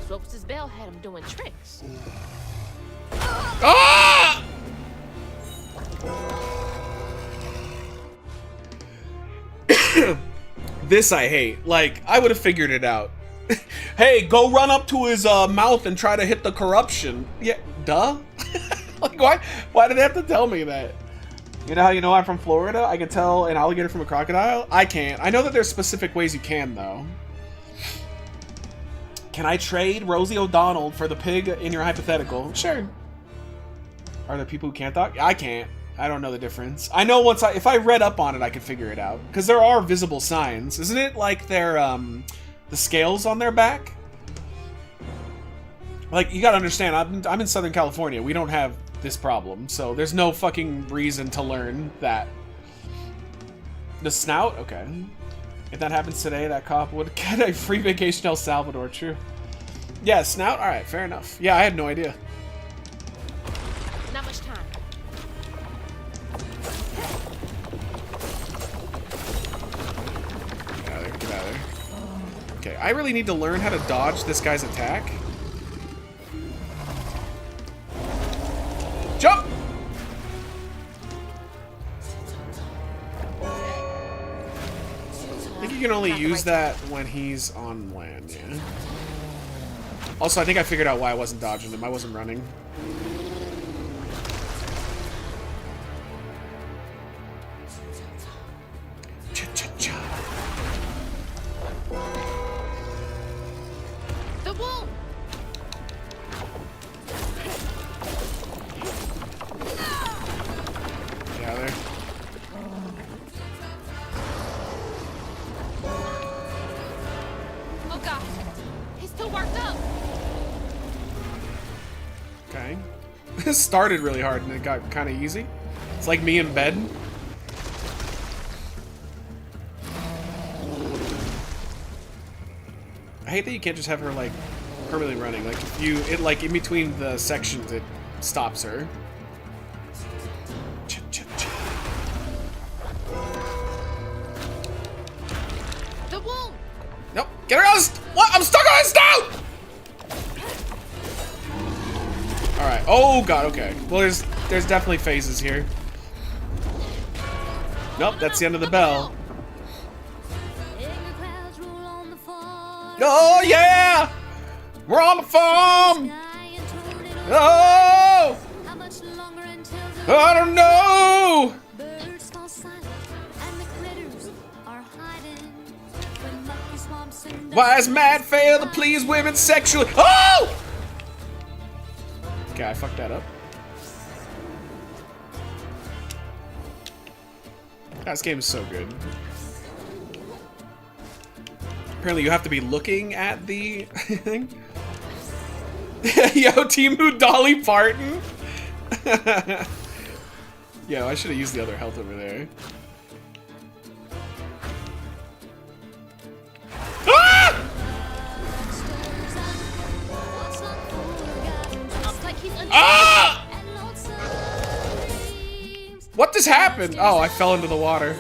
Ropes' bell had him doing tricks. Ah! This I hate. Like, I would have figured it out. Hey, go run up to his mouth and try to hit the corruption. Yeah, duh. Like, why did they have to tell me that? You know how you know I'm from Florida? I can tell an alligator from a crocodile? I can't. I know that there's specific ways you can, though. Can I trade Rosie O'Donnell for the pig in your hypothetical? Sure. Are there people who can't talk? I can't. I don't know the difference. I know if I read up on it, I could figure it out. Because there are visible signs. Isn't it like their, the scales on their back? Like, you gotta understand, I'm in Southern California. We don't have this problem, so there's no fucking reason to learn that. The snout? Okay. If that happens today, that cop would get a free vacation to El Salvador, true. Yeah, snout? Alright, fair enough. Yeah, I had no idea. Not much time. Get out of there, get out of there. Okay, I really need to learn how to dodge this guy's attack. Jump! I think you can only use that when he's on land, yeah. Also, I think I figured out why I wasn't dodging him. I wasn't running. Cha-cha-cha. The wound! Yeah, there. Oh god, he's too worked up. Okay. This started really hard and it got kind of easy. It's like me in bed. I hate that you can't just have her like permanently running. Like if it like in between the sections it stops her. The wound! Nope. Get her out! What? I'm stuck on his snout! Okay. Oh god, okay. Well, there's definitely phases here. Nope, that's the end of the bell. Oh yeah! We're on the farm! Oh! I don't know! Why is Matt fail to please women sexually? Oh! Okay, I fucked that up. This game is so good. Apparently you have to be looking at the thing. Yo, Timu Dolly Parton. Yo, I should have used the other health over there. Ah! Ah! What just happened? Oh, I fell into the water.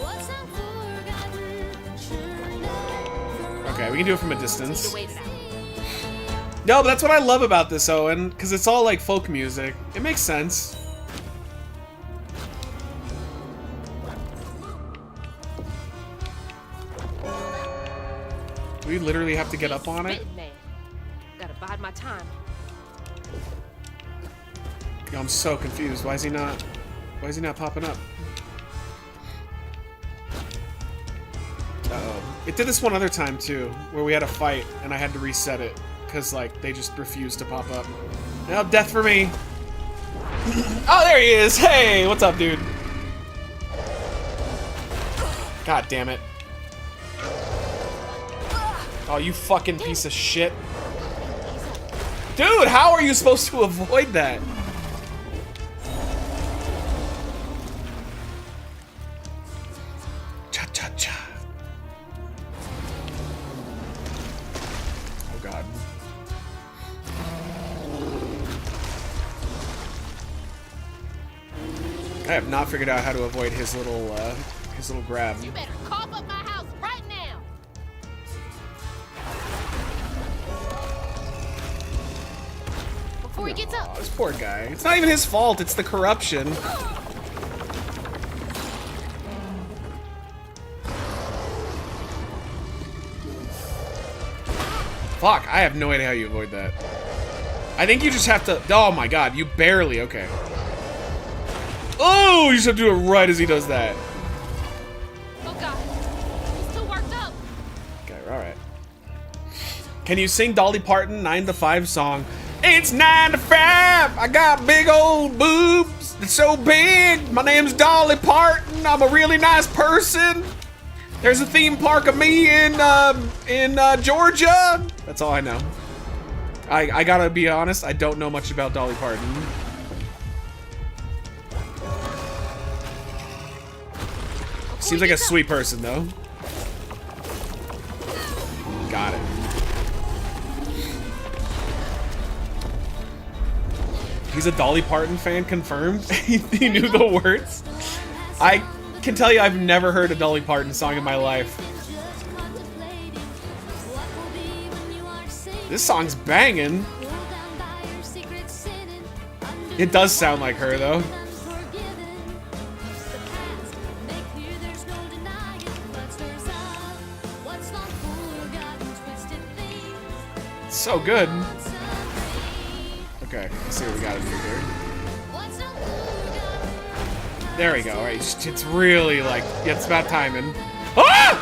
Okay, we can do it from a distance. No, but that's what I love about this, Owen, because it's all like folk music. It makes sense. Do we literally have to get up on it? Gotta bide my time. Yo, I'm so confused. Why is he not popping up? Uh-oh. It did this one other time too, where we had a fight and I had to reset it because like they just refused to pop up. Now death for me. Oh, there he is. Hey, what's up, dude? God damn it. Oh, you fucking piece of shit. Dude, how are you supposed to avoid that? Cha-cha-cha. Oh, God. I have not figured out how to avoid his little grab. You better cough up my house right now. Before he gets up. This poor guy. It's not even his fault, it's the corruption. Fuck, I have no idea how you avoid that. I think you just have to... Oh my god, you barely... Okay. Oh, you just have to do it right as he does that. Oh god. He's still worked up. Okay, alright. Can you sing Dolly Parton 9 to 5 song? It's 9 to 5! I got big old boobs! It's so big! My name's Dolly Parton! I'm a really nice person! There's a theme park of me in Georgia! That's all I know. I gotta be honest, I don't know much about Dolly Parton. Seems like a sweet person, though. Got it. He's a Dolly Parton fan, confirmed. He knew the words. I can tell you I've never heard a Dolly Parton song in my life. This song's banging. It does sound like her, though. So good. Okay, let's see what we gotta do here. There we go. All right, it's really like it's about timing. Ah!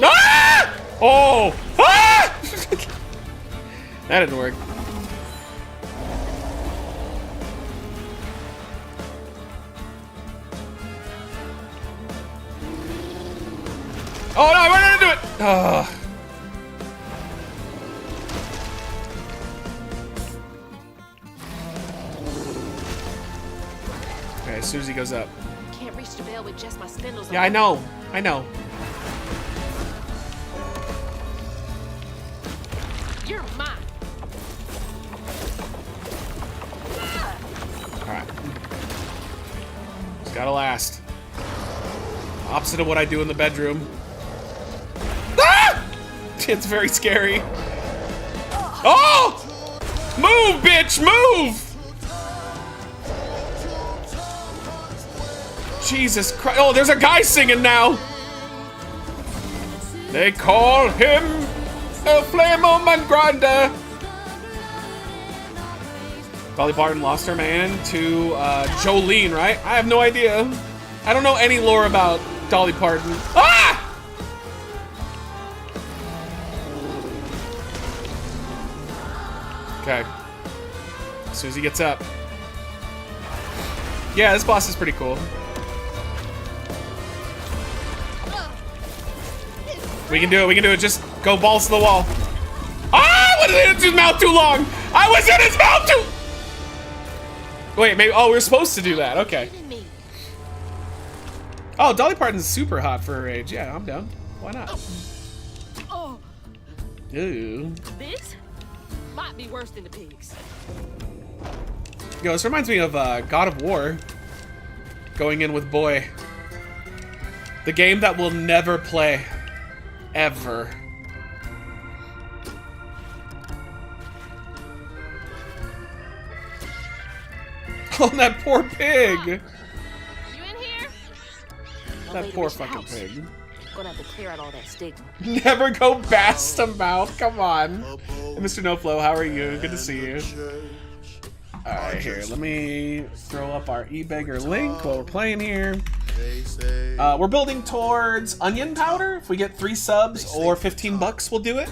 Ah! Oh! Ah! That didn't work. Oh no, we're gonna do it! Oh. Okay, as soon as he goes up. Can't reach the bell with just my spindles. Yeah, I know. I know. You're mine. Alright. It's gotta last. Opposite of what I do in the bedroom. Ah! It's very scary. Oh! Move, bitch, move! Jesus Christ. Oh, there's a guy singing now. They call him El Flameman Grande. Dolly Parton lost her man to Jolene, right? I have no idea. I don't know any lore about Dolly Parton. Ah! Okay. As soon as he gets up. Yeah, this boss is pretty cool. We can do it, we can do it. Just go balls to the wall. Ah! What is in his mouth too long? I was in his mouth too... Wait, maybe... Oh, we're supposed to do that. Okay. Oh, Dolly Parton's super hot for her age. Yeah, I'm down. Why not? Oh, Ew. this might be worse than the pigs. Yo, this reminds me of God of War. Going in with Boy. The game that we'll never play. Ever. Oh, that poor pig! You in here? That poor fucking pig. Gonna have to clear out all that stigma. Never go past a mouth, come on. Hey, Mr. NoFlow, how are you? Good to see you. Alright, here, let me throw up our eBeggar link while we're playing here. We're building towards onion powder. If we get 3 subs or 15 bucks, we'll do it.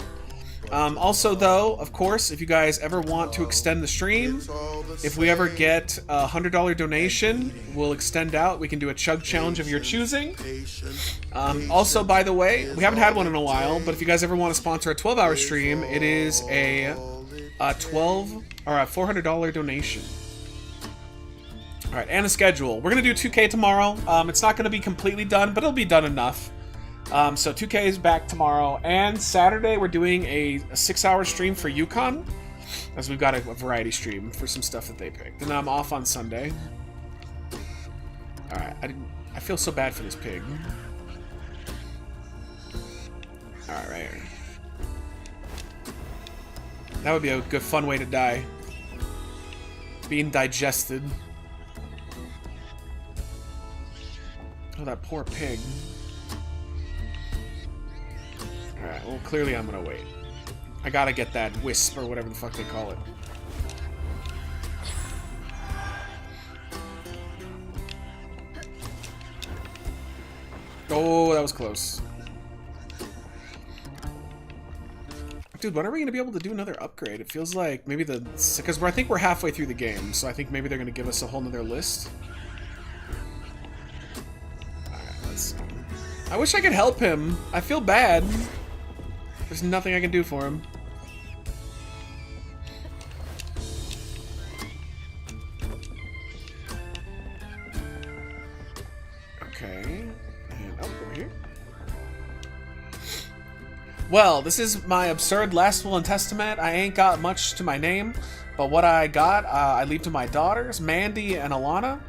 Also, though, of course, if you guys ever want to extend the stream, if we ever get a $100 donation, we'll extend out. We can do a chug challenge of your choosing. Also, by the way, we haven't had one in a while, but if you guys ever want to sponsor a 12-hour stream, it is a $400 donation. All right, and a schedule. We're gonna do 2K tomorrow. It's not gonna be completely done, but it'll be done enough. So 2K is back tomorrow, and Saturday we're doing a 6-hour stream for Yukon, as we've got a variety stream for some stuff that they picked. And I'm off on Sunday. All right, I feel so bad for this pig. All right, that would be a good fun way to die. Being digested. Oh, that poor pig. Alright, well, clearly I'm gonna wait. I gotta get that wisp, or whatever the fuck they call it. Oh, that was close. Dude, when are we gonna be able to do another upgrade? It feels like maybe because I think we're halfway through the game, so I think maybe they're gonna give us a whole nother list. Alright, let's see. I wish I could help him. I feel bad. There's nothing I can do for him. Okay. And we're here. Well, this is my absurd last will and testament. I ain't got much to my name, but what I got, I leave to my daughters, Mandy and Alana.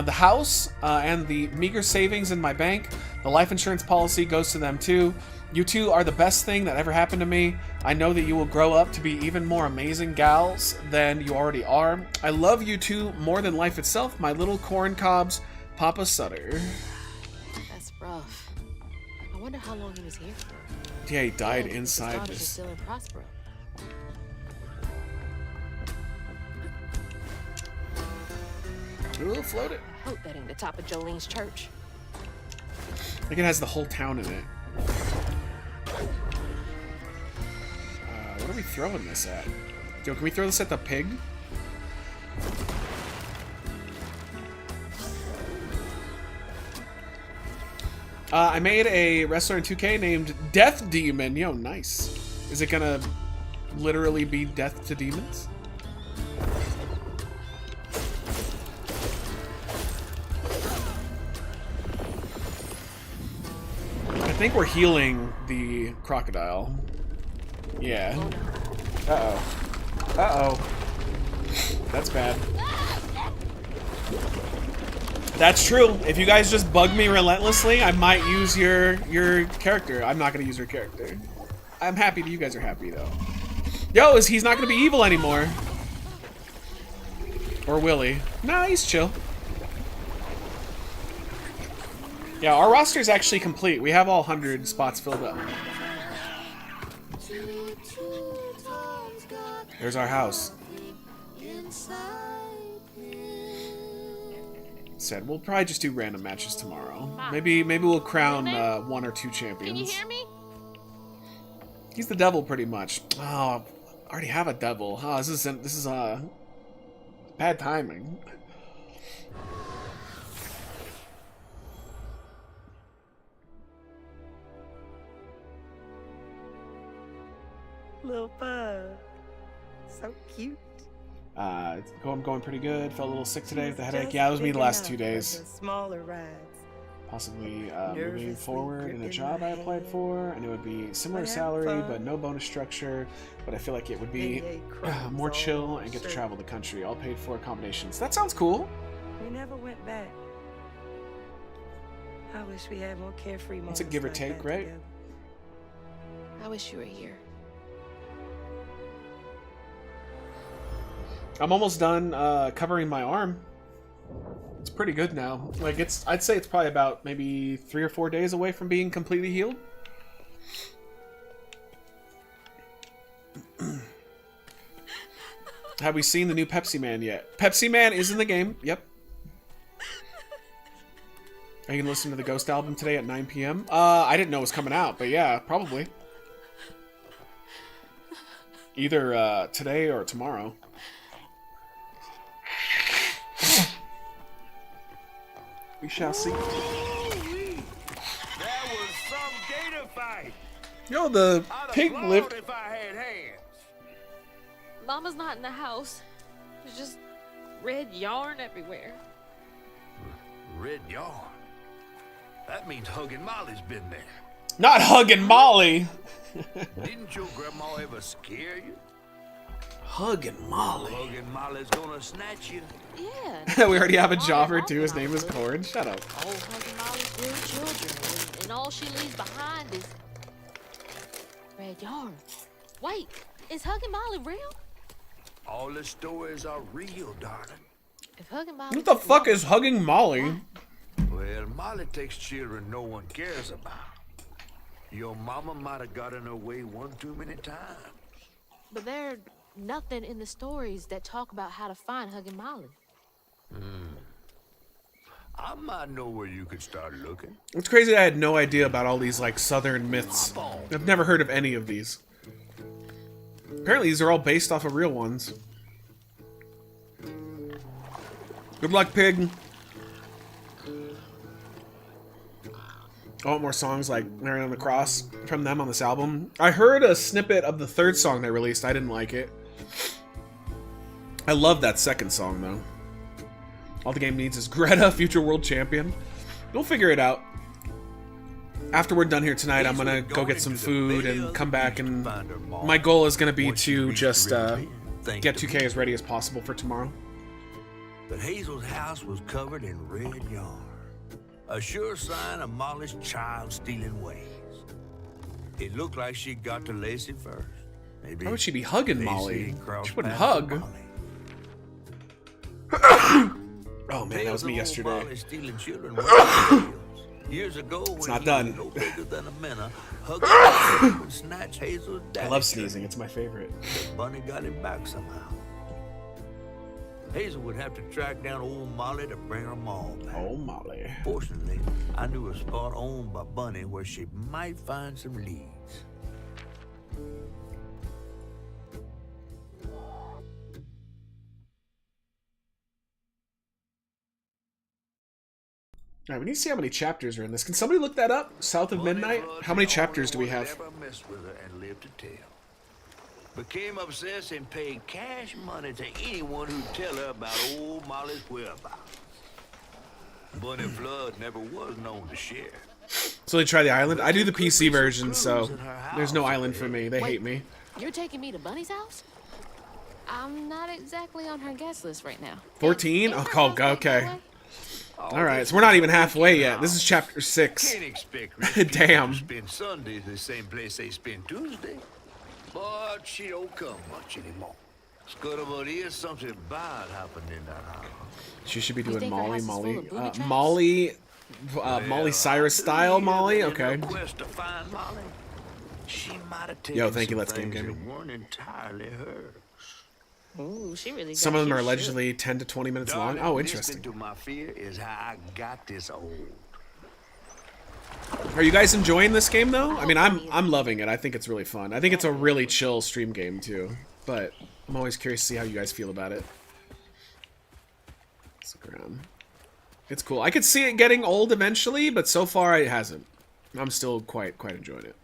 The house and the meager savings in my bank. The life insurance policy goes to them too. You two are the best thing that ever happened to me. I know that you will grow up to be even more amazing gals than you already are. I love you two more than life itself, my little corn cobs, Papa Sutter. That's rough. I wonder how long he was here for. Yeah, he died His inside daughters are this. still in Prospero. Ooh, float it. I hope that ain't the top of Jolene's church. I think it has the whole town in it. What are we throwing this at? Yo, can we throw this at the pig? I made a wrestler in 2K named Death Demon. Yo, nice. Is it gonna literally be death to demons? I think we're healing the crocodile. Yeah. Uh-oh. Uh-oh. That's bad. That's true. If you guys just bug me relentlessly, I might use your character. I'm not gonna use your character. I'm happy that you guys are happy though. Yo, he's not gonna be evil anymore. Or will he? Nah, he's chill. Yeah, our roster's actually complete. We have all 100 spots filled up. There's our house. Said we'll probably just do random matches tomorrow. Maybe we'll crown 1 or 2 champions. Can you hear me? He's the devil, pretty much. Oh, I already have a devil. Oh, this is bad timing. Little bug. So cute. It's going pretty good. Felt a little sick today with the headache. Yeah, it was me the last 2 days. Smaller rides. Possibly moving forward in a job I applied for, and it would be similar salary but no bonus structure. But I feel like it would be more chill and get to travel the country, all paid for accommodations. That sounds cool. We never went back. I wish we had more carefree moments. It's a give or like take, that right? together. I wish you were here. I'm almost done covering my arm. It's pretty good now. Like I'd say it's probably about maybe 3 or 4 days away from being completely healed. Have we seen the new Pepsi Man yet? Pepsi Man is in the game. Yep. Are you gonna listen to the Ghost album today at 9 p.m.? I didn't know it was coming out, but yeah, probably. Either today or tomorrow. We shall see. That was some gator fight. Yo, the pig lived. If I had hands. Mama's not in the house. There's just red yarn everywhere. Red yarn. That means Huggin' Molly's been there. Not hugging Molly. Didn't your grandma ever scare you? Hugging Molly. Huggin' Molly's gonna snatch you. Yeah. We already have a jobber too. His name is Corn. Shut up. Old Huggin' Molly's real children, and all she leaves behind is red yarn. Wait, is Huggin' Molly real? All the stories are real, darling. If Huggin' Molly, What the fuck is hugging Molly? Well, Molly takes children no one cares about. Your mama might have got in her way one too many times. But there's nothing in the stories that talk about how to find Huggin' Molly. I might know where you could start looking. It's crazy. I had no idea about all these like southern myths. I've never heard of any of these. Apparently, these are all based off of real ones. Good luck, pig. I want more songs like Mary on the Cross from them on this album. I heard a snippet of the 3rd song they released. I didn't like it. I love that 2nd song, though. All the game needs is Greta, future world champion. We'll figure it out. After we're done here tonight, I'm gonna go get some food and come back, and my goal is gonna be to just get 2K as ready as possible for tomorrow. But Hazel's house was covered in red yarn. A sure sign of Molly's child-stealing ways. It looked like she got to Lacey first. Maybe Why would she be hugging Lacey Molly? crossed She wouldn't paths with hug. Molly. Oh man, that was me Tales of yesterday. old Molly stealing children were tales. Years ago, when not he done. was no bigger than a minnow, hugging would snatch Hazel's daddy. I love sneezing. It's my favorite. Bunny got him back somehow. Hazel would have to track down old Molly to bring her mom back. Oh, Molly. Fortunately, I knew a spot owned by Bunny where she might find some leads. Alright, we need to see how many chapters are in this. Can somebody look that up? South of Midnight? How many chapters do we have? Never messed with her and lived to tell. Became obsessed and paid cash money to anyone who'd tell her about old Molly's whereabouts. Bunny Flood never was known to share. So they try the island? I do the PC version, so there's no island for me. They hate me. You're taking me to Bunny's house? I'm not exactly on her guest list right now. 14? Is Oh, her house back okay. that way? Alright, so we're not even halfway yet. This is chapter 6. Can't expect rich people Damn. to spend Sundays the same place they spend Tuesday. But she don't come much anymore. Scuttlebug is something bad happened in that house. She should be You doing think her Molly, house is full Molly, of booby traps? Molly, Molly Cyrus style Molly. Okay. Quest to find Molly. She might have taken Yo, thank you, some Let's Game things Gaming. that weren't entirely hers. Ooh, she really Some got of them are cute shit. allegedly 10 to 20 minutes long. Darling, Oh, listening interesting. to my fear is how I got this old. Are you guys enjoying this game though? I mean, I'm loving it. I think it's really fun. I think it's a really chill stream game too. But I'm always curious to see how you guys feel about it. Let's look around. It's cool. I could see it getting old eventually, but so far it hasn't. I'm still quite enjoying it.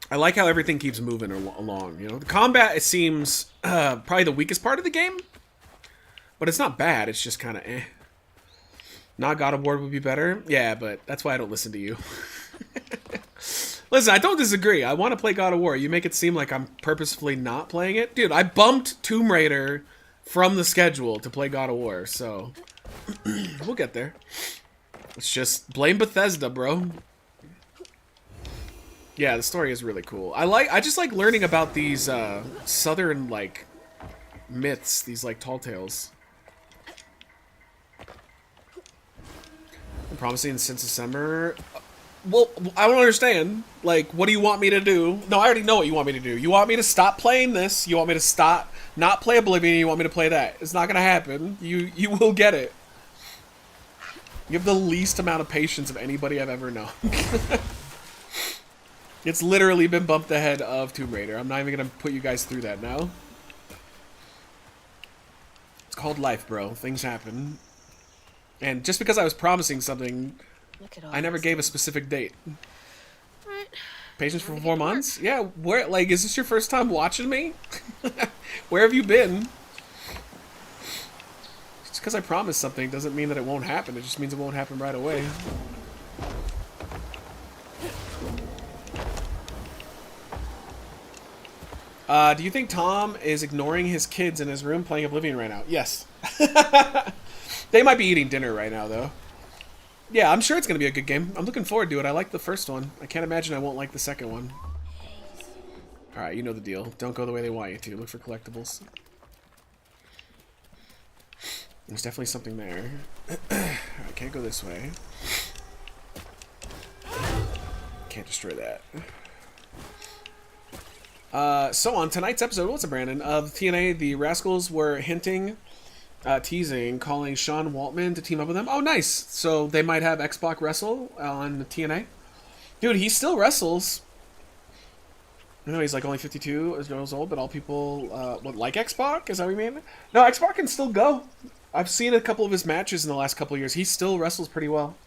I like how everything keeps moving along. You know, the combat, it seems probably the weakest part of the game, but it's not bad. It's just kind of eh. Not God of War would be better. Yeah, but that's why I don't listen to you. Listen, I don't disagree. I want to play God of War. You make it seem like I'm purposefully not playing it. Dude, I bumped Tomb Raider from the schedule to play God of War, so we'll get there. It's just blame Bethesda, bro. Yeah, the story is really cool. I just like learning about these southern like myths, these like tall tales. I'm promising since December. Well, I don't understand. Like, what do you want me to do? No, I already know what you want me to do. You want me to stop playing this. You want me to stop, not play Oblivion. You want me to play that. It's not gonna happen. You will get it. You have the least amount of patience of anybody I've ever known. It's literally been bumped ahead of Tomb Raider. I'm not even gonna put you guys through that now. It's called life, bro. Things happen. And just because I was promising something, I never gave a specific date. Right. Patience for 4 months? Yeah, where, like, is this your first time watching me? Where have you been? Just because I promised something doesn't mean that it won't happen. It just means it won't happen right away. Do you think Tom is ignoring his kids in his room playing Oblivion right now? Yes. They might be eating dinner right now, though. Yeah, I'm sure it's going to be a good game. I'm looking forward to it. I like the first one. I can't imagine I won't like the second one. Alright, you know the deal. Don't go the way they want you to. Look for collectibles. There's definitely something there. I can't go this way. Can't destroy that. So on tonight's episode, what's it, Brandon, of TNA, the Rascals were hinting, teasing, calling Sean Waltman to team up with them. Oh, nice. So they might have Xbox wrestle on TNA. Dude, he still wrestles. I know he's like only 52 years old, but all people what, like Xbox? Is that what you mean? No, Xbox can still go. I've seen a couple of his matches in the last couple of years. He still wrestles pretty well.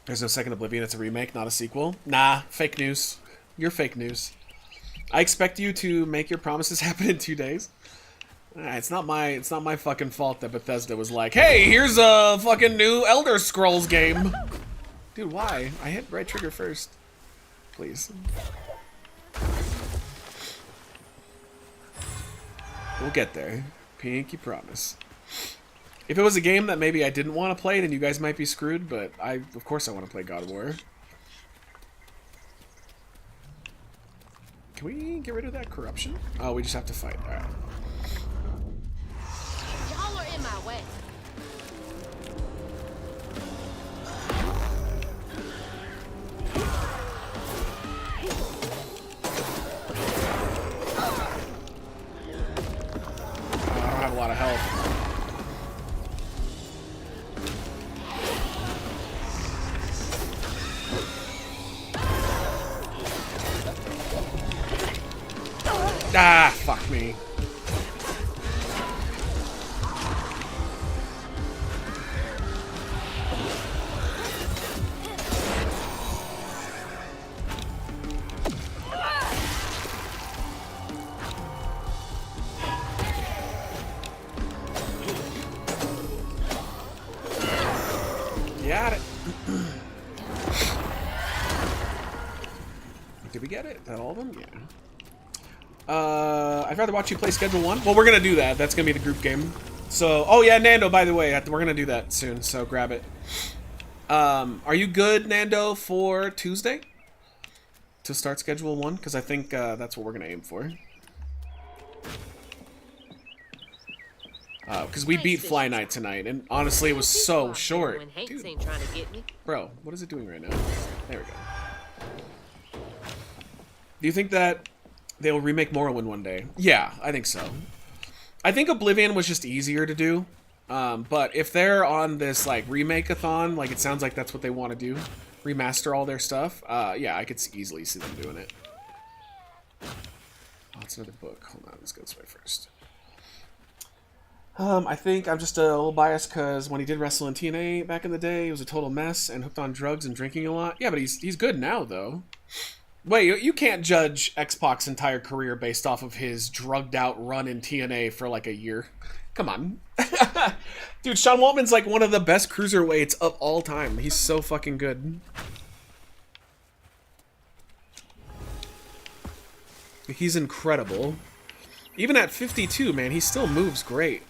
There's no second Oblivion. It's a remake, not a sequel. Nah, fake news. You're fake news. I expect you to make your promises happen in 2 days. It's not my fucking fault that Bethesda was like, hey, here's a fucking new Elder Scrolls game. Dude, why? I hit right trigger first. Please. We'll get there. Pinky promise. If it was a game that maybe I didn't want to play, then you guys might be screwed, but of course I want to play God of War. Can we get rid of that corruption? Oh, we just have to fight. Alright. Y'all are in my way. I don't have a lot of health. Ah, fuck me. Got it. Did we get it? Is that all of them? Yeah. I'd rather watch you play Schedule 1. Well, we're gonna do that. That's gonna be the group game. So, oh yeah, Nando, by the way, we're gonna do that soon, so grab it. Are you good, Nando, for Tuesday? to start Schedule 1, because I think that's what we're going to aim for. Because we beat FlyKnight tonight, and honestly, it was so short. When Hanks Dude. ain't trying to get me. Bro, what is it doing right now? There we go. Do you think that they'll remake Morrowind one day? Yeah, I think so. I think Oblivion was just easier to do. But if they're on this, like, remake-a-thon, like, it sounds like that's what they want to do, remaster all their stuff, yeah, I could easily see them doing it. Oh, it's another book. Hold on, let's go this way first. I think I'm just a little biased because when he did wrestle in TNA back in the day, he was a total mess and hooked on drugs and drinking a lot. Yeah, but he's good now, though. Wait, you can't judge X-Pac's entire career based off of his drugged-out run in TNA for like a year. Come on. Dude, Sean Waltman's like one of the best cruiserweights of all time. He's so fucking good. He's incredible. Even at 52, man, he still moves great.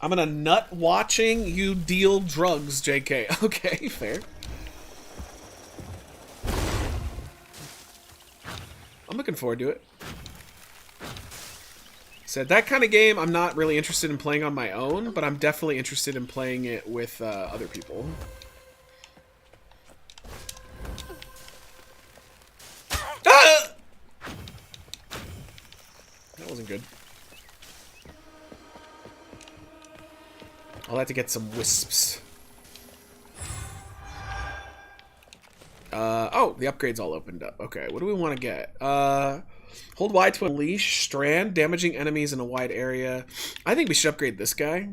I'm gonna nut watching you deal drugs, JK. Okay, fair. I'm looking forward to it. Said that kind of game I'm not really interested in playing on my own, but I'm definitely interested in playing it with other people. Ah! That wasn't good. I'll have to get some wisps. Oh, the upgrade's all opened up. Okay, what do we want to get? Hold Y to unleash strand, damaging enemies in a wide area. I think we should upgrade this guy.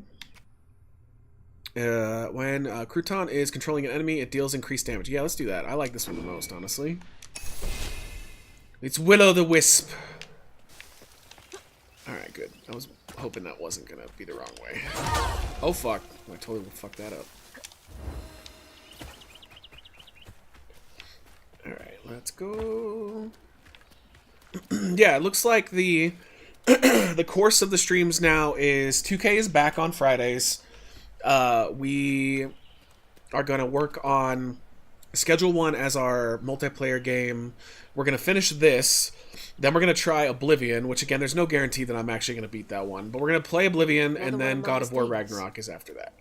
When Crouton is controlling an enemy, it deals increased damage. Yeah, let's do that. I like this one the most, honestly. It's Will-O-the-Wisp. Alright, good. I was hoping that wasn't gonna be the wrong way. Oh, fuck. I totally fucked that up. Alright, let's go. Yeah, it looks like the the course of the streams now is 2K is back on Fridays. We are going to work on Schedule 1 as our multiplayer game. We're going to finish this. Then we're going to try Oblivion, which again, there's no guarantee that I'm actually going to beat that one. But we're going to play Oblivion, and then God of War Ragnarok is after that.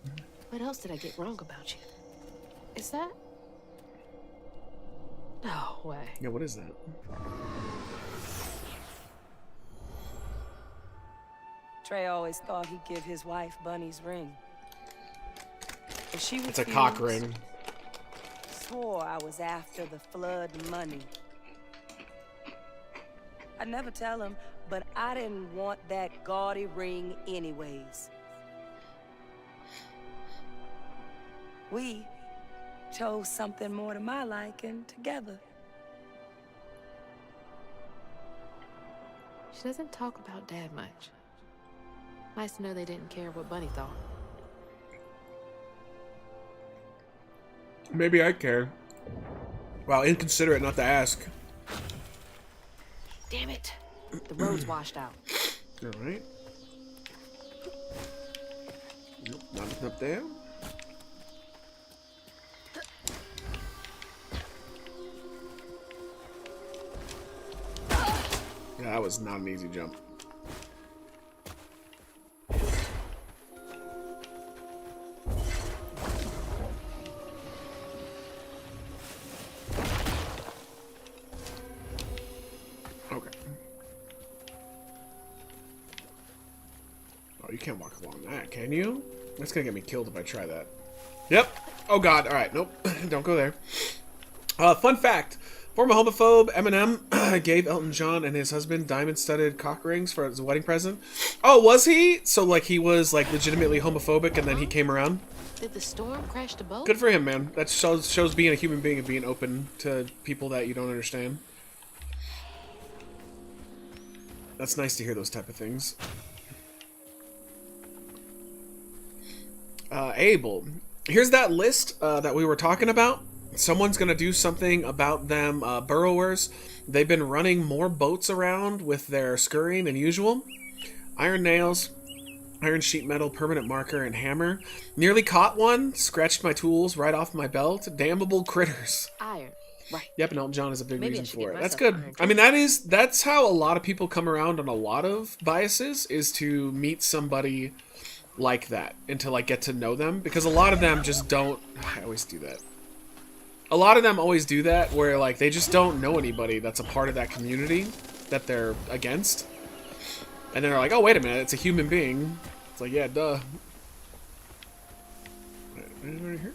What else did I get wrong about you? Is that? No way. Yeah, what is that? Trey always thought he'd give his wife Bunny's ring. But she It's a cock ring. Swore I was after the flood money. I'd never tell him, but I didn't want that gaudy ring anyways. We chose something more to my liking together. She doesn't talk about Dad much. Nice to know they didn't care what Bunny thought. Maybe I care. Wow, inconsiderate not to ask. Damn it! The road's washed out. Alright. Nope, nothing up there. Yeah, that was not an easy jump. Okay. Oh, you can't walk along that, can you? That's gonna get me killed if I try that. Yep. Oh god, alright, nope. Don't go there. Fun fact. Former homophobe Eminem gave Elton John and his husband diamond-studded cock rings for his wedding present. Oh, was he? So, like, he was, like, legitimately homophobic and then he came around? Did the storm crash the boat? Good for him, man. That shows being a human being and being open to people that you don't understand. That's nice to hear those type of things. Abel. Here's that list that we were talking about. Someone's going to do something about them burrowers. They've been running more boats around with their scurrying than usual. Iron nails, iron sheet metal, permanent marker, and hammer. Nearly caught one. Scratched my tools right off my belt. Damnable critters. Iron. Right. Yep, and Elton John is a big Maybe I reason should for get it. That's myself good. Iron I mean, that's how a lot of people come around on a lot of biases, is to meet somebody like that and to like get to know them, because a lot of them just don't. I always do that. A lot of them always do that, where like they just don't know anybody that's a part of that community that they're against, and they're like, oh wait a minute, it's a human being. It's like, yeah, duh. Right here.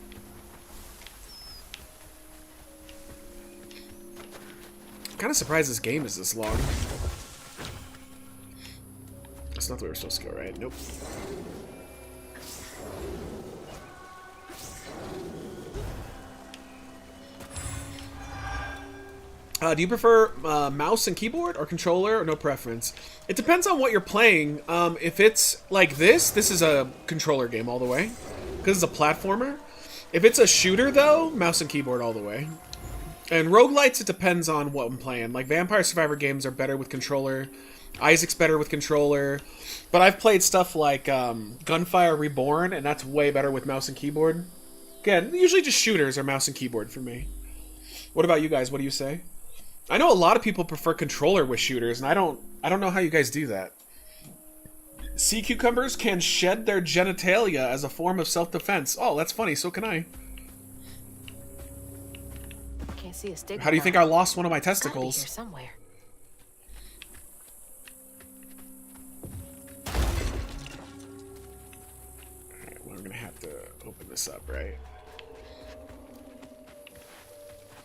Kind of surprised this game is this long. That's not the way we're supposed to go, right? Nope. Do you prefer mouse and keyboard or controller, or no preference? It depends on what you're playing. If it's like this is a controller game all the way, because it's a platformer. If it's a shooter, though, mouse and keyboard all the way. And roguelites, it depends on what I'm playing. Like, Vampire Survivor games are better with controller. Isaac's better with controller. But I've played stuff like Gunfire Reborn, and that's way better with mouse and keyboard. Again, usually just shooters are mouse and keyboard for me. What about you guys? What do you say? I know a lot of people prefer controller with shooters, and I don't know how you guys do that. Sea cucumbers can shed their genitalia as a form of self-defense. Oh, that's funny. So can I. Can't see a stick. How do you think I lost one of my It's gotta be testicles? here somewhere. Alright, well, we're gonna have to open this up, right?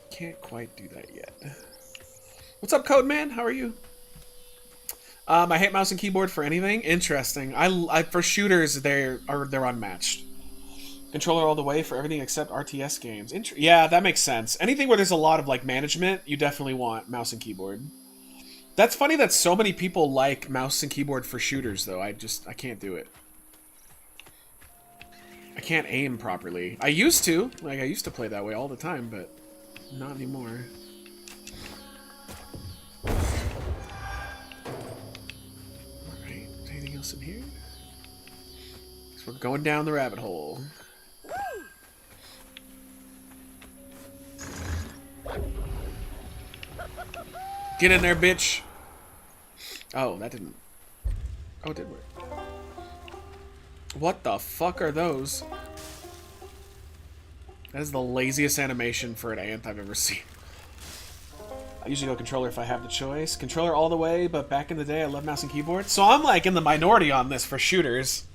Can't quite do that yet. What's up, Code Man? How are you? I hate mouse and keyboard for anything. Interesting. I for shooters they're unmatched. Controller all the way for everything except RTS games. Yeah, that makes sense. Anything where there's a lot of like management, you definitely want mouse and keyboard. That's funny that so many people like mouse and keyboard for shooters, though. I can't do it. I can't aim properly. I used to. Like, I used to play that way all the time, but not anymore. Alright, anything else in here? So we're going down the rabbit hole. Get in there, bitch! Oh, that didn't... Oh, it did work. What the fuck are those? That is the laziest animation for an ant I've ever seen. I usually go controller if I have the choice. Controller all the way, but back in the day I love mouse and keyboard. So I'm like in the minority on this for shooters.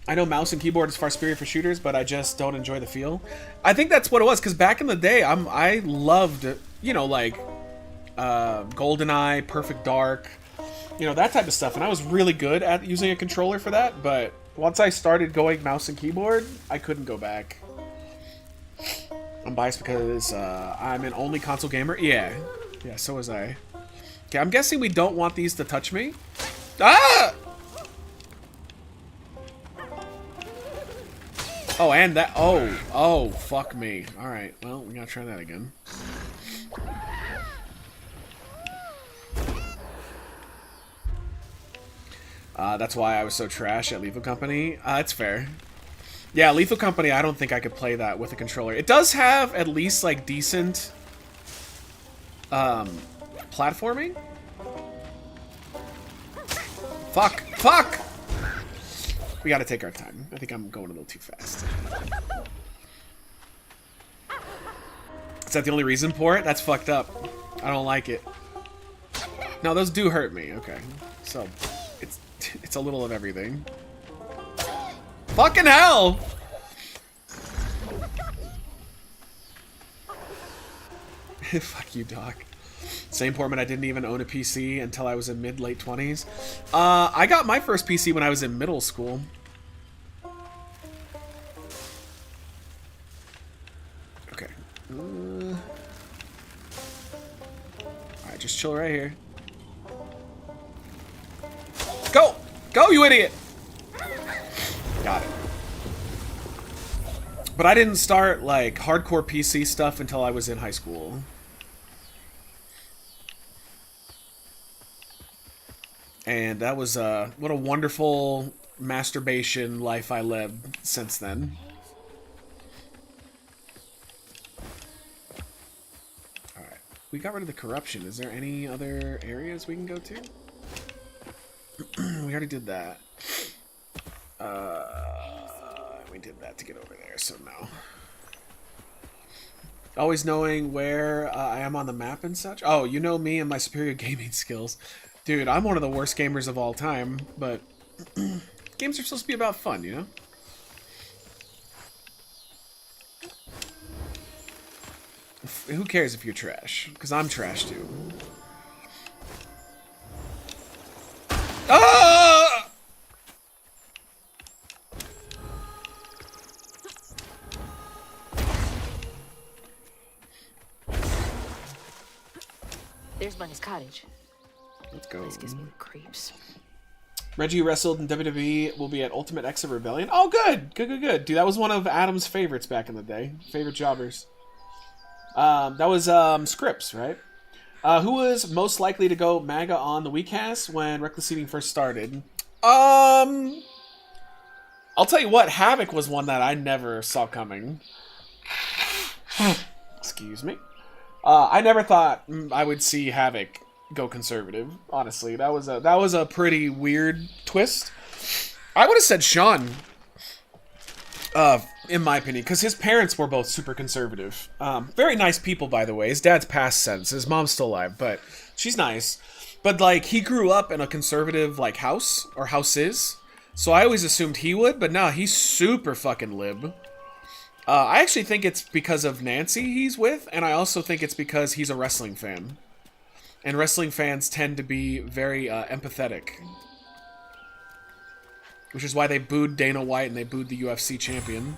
I know mouse and keyboard is far superior for shooters, but I just don't enjoy the feel. I think that's what it was, because back in the day I loved, you know, like GoldenEye, Perfect Dark, you know, that type of stuff, and I was really good at using a controller for that, but once I started going mouse and keyboard, I couldn't go back. I'm biased because I'm an only console gamer. Yeah, so was I. Okay, I'm guessing we don't want these to touch me. Ah! Oh, and that. Oh, fuck me. All right, well, we gotta try that again. That's why I was so trash at Lethal Company. It's fair. Yeah, Lethal Company, I don't think I could play that with a controller. It does have at least, like, decent platforming. Fuck! We gotta take our time. I think I'm going a little too fast. Is that the only reason for it? That's fucked up. I don't like it. No, those do hurt me. Okay. So, it's a little of everything. Fucking hell! Fuck you, Doc. Same Portman, I didn't even own a PC until I was in mid-late 20s. I got my first PC when I was in middle school. Okay. Alright, just chill right here. Go! Go, you idiot! Got it. But I didn't start, like, hardcore PC stuff until I was in high school. And that was, what a wonderful masturbation life I lived since then. we got rid of the corruption. Is there any other areas we can go to? We already did that. We did that to get over there, so no. Always knowing where I am on the map and such. Oh, you know me and my superior gaming skills. Dude, I'm one of the worst gamers of all time, but games are supposed to be about fun, you know? Who cares if you're trash? Because I'm trash too. Ah! There's Bunny's cottage. Let's go. This gives me the creeps. Reggie wrestled in WWE, will be at Ultimate X of Rebellion. Oh, good. Good. Dude, that was one of Adam's favorites back in the day. Favorite jobbers. That was Scripps, right? Who was most likely to go MAGA on the WeCast when Reckless Eating first started? I'll tell you what, Havoc was one that I never saw coming. Excuse me. I never thought I would see Havoc go conservative. Honestly, that was a pretty weird twist. I would have said Sean, in my opinion, because his parents were both super conservative. Very nice people, by the way. His dad's passed since. His mom's still alive, but she's nice. But like, he grew up in a conservative like house or houses, so I always assumed he would. But no, he's super fucking lib. I actually think it's because of Nancy he's with, and I also think it's because he's a wrestling fan. And wrestling fans tend to be very empathetic. Which is why they booed Dana White and they booed the UFC champion.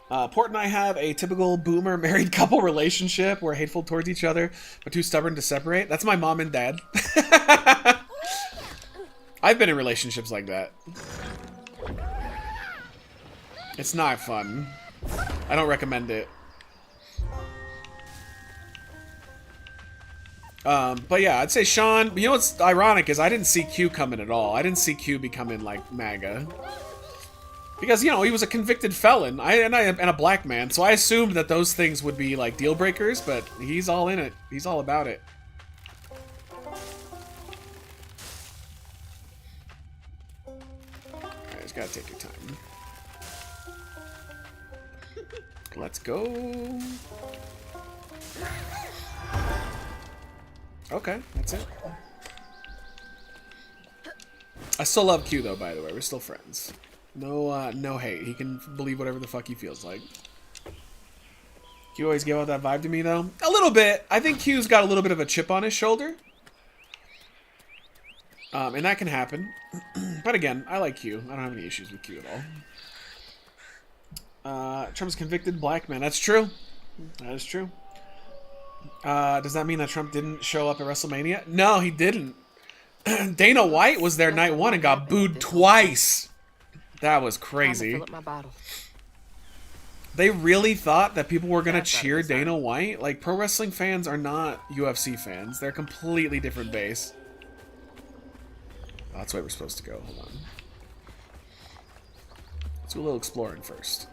Port and I have a typical boomer married couple relationship. We're hateful towards each other, but too stubborn to separate. That's my mom and dad. I've been in relationships like that. It's not fun. I don't recommend it. But yeah, I'd say Sean. You know what's ironic is I didn't see Q coming at all. I didn't see Q becoming like MAGA. Because, you know, he was a convicted felon and a black man, so I assumed that those things would be like deal breakers, but he's all in it. He's all about it. Alright, just gotta take your time. Let's go. Okay, that's it. I still love Q though, by the way. We're still friends. No, no hate. He can believe whatever the fuck he feels like. Q always gave out that vibe to me though. A little bit. I think Q's got a little bit of a chip on his shoulder. And that can happen. But again, I like Q. I don't have any issues with Q at all. Trump's convicted black man. That's true. That is true. Does that mean that Trump didn't show up at WrestleMania? No, he didn't. Dana White was there night one and got booed twice. That was crazy. Fill up my bottle. They really thought that people were gonna cheer Dana White? Like, pro wrestling fans are not UFC fans. They're a completely different base. Oh, that's where we're supposed to go. Hold on. Let's do a little exploring first.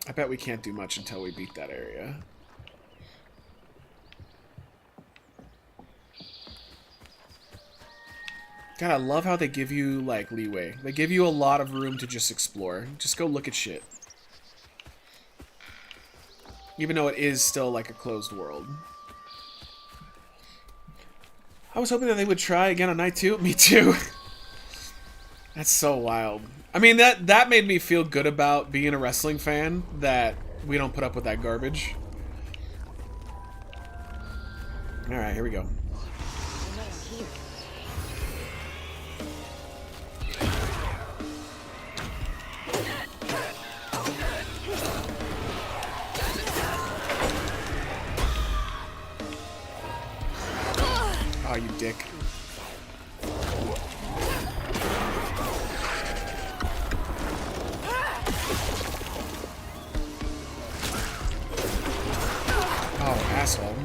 I bet we can't do much until we beat that area. God, I love how they give you, like, leeway. They give you a lot of room to just explore. Just go look at shit. Even though it is still, like, a closed world. I was hoping that they would try again on night 2. Me too. That's so wild. I mean, that made me feel good about being a wrestling fan, that we don't put up with that garbage. Alright, here we go. Oh, you dick. Oh, asshole.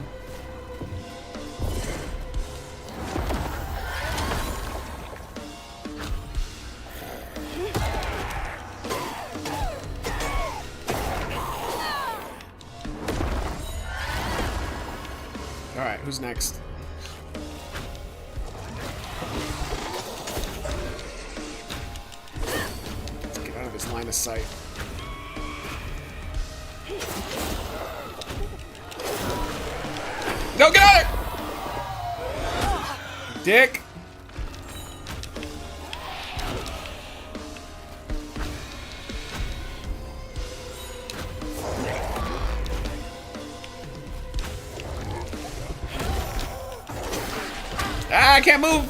who's next. Let's get out of his line of sight. No, get out of there! Dick! Ah, I can't move!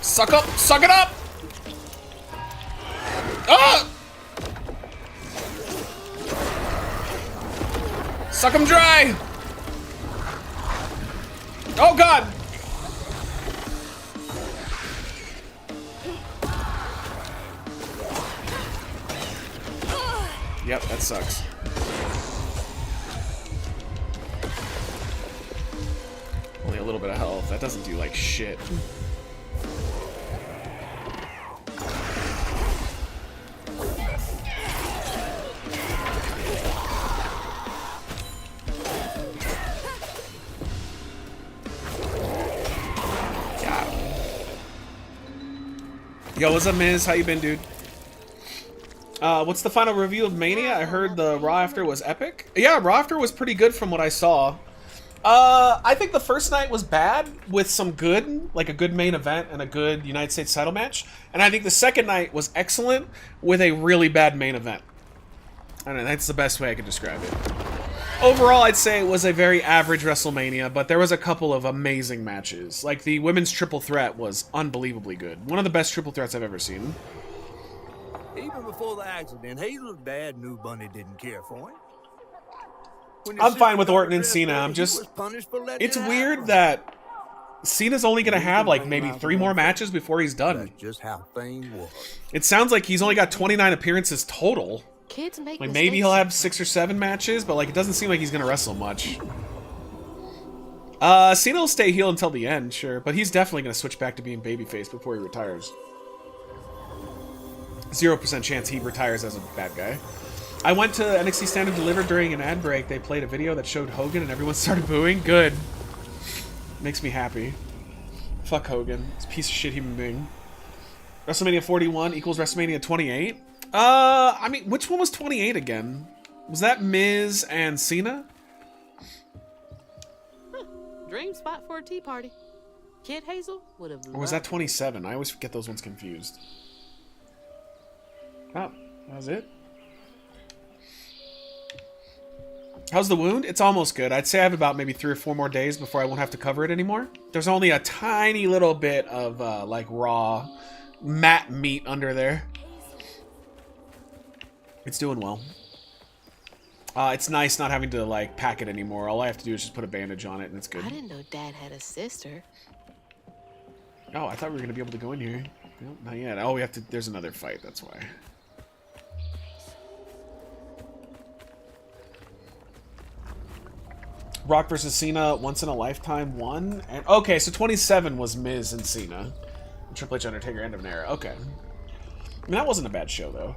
Suck up! Suck it up! Ah! Suck him dry! Oh god! Yep, that sucks. Only a little bit of health. That doesn't do like shit. Yo, what's up, Miz? How you been, dude? What's the final review of Mania? I heard the Raw after was epic. Yeah, Raw after was pretty good from what I saw. I think the first night was bad with some good, like a good main event and a good United States title match. And I think the second night was excellent with a really bad main event. I don't know, that's the best way I could describe it. Overall, I'd say it was a very average WrestleMania, but there was a couple of amazing matches. Like the women's triple threat was unbelievably good. One of the best triple threats I've ever seen. Even before the accident, Hazel's dad knew Bunny didn't care for him. I'm fine with Orton and Cena. I'm just... It's weird that Cena's only going to have like maybe 3 more matches before he's done. That's just how things work. It sounds like he's only got 29 appearances total. Kids make Like maybe he'll have 6 or 7 matches, but like it doesn't seem like he's going to wrestle much. Cena will stay heel until the end, sure, but he's definitely going to switch back to being babyface before he retires. 0% chance he retires as a bad guy. I went to NXT Stand and Deliver during an ad break. They played a video that showed Hogan and everyone started booing. Good. Makes me happy. Fuck Hogan. He's a piece of shit human being. WrestleMania 41 equals WrestleMania 28? I mean, which one was 28 again? Was that Miz and Cena? Dream spot for a tea party. Kid Hazel would have. Or was that 27? I always get those ones confused. Oh, that was it? How's the wound? It's almost good. I'd say I have about maybe 3 or 4 more days before I won't have to cover it anymore. There's only a tiny little bit of, like, raw mat meat under there. It's doing well. It's nice not having to, like, pack it anymore. All I have to do is just put a bandage on it, and it's good. I didn't know Dad had a sister. Oh, I thought we were going to be able to go in here. Nope, not yet. Oh, we have to... There's another fight, that's why. Rock versus Cena, once in a lifetime, 1. And okay, so 27 was Miz and Cena. Triple H, Undertaker, end of an era. Okay. I mean, that wasn't a bad show, though.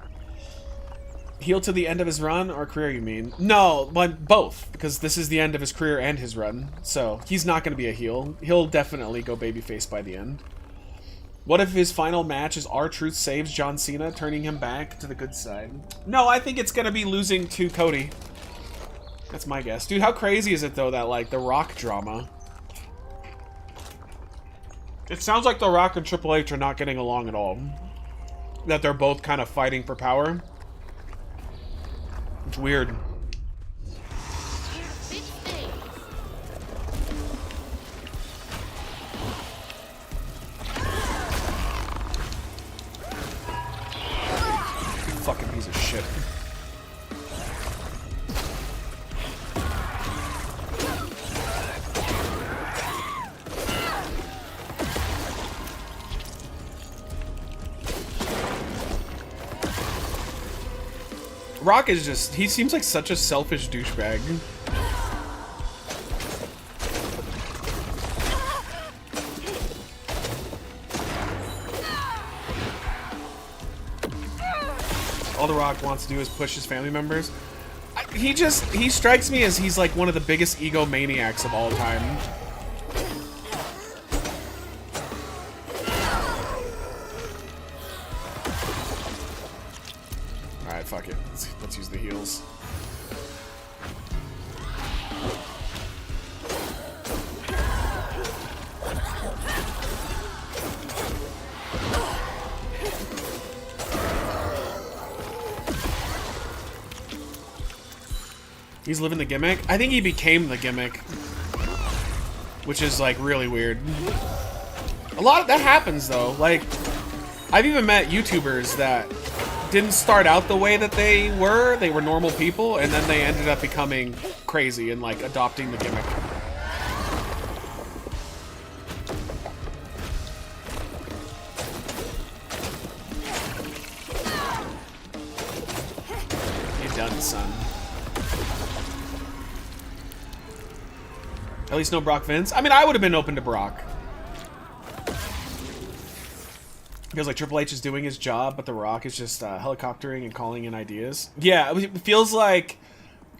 Heel to the end of his run, or career, you mean? No, but both, because this is the end of his career and his run. So, he's not going to be a heel. He'll definitely go babyface by the end. What if his final match is R-Truth saves John Cena, turning him back to the good side? No, I think it's going to be losing to Cody. That's my guess. Dude, how crazy is it, though, that, like, The Rock drama? It sounds like The Rock and Triple H are not getting along at all. That they're both kind of fighting for power. It's weird. Fucking piece of shit. Rock is just, he seems like such a selfish douchebag. all The Rock wants to do is push his family members. He strikes me as he's like one of the biggest egomaniacs of all time. Alright, fuck it. Let's use the heals. He's living the gimmick? I think he became the gimmick. Which is, like, really weird. A lot of that happens, though. Like, I've even met YouTubers that didn't start out the way that they were. They were normal people, and then they ended up becoming crazy and, like, adopting the gimmick. You're done, son. At least no Brock Vince. I mean, I would have been open to Brock. Feels like Triple H is doing his job, but The Rock is just helicoptering and calling in ideas. Yeah, it feels like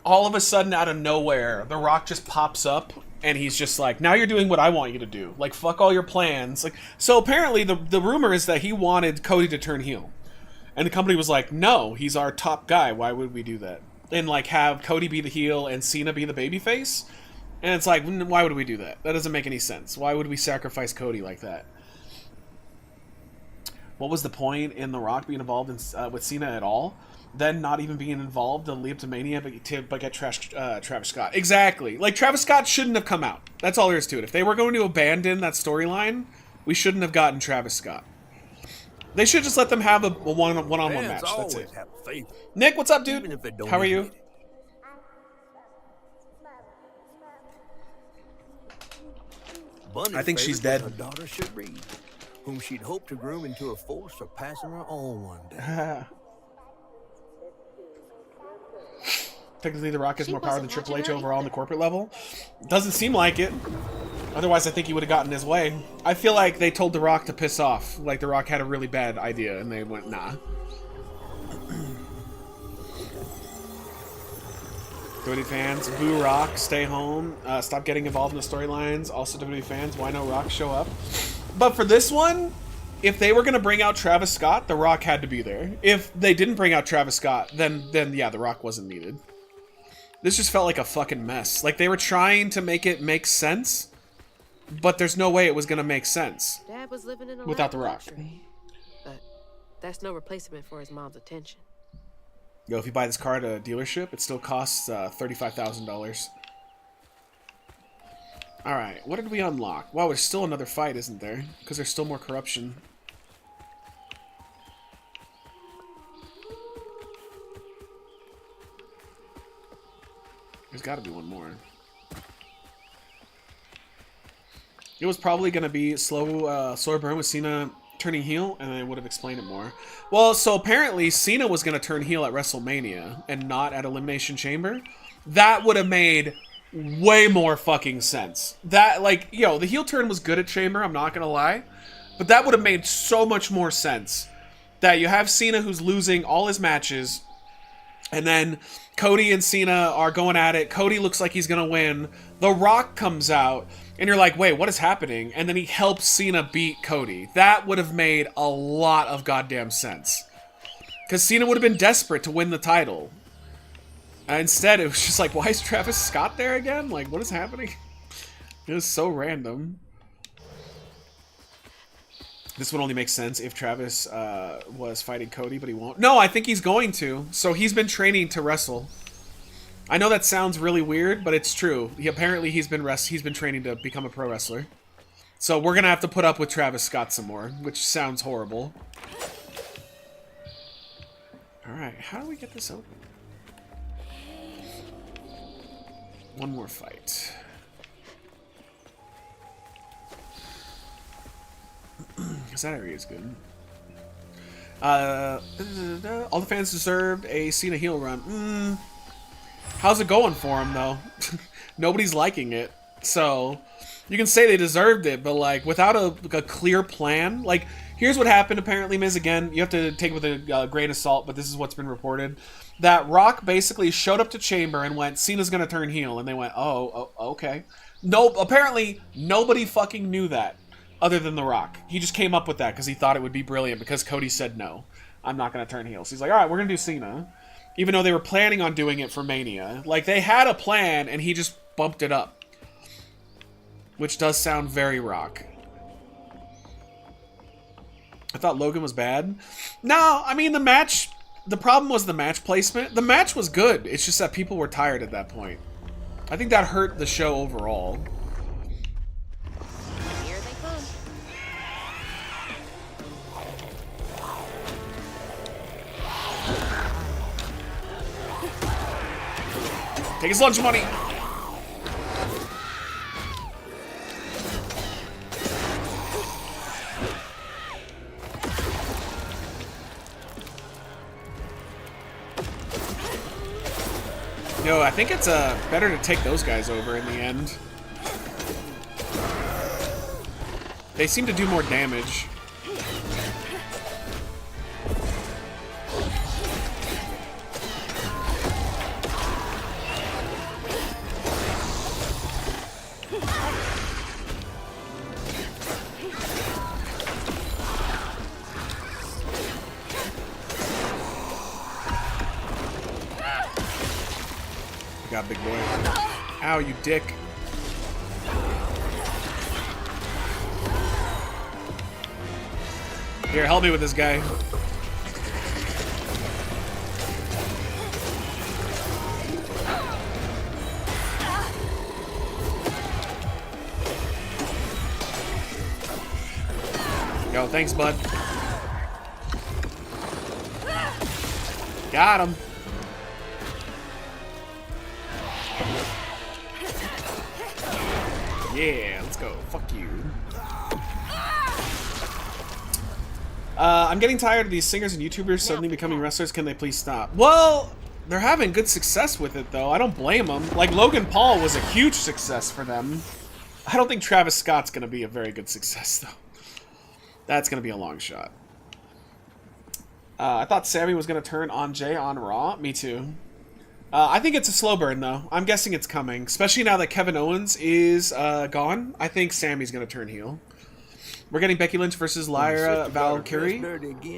all of a sudden out of nowhere, The Rock just pops up and he's just like, now you're doing what I want you to do. Like, fuck all your plans. Like, so apparently the rumor is that he wanted Cody to turn heel. And the company was like, no, he's our top guy. Why would we do that? And like have Cody be the heel and Cena be the babyface? And it's like, why would we do that? That doesn't make any sense. Why would we sacrifice Cody like that? What was the point in The Rock being involved in, with Cena at all? Then not even being involved in Leap to Mania, but get Travis Scott. Exactly. Like, Travis Scott shouldn't have come out. That's all there is to it. If they were going to abandon that storyline, we shouldn't have gotten Travis Scott. They should just let them have a one-on-one match. That's it. Nick, what's up, dude? How are you? I think she's dead. Her daughter should read, whom she'd hoped to groom into a force surpassing her own one day. Technically, The Rock has more power than Triple H overall on the corporate level. Doesn't seem like it. Otherwise, I think he would have gotten his way. I feel like they told The Rock to piss off. Like, The Rock had a really bad idea, and they went, nah. WWE fans, boo Rock, stay home, stop getting involved in the storylines. Also, WWE fans, why no Rock show up? But for this one, if they were going to bring out Travis Scott, The Rock had to be there. If they didn't bring out Travis Scott, then yeah, The Rock wasn't needed. This just felt like a fucking mess. Like, they were trying to make it make sense, but there's no way it was going to make sense Dad was living in a without The Rock. luxury, but that's no replacement for his mom's attention. Yo, if you buy this car at a dealership, it still costs $35,000. Alright, what did we unlock? Wow, there's still another fight, isn't there? Because there's still more corruption. There's got to be one more. It was probably going to be slower burn with Cena turning heel, and I would have explained it more. Well, so apparently Cena was going to turn heel at WrestleMania and not at Elimination Chamber. That would have made way more fucking sense. That, like, yo, the heel turn was good at Chamber, I'm not going to lie. But that would have made so much more sense. That you have Cena who's losing all his matches, and then Cody and Cena are going at it. Cody looks like he's going to win. The Rock comes out, and you're like, wait, what is happening? And then he helps Cena beat Cody. That would have made a lot of goddamn sense. Because Cena would have been desperate to win the title. Instead, it was just like, why is Travis Scott there again? Like, what is happening? It was so random. This would only make sense if Travis was fighting Cody, but he won't. No, I think he's going to. So he's been training to wrestle. I know that sounds really weird, but it's true. Apparently he's been training to become a pro wrestler. So we're gonna have to put up with Travis Scott some more, which sounds horrible. Alright, how do we get this open? One more fight. Because that area is good. All the fans deserved a Cena heel run. How's it going for him, though? Nobody's liking it. So, you can say they deserved it, but, like, without a clear plan, like, Here's what happened, apparently, Miz. Again, you have to take it with a grain of salt, but this is what's been reported. That Rock basically showed up to Chamber and went, Cena's gonna turn heel. And they went, oh, okay. Nope, apparently, nobody fucking knew that, other than The Rock. He just came up with that because he thought it would be brilliant, because Cody said, no, I'm not gonna turn heel. So he's like, alright, we're gonna do Cena. Even though they were planning on doing it for Mania. Like, they had a plan, and he just bumped it up. Which does sound very Rock. I thought Logan was bad. No, I mean, the problem was the match placement. The match was good. It's just that people were tired at that point. I think that hurt the show overall. Here they come. Take his lunch money. Yo, I think it's better to take those guys over in the end. They seem to do more damage. Got big boy. Ow, you dick. Here, help me with this guy. Yo, thanks, bud. Got him. Yeah, let's go. Fuck you. I'm getting tired of these singers and YouTubers suddenly becoming wrestlers. Can they please stop? Well, they're having good success with it, though. I don't blame them. Like, Logan Paul was a huge success for them. I don't think Travis Scott's going to be a very good success, though. That's going to be a long shot. I thought Sammy was going to turn on Jay on Raw. Me too. I think it's a slow burn, though. I'm guessing it's coming. Especially now that Kevin Owens is gone. I think Sammy's going to turn heel. We're getting Becky Lynch versus Lyra Valkyrie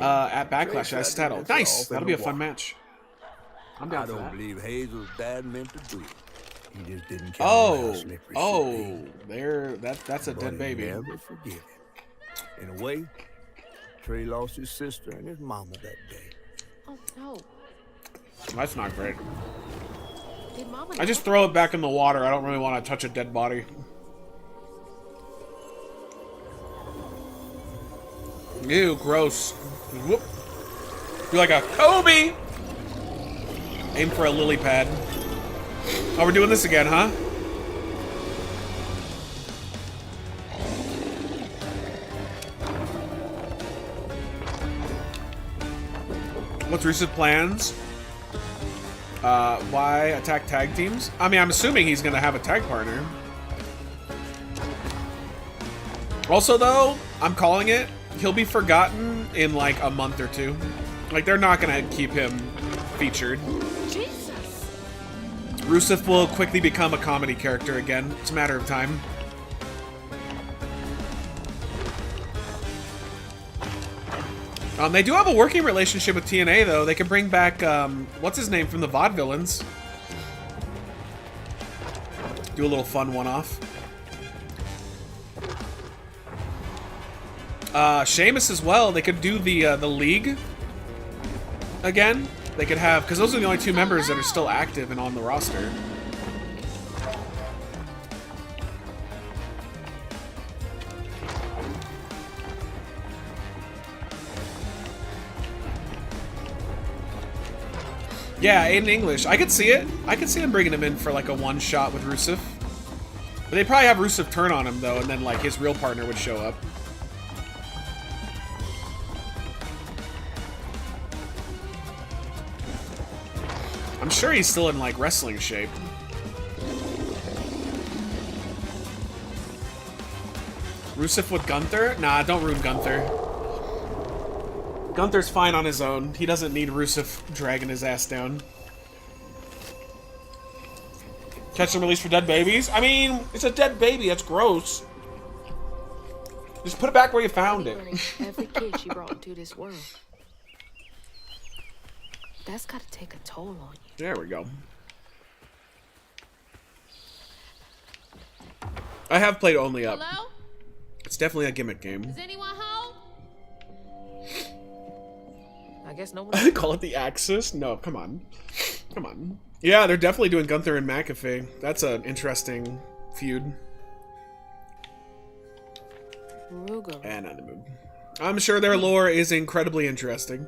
at Backlash as title. Nice! That'll be a fun match. I'm down for that. I don't believe Hazel's dad meant to do it. He just didn't care how slippery she there. That's a dead baby. Never forgive him. In a way, Trey lost his sister and his mama that day. Oh, no. That's not great. Did Mama I just throw it back in the water. I don't really want to touch a dead body. Ew, gross. Whoop. You're like a Kobe! Aim for a lily pad. Oh, we're doing this again, huh? What's Rusev plans? Why attack tag teams? I mean, I'm assuming he's gonna have a tag partner. Also, though, I'm calling it. He'll be forgotten in like a month or two. Like, they're not gonna keep him featured. Jesus. Rusev will quickly become a comedy character again. It's a matter of time. They do have a working relationship with TNA, though. They can bring back, what's his name from the Vaudevillains. Do a little fun one-off. Sheamus as well. They could do the League again. They could have, because those are the only two members that are still active and on the roster. Yeah, Aiden English. I could see it. I could see them bringing him in for like a one-shot with Rusev. But they probably have Rusev turn on him, though, and then like his real partner would show up. I'm sure he's still in like wrestling shape. Rusev with Gunther? Nah, don't ruin Gunther. Gunther's fine on his own. He doesn't need Rusev dragging his ass down. Catch and release for dead babies? I mean, it's a dead baby. That's gross. Just put it back where you found it. Every kid she brought into this world. That's gotta take a toll on you. There we go. I have played Only Up. Hello? It's definitely a gimmick game. Is anyone home? I guess no one. Call it the Axis? No, come on. Come on. Yeah, they're definitely doing Gunther and McAfee. That's an interesting feud. Ruger. And on the mood. I'm sure their lore is incredibly interesting.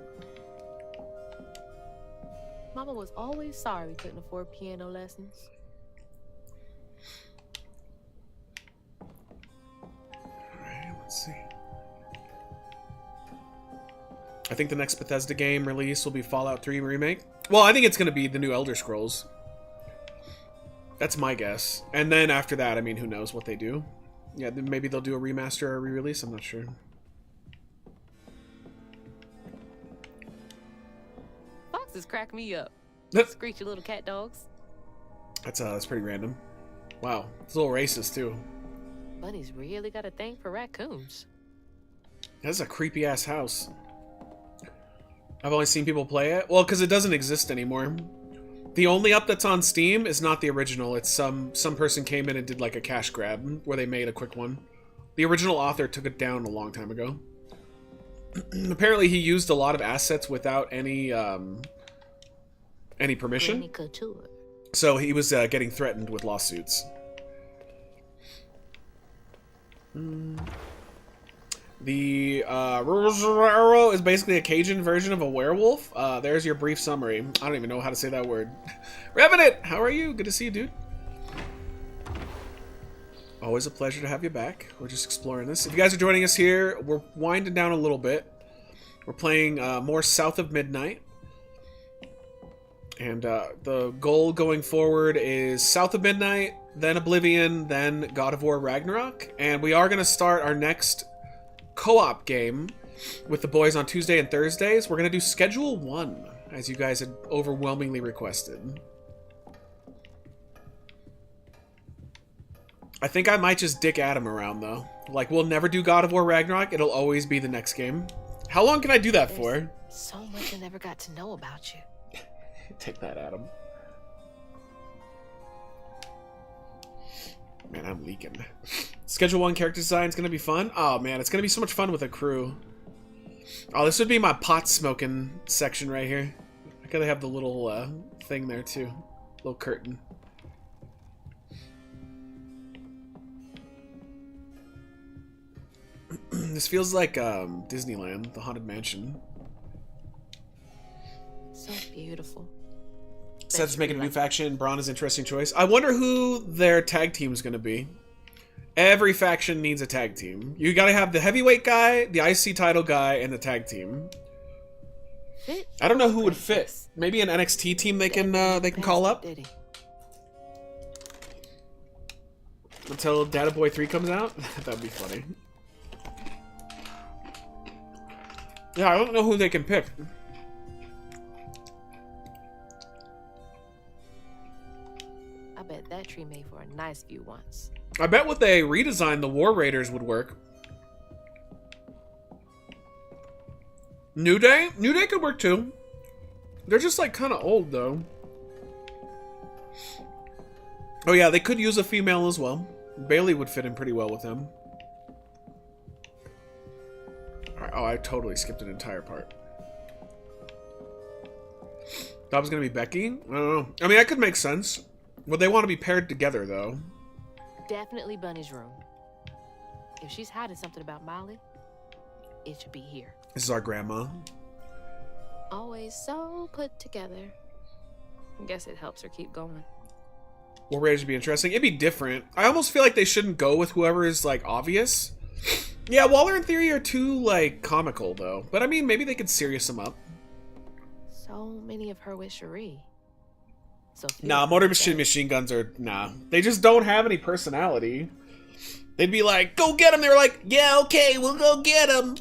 Mama was always sorry we couldn't afford piano lessons. Alright, let's see. I think the next Bethesda game release will be Fallout 3 Remake. Well, I think it's going to be the new Elder Scrolls. That's my guess. And then after that, I mean, who knows what they do. Yeah, then maybe they'll do a remaster or a re-release, I'm not sure. Foxes crack me up. Screechy little cat dogs. That's pretty random. Wow, it's a little racist, too. Bunny's really got a thing for raccoons. That's a creepy-ass house. I've only seen people play it. Well, because it doesn't exist anymore. The only up that's on Steam is not the original. It's some person came in and did like a cash grab where they made a quick one. The original author took it down a long time ago. Apparently he used a lot of assets without any permission. Granny Couture. So he was getting threatened with lawsuits. The Rosararo is basically a Cajun version of a werewolf. There's your brief summary. I don't even know how to say that word. Revenant, how are you? Good to see you, dude. Always a pleasure to have you back. We're just exploring this. If you guys are joining us here, we're winding down a little bit. We're playing more South of Midnight. And the goal going forward is South of Midnight, then Oblivion, then God of War Ragnarok. And we are going to start our next co-op game with the boys on Tuesday and Thursdays. We're going to do Schedule 1, as you guys had overwhelmingly requested. I think I might just dick Adam around, though. Like, we'll never do God of War Ragnarok. It'll always be the next game. How long can I do that for? So much I never got to know about you. Take that, Adam. Man, I'm leaking. Schedule 1 character design is going to be fun. Oh, man, it's going to be so much fun with a crew. Oh, this would be my pot smoking section right here. I gotta have the little thing there, too. Little curtain. This feels like Disneyland, the Haunted Mansion. So beautiful. Seth's making a new faction. Braun is interesting choice. I wonder who their tag team is going to be. Every faction needs a tag team. You got to have the heavyweight guy, the IC title guy, and the tag team. Fit? I don't know who would fit. Maybe an NXT team they can call up until Data Boy 3 comes out. That'd be funny. Yeah, I don't know who they can pick. I bet that tree made for a nice view once. I bet with a redesign, the War Raiders would work. New Day? New Day could work too. They're just like kind of old though. Oh yeah, they could use a female as well. Bailey would fit in pretty well with them. Alright, oh, I totally skipped an entire part. That was gonna be Becky? I don't know. I mean, that could make sense. Would they want to be paired together though? Definitely Bunny's room. If she's hiding something about Molly, it should be here. This is our grandma. Always so put together. I guess it helps her keep going. War Raiders would be interesting. It'd be different. I almost feel like they shouldn't go with whoever is like obvious. Yeah, Waller and Theory are too like comical though. But I mean, maybe they could serious them up. So many of her with Cherie. So nah, Motor Machine Guns are nah. They just don't have any personality. They'd be like, "Go get him." They were like, "Yeah, okay, we'll go get him."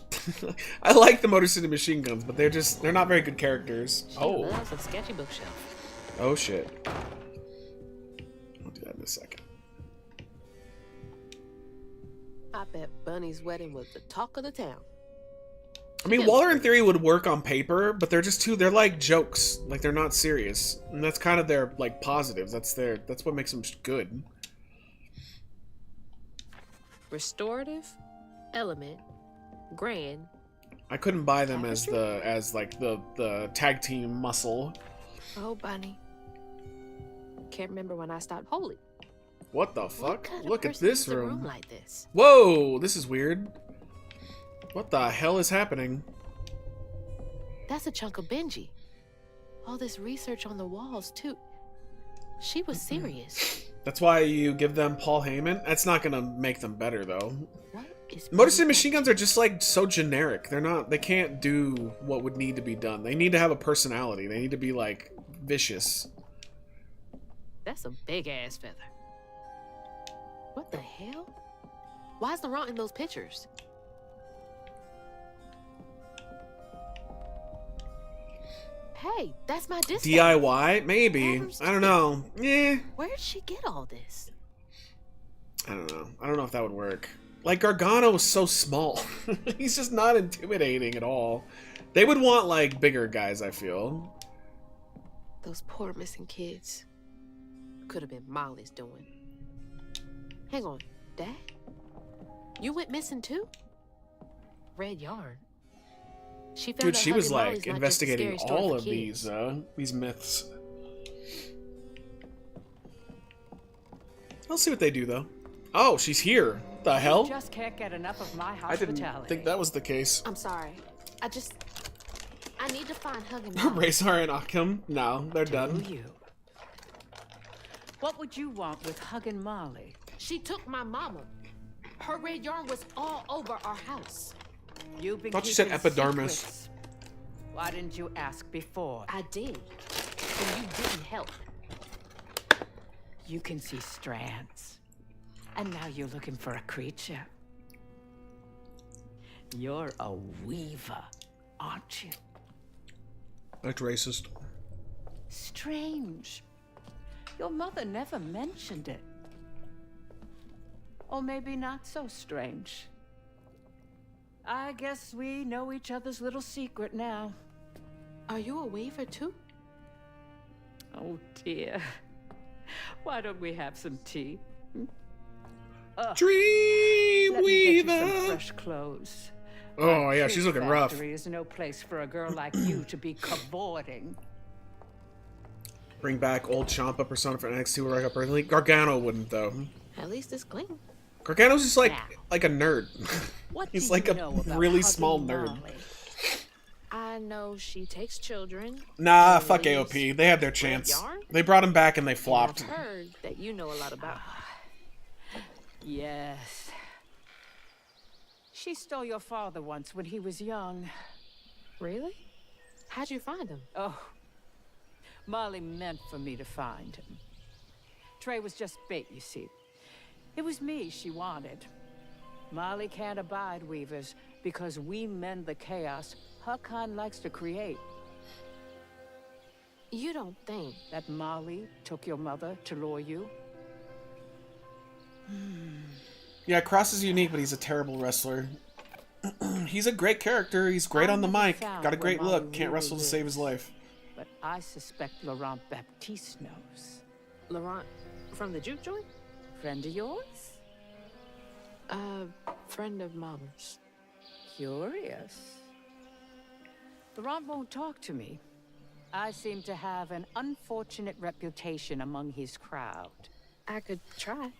I like the Motor City Machine Guns, but they're not very good characters. She Oh. loves a sketchy bookshelf. Oh shit. I'll do that in a second. I bet Bunny's wedding was the talk of the town. I mean, Waller in theory would work on paper, but they're they're like jokes. Like, they're not serious. And that's kind of their, like, positives. That's what makes them good. Restorative, element, grand. I couldn't buy them as the tag team muscle. Oh, Bunny. Can't remember when I stopped holy. What the What fuck? kind of Look at person this has a room. like this? Whoa, this is weird. What the hell is happening? That's a chunk of Benji. All this research on the walls, too. She was serious. That's why you give them Paul Heyman? That's not gonna make them better, though. What is Motor City Machine Guns are just, like, so generic. They can't do what would need to be done. They need to have a personality. They need to be, like, vicious. That's a big-ass feather. What the hell? Why is Laurent in those pictures? Hey, that's my disc. DIY? Maybe. Adam's I don't know. Yeah. Where'd she get all this? I don't know. I don't know if that would work. Like, Gargano is so small. He's just not intimidating at all. They would want, like, bigger guys, I feel. Those poor missing kids. Could have been Molly's doing. Hang on, Dad? You went missing too? Red yarn. She found Dude, out she was, Hugging Molly's like, not just a investigating scary story all for of kids. these myths. I'll see what they do, though. Oh, she's here. The hell? Just can't get enough of my I didn't hospitality. think that was the case. I'm sorry. I need to find Hugging Molly. Razor and Akim? No, they're done. Do you? What would you want with Huggin' Molly? She took my mama. Her red yarn was all over our house. You've been Thought you said keeping epidermis. secrets. Why didn't you ask before? I did. And you didn't help. You can see strands. And now you're looking for a creature. You're a weaver, aren't you? That's racist. Strange. Your mother never mentioned it. Or maybe not so strange. I guess we know each other's little secret now. Are you a weaver too? Oh dear. Why don't we have some tea? Let me get you some Dreamweaver! fresh clothes. Oh, Our yeah, kid she's looking rough. factory is no place for a girl like you to be cavorting. Bring back old Champa persona for NXT would work up early. Gargano wouldn't, though. At least it's clean. Gargano's just like Now. a nerd. What He's do like you a know about really Hugging small nerd. Molly? I know she takes children. Nah, and fuck leaves AOP. They had their red chance. yarn. They brought him back and they And flopped. I've heard that you know a lot about her. Yes. She stole your father once when he was young. Really? How'd you find him? Oh, Molly meant for me to find him. Trey was just bait, you see. It was me she wanted. Molly can't abide weavers because we mend the chaos her kind likes to create. You don't think That Molly took your mother to lure you? Yeah, Cross is unique, but he's a terrible wrestler. He's a great character. He's great on the never mic. found Got a where great Molly look. Can't really wrestle to save his lives. life. But I suspect Laurent Baptiste knows. Laurent from the juke joint? Friend of yours? Friend of Mama's. Curious. Laurent won't talk to me. I seem to have an unfortunate reputation among his crowd. I could try.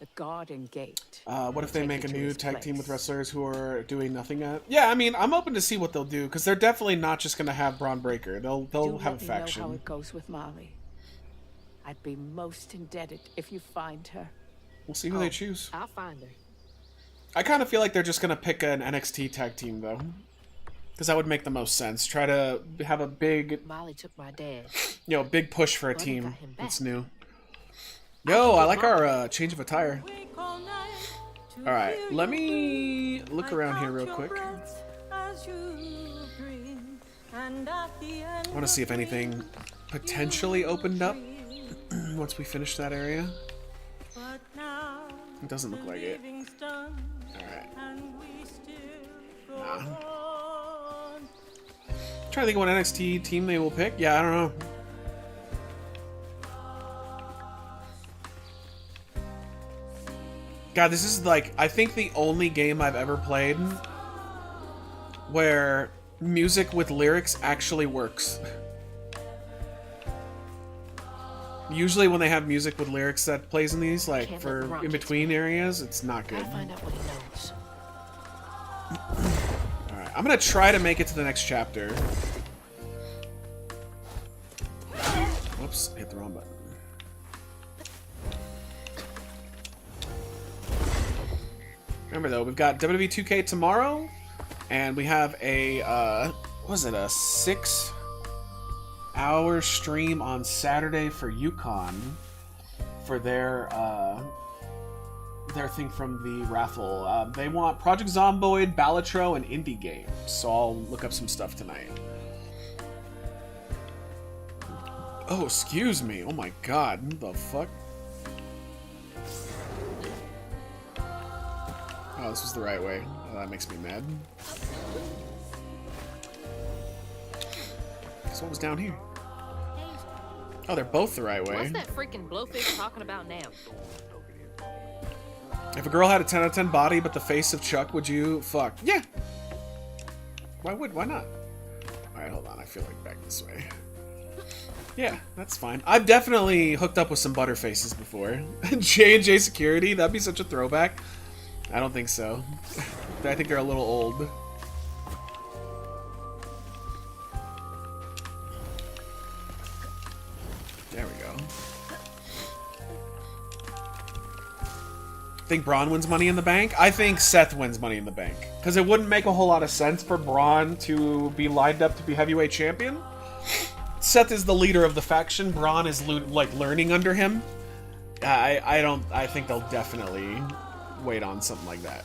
The Garden Gate. What if they Take make you a to new his tag team with place. wrestlers who are doing nothing yet? Yeah, I mean, I'm open to see what they'll do, because they're definitely not just going to have Braun Breaker. They'll Do have a let me know how faction. it goes with Molly. I'd be most indebted if you find her. We'll see who they choose. I'll find her. I kind of feel like they're just going to pick an NXT tag team, though. Because that would make the most sense. Try to have a big, Molly took my dad. big push for a Well, I team got him back. that's new. Yo, I like our change of attire. Alright, let me look around here real quick. I want to see if anything potentially opened up once we finish that area. It doesn't look like it. Alright. Nah. Trying to think of what NXT team they will pick. Yeah, I don't know. God, this is like, I think the only game I've ever played where music with lyrics actually works. Usually when they have music with lyrics that plays in these, like for in-between areas, it's not good. Find out what he knows. Alright, I'm gonna try to make it to the next chapter. Whoops, hit the wrong button. Remember though, we've got WWE 2K tomorrow, and we have a, what was it, a 6-hour stream on Saturday for Yukon for their thing from the raffle. They want Project Zomboid, Balatro, and indie games, so I'll look up some stuff tonight. Oh, excuse me. Oh my god, what the fuck? Oh, this was the right way. Oh, that makes me mad. So what was down here? Oh, they're both the right way. What's that freaking blowfish talking about now? If a girl had a 10 out of 10 body but the face of Chuck, would you fuck? Yeah. Why not? Alright, hold on. I feel like back this way. Yeah, that's fine. I've definitely hooked up with some butterfaces before. J&J Security, that'd be such a throwback. I don't think so. I think they're a little old. There we go. Think Braun wins Money in the Bank? I think Seth wins Money in the Bank. Because it wouldn't make a whole lot of sense for Braun to be lined up to be heavyweight champion. Seth is the leader of the faction. Braun is like learning under him. I think they'll definitely wait on something like that.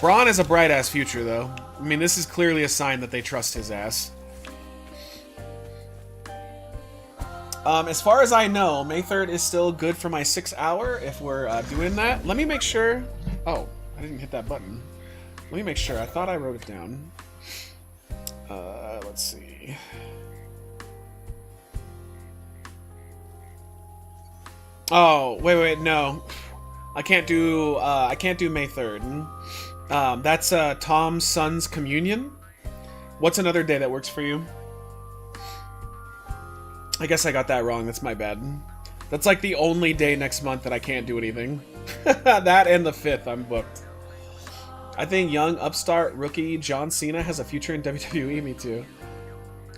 Braun has a bright-ass future, though. I mean, this is clearly a sign that they trust his ass. As far as I know, May 3rd is still good for my 6-hour if we're doing that. Let me make sure... Oh, I didn't hit that button. Let me make sure. I thought I wrote it down. Let's see... Oh, wait, no. I can't do May 3rd. That's Tom's son's communion. What's another day that works for you? I guess I got that wrong. That's my bad. That's like the only day next month that I can't do anything. That and the 5th, I'm booked. I think young upstart rookie John Cena has a future in WWE. Me too.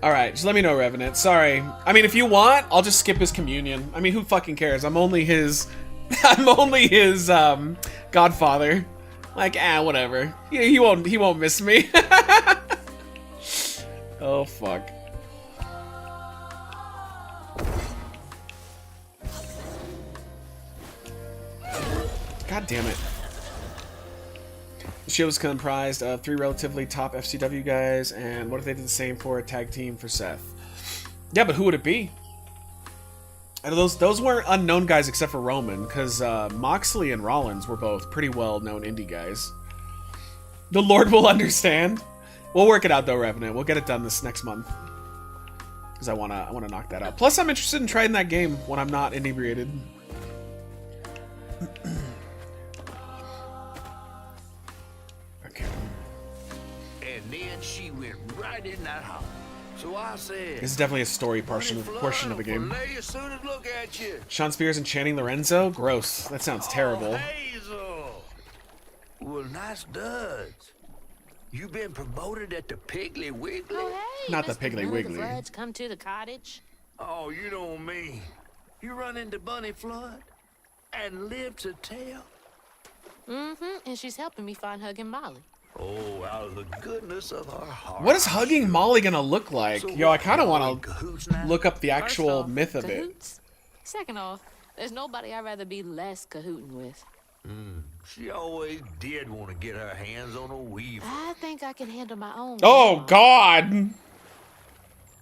Alright, just let me know, Revenant. Sorry. I mean, if you want, I'll just skip his communion. I mean, who fucking cares? I'm only his... godfather. Like, whatever. He won't miss me. Oh, fuck. God damn it. The show was comprised of 3 relatively top FCW guys, and what if they did the same for a tag team for Seth? Yeah, but who would it be? And those weren't unknown guys except for Roman, because Moxley and Rollins were both pretty well-known indie guys. The Lord will understand. We'll work it out though, Revenant. We'll get it done this next month. Because I wanna knock that out. Plus, I'm interested in trying that game when I'm not inebriated. Okay. And then she went right in that house. So I said, this is definitely a story portion of the game. As soon as look at you. Sean Spears and Channing Lorenzo? Gross. That sounds terrible. Hazel. Well, nice duds. You been promoted at the Piggly Wiggly? Oh, hey, Not the Mr. Piggly None of Wiggly. The Floods come to the cottage. Oh, you don't mean. You run into Bunny Flood and live to tell? Mm-hmm, and she's helping me find Huggin' Molly. Oh, out of the goodness of our heart. What is hugging Molly gonna look like? So Yo, I kind of what, want to cahoots now? look up the First actual off, myth of it. cahoots. Second off, There's nobody I'd rather be less cahooting with. She always did want to get her hands on a weaver. I think I can handle my own. Oh, grandma. God.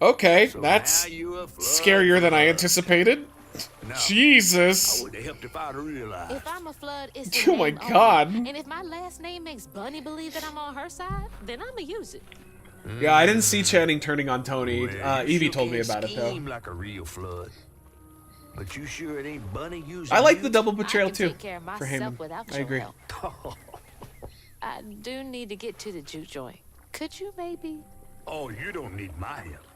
Okay, So that's now you a flood scarier than I flood. anticipated. No, I Jesus. would have helped if I'd realized. If I'm a flood, it's the Oh my name only. God. And if my last name makes Bunny believe that I'm on her side, then I'ma use it. Yeah, I didn't see Channing turning on Tony. Well, you Evie sure told me can't about it, though. scheme like a real flood. But you sure it ain't Bunny using I like you? the double I betrayal, can too, take care of for myself Heyman. without I your agree. help. I do need to get to the juke joint. Could you maybe? Oh, you don't need my help.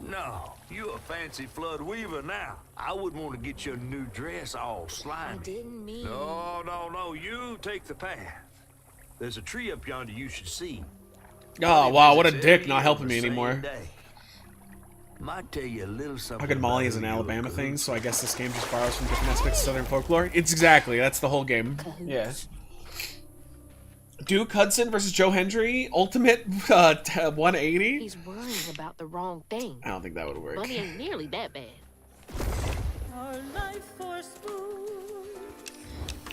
No, you a fancy flood weaver now. I wouldn't want to get your new dress all slimy. I didn't mean. No, you take the path. There's a tree up yonder you should see. Oh, wow, what a Visits dick every not year helping on me the same anymore. day. Might tell you a little something. Huggin' Molly is an Alabama thing, so I guess this game just borrows from different aspects of Southern folklore. It's exactly, that's the whole game. Yeah. Duke Hudson versus Joe Hendry, Ultimate 180? He's worrying about the wrong thing. I don't think that would work. Bunny ain't nearly that bad.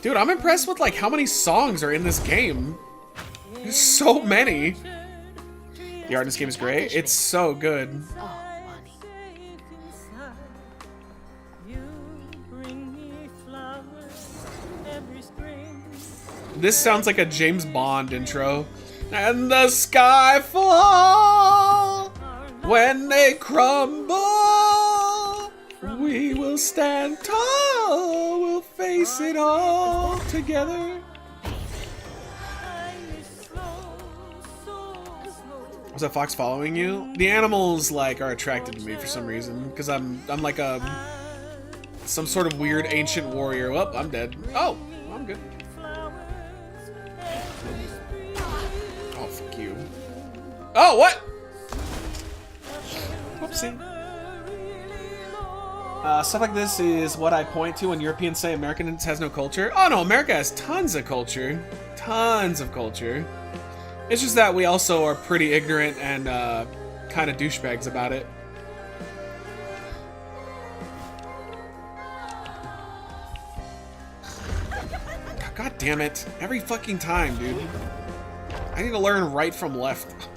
Dude, I'm impressed with like how many songs are in this game. There's so many. The art in this game is great. It's so good. Oh, Bunny. This sounds like a James Bond intro. And the sky fall when they crumble. We will stand tall. We'll face it all together. Was that fox following you? The animals like are attracted to me for some reason because I'm like some sort of weird ancient warrior. Well, I'm dead. Oh, I'm good. Oh, fuck you. Oh, what? Whoopsie. Stuff like this is what I point to when Europeans say America has no culture. Oh no, America has tons of culture. Tons of culture. It's just that we also are pretty ignorant and kind of douchebags about it. God damn it. Every fucking time, dude. I need to learn right from left.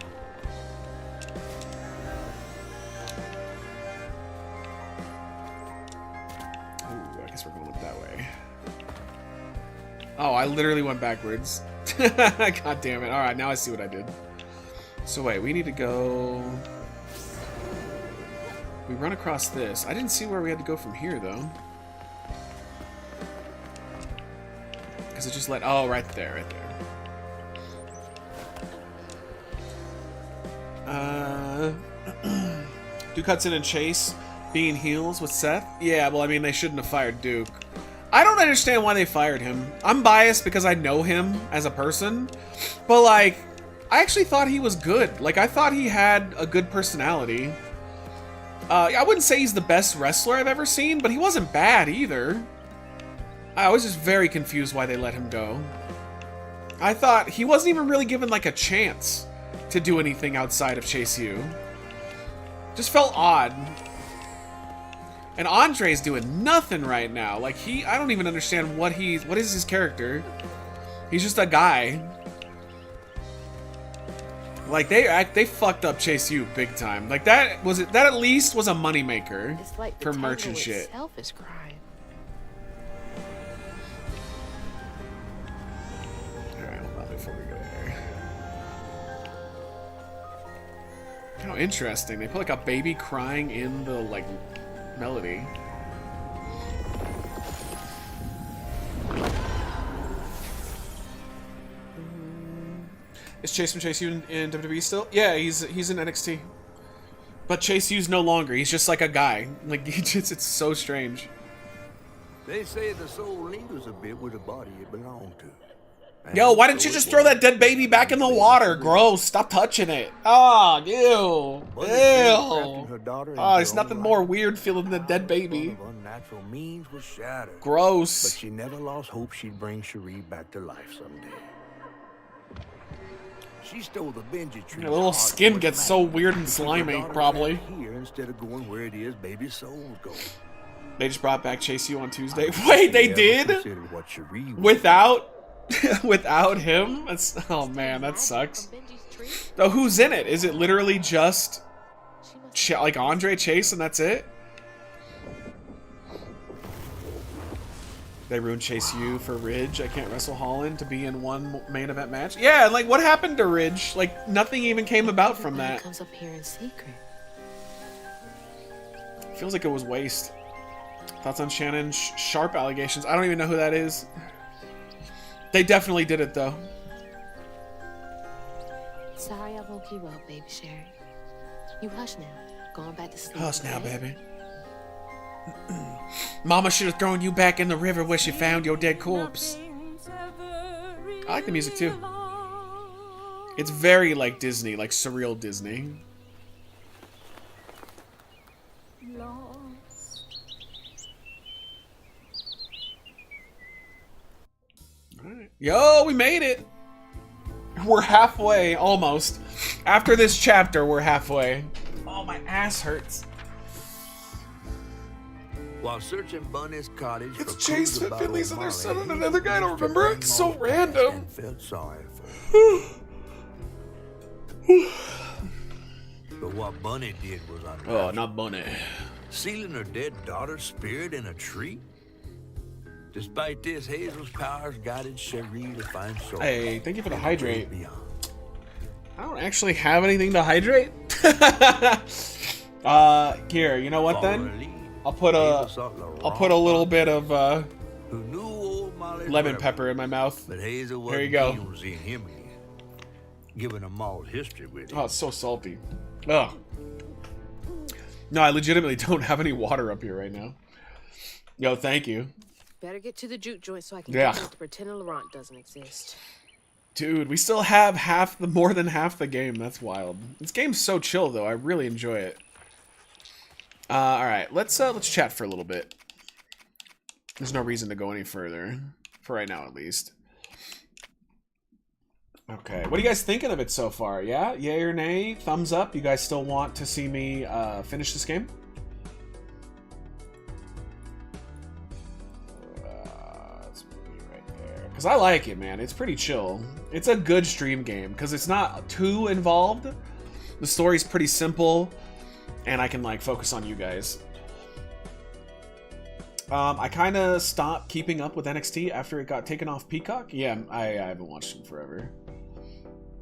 Ooh, I guess we're going up that way. Oh, I literally went backwards. God damn it. Alright, now I see what I did. So wait, we need to go... We run across this. I didn't see where we had to go from here, though. Because it just let... Oh, right there, right there. Duke Hudson and Chase being heels with Seth? Yeah, well, I mean, they shouldn't have fired Duke. I don't understand why they fired him. I'm biased because I know him as a person, but like, I actually thought he was good. Like, I thought he had a good personality. I wouldn't say he's the best wrestler I've ever seen, but he wasn't bad either. I was just very confused why they let him go. I thought he wasn't even really given like a chance to do anything outside of Chase U. Just felt odd. And Andre's doing nothing right now. Like, I don't even understand what is his character. He's just a guy. Like, they fucked up Chase U big time. Like, that at least was a moneymaker It's like the for merch and tango shit. itself is crying. Alright, hold on before we go there. How interesting. They put like a baby crying in the like melody. Is Chase from Chase U in WWE still? Yeah, he's in NXT. But Chase U's no longer. He's just like a guy. Like, it's so strange. They say the soul lingers a bit with the body it belonged to. And Yo, why didn't you so just it throw was. that dead baby back in the water? Gross. Stop touching it. Oh, ew. Bunny crafting Ew. her daughter Oh, into there's her nothing own more right. weird feeling than a dead baby. One of unnatural means was shattered. But Gross. she never lost hope she'd bring Cherie back to life someday. She stole the Benji tree. Your little skin gets so weird and slimy, probably. Here instead of going where it is baby souls go. They just brought back Chase U on Tuesday. Wait, they Never did? considered what you read. Without him? That's, oh man, that sucks. Benji's tree? Oh, who's in it? Is it literally just She must like Andre Chase and that's it? They ruined Chase U for Ridge. I can't wrestle Holland to be in one main event match. Yeah, like what happened to Ridge? Like nothing even came about from Everybody that. comes up here in secret. Feels like it was waste. Thoughts on Shannon's sharp allegations? I don't even know who that is. They definitely did it though. Sorry I woke you up, baby Sherry. You hush now. Going back to sleep. Hush now, okay? baby. Mama should have thrown you back in the river where she found your dead corpse. I like the music too. It's very like Disney, like surreal Disney. Alright. Yo, we made it! We're halfway, almost. After this chapter, we're halfway. Oh, my ass hurts. While searching Bunny's cottage It's for Chase clues about Finley's old and their son Molly, and another guy, I don't he remember. used It's to so blame random. and felt sorry for her. But what Bunny did was unrighteous. Oh, not Bunny. Sealing her dead daughter's spirit in a tree? Despite this, Hazel's powers guided Cherie to find soul. Hey, thank you for the hydrate. Beyond. I don't actually have anything to hydrate. Here, you know what Follow then? her lead. I'll put a little bit of Who knew old Molly lemon forever, pepper in my mouth. But Hazel Here you wasn't go. keen on seeing him again. Giving him all history with him. Oh, it's so salty. Ugh. No, I legitimately don't have any water up here right now. Yo, thank you. Better get to the juke joint so I can Yeah. get to pretend Laurent doesn't exist. Dude, we still have more than half the game. That's wild. This game's so chill though. I really enjoy it. All right, let's chat for a little bit. There's no reason to go any further for right now, at least. Okay, what are you guys thinking of it so far? Yeah, yay or nay? Thumbs up. You guys still want to see me finish this game? Let's move you right there. Because I like it, man. It's pretty chill. It's a good stream game because it's not too involved. The story's pretty simple, and I can like focus on you guys. I kind of stopped keeping up with NXT after it got taken off Peacock. Yeah, I haven't watched it forever.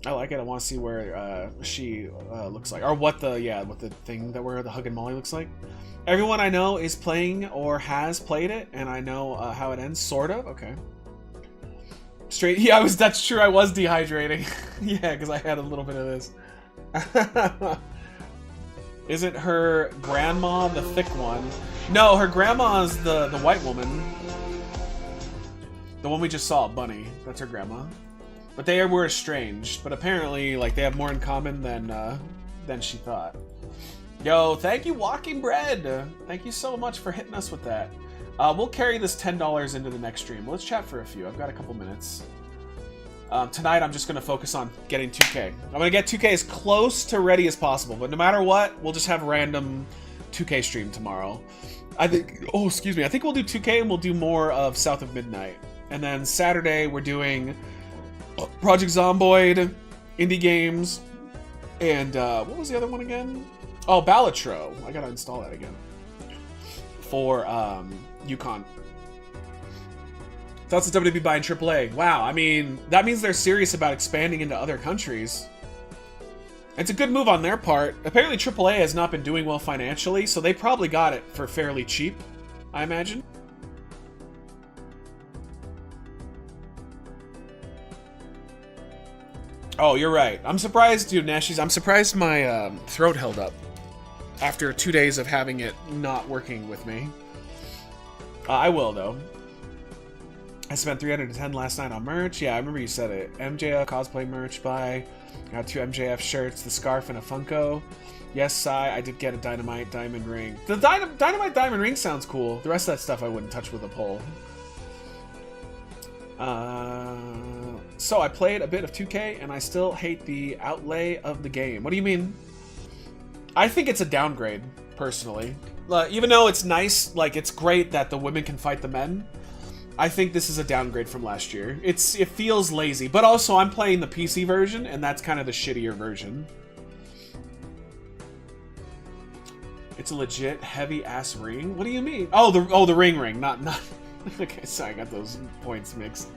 I like it. I want to see where she looks like, or what the thing that where the Hug and Molly looks like. Everyone I know is playing or has played it, and I know how it ends. Sort of. Okay. Straight. Yeah, that's true. I was dehydrating. Yeah, because I had a little bit of this. Isn't her grandma the thick one? No, her grandma's the white woman. The one we just saw, Bunny. That's her grandma. But they were estranged. But apparently, like, they have more in common than she thought. Yo, thank you, Walking Bread. Thank you so much for hitting us with that. We'll carry this $10 into the next stream. Let's chat for a few. I've got a couple minutes. Tonight, I'm just going to focus on getting 2K. I'm going to get 2K as close to ready as possible. But no matter what, we'll just have a random 2K stream tomorrow. I think... Oh, excuse me. I think we'll do 2K and we'll do more of South of Midnight. And then Saturday, we're doing Project Zomboid, indie games, and what was the other one again? Oh, Balatro. I gotta install that again. For Yukon. Thoughts of WWE buying AAA? Wow, I mean, that means they're serious about expanding into other countries. It's a good move on their part. Apparently AAA has not been doing well financially, so they probably got it for fairly cheap, I imagine. Oh, you're right. I'm surprised, dude, Nashies. I'm surprised my throat held up after 2 days of having it not working with me. I will, though. I spent $310 last night on merch. Yeah, I remember you said it. MJF cosplay merch buy. Got 2 MJF shirts, the scarf, and a Funko. Yes, Sai, I did get a Dynamite diamond ring. The Dynamite diamond ring sounds cool. The rest of that stuff I wouldn't touch with a pole. So I played a bit of 2K, and I still hate the outlay of the game. What do you mean? I think it's a downgrade, personally. even though it's nice, like, it's great that the women can fight the men, I think this is a downgrade from last year. It feels lazy, but also I'm playing the PC version, and that's kind of the shittier version. It's a legit heavy-ass ring? What do you mean? Oh, the ring, not... Okay, sorry, I got those points mixed.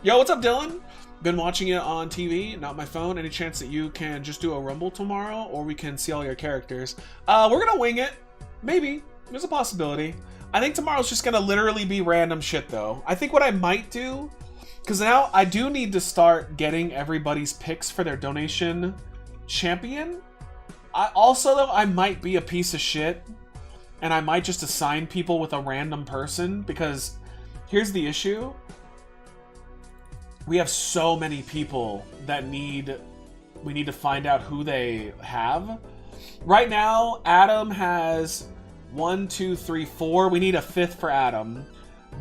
Yo, what's up, Dylan? Been watching it on TV, not my phone. Any chance that you can just do a rumble tomorrow, or we can see all your characters? We're gonna wing it. Maybe. There's a possibility. I think tomorrow's just gonna literally be random shit, though. I think what I might do, because now I do need to start getting everybody's picks for their donation champion. Though, I might be a piece of shit, and I might just assign people with a random person, because here's the issue. We have so many people that we need to find out who they have. Right now, Adam has 1, 2, 3, 4. We need a 5th for Adam.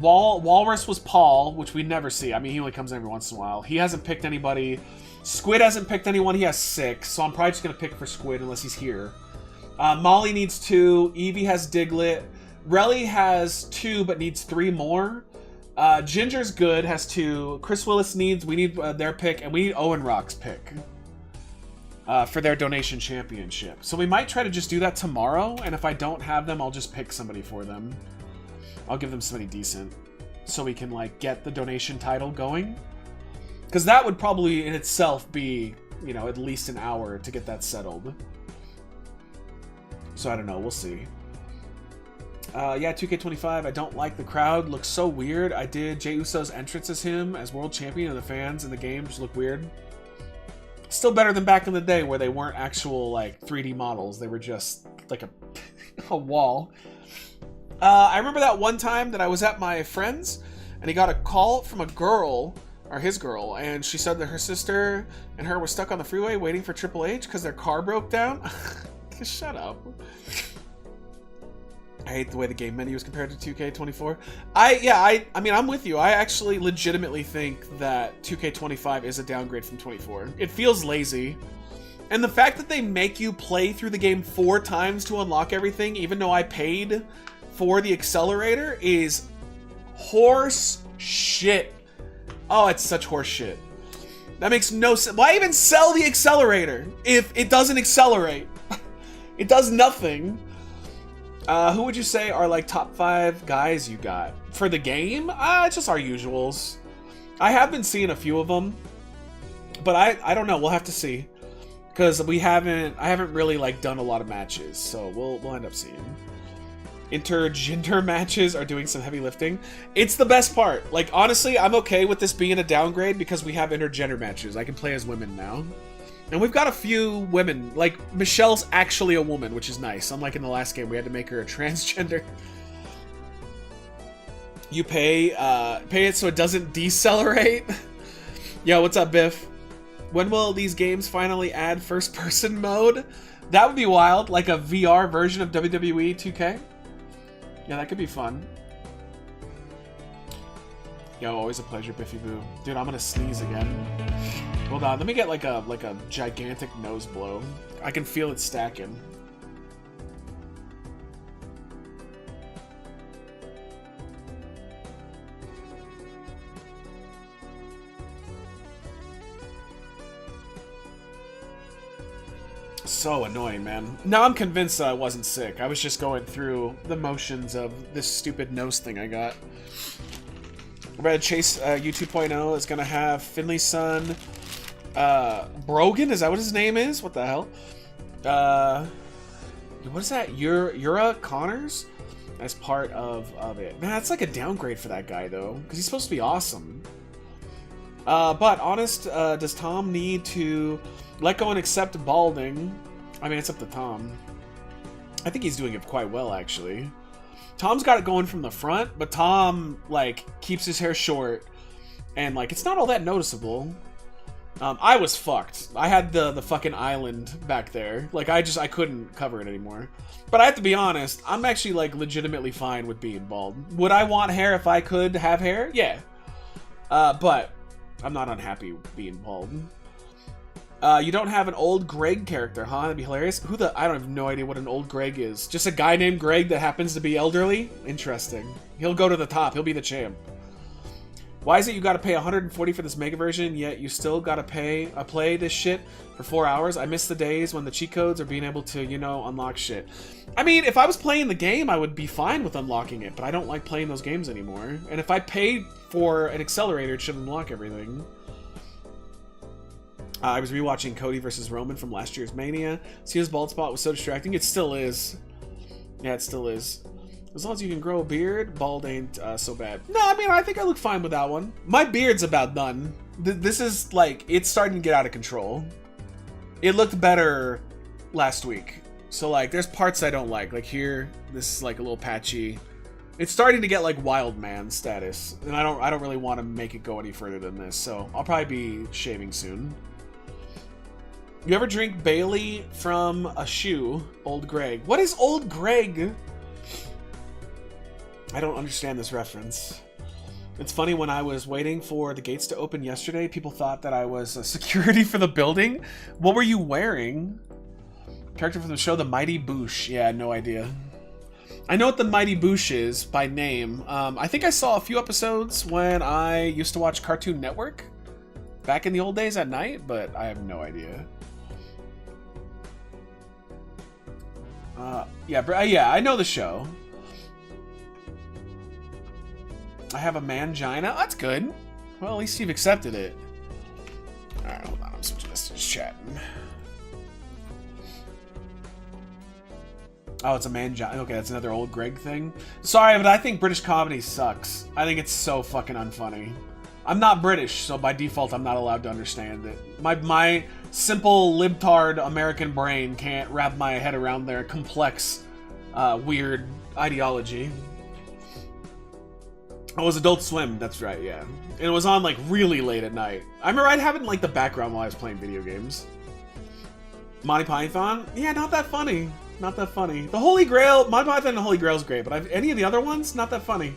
Walrus was Paul, which we never see. I mean, he only comes in every once in a while. He hasn't picked anybody. Squid hasn't picked anyone. He has 6, so I'm probably just going to pick for Squid unless he's here. Molly needs 2. Evie has Diglett. Relly has 2, but needs 3 more. Ginger's good, has 2. Chris Willis we need their pick, and we need Owen Rock's pick for their donation championship. So we might try to just do that tomorrow, and if I don't have them, I'll just pick somebody for them. I'll give them somebody decent, so we can, like, get the donation title going. Because that would probably, in itself, be, you know, at least an hour to get that settled. So I don't know, we'll see. Yeah, 2K25, I don't like the crowd. Looks so weird. I did Jey Uso's entrance as him, as world champion, and the fans in the game just look weird. Still better than back in the day where they weren't actual, like, 3D models. They were just, like, a wall. I remember that one time that I was at my friend's, and he got a call from a girl, or his girl, and she said that her sister and her were stuck on the freeway waiting for Triple H because their car broke down. Shut up. I hate the way the game menu is compared to 2K24. I mean, I'm with you. I actually legitimately think that 2K25 is a downgrade from 24. It feels lazy. And the fact that they make you play through the game 4 times to unlock everything, even though I paid for the accelerator, is horse shit. Oh, it's such horse shit. That makes no sense. Why even sell the accelerator if it doesn't accelerate? It does nothing. Who would you say are, like, top 5 guys you got? For the game? It's just our usuals. I have been seeing a few of them. But I don't know. We'll have to see. Because I haven't really, like, done a lot of matches. So we'll end up seeing. Intergender matches are doing some heavy lifting. It's the best part. Like, honestly, I'm okay with this being a downgrade because we have intergender matches. I can play as women now. And we've got a few women. Like, Michelle's actually a woman, which is nice. Unlike in the last game, we had to make her a transgender. You pay it so it doesn't decelerate. Yo, what's up, Biff? When will these games finally add first-person mode? That would be wild. Like a VR version of WWE 2K. Yeah, that could be fun. Yo, always a pleasure, Biffy Boo. Dude, I'm gonna sneeze again. Hold on, let me get like a gigantic nose blow. I can feel it stacking. So annoying, man. Now I'm convinced I wasn't sick. I was just going through the motions of this stupid nose thing I got. Red Chase U2.0 is gonna have Finley's son, Brogan. Is that what his name is? What the hell? What is that? Ura Connors as part of it. Man, that's like a downgrade for that guy though, because he's supposed to be awesome. But honest, does Tom need to let go and accept balding? I mean, it's up to Tom. I think he's doing it quite well, actually. Tom's got it going from the front, but Tom, like, keeps his hair short, and, like, it's not all that noticeable. I was fucked. I had the fucking island back there. Like, I couldn't cover it anymore. But I have to be honest, I'm actually, like, legitimately fine with being bald. Would I want hair if I could have hair? Yeah. But I'm not unhappy being bald. You don't have an old Greg character, huh? That'd be hilarious. I don't have no idea what an old Greg is. Just a guy named Greg that happens to be elderly? Interesting. He'll go to the top. He'll be the champ. Why is it you gotta pay 140 for this mega version, yet you still gotta play this shit for 4 hours? I miss the days when the cheat codes are being able to, you know, unlock shit. I mean, if I was playing the game, I would be fine with unlocking it, but I don't like playing those games anymore. And if I paid for an accelerator, it should unlock everything. I was rewatching Cody versus Roman from last year's Mania. See, his bald spot was so distracting. It still is. Yeah, it still is. As long as you can grow a beard, bald ain't so bad. No, I mean, I think I look fine with that one. My beard's about done. This is, like, it's starting to get out of control. It looked better last week. So, like, there's parts I don't like. Like here, this is, like, a little patchy. It's starting to get, like, wild man status. And I don't really want to make it go any further than this. So, I'll probably be shaving soon. You ever drink Bailey from a shoe? Old Greg. What is Old Greg? I don't understand this reference. It's funny, when I was waiting for the gates to open yesterday, people thought that I was a security for the building. What were you wearing? Character from the show, the Mighty Boosh. Yeah, no idea. I know what the Mighty Boosh is by name. I think I saw a few episodes when I used to watch Cartoon Network back in the old days at night, but I have no idea. Yeah, I know the show. I have a mangina. That's good. Well, at least you've accepted it. Alright, hold on. I'm switching this to just chatting. Oh, it's a mangina. Okay, that's another old Greg thing. Sorry, but I think British comedy sucks. I think it's so fucking unfunny. I'm not British, so by default, I'm not allowed to understand it. My simple libtard American brain can't wrap my head around their complex, weird ideology. Oh, it was Adult Swim, that's right, yeah. And it was on, like, really late at night. I remember I'd have it in, like, the background while I was playing video games. Monty Python? Yeah, not that funny. Not that funny. The Holy Grail, Monty Python and the Holy Grail is great, but any of the other ones, not that funny.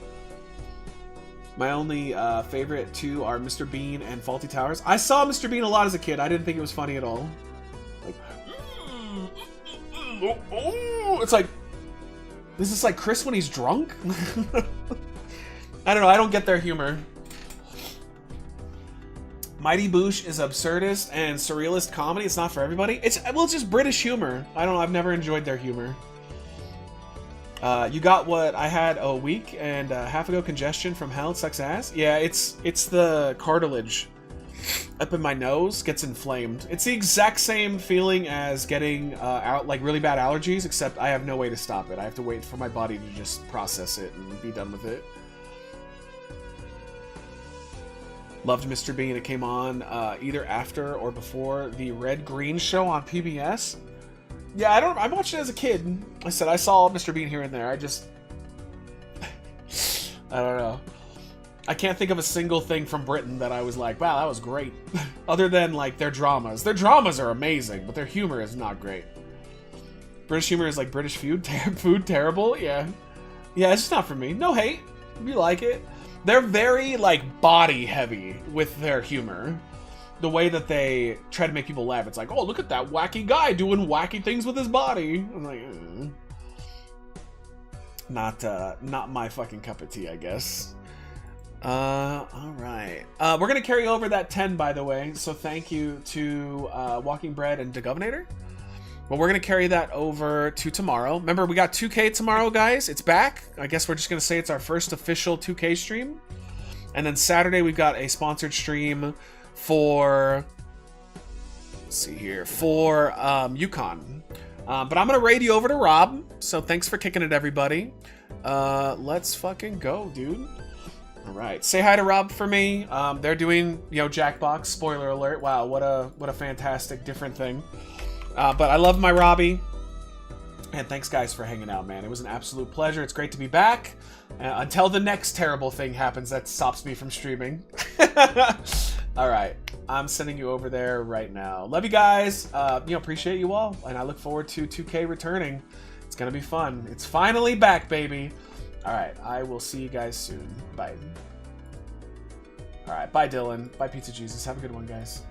My only favorite two are Mr. Bean and Faulty Towers. I saw Mr. Bean a lot as a kid. I didn't think it was funny at all. Like, it's like, is this like Chris when he's drunk? I don't know. I don't get their humor. Mighty Boosh is absurdist and surrealist comedy. It's not for everybody. It's just British humor. I don't know. I've never enjoyed their humor. You got what I had a week and a half ago. Congestion from hell. It sucks ass. Yeah, it's the cartilage up in my nose gets inflamed. It's the exact same feeling as getting like really bad allergies, except I have no way to stop it. I have to wait for my body to just process it and be done with it. Loved Mr. Bean. It came on either after or before the Red Green show on PBS. Yeah, I watched it as a kid. I said I saw Mr. Bean here and there. I don't know. I can't think of a single thing from Britain that I was like, wow, that was great. Other than like their dramas. Their dramas are amazing, but their humor is not great. British humor is like British food terrible. Yeah, it's just not for me. No hate. If you like it. They're very, like, body heavy with their humor. The way that they try to make people laugh. It's like, oh, look at that wacky guy doing wacky things with his body. I'm like, not my fucking cup of tea, I guess. Alright. We're gonna carry over that 10, by the way. So thank you to Walking Bread and DeGovernor. But we're going to carry that over to tomorrow. Remember, we got 2K tomorrow, guys. It's back. I guess we're just going to say it's our first official 2K stream. And then Saturday, we've got a sponsored stream for... Let's see here. For Yukon. But I'm going to raid you over to Rob. So thanks for kicking it, everybody. Let's fucking go, dude. All right. Say hi to Rob for me. They're doing, Jackbox. Spoiler alert. Wow, what a fantastic, different thing. But I love my Robbie. And thanks, guys, for hanging out, man. It was an absolute pleasure. It's great to be back. Until the next terrible thing happens that stops me from streaming. All right. I'm sending you over there right now. Love you guys. Appreciate you all. And I look forward to 2K returning. It's going to be fun. It's finally back, baby. All right. I will see you guys soon. Bye. All right. Bye, Dylan. Bye, Pizza Jesus. Have a good one, guys.